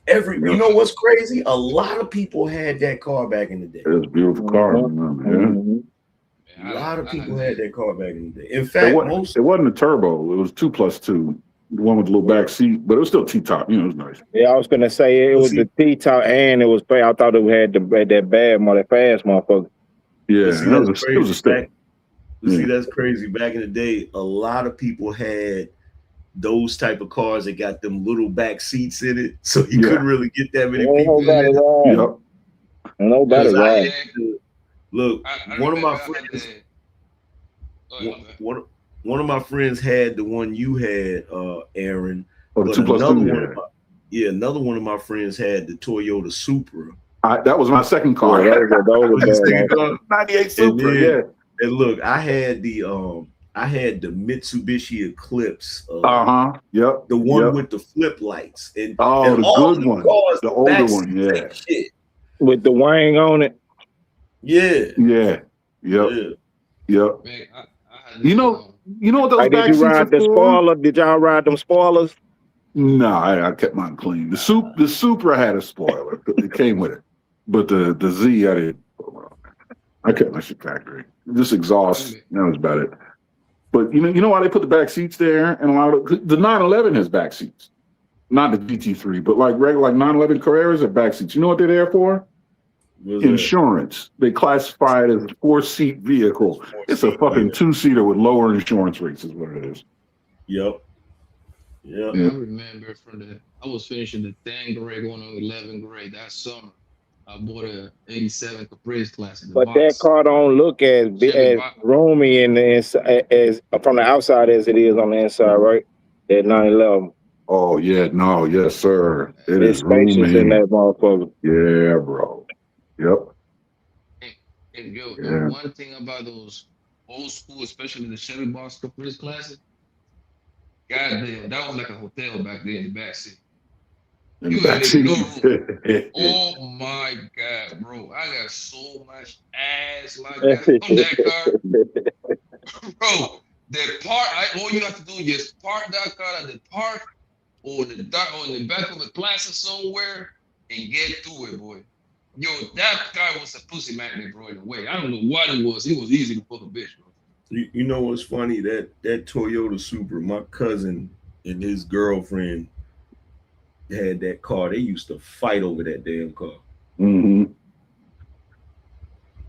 know what's crazy? A lot of people had that car back in the day. It was a beautiful car. A lot of people had that car back in the day. In fact, it wasn't a turbo. It was 2+2. The one with the little back seat, but it was still T-top. You know, it was nice. Yeah, I was gonna say it was the T-top and it was. I thought it had that bad, that fast motherfucker. Yeah, see, it was a stick. See, that's crazy. Back in the day, a lot of people had those type of cars that got them little back seats in it, so you couldn't really get that many people in it. Yep. Nobody right. Look, one of my friends. One of my friends had the one you had, Aaron. Oh, the 2+2. Another one of my friends had the Toyota Supra. That was my second car. Yeah, 98 Supra. And look, I had the Mitsubishi Eclipse. Yep. The one with the flip lights. And the all good one. Cars, the older one, yeah. Shit. With the wang on it. Yeah. Yeah. Yep. Yep. Man, You know what those back did you seats ride are the for? spoiler? Did y'all ride them spoilers? No, I kept mine clean. The Supra had a spoiler. It came with it. But the Z, I didn't. I kept my shit factory. Just exhaust. That was about it. But you know why they put the back seats there? And a lot of the 911 has back seats. Not the GT3, but like regular 911 Carreras have back seats. You know what they're there for? Insurance. They classify it as a 4-seat vehicle. It's a fucking 2-seater with lower insurance rates, is what it is. Yep. I remember I was finishing the 10 grade, going on 11 grade that summer. I bought a 87 Caprice Classic. But that car don't look as roomy as from the outside as it is on the inside, right? That 911. Oh yeah, no, yes sir. It's spacious in that motherfucker. Yeah, bro. Yep. And the one thing about those old school, especially the Chevy Box Caprice Classic, goddamn, that was like a hotel back there in the back seat. You had no room. Oh my god, bro! I got so much ass like that on that car, bro. All you have to do is just park that car at the park or in the back of a classic somewhere and get to it, boy. Yo, that guy was a pussy magnet, bro, in a way. I don't know what it was. It was easy to fuck a bitch, bro. You know what's funny? That Toyota Supra, my cousin and his girlfriend had that car. They used to fight over that damn car.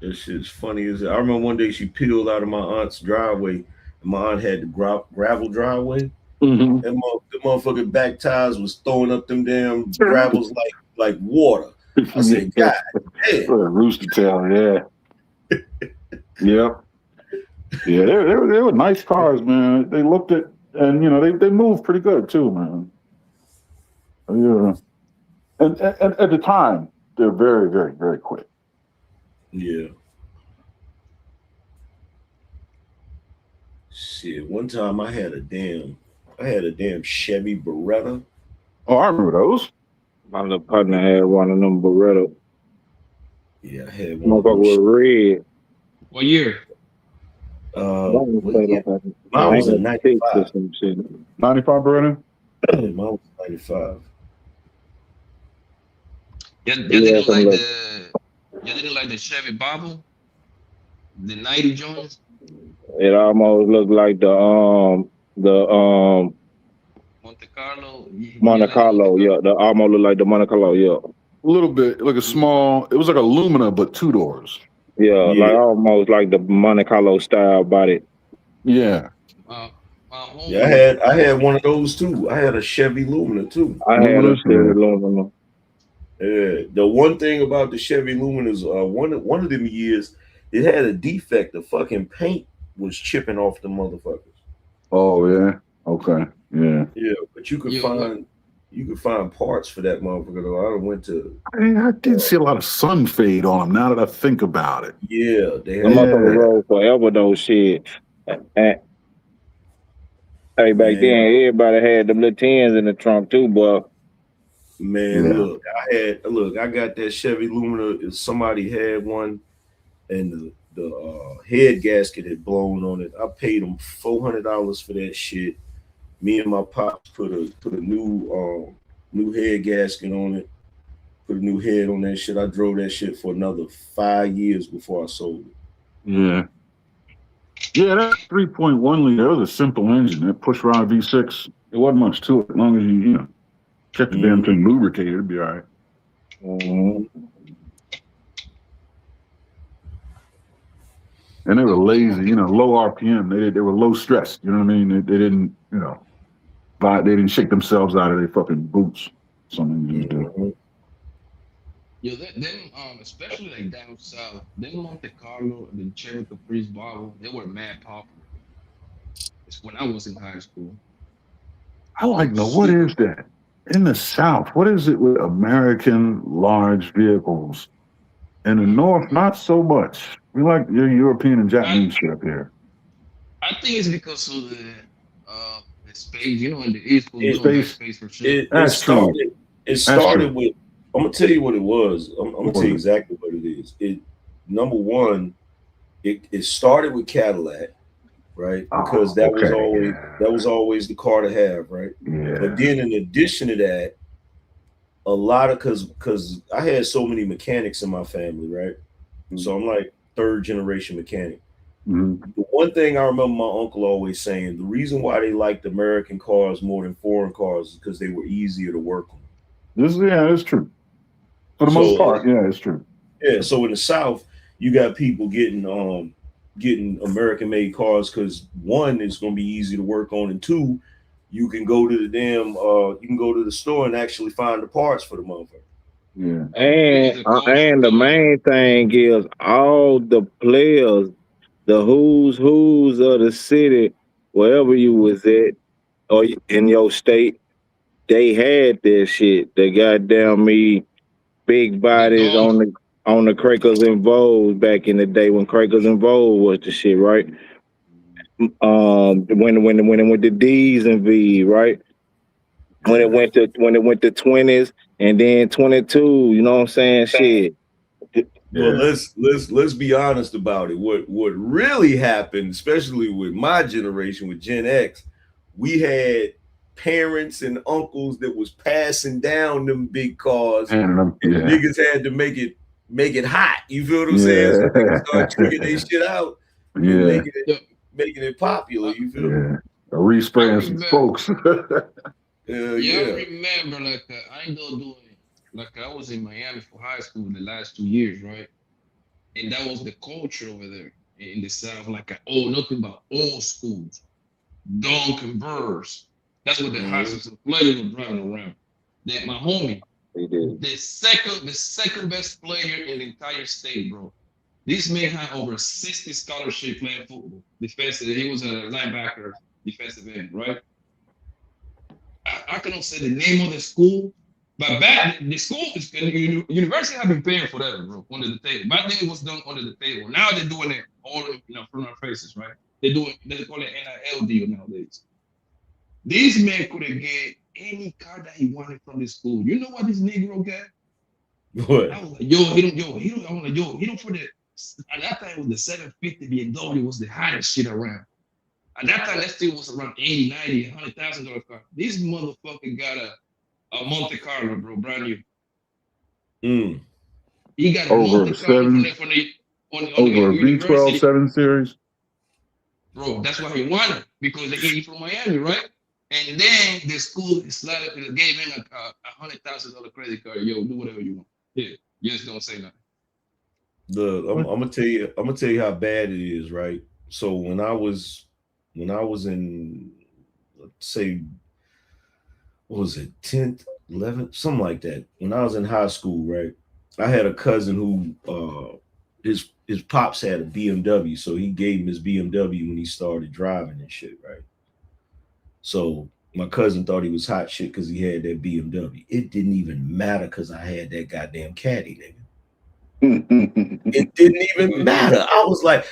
That shit's funny as I remember one day she peeled out of my aunt's driveway, and my aunt had the gravel driveway. The motherfucking back tires was throwing up them damn gravels like water. I said, God damn. Rooster tail, yeah. Yep. Yeah, they were nice cars, man. They looked at, and they moved pretty good too, man. Yeah. And at the time, they're very, very, very quick. Yeah. Shit, one time I had a damn Chevy Beretta. Oh, I remember those. My little partner had one of them Beretta. Yeah, I had one of Motherfucker those. was red. What year? What year? Mine was a 95. 95 Beretta? Mine was 95. You Yeah, didn't some like little, the Chevy Bobble, the 90 joints. it almost looked like the Monte Carlo. You Monte like the Monte Carlo, Carlo? yeah. The almost looked like the Monte Carlo, yeah. A little bit, like a small, it was like a Lumina, but 2 doors. Yeah, Yeah. like almost like the Monte Carlo style body. Yeah. My Yeah, homie. I had one of those too. I had a Chevy Lumina too. I had a Luminas, Chevy yeah. Lumina. Yeah. The one thing about the Chevy Luminas, one of them years, it had a defect. The fucking paint was chipping off the motherfuckers. Oh, yeah. Okay. Yeah. Yeah, but you could find parts for that motherfucker though. I went to I did see a lot of sun fade on them now that I think about it. yeah, they The had motherfucker rolled forever though shit. And, hey, back then man, everybody had them little tens in the trunk too, boy. man, Yeah. I got that Chevy Lumina. If somebody had one and the head gasket had blown on it, I paid them $400 for that shit. Me and my pops put a new head gasket on it, put a new head on that shit. I drove that shit for another 5 years before I sold it. Yeah. Yeah, that 3.1 liter, that was a simple engine. That push rod V6, it wasn't much to it. As long as you kept the damn thing lubricated, it'd be all right. And they were lazy, low RPM. They were low stress. You know what I mean? They didn't, they didn't shake themselves out of their fucking boots. Some engines do. Yo, them especially like down south, them Monte Carlo and the Cherry Caprice Bobble, they were mad popular. It's when I was in high school. I like to know, what is that? In the South, what is it with American large vehicles? In the North, not so much. We like your European and Japanese shit up here. I think it's because of the space. In the East Coast, we don't got space for shit. That's true. It started with. I'm gonna tell you what it was. I'm gonna tell you exactly what it is. Number one, it started with Cadillac, right? Because that was always the car to have, right? Yeah. But then in addition to that, a lot of because I had so many mechanics in my family, right? So I'm like third generation mechanic. Mm-hmm. The one thing I remember my uncle always saying, the reason why they liked American cars more than foreign cars is because they were easier to work on. It's true. For the most part, yeah, it's true. Yeah, so in the South, you got people getting American made cars because one, it's gonna be easy to work on, and two, you can go to the store and actually find the parts for the motherfucker. Yeah. And the main thing is all the players, the who's of the city, wherever you was at or in your state, they had this shit. The goddamn big bodies on the Crackers and Vogue back in the day when Crackers and Vogue was the shit, right? When it went to D's and V, right? When it went to 20s and then 22, you know what I'm saying? Shit. Well, let's be honest about it. What really happened, especially with my generation, with Gen X, we had parents and uncles that was passing down them big cars, and niggas had to make it hot. You feel what I'm saying? So niggas start tricking their shit out and making it popular. You feel me? Yeah. Respraying some folks. I remember I ain't gonna do it. Like I was in Miami for high school the last 2 years, right? And that was the culture over there in the South, nothing but old schools, Duncan Burrs. That's what the high school players were driving around. That my homie, the second best player in the entire state, bro. This man had over 60 scholarships playing football. Defensive, he was a linebacker, defensive end, right? I cannot say the name of the school, but back the school is university have been paying for that, bro, under the table. Back then it was done under the table. Now they're doing it all in front of our faces, right? They call it NIL deal nowadays. These men could get any car that he wanted from the school. You know what this Negro got? What? I was like, he don't. I was like, he don't for the. At that time, it was the 750 BMW was the hottest shit around. At that time, that still was around 80, 90, $100,000 car. This motherfucker got a Monte Carlo, bro, brand new. Mm. He got a Over Monte Carlo seven, on over a the V12 university. 7 Series. Bro, that's why he wanted because he's from Miami, right? And then the school gave him a $100,000 credit card. Yo, do whatever you want. Yeah, just don't say nothing. Look, I'm gonna tell you how bad it is, right? So when I was in, let's say, what was it, 10th, 11th, something like that. When I was in high school, right? I had a cousin who his pops had a BMW, so he gave him his BMW when he started driving and shit, right? So my cousin thought he was hot shit because he had that BMW. It didn't even matter because I had that goddamn caddy, nigga. It didn't even matter. I was like,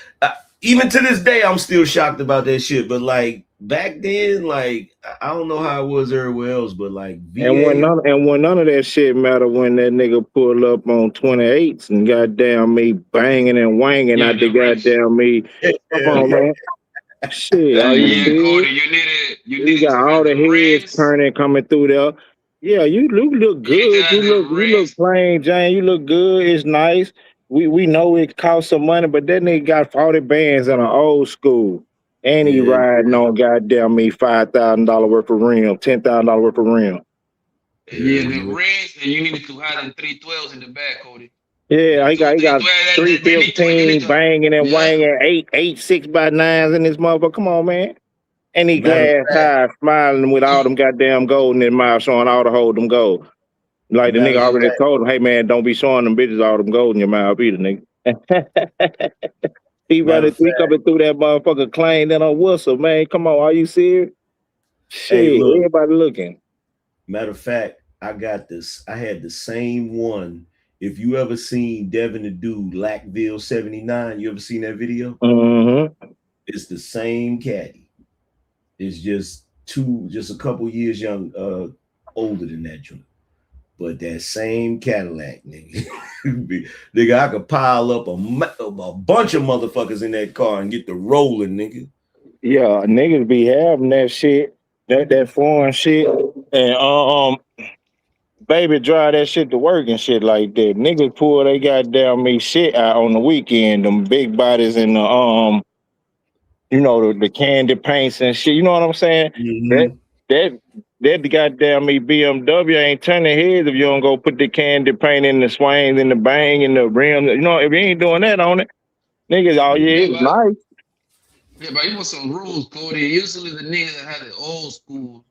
even to this day, I'm still shocked about that shit. But like back then, like I don't know how it was everywhere else, but like VA, And when none of that shit matter, when that nigga pulled up on 28s and goddamn me banging and wanging out the goddamn me. Come on, man. Shit, are you Cody, serious? you needed got all the heads turning coming through there. Yeah, you look good. You look plain Jane. You look good. It's nice. We know it costs some money, but that nigga got 40 bands in an old school. And he riding on goddamn me $5,000 worth of rim, $10,000 worth of rim. Yeah, the rings, and you needed to have them 312s in the back, Cody. Yeah, he got 315 banging and wanging, 8 6x9s in this motherfucker. Come on, man. And he glass high, smiling with all them goddamn gold in his mouth, showing all the whole them gold. Like the nigga already told him, hey man, don't be showing them bitches all them gold in your mouth either, nigga. He coming through that motherfucker claim that on whistle, man. Come on, are you serious? Shit, hey, look, everybody looking. Matter of fact, I got this. I had the same one. If you ever seen Devin the Dude, Lackville 79, you ever seen that video? Mm-hmm. It's the same caddy. It's just a couple years older than that joint. But that same Cadillac, nigga. Nigga, I could pile up a bunch of motherfuckers in that car and get the rolling, nigga. Yeah, niggas be having that shit, that foreign shit, and baby drive that shit to work and shit like that. Niggas pull they goddamn me shit out on the weekend, them big bodies and the you know, the candy paints and shit. You know what I'm saying? Mm-hmm. That goddamn me BMW ain't turning heads if you don't go put the candy paint in the swings and the bang and the rim. You know, if you ain't doing that on it, niggas, it's nice. Yeah, but it was some rules, Cody. Usually the niggas that had the old school,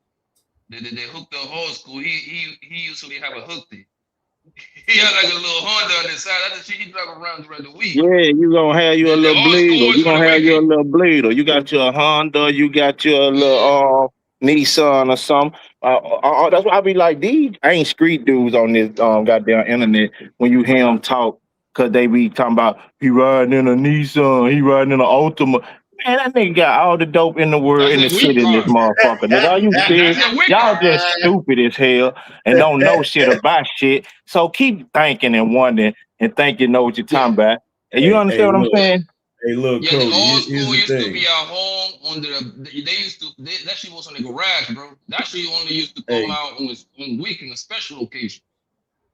they hooked the old school. He usually have a hooked. He had like a little Honda on the side. That's the shit he drive around during the week. Yeah, you gonna have you a little bleeder. You gonna have your little bleeder. You got your Honda. You got your little Nissan or something. That's why I be like, these ain't street dudes on this goddamn internet when you hear them talk, cause they be talking about he riding in a Nissan, he riding in an Altima. Man, that nigga got all the dope in the world in the city in this motherfucker. Nigga, are you serious? Y'all just stupid as hell and don't know shit about shit. So keep thinking and wondering and think you know what you're talking about. And you understand what I'm saying? Hey, look, yeah, Cody, the old school here's the used thing. to be at home under that shit was on the garage, bro. That shit only used to come out on weekend, a special occasion.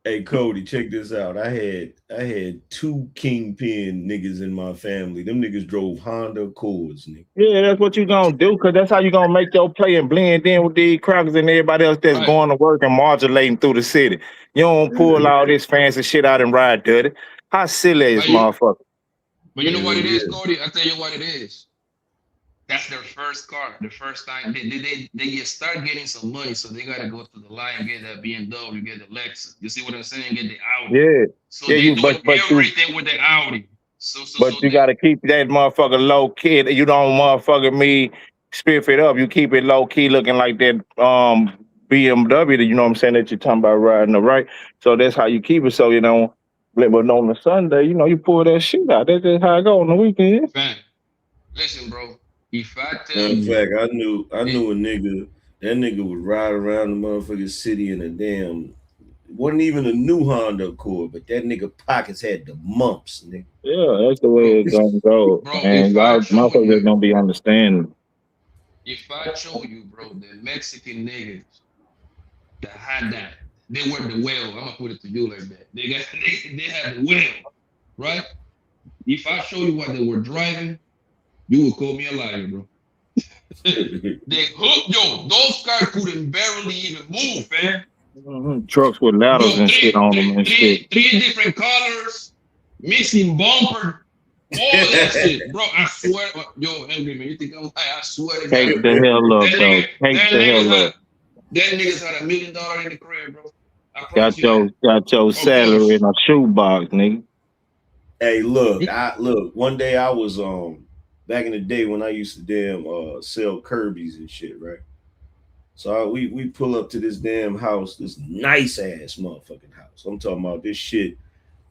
Hey Cody, check this out. I had 2 kingpin niggas in my family. Them niggas drove Honda Accords, nigga. Yeah, that's what you gonna do, cause that's how you gonna make your play and blend in with these crackers and everybody else that's going to work and modulating through the city. You don't pull all this fancy shit out and ride dirty. How silly is motherfucker? But you know what it is, Cody? I'll tell you what it is. That's their first car, the first time they start getting some money, so they gotta go to the line and get that BMW, get the Lexus. You see what I'm saying? Get the Audi. Yeah. So they doing everything with the Audi. But you gotta keep that motherfucker low key. You don't motherfucker me spiff it up. You keep it low key, looking like that BMW. You know what I'm saying, that you're talking about riding the right. So that's how you keep it. So you know, but on the Sunday, you know, you pull that shit out. That's just how I go on the weekend. Listen, bro. If I tell you, in fact, I knew a nigga. That nigga would ride around the motherfucking city in a damn. It wasn't even a new Honda Accord, but that nigga pockets had the mumps, nigga. Yeah, that's the way it's gonna go. Bro, And if I y'all show motherfuckers you, don't be understanding. if I show you, bro, the Mexican niggas that had that, they were the whale. I'm gonna put it to you like that. They had the whale, right? If I show you what they were driving, you would call me a liar, bro. They hooked, yo, those cars couldn't barely even move, man. Trucks with Yo, ladders and shit on them and shit. three different colors, missing bumper, all that shit, bro. I swear, yo, angry man, you think I'm lying? I swear to Take God, the bro. hell up, That though. nigga, Take the hell up. that niggas had $1 million in the crib, bro. I promise you that. Got your salary in a shoebox, nigga. Hey, look, one day I was back in the day when I used to damn sell Kirby's and shit, right? So we pull up to this damn house, this nice ass motherfucking house. I'm talking about this shit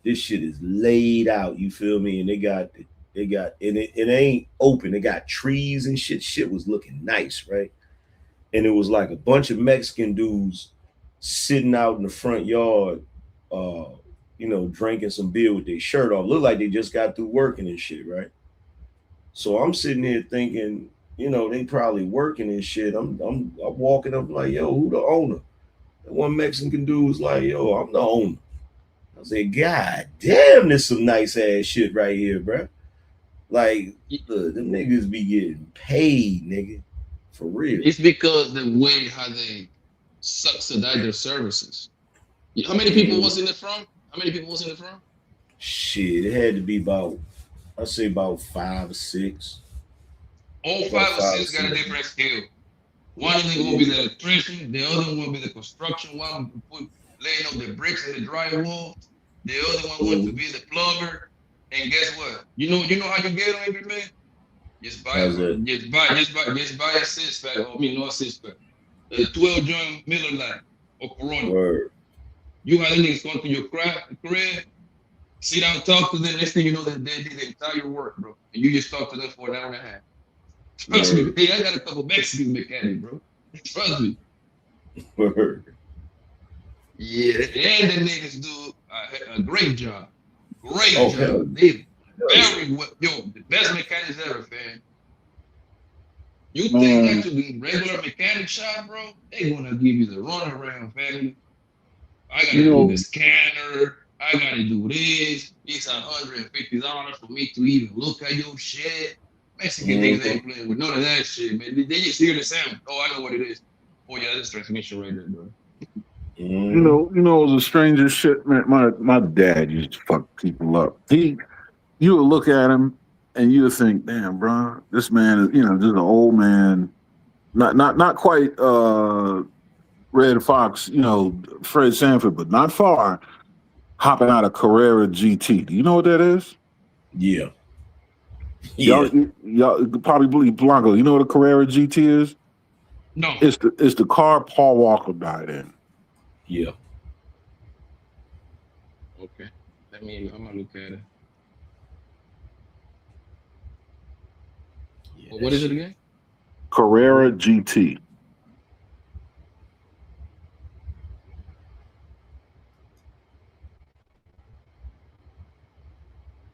is laid out, you feel me? And they got and it ain't open. They got trees and shit. Shit was looking nice, right? And it was like a bunch of Mexican dudes sitting out in the front yard, drinking some beer with their shirt off. Looked like they just got through working and shit, right? So I'm sitting here thinking, they probably working and shit. I'm walking up like, yo, who the owner? And one Mexican dude was like, yo, I'm the owner. I said, God damn, this some nice ass shit right here, bro. Like, look, them niggas be getting paid, nigga. For real. It's because the way how they subsidize their services. How many people was in the front? Shit, it had to be about, I'd say about 5 or 6. All 5 or 6 got a different skill. One of them will be the electrician, the other one will be the construction one, laying up the bricks and the drywall. The other one wants to be the plumber. And guess what? You know how you get on every man? Just buy a 6-pack. I mean, not a 6-pack. A 12-joint Miller Lite or Corona. Word. You have niggas come to your crib, sit down, talk to them. Next thing you know, that they did the entire work, bro. And you just talk to them for an hour and a half. Trust me, hey, I got a couple Mexican mechanics, bro. Trust me. Word. Yeah, and the niggas do a great job. Great job. They very well. Yo, the best mechanics ever, fam. You think that you regular mechanic shop, bro? They gonna give you the runaround, family. I gotta do the scanner. I gotta do this. It's $150 for me to even look at your shit. Mexican niggas ain't playing with none of that shit, man. They just hear the sound. Oh, I know what it is. Oh yeah, that's transmission right there, bro. You know, the strangest shit, man. My dad used to fuck people up. You would look at him and you would think, damn, bro, this man is, just an old man, not quite Red Fox, Fred Sanford, but not far, hopping out of Carrera GT. Do you know what that is? Yeah. Y'all probably believe Blanco. You know what a Carrera GT is? No. It's the car Paul Walker died in. Yeah. Okay. I'm gonna look at it. Yeah, what is it again? Carrera GT.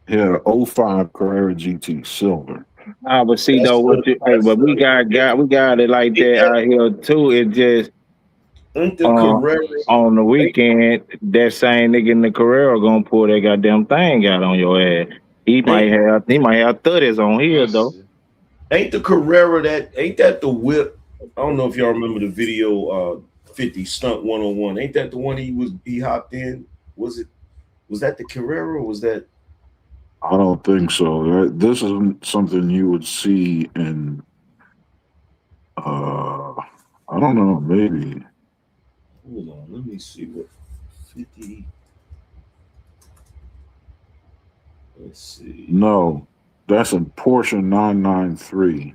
Yeah, 05 Carrera GT silver. I would see though, but we got it like that out here too. It just on the weekend, that same nigga in the Carrera gonna pull that goddamn thing out on your ass. He might have 30s on here though. Ain't the Carrera ain't that the whip? I don't know if y'all remember the video 50 Stunt 101. Ain't that the one he hopped in? Was that the Carrera or was that? I don't think so. This is something you would see in I don't know, maybe. Hold on, let me see what 50. Let's see. No, that's a Porsche 993.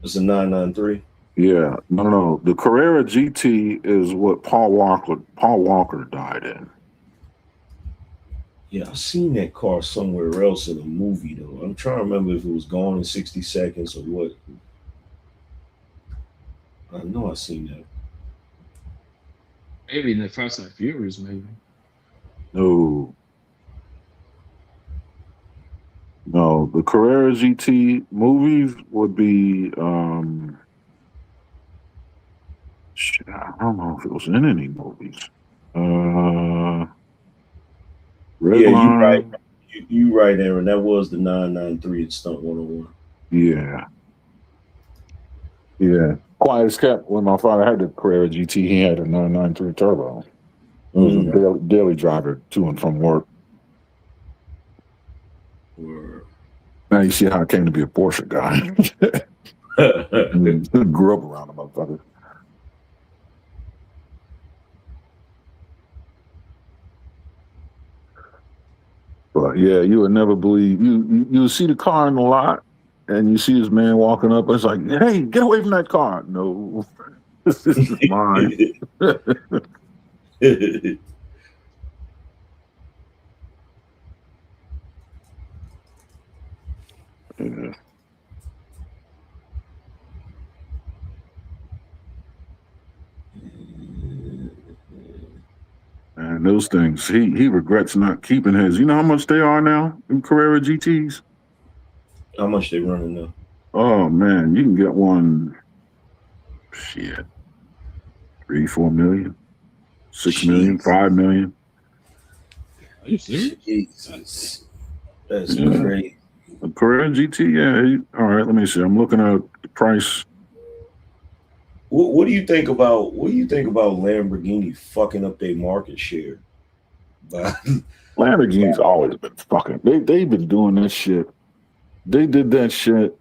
It's a 993? Yeah, no. The Carrera GT is what Paul Walker died in. Yeah, I've seen that car somewhere else in a movie though. I'm trying to remember if it was Gone in 60 Seconds or what. I know I seen that. Maybe in the Fast and Furious, maybe. No, no. The Carrera GT movies would be. Shit, I don't know if it was in any movies. Yeah, you right. Redline. You right, Aaron. That was the 993 at Stunt 101. Yeah, yeah. Quiet as kept. When my father had the Carrera GT, he had a 993 turbo. It was a daily driver to and from work. Now you see how I came to be a Porsche guy. Grew up around a motherfucker. But yeah, you would never believe you would see the car in the lot and you see this man walking up. It's like, hey, get away from that car. No, this is mine. Yeah. And those things, he regrets not keeping his. You know how much they are now in Carrera GTs? How much they running now? Oh man, you can get one. Shit, 3-4 million, 6 million, 5 million. Are you serious? Jesus, that's crazy. A Carrera GT, yeah. All right, let me see. I'm looking at the price. What do you think about Lamborghini fucking up their market share? Lamborghini's always been fucking. They've been doing this shit. They did that shit.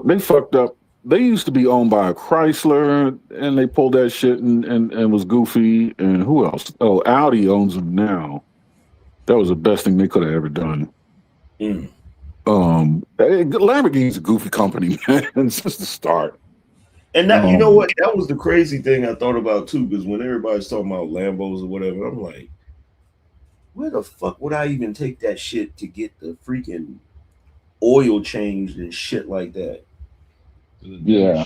They fucked up. They used to be owned by a Chrysler, and they pulled that shit and was goofy. And who else? Oh, Audi owns them now. That was the best thing they could have ever done. Lamborghini's a goofy company, man. It's just the start. And that, you know what? That was the crazy thing I thought about too, because when everybody's talking about Lambos or whatever, I'm like, where the fuck would I even take that shit to get the freaking oil changed and shit like that? Yeah.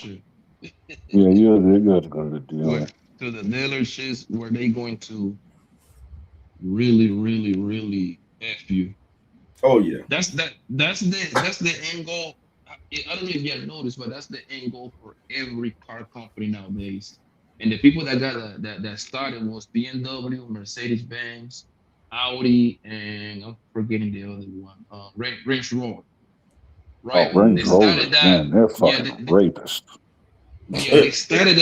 Yeah, you have to go to the dealer. To the dealerships where they going to really, really, really F you. Oh yeah. That's the end goal. I don't know if you have noticed, but that's the end goal for every car company nowadays. And the people that got that started was BMW, Mercedes Benz, Audi, and I'm forgetting the other one, Range Rover. Right? Oh, Range Rover, man, they're fucking rapists. Yeah, they started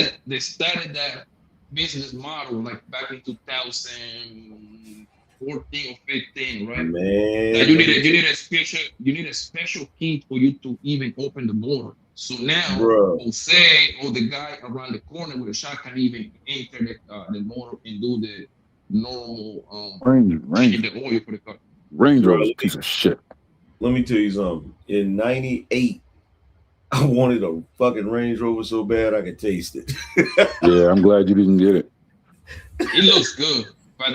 that business model like back in 2014 or 15, right? Man, that you need a special key for you to even open the door. So now Jose or the guy around the corner with a shot can even enter the motor and do the normal changing the oil for the car. Range Rover's a piece of shit. Let me tell you something. In '98, I wanted a fucking Range Rover so bad I could taste it. Yeah, I'm glad you didn't get it. It looks good.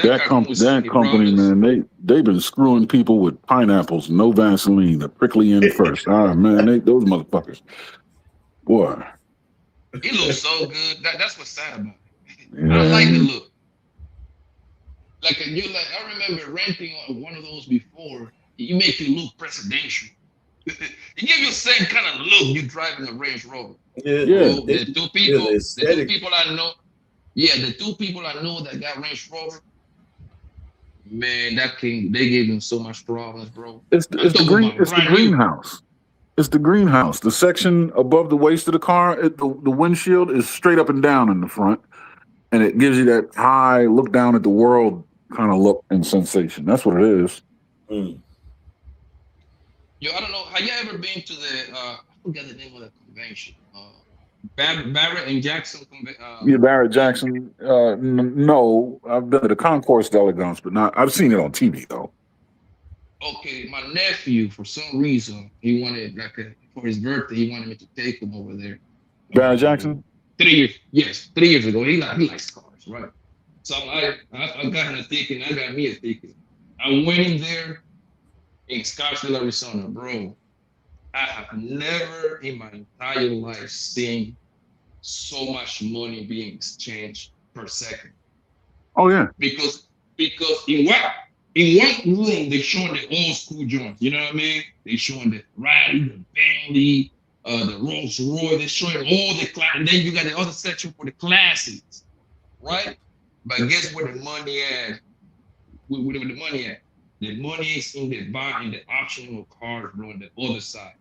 That company, man, they've been screwing people with pineapples, no Vaseline, the prickly end first. Man, those motherfuckers. Boy. It looks so good. That's what's sad about it. Yeah. I like the look. I remember renting one of those before. You make it look presidential. You give you the same kind of look you driving a Range Rover. Yeah. The two people I know. Yeah, the two people I know that got Range Rover. Man, they gave them so much problems, bro. It's the greenhouse. It's the greenhouse. The section above the waist of the car, the windshield is straight up and down in the front, and it gives you that high look down at the world kind of look and sensation. That's what it is. Yo, I don't know. Have you ever been to the I forget the name of the convention? Barrett and Jackson. Barrett Jackson. No, I've been to the Concourse d'Elegance, but not. I've seen it on TV though. Okay, my nephew, for some reason, he wanted for his birthday, he wanted me to take him over there. Barrett Jackson. 3 years. 3 years ago, he likes cars, right? So I got him a ticket. I got me a ticket. I went in there in Scottsdale, Arizona, bro. I have never in my entire life seen so much money being exchanged per second. Oh yeah. Because in one room they showing the old school joints. You know what I mean? They showing the Riley, the Bentley, the Rolls Royce. They showing all the class, and then you got the other section for the classics, right? But guess where the money at? Where the money at? The money is in the buying the optional cars, bro, on the other side.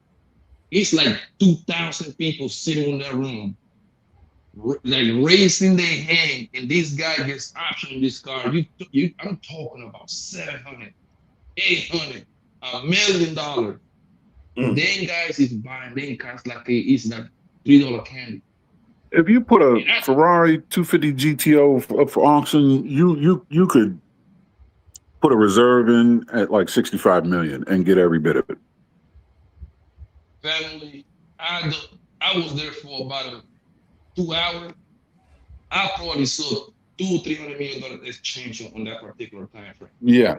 It's like 2,000 people sitting in that room, like raising their hand, and this guy gets option this car. I'm talking about 700, 800, $1 million. Then guys is buying, then cost like it's like $3 candy. If you put a Ferrari 250 GTO for auction, you could put a reserve in at like 65 million and get every bit of it. Family, I was there for about 2 hours. I probably saw $200-300 million exchange on that particular time frame. Yeah.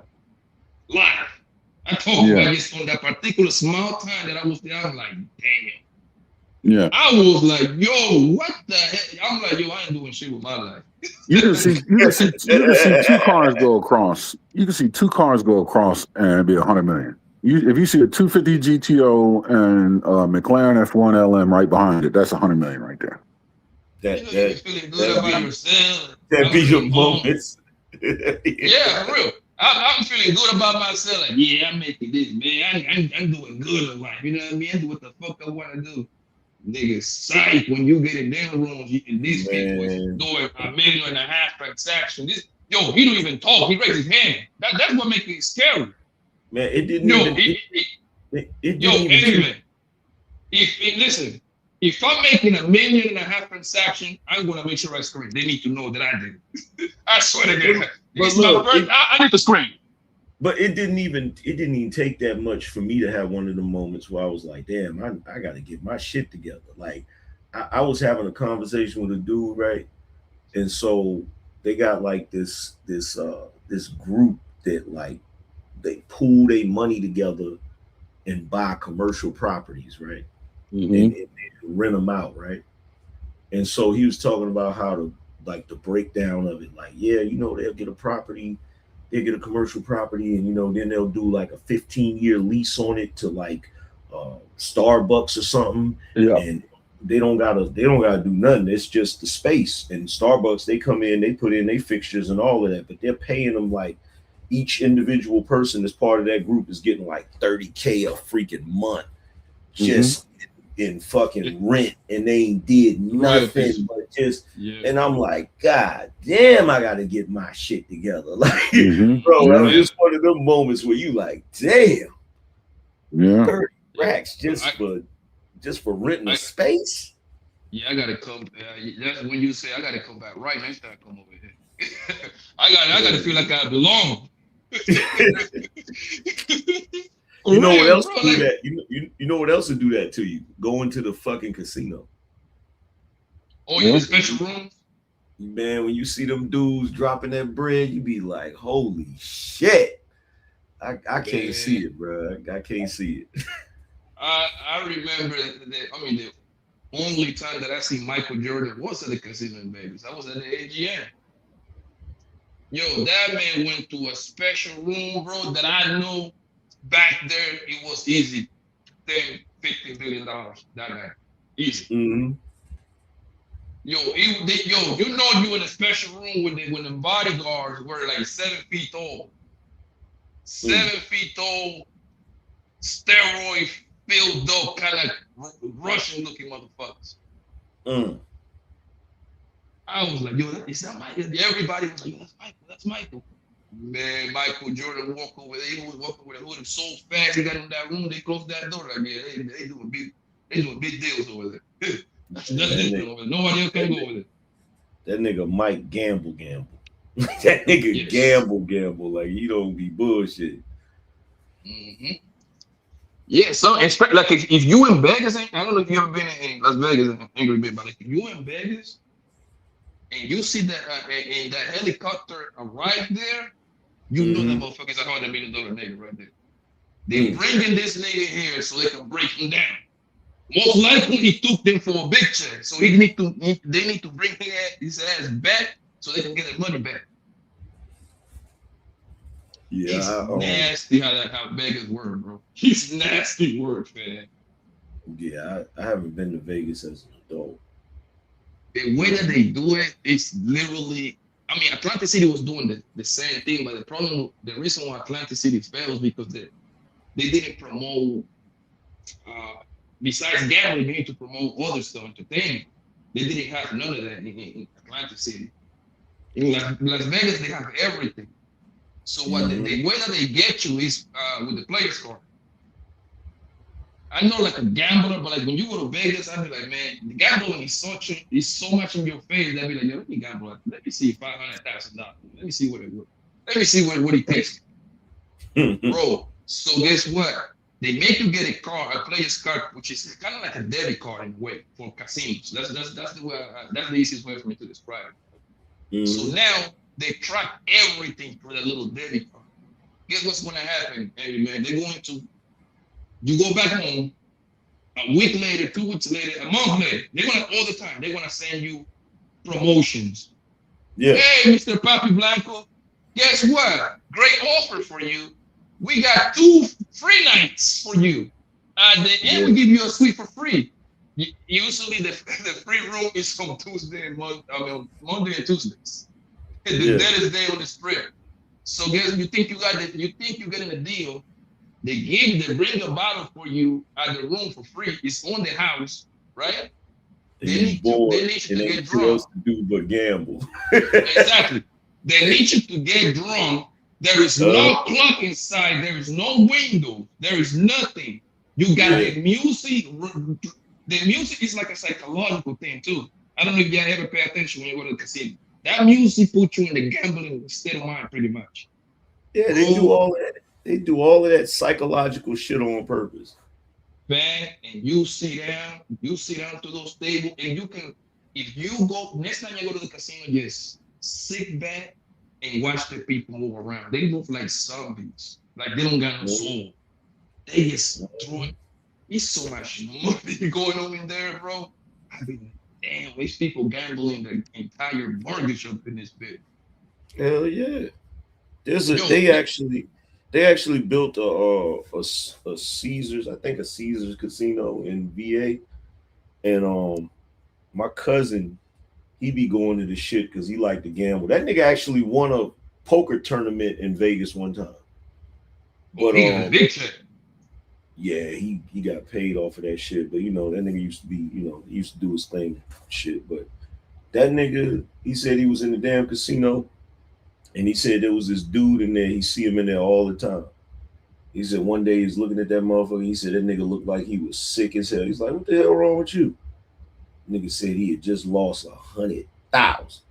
Live. I talk about this on that particular small time that I was there. I'm like, damn. Yeah. I was like, yo, what the heck? I'm like, yo, I ain't doing shit with my life. You can see two cars go across. You can see two cars go across and it'd be 100 million. If you see a 250 GTO and McLaren F1 LM right behind it, that's 100 million right there. You're feeling good about yourself. That be your moments. Yeah, for real. I'm feeling good about myself. Like, yeah, I'm making this, man. I'm doing good in life. You know what I mean? I do what the fuck I want to do. Nigga, psych, when you get in them rooms, these people is doing $1.5 million transactions. He don't even talk. He raises his hand. That's what makes it scary. Man, it didn't even. Listen, if I'm making $1.5 million transaction, I'm gonna make sure I scream. They need to know that I did it. I swear to God. I need to scream. But it didn't even take that much for me to have one of the moments where I was like, damn, I gotta get my shit together. Like I was having a conversation with a dude, right? And so they got like this group that like they pool their money together and buy commercial properties, right? Mm-hmm. And rent them out, right? And so he was talking about how the breakdown of it, like, yeah, they'll get a property. They get a commercial property, and then they'll do like a 15-year lease on it to like Starbucks or something. Yeah. And they don't gotta do nothing. It's just the space. And Starbucks, they come in, they put in their fixtures and all of that, but they're paying them like each individual person as part of that group is getting like $30K a freaking month just in fucking rent, and they ain't did nothing but just. And I'm like, God damn, I gotta get my shit together. Like, bro, it's one of them moments where you like, damn, 30 racks just for renting a space. Yeah, I gotta come. That's when you say I gotta come back right next time I come over here. I gotta feel like I belong. You know what else would do that? You know what else would do that to you? Going to the fucking casino. Oh, you in special rooms? Man, when you see them dudes dropping that bread, you be like, holy shit. I can't see it, bro. I can't see it. I remember the only time that I see Michael Jordan was at the casino in Vegas. I was at the AGM. Yo, that man went to a special room, bro, that I know back there it was easy. $10-15 billion that night. Easy. Mm-hmm. Yo, you in a special room when the bodyguards were like 7 feet tall. 7 feet tall, steroid filled up, kind of Russian looking motherfuckers. I was like, yo, is that Michael? Everybody was like, yo, that's Michael. Man, Michael Jordan walked over there. He was walking with a hood so fast. He got in that room. They closed that door. Like, yeah, they doing big deals over there. That's different over there. Nobody else can go over there. That nigga Mike gamble. That nigga gamble. Like, he don't be bullshit. Mm-hmm. Yeah, so like if you in Vegas, I don't know if you ever been in Las Vegas and Angry Bit, but like if you in Vegas and you see that and that helicopter arrive there, you know that motherfucker's $100 million nigga right there. They bringing this nigga here so they can break him down. Most likely he took them for a big check, so they need to bring his ass back so they can get their money back. Yeah, It's nasty how Vegas work, bro. It's nasty work, man. Yeah, I haven't been to Vegas as an adult. The way that they do it is literally. I mean, Atlantic City was doing the same thing, but the reason why Atlantic City failed was because they didn't promote. Besides gambling, they need to promote other stuff, entertainment. They didn't have none of that in Atlantic City. In Las Vegas, they have everything. So what the way that they get you is with the players card. I know like a gambler, but like when you go to Vegas, I'd be like, man, the gambling is so much in your face. I'd be like, yo, let me gamble. Let me see $500,000. Let me see what it would. Let me see what it takes. Bro, so guess what? They make you get a player's card, which is kind of like a debit card in a way for casinos. That's the way that's the easiest way for me to describe it. So now they track everything for that little debit card. Guess what's going to happen, hey man? They're going to you go back home a week later, 2 weeks later, a month later. They're gonna all the time. They're gonna send you promotions. Yeah. Hey, Mr. Papi Blanco, guess what? Great offer for you. We got 2 free nights for you. At the end, we give you a suite for free. Usually, the free room is from Monday and Tuesdays. The deadest day on the strip. So guess you think you're getting a deal. They bring a bottle for you at the room for free. It's on the house, right? They need you to get drunk. To do but gamble. Exactly. They need you to get drunk. There is no clock inside. There is no window. There is nothing. You got the music. The music is like a psychological thing too. I don't know if y'all ever pay attention when you go to the casino. That music puts you in the gambling state of mind pretty much. Yeah, they do all that. They do all of that psychological shit on purpose. Man, and you sit down to those tables, and you can, if you go, next time you go to the casino, just sit back and watch the people move around. They move like zombies, like they don't got no soul. They just throwing, it's so much money going on in there, bro. I mean, damn, these people gambling the entire mortgage up in this bit. Hell yeah. They actually built a Caesars, I think a Caesars casino in VA, and my cousin, he be going to the shit because he liked to gamble. That nigga actually won a poker tournament in Vegas one time. But yeah, he got paid off of that shit. But you know, that nigga used to be, he used to do his thing shit. But that nigga, he said he was in the damn casino. And he said there was this dude in there. He see him in there all the time. He said one day he's looking at that motherfucker. He said that nigga looked like he was sick as hell. He's like, "What the hell wrong with you?" Nigga said he had just lost 100,000.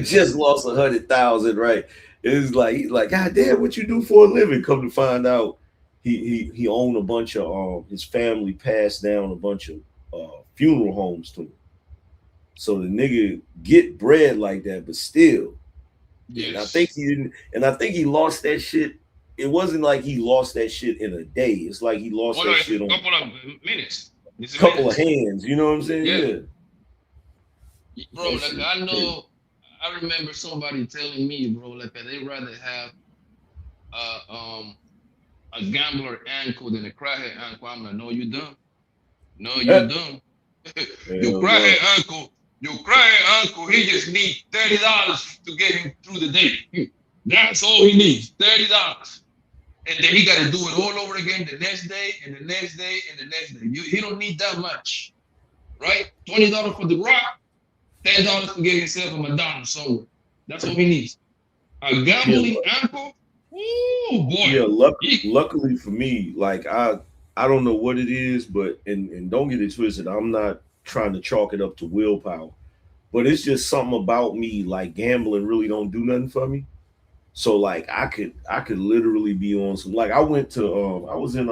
Just lost 100,000, right? It's like he's like, "God damn, what you do for a living?" Come to find out, he owned a bunch of his family passed down a bunch of funeral homes to him. So the nigga get bread like that, but still. Yes. And I think he didn't, and I think he lost that shit. It wasn't like he lost that shit in a day. It's like he lost that shit on a couple of minutes. Couple of hands, you know what I'm saying? Yeah. Bro, like I remember somebody telling me, bro, like they'd rather have a gambler ankle than a crackhead ankle. I'm like, no, you dumb. No, you dumb. Your crackhead ankle. Your crying uncle, he just needs $30 to get him through the day. That's all he needs, $30. And then he got to do it all over again the next day and the next day and the next day. He don't need that much, right? $20 for the rock, $10 to get himself a McDonald's somewhere. That's all he needs. A gambling uncle, oh boy. Yeah, luckily for me, like I don't know what it is, but and don't get it twisted. I'm not trying to chalk it up to willpower, but it's just something about me, like gambling really don't do nothing for me. So like I could literally be on some, like I went to I was in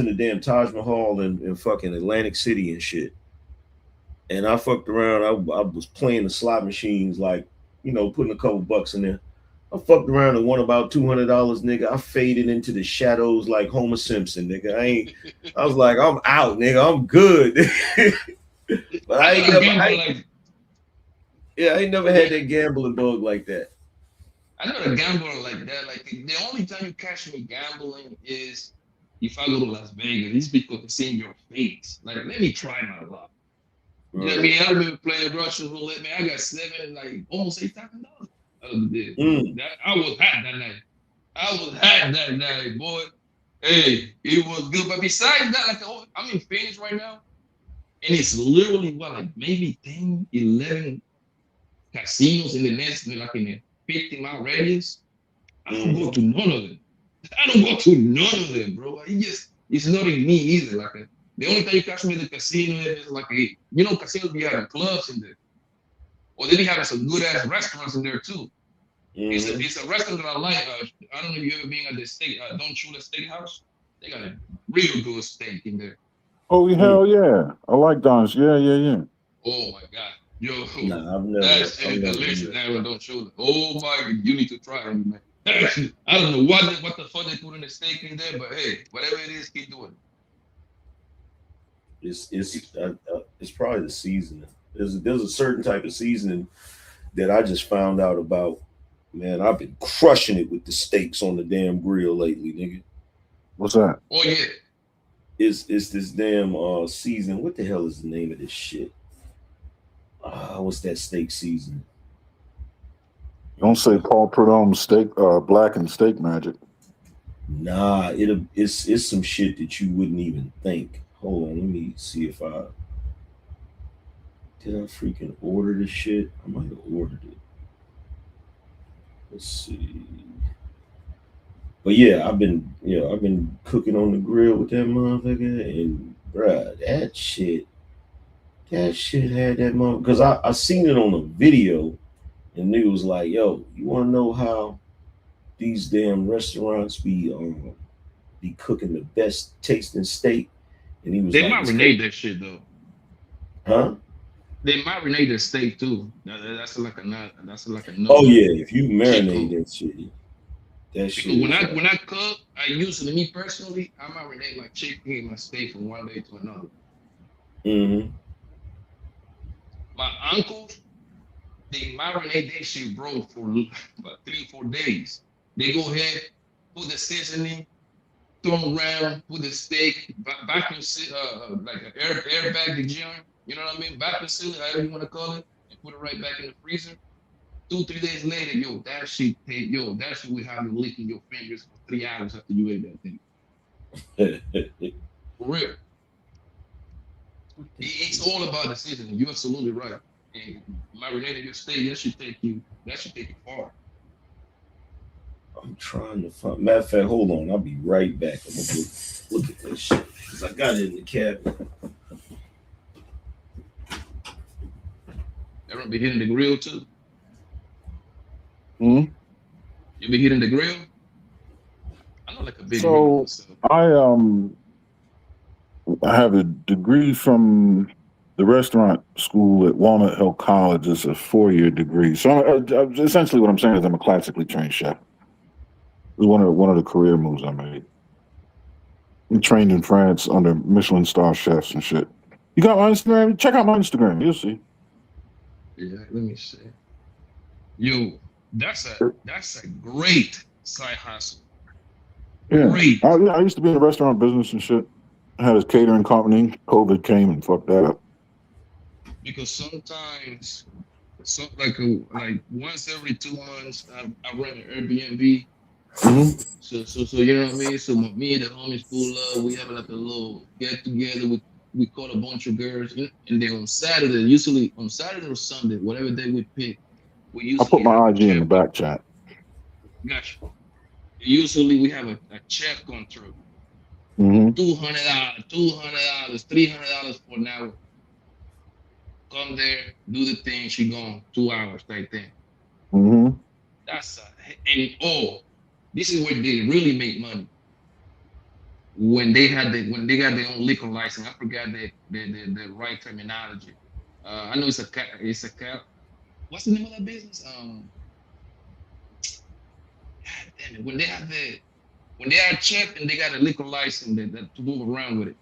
the damn Taj Mahal in fucking Atlantic City and shit, and I fucked around. I was playing the slot machines, like putting a couple bucks in there. I fucked around and won about $200, nigga. I faded into the shadows like Homer Simpson, nigga. I was like, I'm out, nigga. I'm good. But I ain't never had that gambling bug like that. I'm not a gambler like that. Like the only time you catch me gambling is if I go to Las Vegas. It's because it's in your face. Like, let me try my luck. You know what I mean? I remember playing Russian roulette, man. I got almost $8,000. That I was hot that night. I was hot that night, boy. Hey, it was good. But besides that, like, I'm in Phoenix right now, and it's literally like maybe 10, 11 casinos in the next, like in a 50-mile radius. I don't go to none of them. I don't go to none of them, bro. It's not in me either. Like the only time you catch me in the casino is like casinos be having clubs in there, or they be having some good ass restaurants in there too. It's a restaurant that I like. I don't know if you ever been at the steak, Don't Chula Steakhouse. They got a real good steak in there. Oh hell yeah! I like Don's. Yeah. Oh my god, yo, nah, I've never. That shit is delicious. Don't Chula. Oh my god, you need to try it, man. I don't know what the fuck they put in the steak in there, but hey, whatever it is, keep doing it. It's probably the seasoning. There's a certain type of seasoning that I just found out about. Man, I've been crushing it with the steaks on the damn grill lately, nigga. What's that? Oh yeah. It's this damn season. What the hell is the name of this shit? What's that steak season? Don't say Paul Prudhomme steak, black and steak magic. Nah, it's some shit that you wouldn't even think. Hold on, let me see if did I freaking order this shit? I might have ordered it. Let's see. But yeah, I've been cooking on the grill with that motherfucker, and bruh, that shit had that motherfucker. Because I seen it on a video, and nigga was like, yo, you want to know how these damn restaurants be cooking the best tasting steak? And he was they like, marinate that shit though. Huh? They marinate the steak too. That's like a nut. Oh yeah, if you marinate that shit. Because when I cook, me personally, I marinate my chicken and my steak from one day to another. Mm-hmm. My uncles, they marinate that shit, bro, for about 3-4 days. They go ahead, put the seasoning, throw them around, put the steak, vacuum like an airbag the joint. You know what I mean? Vacuum seal it, however you want to call it, and put it right back in the freezer. 2-3 days later, that shit will have you licking your fingers for 3 hours after you ate that thing. For real. It's all about the seasoning. You're absolutely right. And marinating your steak, that should take you far. I'm trying to find. Matter of fact, hold on. I'll be right back. I'm gonna look at this shit because I got it in the cabinet. Everyone be hitting the grill too. Hmm. You be hitting the grill. I know, like a big grill. So I have a degree from the restaurant school at Walnut Hill College. It's a 4-year degree. So essentially, what I'm saying is I'm a classically trained chef. It was one of the career moves I made. I'm trained in France under Michelin star chefs and shit. You got my Instagram? Check out my Instagram. You'll see. Yeah, let me see. Yo, that's a great side hustle. Yeah. Great. I used to be in the restaurant business and shit. I had a catering company. COVID came and fucked that up. Because sometimes, like once every 2 months, I run an Airbnb. Mm-hmm. So you know what I mean. So me and the homies pull up. We have like a little get together. We call a bunch of girls, and then on Saturday, usually on Saturday or Sunday, whatever day we pick, we usually. I put my IG in the back chat. Gotcha. Usually we have a chef going through. Mm-hmm. $200, $300 for an hour. Come there, do the thing. She gone 2 hours type thing. Mm-hmm. This is where they really make money. When they got their own liquor license, I forgot the right terminology. I know it's a cap. What's the name of that business? damn it, when they are chef and they got a liquor license that to move around with it.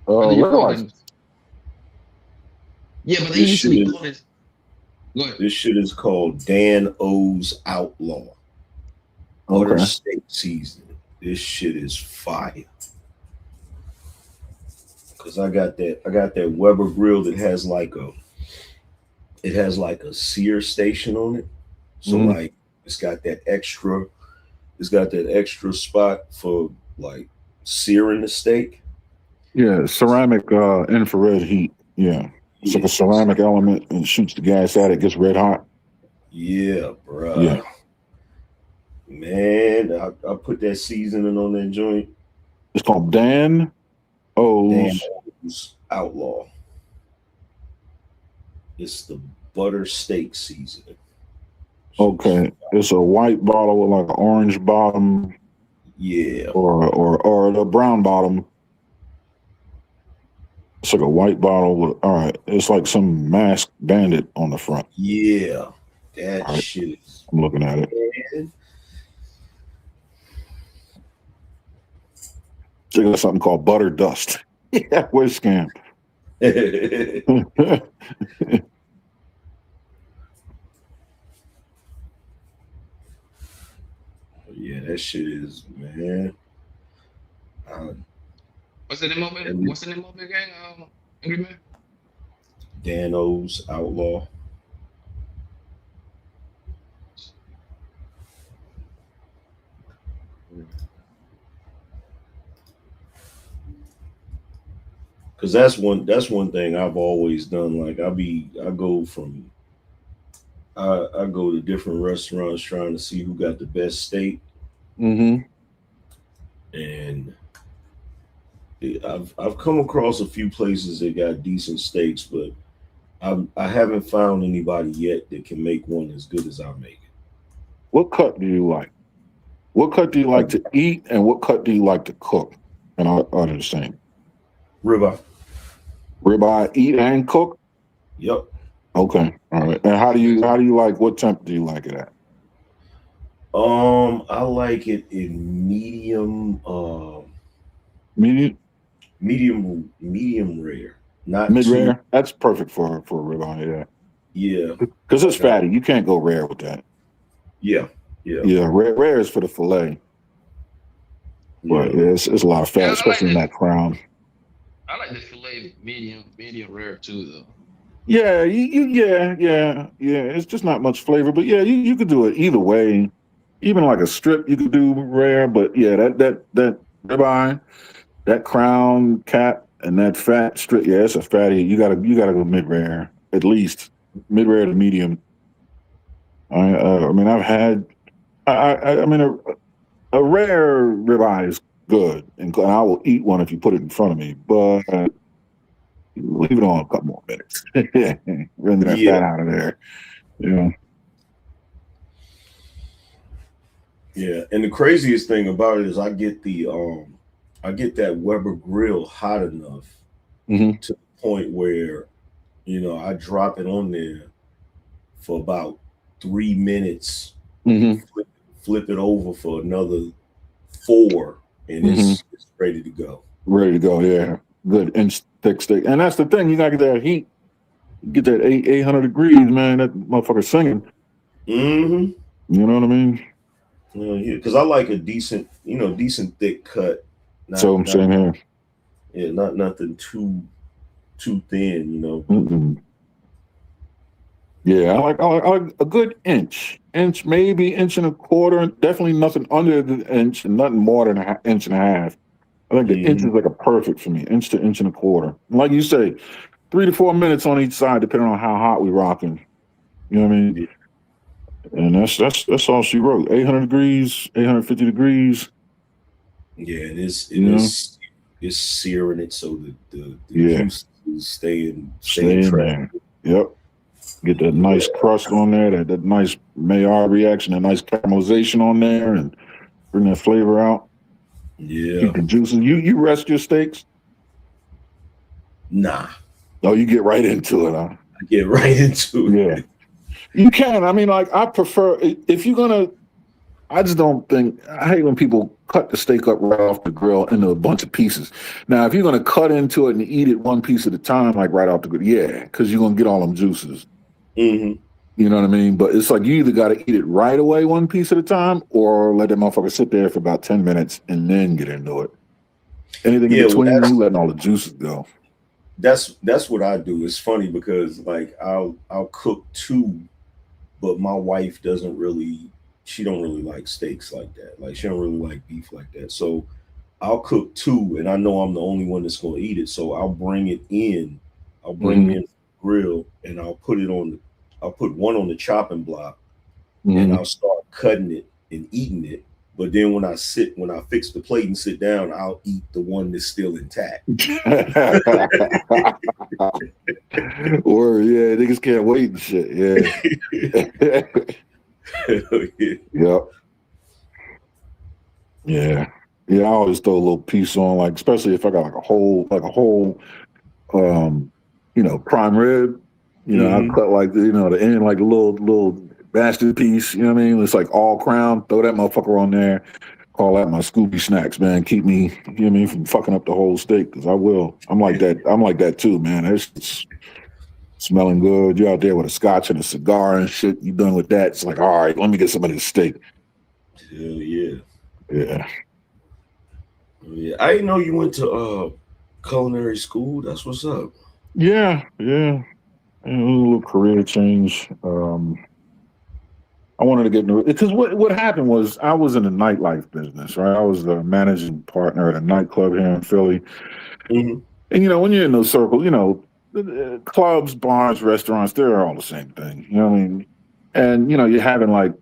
What do you call them? Yeah, but they This usually shit call it. Go ahead. This shit is called Dan O's Outlaw. Butter steak seasoning. This shit is fire. Cause I got that Weber grill that has like a sear station on it. So like it's got that extra spot for like searing the steak. Yeah, ceramic infrared heat. Yeah. It's like a ceramic element and shoots the gas at it, gets red hot. Yeah, bro. Yeah. Man, I put that seasoning on that joint. It's called Dan O's Outlaw. It's the butter steak seasoning. Okay. It's a white bottle with like an orange bottom. Yeah. Or the brown bottom. It's like a white bottle with, all right. It's like some masked bandit on the front. Yeah. That shit is. I'm looking at it. Man. They got something called butter dust. Yeah, where's scam? Yeah, that shit is, man. What's the name of it? What's the name of it again? Angry Man? Dan O's Outlaw. Cause that's one thing I've always done. Like I go to different restaurants trying to see who got the best steak. Mm-hmm. And I've come across a few places that got decent steaks, but I haven't found anybody yet that can make one as good as I make it. What cut do you like? What cut do you like to eat, and what cut do you like to cook? And I understand. Ribeye. Ribeye, eat and cook? Yep. Okay. All right. And how do you like, what temp do you like it at? I like it in medium rare. Not mid rare. That's perfect for a ribeye, yeah. Yeah. Because it's fatty. You can't go rare with that. Yeah. Yeah. Yeah. Rare is for the fillet. But yeah, it's a lot of fat, especially in that crown. I like the filet medium rare too, though. Yeah, yeah. It's just not much flavor, but yeah, you could do it either way. Even like a strip, you could do rare, but yeah, that ribeye, that crown cap, and that fat strip, yeah, it's a fatty. You gotta go mid rare, at least mid rare to medium. I mean, I've had, I mean, a rare ribeye is good, and I will eat one if you put it in front of me, but leave it on a couple more minutes. Run that fat out of there. Yeah. Yeah, and the craziest thing about it is I get that Weber grill hot enough to the point where, I drop it on there for about 3 minutes, flip it over for another 4, and it's ready to go. Ready to go, yeah. Good inch thick steak. And that's the thing, you gotta get that heat. Get that 800 degrees, man. That motherfucker singing. Mm-hmm. You know what I mean? Yeah, because I like a decent thick cut. Same here. Yeah, not nothing too thin, Mm-mm. Yeah, I like a good inch, maybe inch and a quarter. Definitely nothing under the inch, and nothing more than an inch and a half. I think the inch is like a perfect for me, inch to inch and a quarter. Like you say, 3 to 4 minutes on each side, depending on how hot we rocking. You know what I mean? Yeah. And that's all she wrote. 800 degrees, 850 degrees. Yeah, it is searing it so the juice is staying there. Yep. Get that nice crust on there, that nice Maillard reaction, that nice caramelization on there, and bring that flavor out. Yeah. Keep the juices. You rest your steaks? Nah. Oh, you get right into it, huh? I get right into it. Yeah. You can. I mean, like, I prefer, if you're gonna I just don't think. I hate when people cut the steak up right off the grill into a bunch of pieces. Now, if you're gonna cut into it and eat it one piece at a time, like right off the grill, yeah, because you're gonna get all them juices. Mm-hmm. You know what I mean? But it's like you either got to eat it right away, one piece at a time, or let that motherfucker sit there for about 10 minutes and then get into it. Anything in between, you letting all the juices go. That's what I do. It's funny because like I'll cook two, but my wife doesn't really. She don't really like steaks like that. Like she don't really like beef like that. So I'll cook two, and I know I'm the only one that's going to eat it. So I'll bring it in. I'll bring it in the grill, and I'll put it on. I'll put one on the chopping block, and I'll start cutting it and eating it. But then when I fix the plate and sit down, I'll eat the one that's still intact. Or yeah, niggas can't wait and shit. Yeah. Yep. Yeah. Yeah, I always throw a little piece on, like especially if I got like a whole prime rib. You know, I cut like the end like a little bastard piece, you know what I mean? It's like all crown, throw that motherfucker on there. Call that my Scooby snacks, man. Keep me, you know what I mean, from fucking up the whole steak, because I will. I'm like that too, man. It's smelling good. You're out there with a scotch and a cigar and shit. You done with that? It's like, all right, let me get some of this steak. Hell yeah. Yeah. Yeah. I didn't know you went to culinary school. That's what's up. Yeah. And a little career change. I wanted to get into it because what happened was I was in the nightlife business, right? I was the managing partner at a nightclub here in Philly. Mm-hmm. And when you're in those circles, clubs, bars, restaurants, they're all the same thing. You know what I mean? And you're having like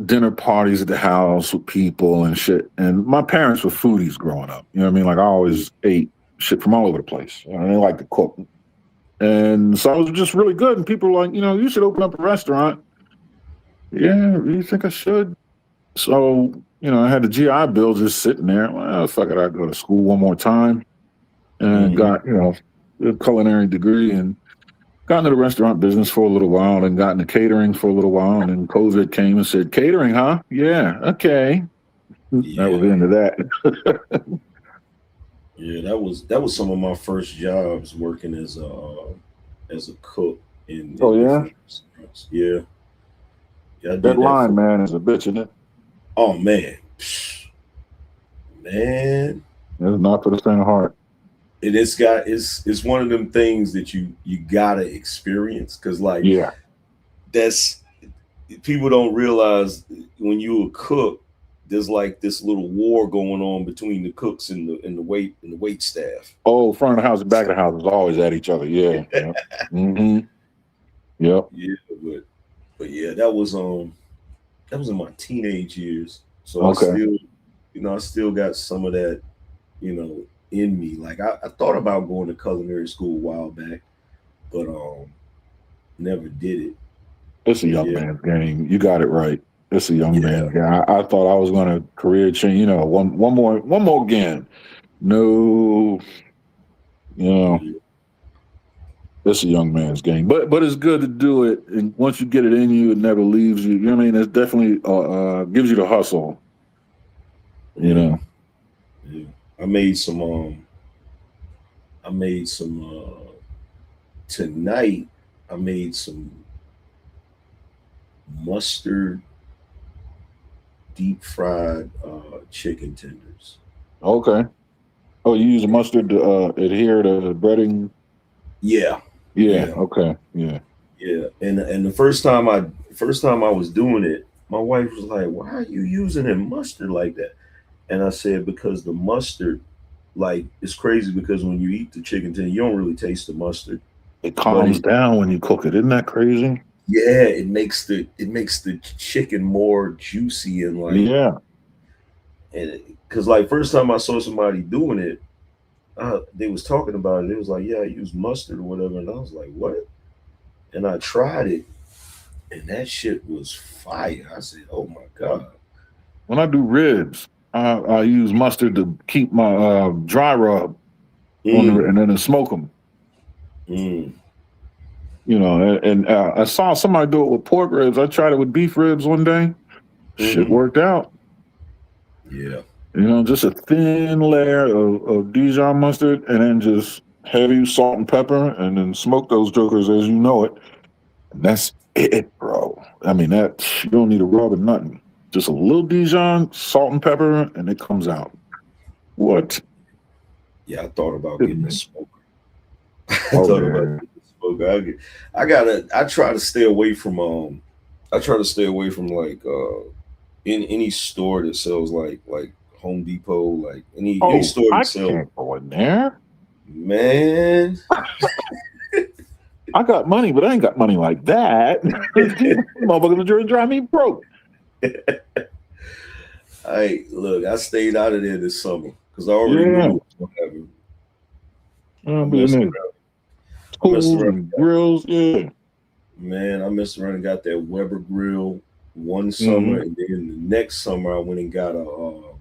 dinner parties at the house with people and shit. And my parents were foodies growing up. You know what I mean? Like I always ate shit from all over the place. They like to cook. And so I was just really good. And people were like, you should open up a restaurant. Yeah, you think I should? So, I had the GI Bill just sitting there. Well, fuck it, I'd go to school one more time and got, a culinary degree and got into the restaurant business for a little while and got into catering for a little while. And then COVID came and said, catering, huh? Yeah, okay. Yeah. That was the end of that. Yeah, that was some of my first jobs working as a cook in restaurants. Yeah. Yeah, that line, man, is a bitch, isn't it? Oh man. Man. It's not for the faint of heart. It's one of them things that you gotta experience, because that's people don't realize when you a cook, there's like this little war going on between the cooks and the wait staff. Oh, front of the house and back of the house is always at each other. Yeah. Yeah. Mm-hmm. Yep. Yeah, but yeah, that was in my teenage years. So okay. I still got some of that, in me. Like I thought about going to culinary school a while back, but never did it. It's a young man's game. You got it right. It's a young man's game. I thought I was gonna career change, one more again. No, it's a young man's game, but it's good to do it. And once you get it in you, it never leaves you. You know what I mean? It definitely gives you the hustle. Yeah. I made some tonight. I made some mustard deep fried chicken tenders. Okay. Oh, you use mustard to adhere to breading? Yeah. Okay. Yeah. And the first time I was doing it, my wife was like, "Why are you using mustard like that?" And I said, because the mustard, like, it's crazy because when you eat the chicken tender, you don't really taste the mustard. It calms down when you cook it. Isn't that crazy? Yeah, it makes the chicken more juicy and like and because like first time I saw somebody doing it, they was talking about it. It was like, yeah, I use mustard or whatever, and I was like, what? And I tried it, and that shit was fire. I said, oh my god. When I do ribs, I use mustard to keep my dry rub and then smoke them. And I saw somebody do it with pork ribs. I tried it with beef ribs one day. Shit worked out. Yeah. You know, just a thin layer of Dijon mustard and then just heavy salt and pepper and then smoke those jokers as you know it. And that's it, bro. I mean, that you don't need a rub or nothing. Just a little Dijon, salt and pepper, and it comes out. What? Yeah, I thought about getting a smoker. I Oh, thought about getting a smoker. I try to stay away from like in any store that sells like Home Depot, like any store that sells. Can't go in there. Man. I got money, but I ain't got money like that. Motherfuckers are drive me broke. I stayed out of there this summer because I already knew what was going to happen. Tools and grills, yeah. Man, I messed around and got that Weber grill one summer, and then the next summer I went and got a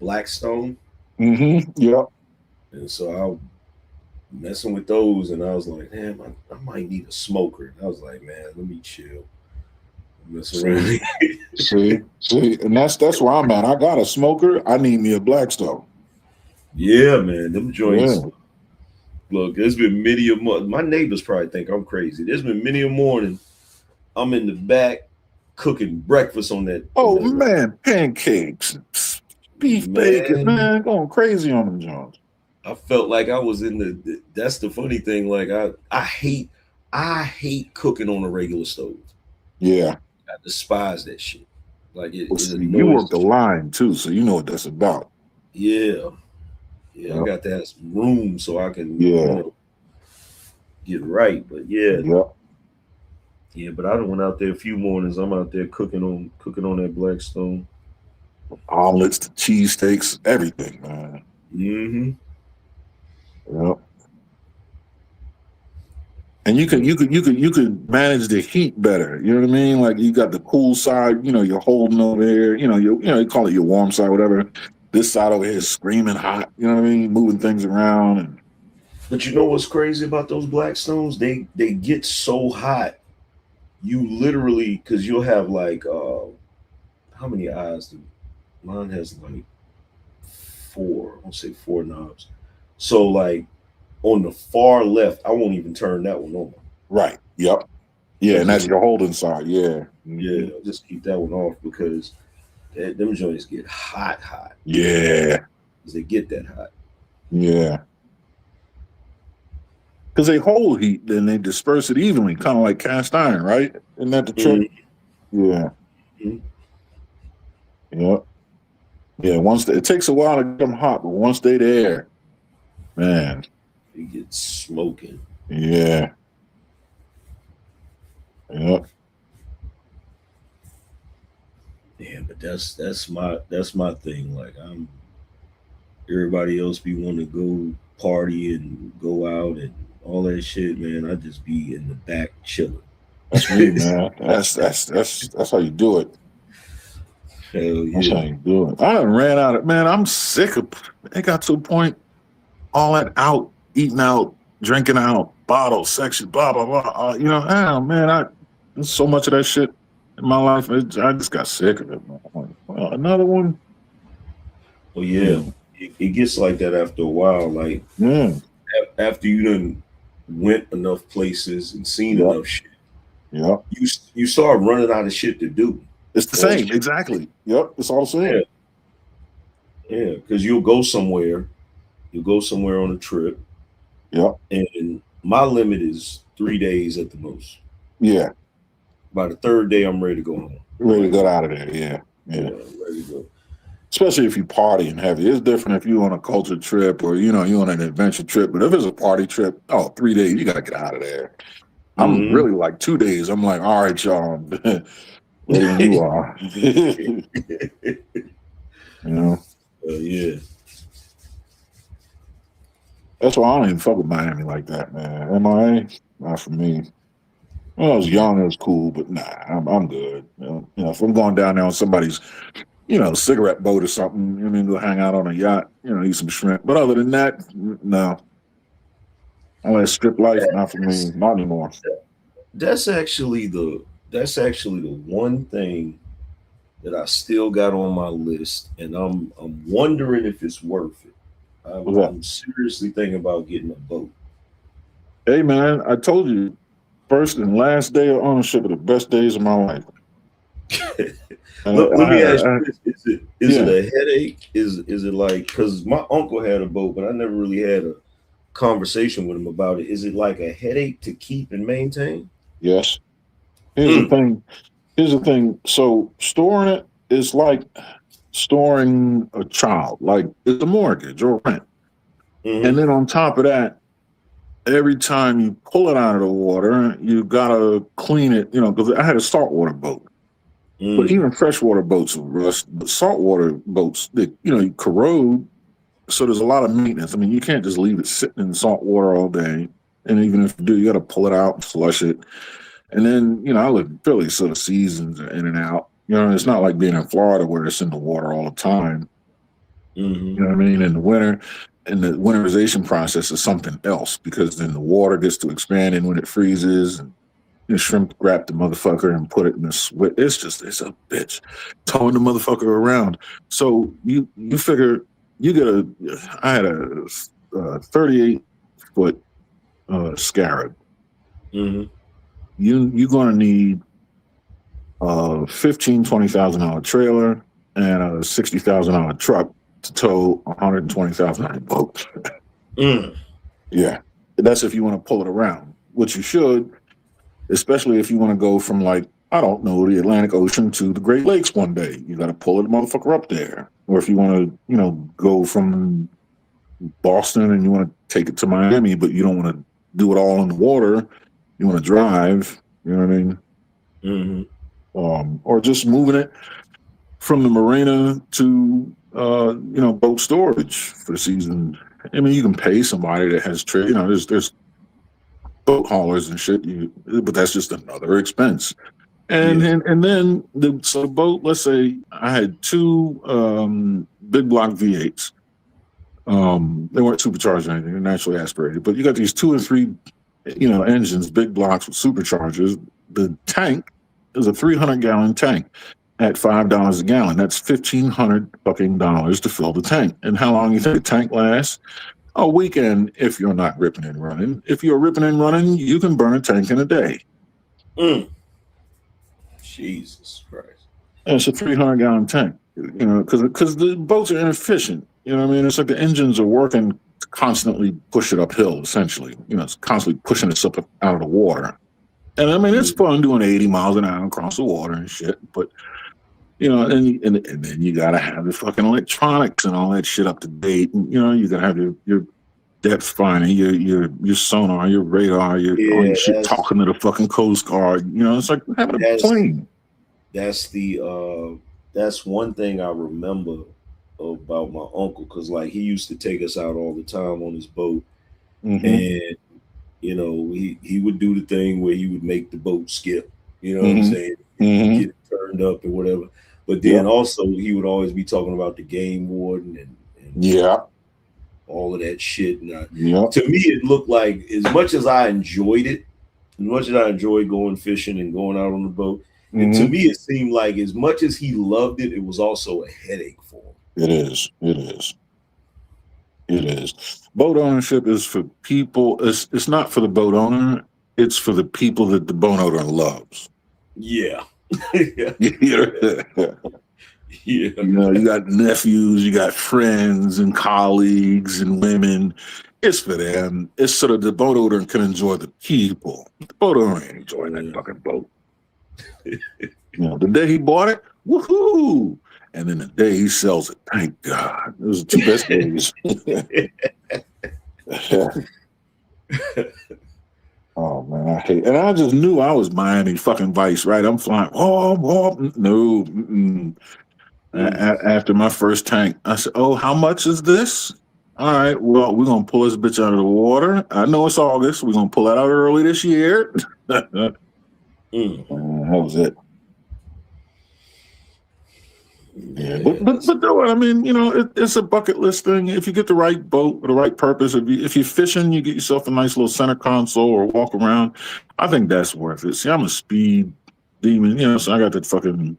Blackstone. Yep. And so I was messing with those, and I was like, damn, I might need a smoker. And I was like, man, let me chill. See, and that's where I'm at. I got a smoker. I need me a Blackstone. Yeah, man, them joints. Yeah. Look, there's been many a month. My neighbors probably think I'm crazy. There's been many a morning. I'm in the back cooking breakfast on that. Oh man, pancakes, beef bacon, man, going crazy on them Jones. I felt like I was in the. That's the funny thing. Like I hate cooking on a regular stove. Yeah, I despise that shit. Like it. You work the line too, so you know what that's about. Yeah. Yeah, I got to have some room so I can get right. But yeah, but I done went out there a few mornings. I'm out there cooking on that Blackstone. Omelets, the cheesesteaks, everything, man. Yep. And you could manage the heat better. You know what I mean? Like you got the cool side. You know, you're holding over here. You call it your warm side, whatever. This side over here is screaming hot. You know what I mean? Moving things around. But you know what's crazy about those Blackstones? They get so hot. You literally, because you'll have like how many eyes do mine has like 4. I'll say 4 knobs. So like on the far left, I won't even turn that one on. Right. Yep. Yeah, and that's your holding side. Yeah. Yeah, I'll just keep that one off because them joints get hot. Yeah. Because they get that hot. Yeah. Because they hold heat, then they disperse it evenly, kind of like cast iron, right? Isn't that the trick? Yeah. Yep. Yeah. It takes a while to get them hot, but once they're there, man, it gets smoking. Yeah. Yep. Yeah, but that's my thing. Like everybody else be wanting to go party and go out and all that shit, man. I just be in the back chilling. That's me, man. That's how you do it. Hell yeah. That's how you do it. I done ran out of, man, I'm sick of it. Got to a point, all that out, eating out, drinking out, bottle, section, blah, blah, blah. Man, there's so much of that shit in my life. I just got sick of it, man. Well, another one. Oh yeah. It gets like that after a while. Like after you done went enough places and seen enough shit. Yeah. You start running out of shit to do. It's the same, exactly. Yep, it's all the same. Yeah, because you'll go somewhere on a trip. Yeah. And my limit is 3 days at the most. Yeah. By the 3rd day, I'm ready to go home. Ready to get out of there, yeah. Ready to go. Especially if you party and heavy. It's different if you're on a culture trip or, you're on an adventure trip. But if it's a party trip, 3 days, you got to get out of there. I'm really like 2 days. I'm like, all right, y'all. Better than you are. Yeah. That's why I don't even fuck with Miami like that, man. MIA, not for me. When I was young, it was cool, but nah, I'm good. If I'm going down there on somebody's, cigarette boat or something, go hang out on a yacht, eat some shrimp. But other than that, no. All that strip life, not for me, not anymore. That's actually the one thing that I still got on my list, and I'm wondering if it's worth it. I'm seriously thinking about getting a boat. Hey man, I told you, first and last day of ownership are the best days of my life. Let me ask you this: is it a headache? Is it like, because my uncle had a boat, but I never really had a conversation with him about it. Is it like a headache to keep and maintain? Yes. Here's the thing. So storing it is like storing a child, like it's a mortgage or rent. And then on top of that, every time you pull it out of the water, you gotta clean it, because I had a saltwater boat. But even freshwater boats rust, but saltwater boats, you corrode. So there's a lot of maintenance. I mean, you can't just leave it sitting in salt water all day. And even if you do, you got to pull it out, flush it. And then, I live in Philly, so the seasons are in and out. It's not like being in Florida where it's in the water all the time. You know what I mean? In the winter, and the winterization process is something else, because then the water gets to expanding when it freezes, and shrimp grab the motherfucker and put it in the switch. It's a bitch towing the motherfucker around. So you figure I had a 38-foot Scarab. You're gonna need a $15,000-$20,000 trailer and a $60,000 truck to tow a $120,000 boat. Yeah, that's if you want to pull it around, which you should, especially if you want to go from, like, I don't know, the Atlantic Ocean to the Great Lakes one day. You got to pull the motherfucker up there. Or if you want to, go from Boston and you want to take it to Miami, but you don't want to do it all in the water. You want to drive, you know what I mean? Or just moving it from the marina to, boat storage for the season. I mean, you can pay somebody that has trade. There's boat haulers and shit. But that's just another expense. And then the boat. Let's say I had two big block V8s. They weren't supercharged or anything; they're naturally aspirated. But you got these 2 and 3, engines, big blocks with superchargers. The tank is a 300-gallon tank at $5 a gallon. That's $1,500 to fill the tank. And how long you think the tank lasts? A weekend if you're not ripping and running. If you're ripping and running, you can burn a tank in a day. Jesus Christ. And it's a 300-gallon tank, because the boats are inefficient. You know what I mean? It's like the engines are working to constantly push it uphill, essentially. It's constantly pushing itself out of the water. And I mean, it's fun doing 80 miles an hour across the water and shit, but and then you gotta have the fucking electronics and all that shit up to date. And, you gotta have your depth finder, your sonar, your radar, all your shit talking to the fucking Coast Guard. It's like having a plane. That's one thing I remember about my uncle, because like he used to take us out all the time on his boat, and he would do the thing where he would make the boat skip. You know what I'm saying? Get it turned up or whatever. But then also he would always be talking about the game warden and all of that shit. And to me, it looked like, as much as I enjoyed it, as much as I enjoyed going fishing and going out on the boat, and to me, it seemed like as much as he loved it, it was also a headache for him. It is. Boat ownership is for people. It's not for the boat owner. It's for the people that the boat owner loves. Yeah. You got nephews, you got friends and colleagues and women. It's for them. It's so that the boat owner can enjoy the people. The boat owner ain't enjoying that fucking boat. The day he bought it, woohoo! And then the day he sells it, thank God. Those are the 2 best days. Oh man, I hate. And I just knew I was Miami fucking Vice, right? I'm flying. No. After my first tank, I said, "Oh, how much is this?" All right, well, we're gonna pull this bitch out of the water. I know it's August. We're gonna pull it out early this year. That was it. Yeah, but no, I mean, it's a bucket list thing. If you get the right boat with the right purpose, if you're fishing, you get yourself a nice little center console or walk around. I think that's worth it. See, I'm a speed demon, so I got that fucking,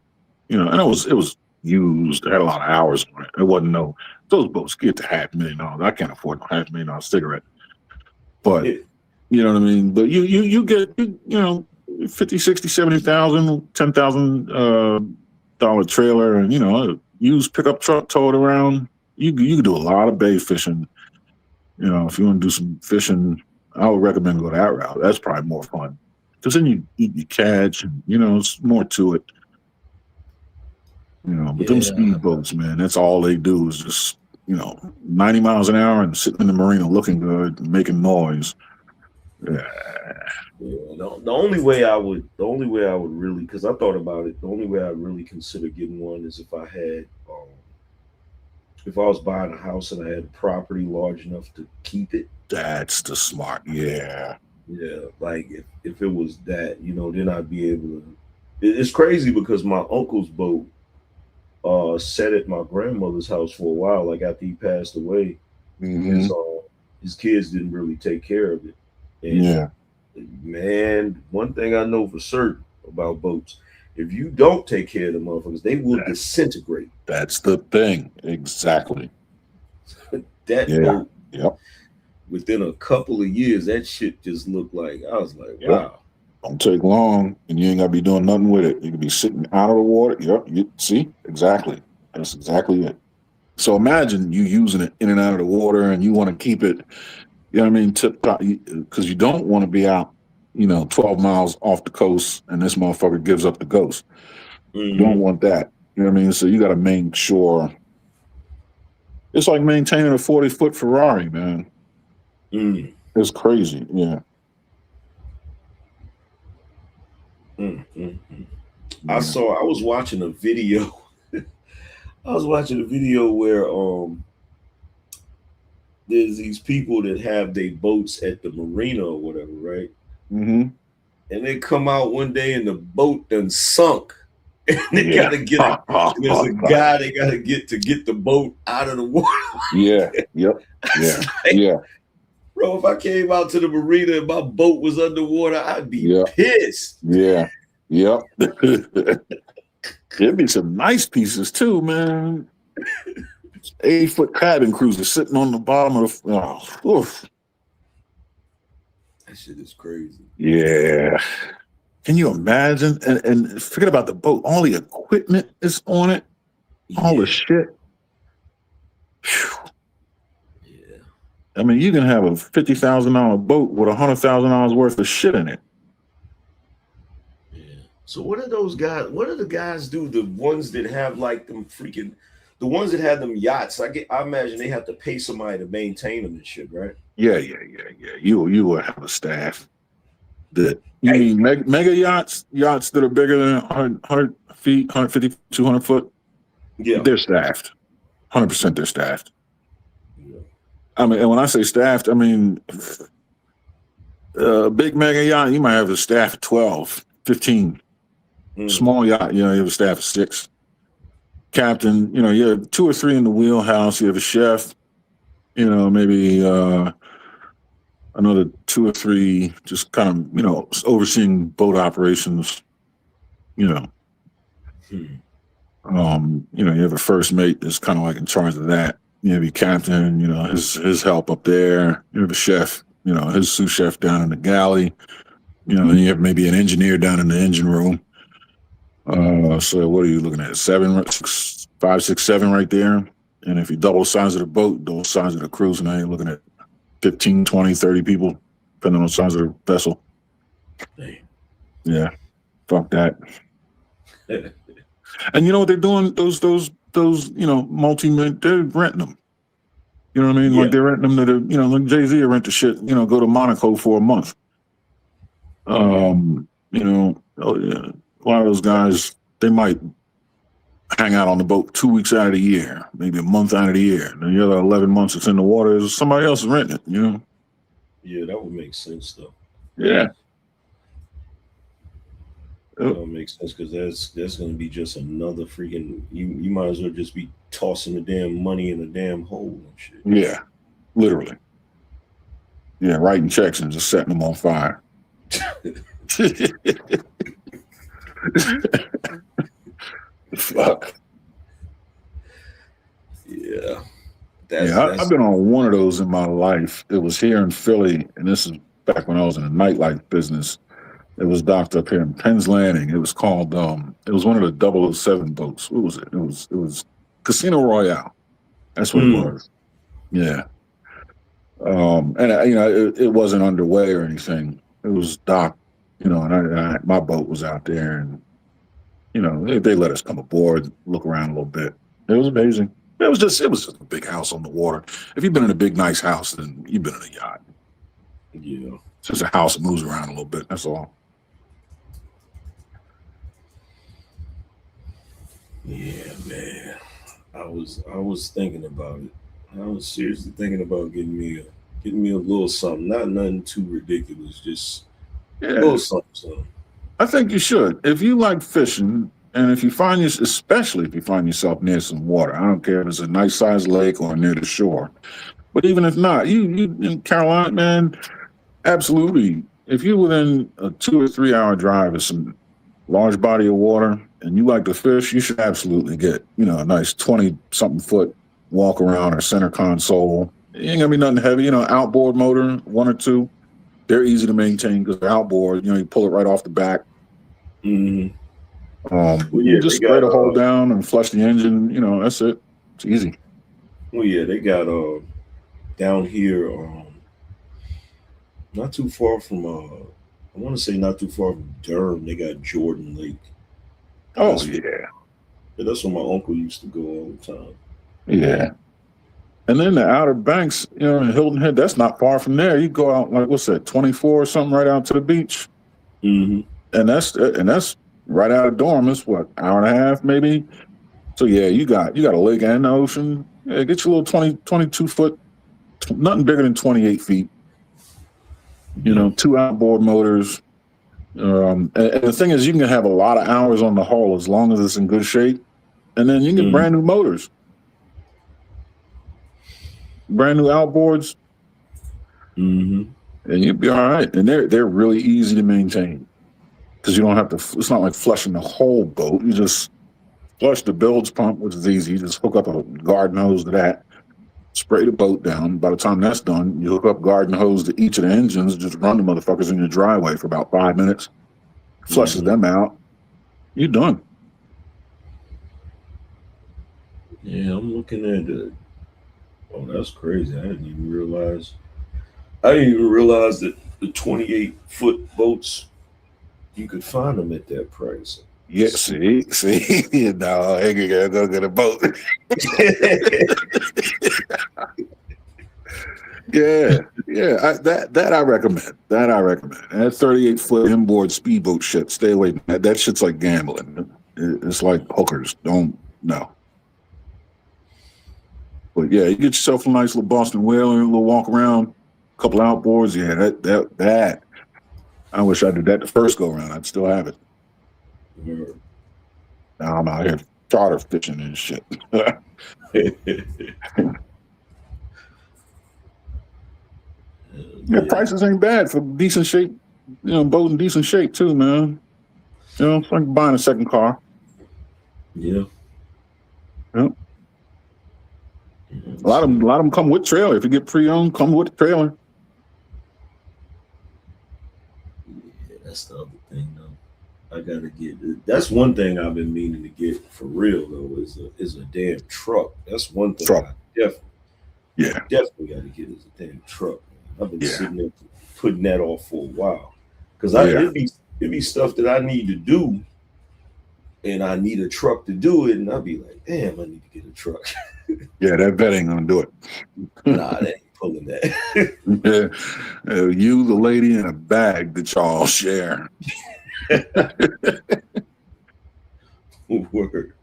and it was used. It had a lot of hours on it. It wasn't those boats get to $500,000. I can't afford no $500,000 cigarette. But you know what I mean? But you get 50, 60, 70,000, $10,000 trailer, and a used pickup truck towed around. You can do a lot of bay fishing. If you want to do some fishing, I would recommend go that route. That's probably more fun. Because then you catch, and it's more to it. But them speedboats, man, that's all they do is just 90 miles an hour and sitting in the marina looking good, and making noise. Yeah. The only way I would really, because I thought about it, the only way I really consider getting one is if I had, if I was buying a house and I had property large enough to keep it. That's the smart, yeah. Yeah, like if it was that, then I'd be able to. It's crazy because my uncle's boat sat at my grandmother's house for a while, like after he passed away. Mm-hmm. His kids didn't really take care of it. And man, one thing I know for certain about boats, if you don't take care of the motherfuckers, they will disintegrate. That's the thing. Exactly. Boat. Yep. Within a couple of years, that shit just looked like, I was like, wow. Don't take long, and you ain't got to be doing nothing with it. You can be sitting out of the water. Yep. See? Exactly. That's exactly it. So imagine you using it in and out of the water, and you want to keep it, tip top, because you don't want to be out, 12 miles off the coast, and this motherfucker gives up the ghost. You don't want that. You know what I mean? So you got to make sure. It's like maintaining a 40-foot Ferrari, man. It's crazy. Yeah. I was watching a video. I was watching a video where there's these people that have their boats at the marina or whatever, right? Mm-hmm. And they come out one day and the boat done sunk. And they gotta get there's a guy they gotta get to get the boat out of the water. Yeah. Yep. Yeah. Yeah. Bro, if I came out to the marina and my boat was underwater, I'd be pissed. Yeah. Yep. There'd be some nice pieces too, man. 8-foot cabin cruiser sitting on the bottom of the. That shit is crazy. Yeah. Can you imagine? And forget about the boat. All the equipment is on it. All the shit. Whew. Yeah. I mean, you can have a $50,000 boat with $100,000 worth of shit in it. Yeah. So what are those guys? What do the guys do? The ones that have like them the ones that have them yachts. I imagine they have to pay somebody to maintain them and shit, right? Yeah. You will have a staff. You mean mega yachts that are bigger than 100 feet, 150, 200 foot? Yeah. They're staffed. 100% they're staffed. Yeah. I mean, and when I say staffed, I mean, big mega yacht, you might have a staff of 12, 15. Small yacht, you have a staff of 6. Captain, you have 2 or 3 in the wheelhouse. You have a chef, maybe another 2 or 3 just kind of, overseeing boat operations, you have a first mate that's kind of like in charge of that. You have your captain, his help up there. You have a chef, his sous chef down in the galley. And you have maybe an engineer down in the engine room. So what are you looking at? 7, 6, 5, 6, 7 right there. And if you double the size of the boat, double the size of the cruise, now you're looking at 15, 20, 30 people, depending on the size of the vessel. Damn. Yeah. Fuck that. And you know what they're doing? Those multi-million, they're renting them. You know what I mean? Like they're renting them to like Jay-Z will rent the shit, go to Monaco for a month. A lot of those guys, they might hang out on the boat 2 weeks out of the year, maybe a month out of the year. And then the other 11 months it's in the water, somebody else is renting it, Yeah, that would make sense, though. Yeah. That would make sense because that's going to be just another freaking. You might as well just be tossing the damn money in the damn hole and shit. Yeah, literally. Yeah, writing checks and just setting them on fire. Fuck. Yeah. I've been on one of those in my life. It was here in Philly, and this is back when I was in the nightlife business. It was docked up here in Penn's Landing. It was called it was one of the 007 boats. What was it? It was Casino Royale. That's what it was. Yeah. And it wasn't underway or anything. It was docked, and my boat was out there, and they let us come aboard, look around a little bit. It was amazing. It was just a big house on the water. If you've been in a big, nice house, then you've been in a yacht. Yeah. It's just a house that moves around a little bit. That's all. Yeah, man. I was thinking about it. I was seriously thinking about getting me a little something. Not nothing too ridiculous. Just a little something. I think you should. If you like fishing, and especially if you find yourself near some water, I don't care if it's a nice sized lake or near the shore. But even if not, you in Carolina, man, absolutely. If you're within a 2 or 3 hour drive of some large body of water and you like to fish, you should absolutely get, a nice 20-something foot walk around or center console. It ain't gonna be nothing heavy, outboard motor, 1 or 2. They're easy to maintain because they're outboard. You pull it right off the back. Mm-hmm. You just spray the hole down and flush the engine. That's it. It's easy. Well, yeah, they got down here, not too far from I want to say not too far from Durham. They got Jordan Lake. That's where my uncle used to go all the time. Yeah. And then the Outer Banks, in Hilton Head, that's not far from there. You go out like, what's that, 24 or something, right out to the beach. Mm-hmm. And that's right out of Durham. It's what, hour and a half maybe. So yeah, you got a lake and the ocean. Yeah, get your little 22 foot, nothing bigger than 28 feet. 2 outboard motors. And the thing is, you can have a lot of hours on the hull as long as it's in good shape, and then you can get brand new motors, brand new outboards, and you'll be all right. And they're really easy to maintain because you don't have to. It's not like flushing the whole boat. You just flush the bilge pump, which is easy. You just hook up a garden hose to that. Spray the boat down. By the time that's done, you hook up garden hose to each of the engines, just run the motherfuckers in your driveway for about 5 minutes, flushes them out. You're done. Yeah, I'm looking at it. Oh, that's crazy. I didn't even realize that the 28-foot boats, you could find them at that price. Yeah, see, no, I ain't gotta go get a boat. Yeah, that I recommend. That 38-foot inboard speedboat shit. Stay away from that. That shit's like gambling. It's like hookers. Don't no. But yeah, you get yourself a nice little Boston whaler, a little walk around, a couple outboards. Yeah, that. I wish I did that the first go around. I'd still have it. Now I'm out here charter fishing and shit. Yeah, prices ain't bad for decent shape, boat in decent shape too, man. It's like buying a second car. Yeah. Yep. A lot of them come with trailer. If you get pre-owned, come with trailer. Yeah, that's the other thing though. I gotta get. That's one thing I've been meaning to get for real though. Is a damn truck. That's one thing. Truck. I definitely got to get is a damn truck. I've been sitting there putting that off for a while because it'd be stuff that I need to do, and I need a truck to do it, and I'd be like, damn, I need to get a truck. Yeah, that vet ain't gonna do it. Nah, they ain't pulling that. You, the lady, and a bag that y'all share. Word.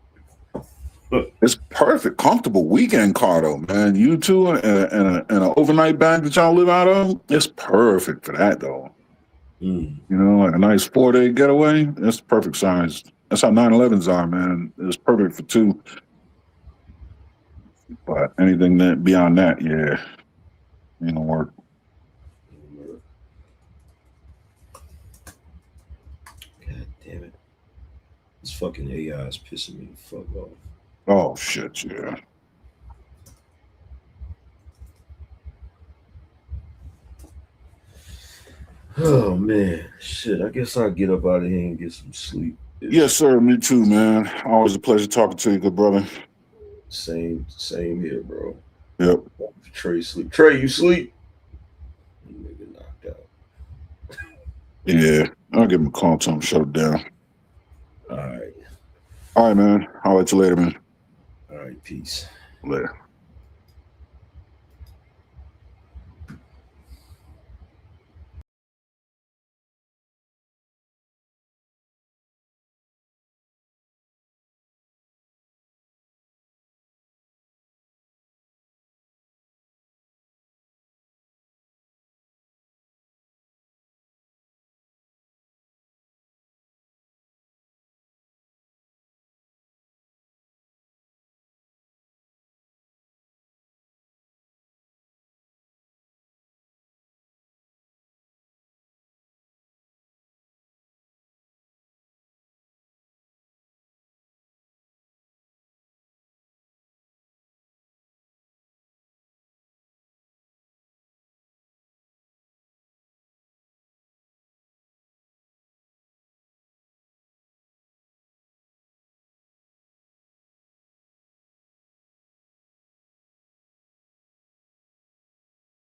It's perfect, comfortable weekend car though, man. You two and an overnight bag that y'all live out of. It's perfect for that though. Like a nice 4-day getaway. That's the perfect size. That's how 911s are, man. It's perfect for 2. But anything that beyond that, yeah, ain't gonna work. God damn it. It's fucking AI is pissing me the fuck off. Oh shit, yeah. Oh man, shit. I guess I'll get up out of here and get some sleep. Yes, sir. Me too, man. Always a pleasure talking to you, good brother. Same here, bro. Yep. Trey sleep. Trey, you sleep? Nigga knocked out. Yeah, I'll give him a call, tell him shut it down. All right. All right, man. I'll let you later, man. All right, peace. Later.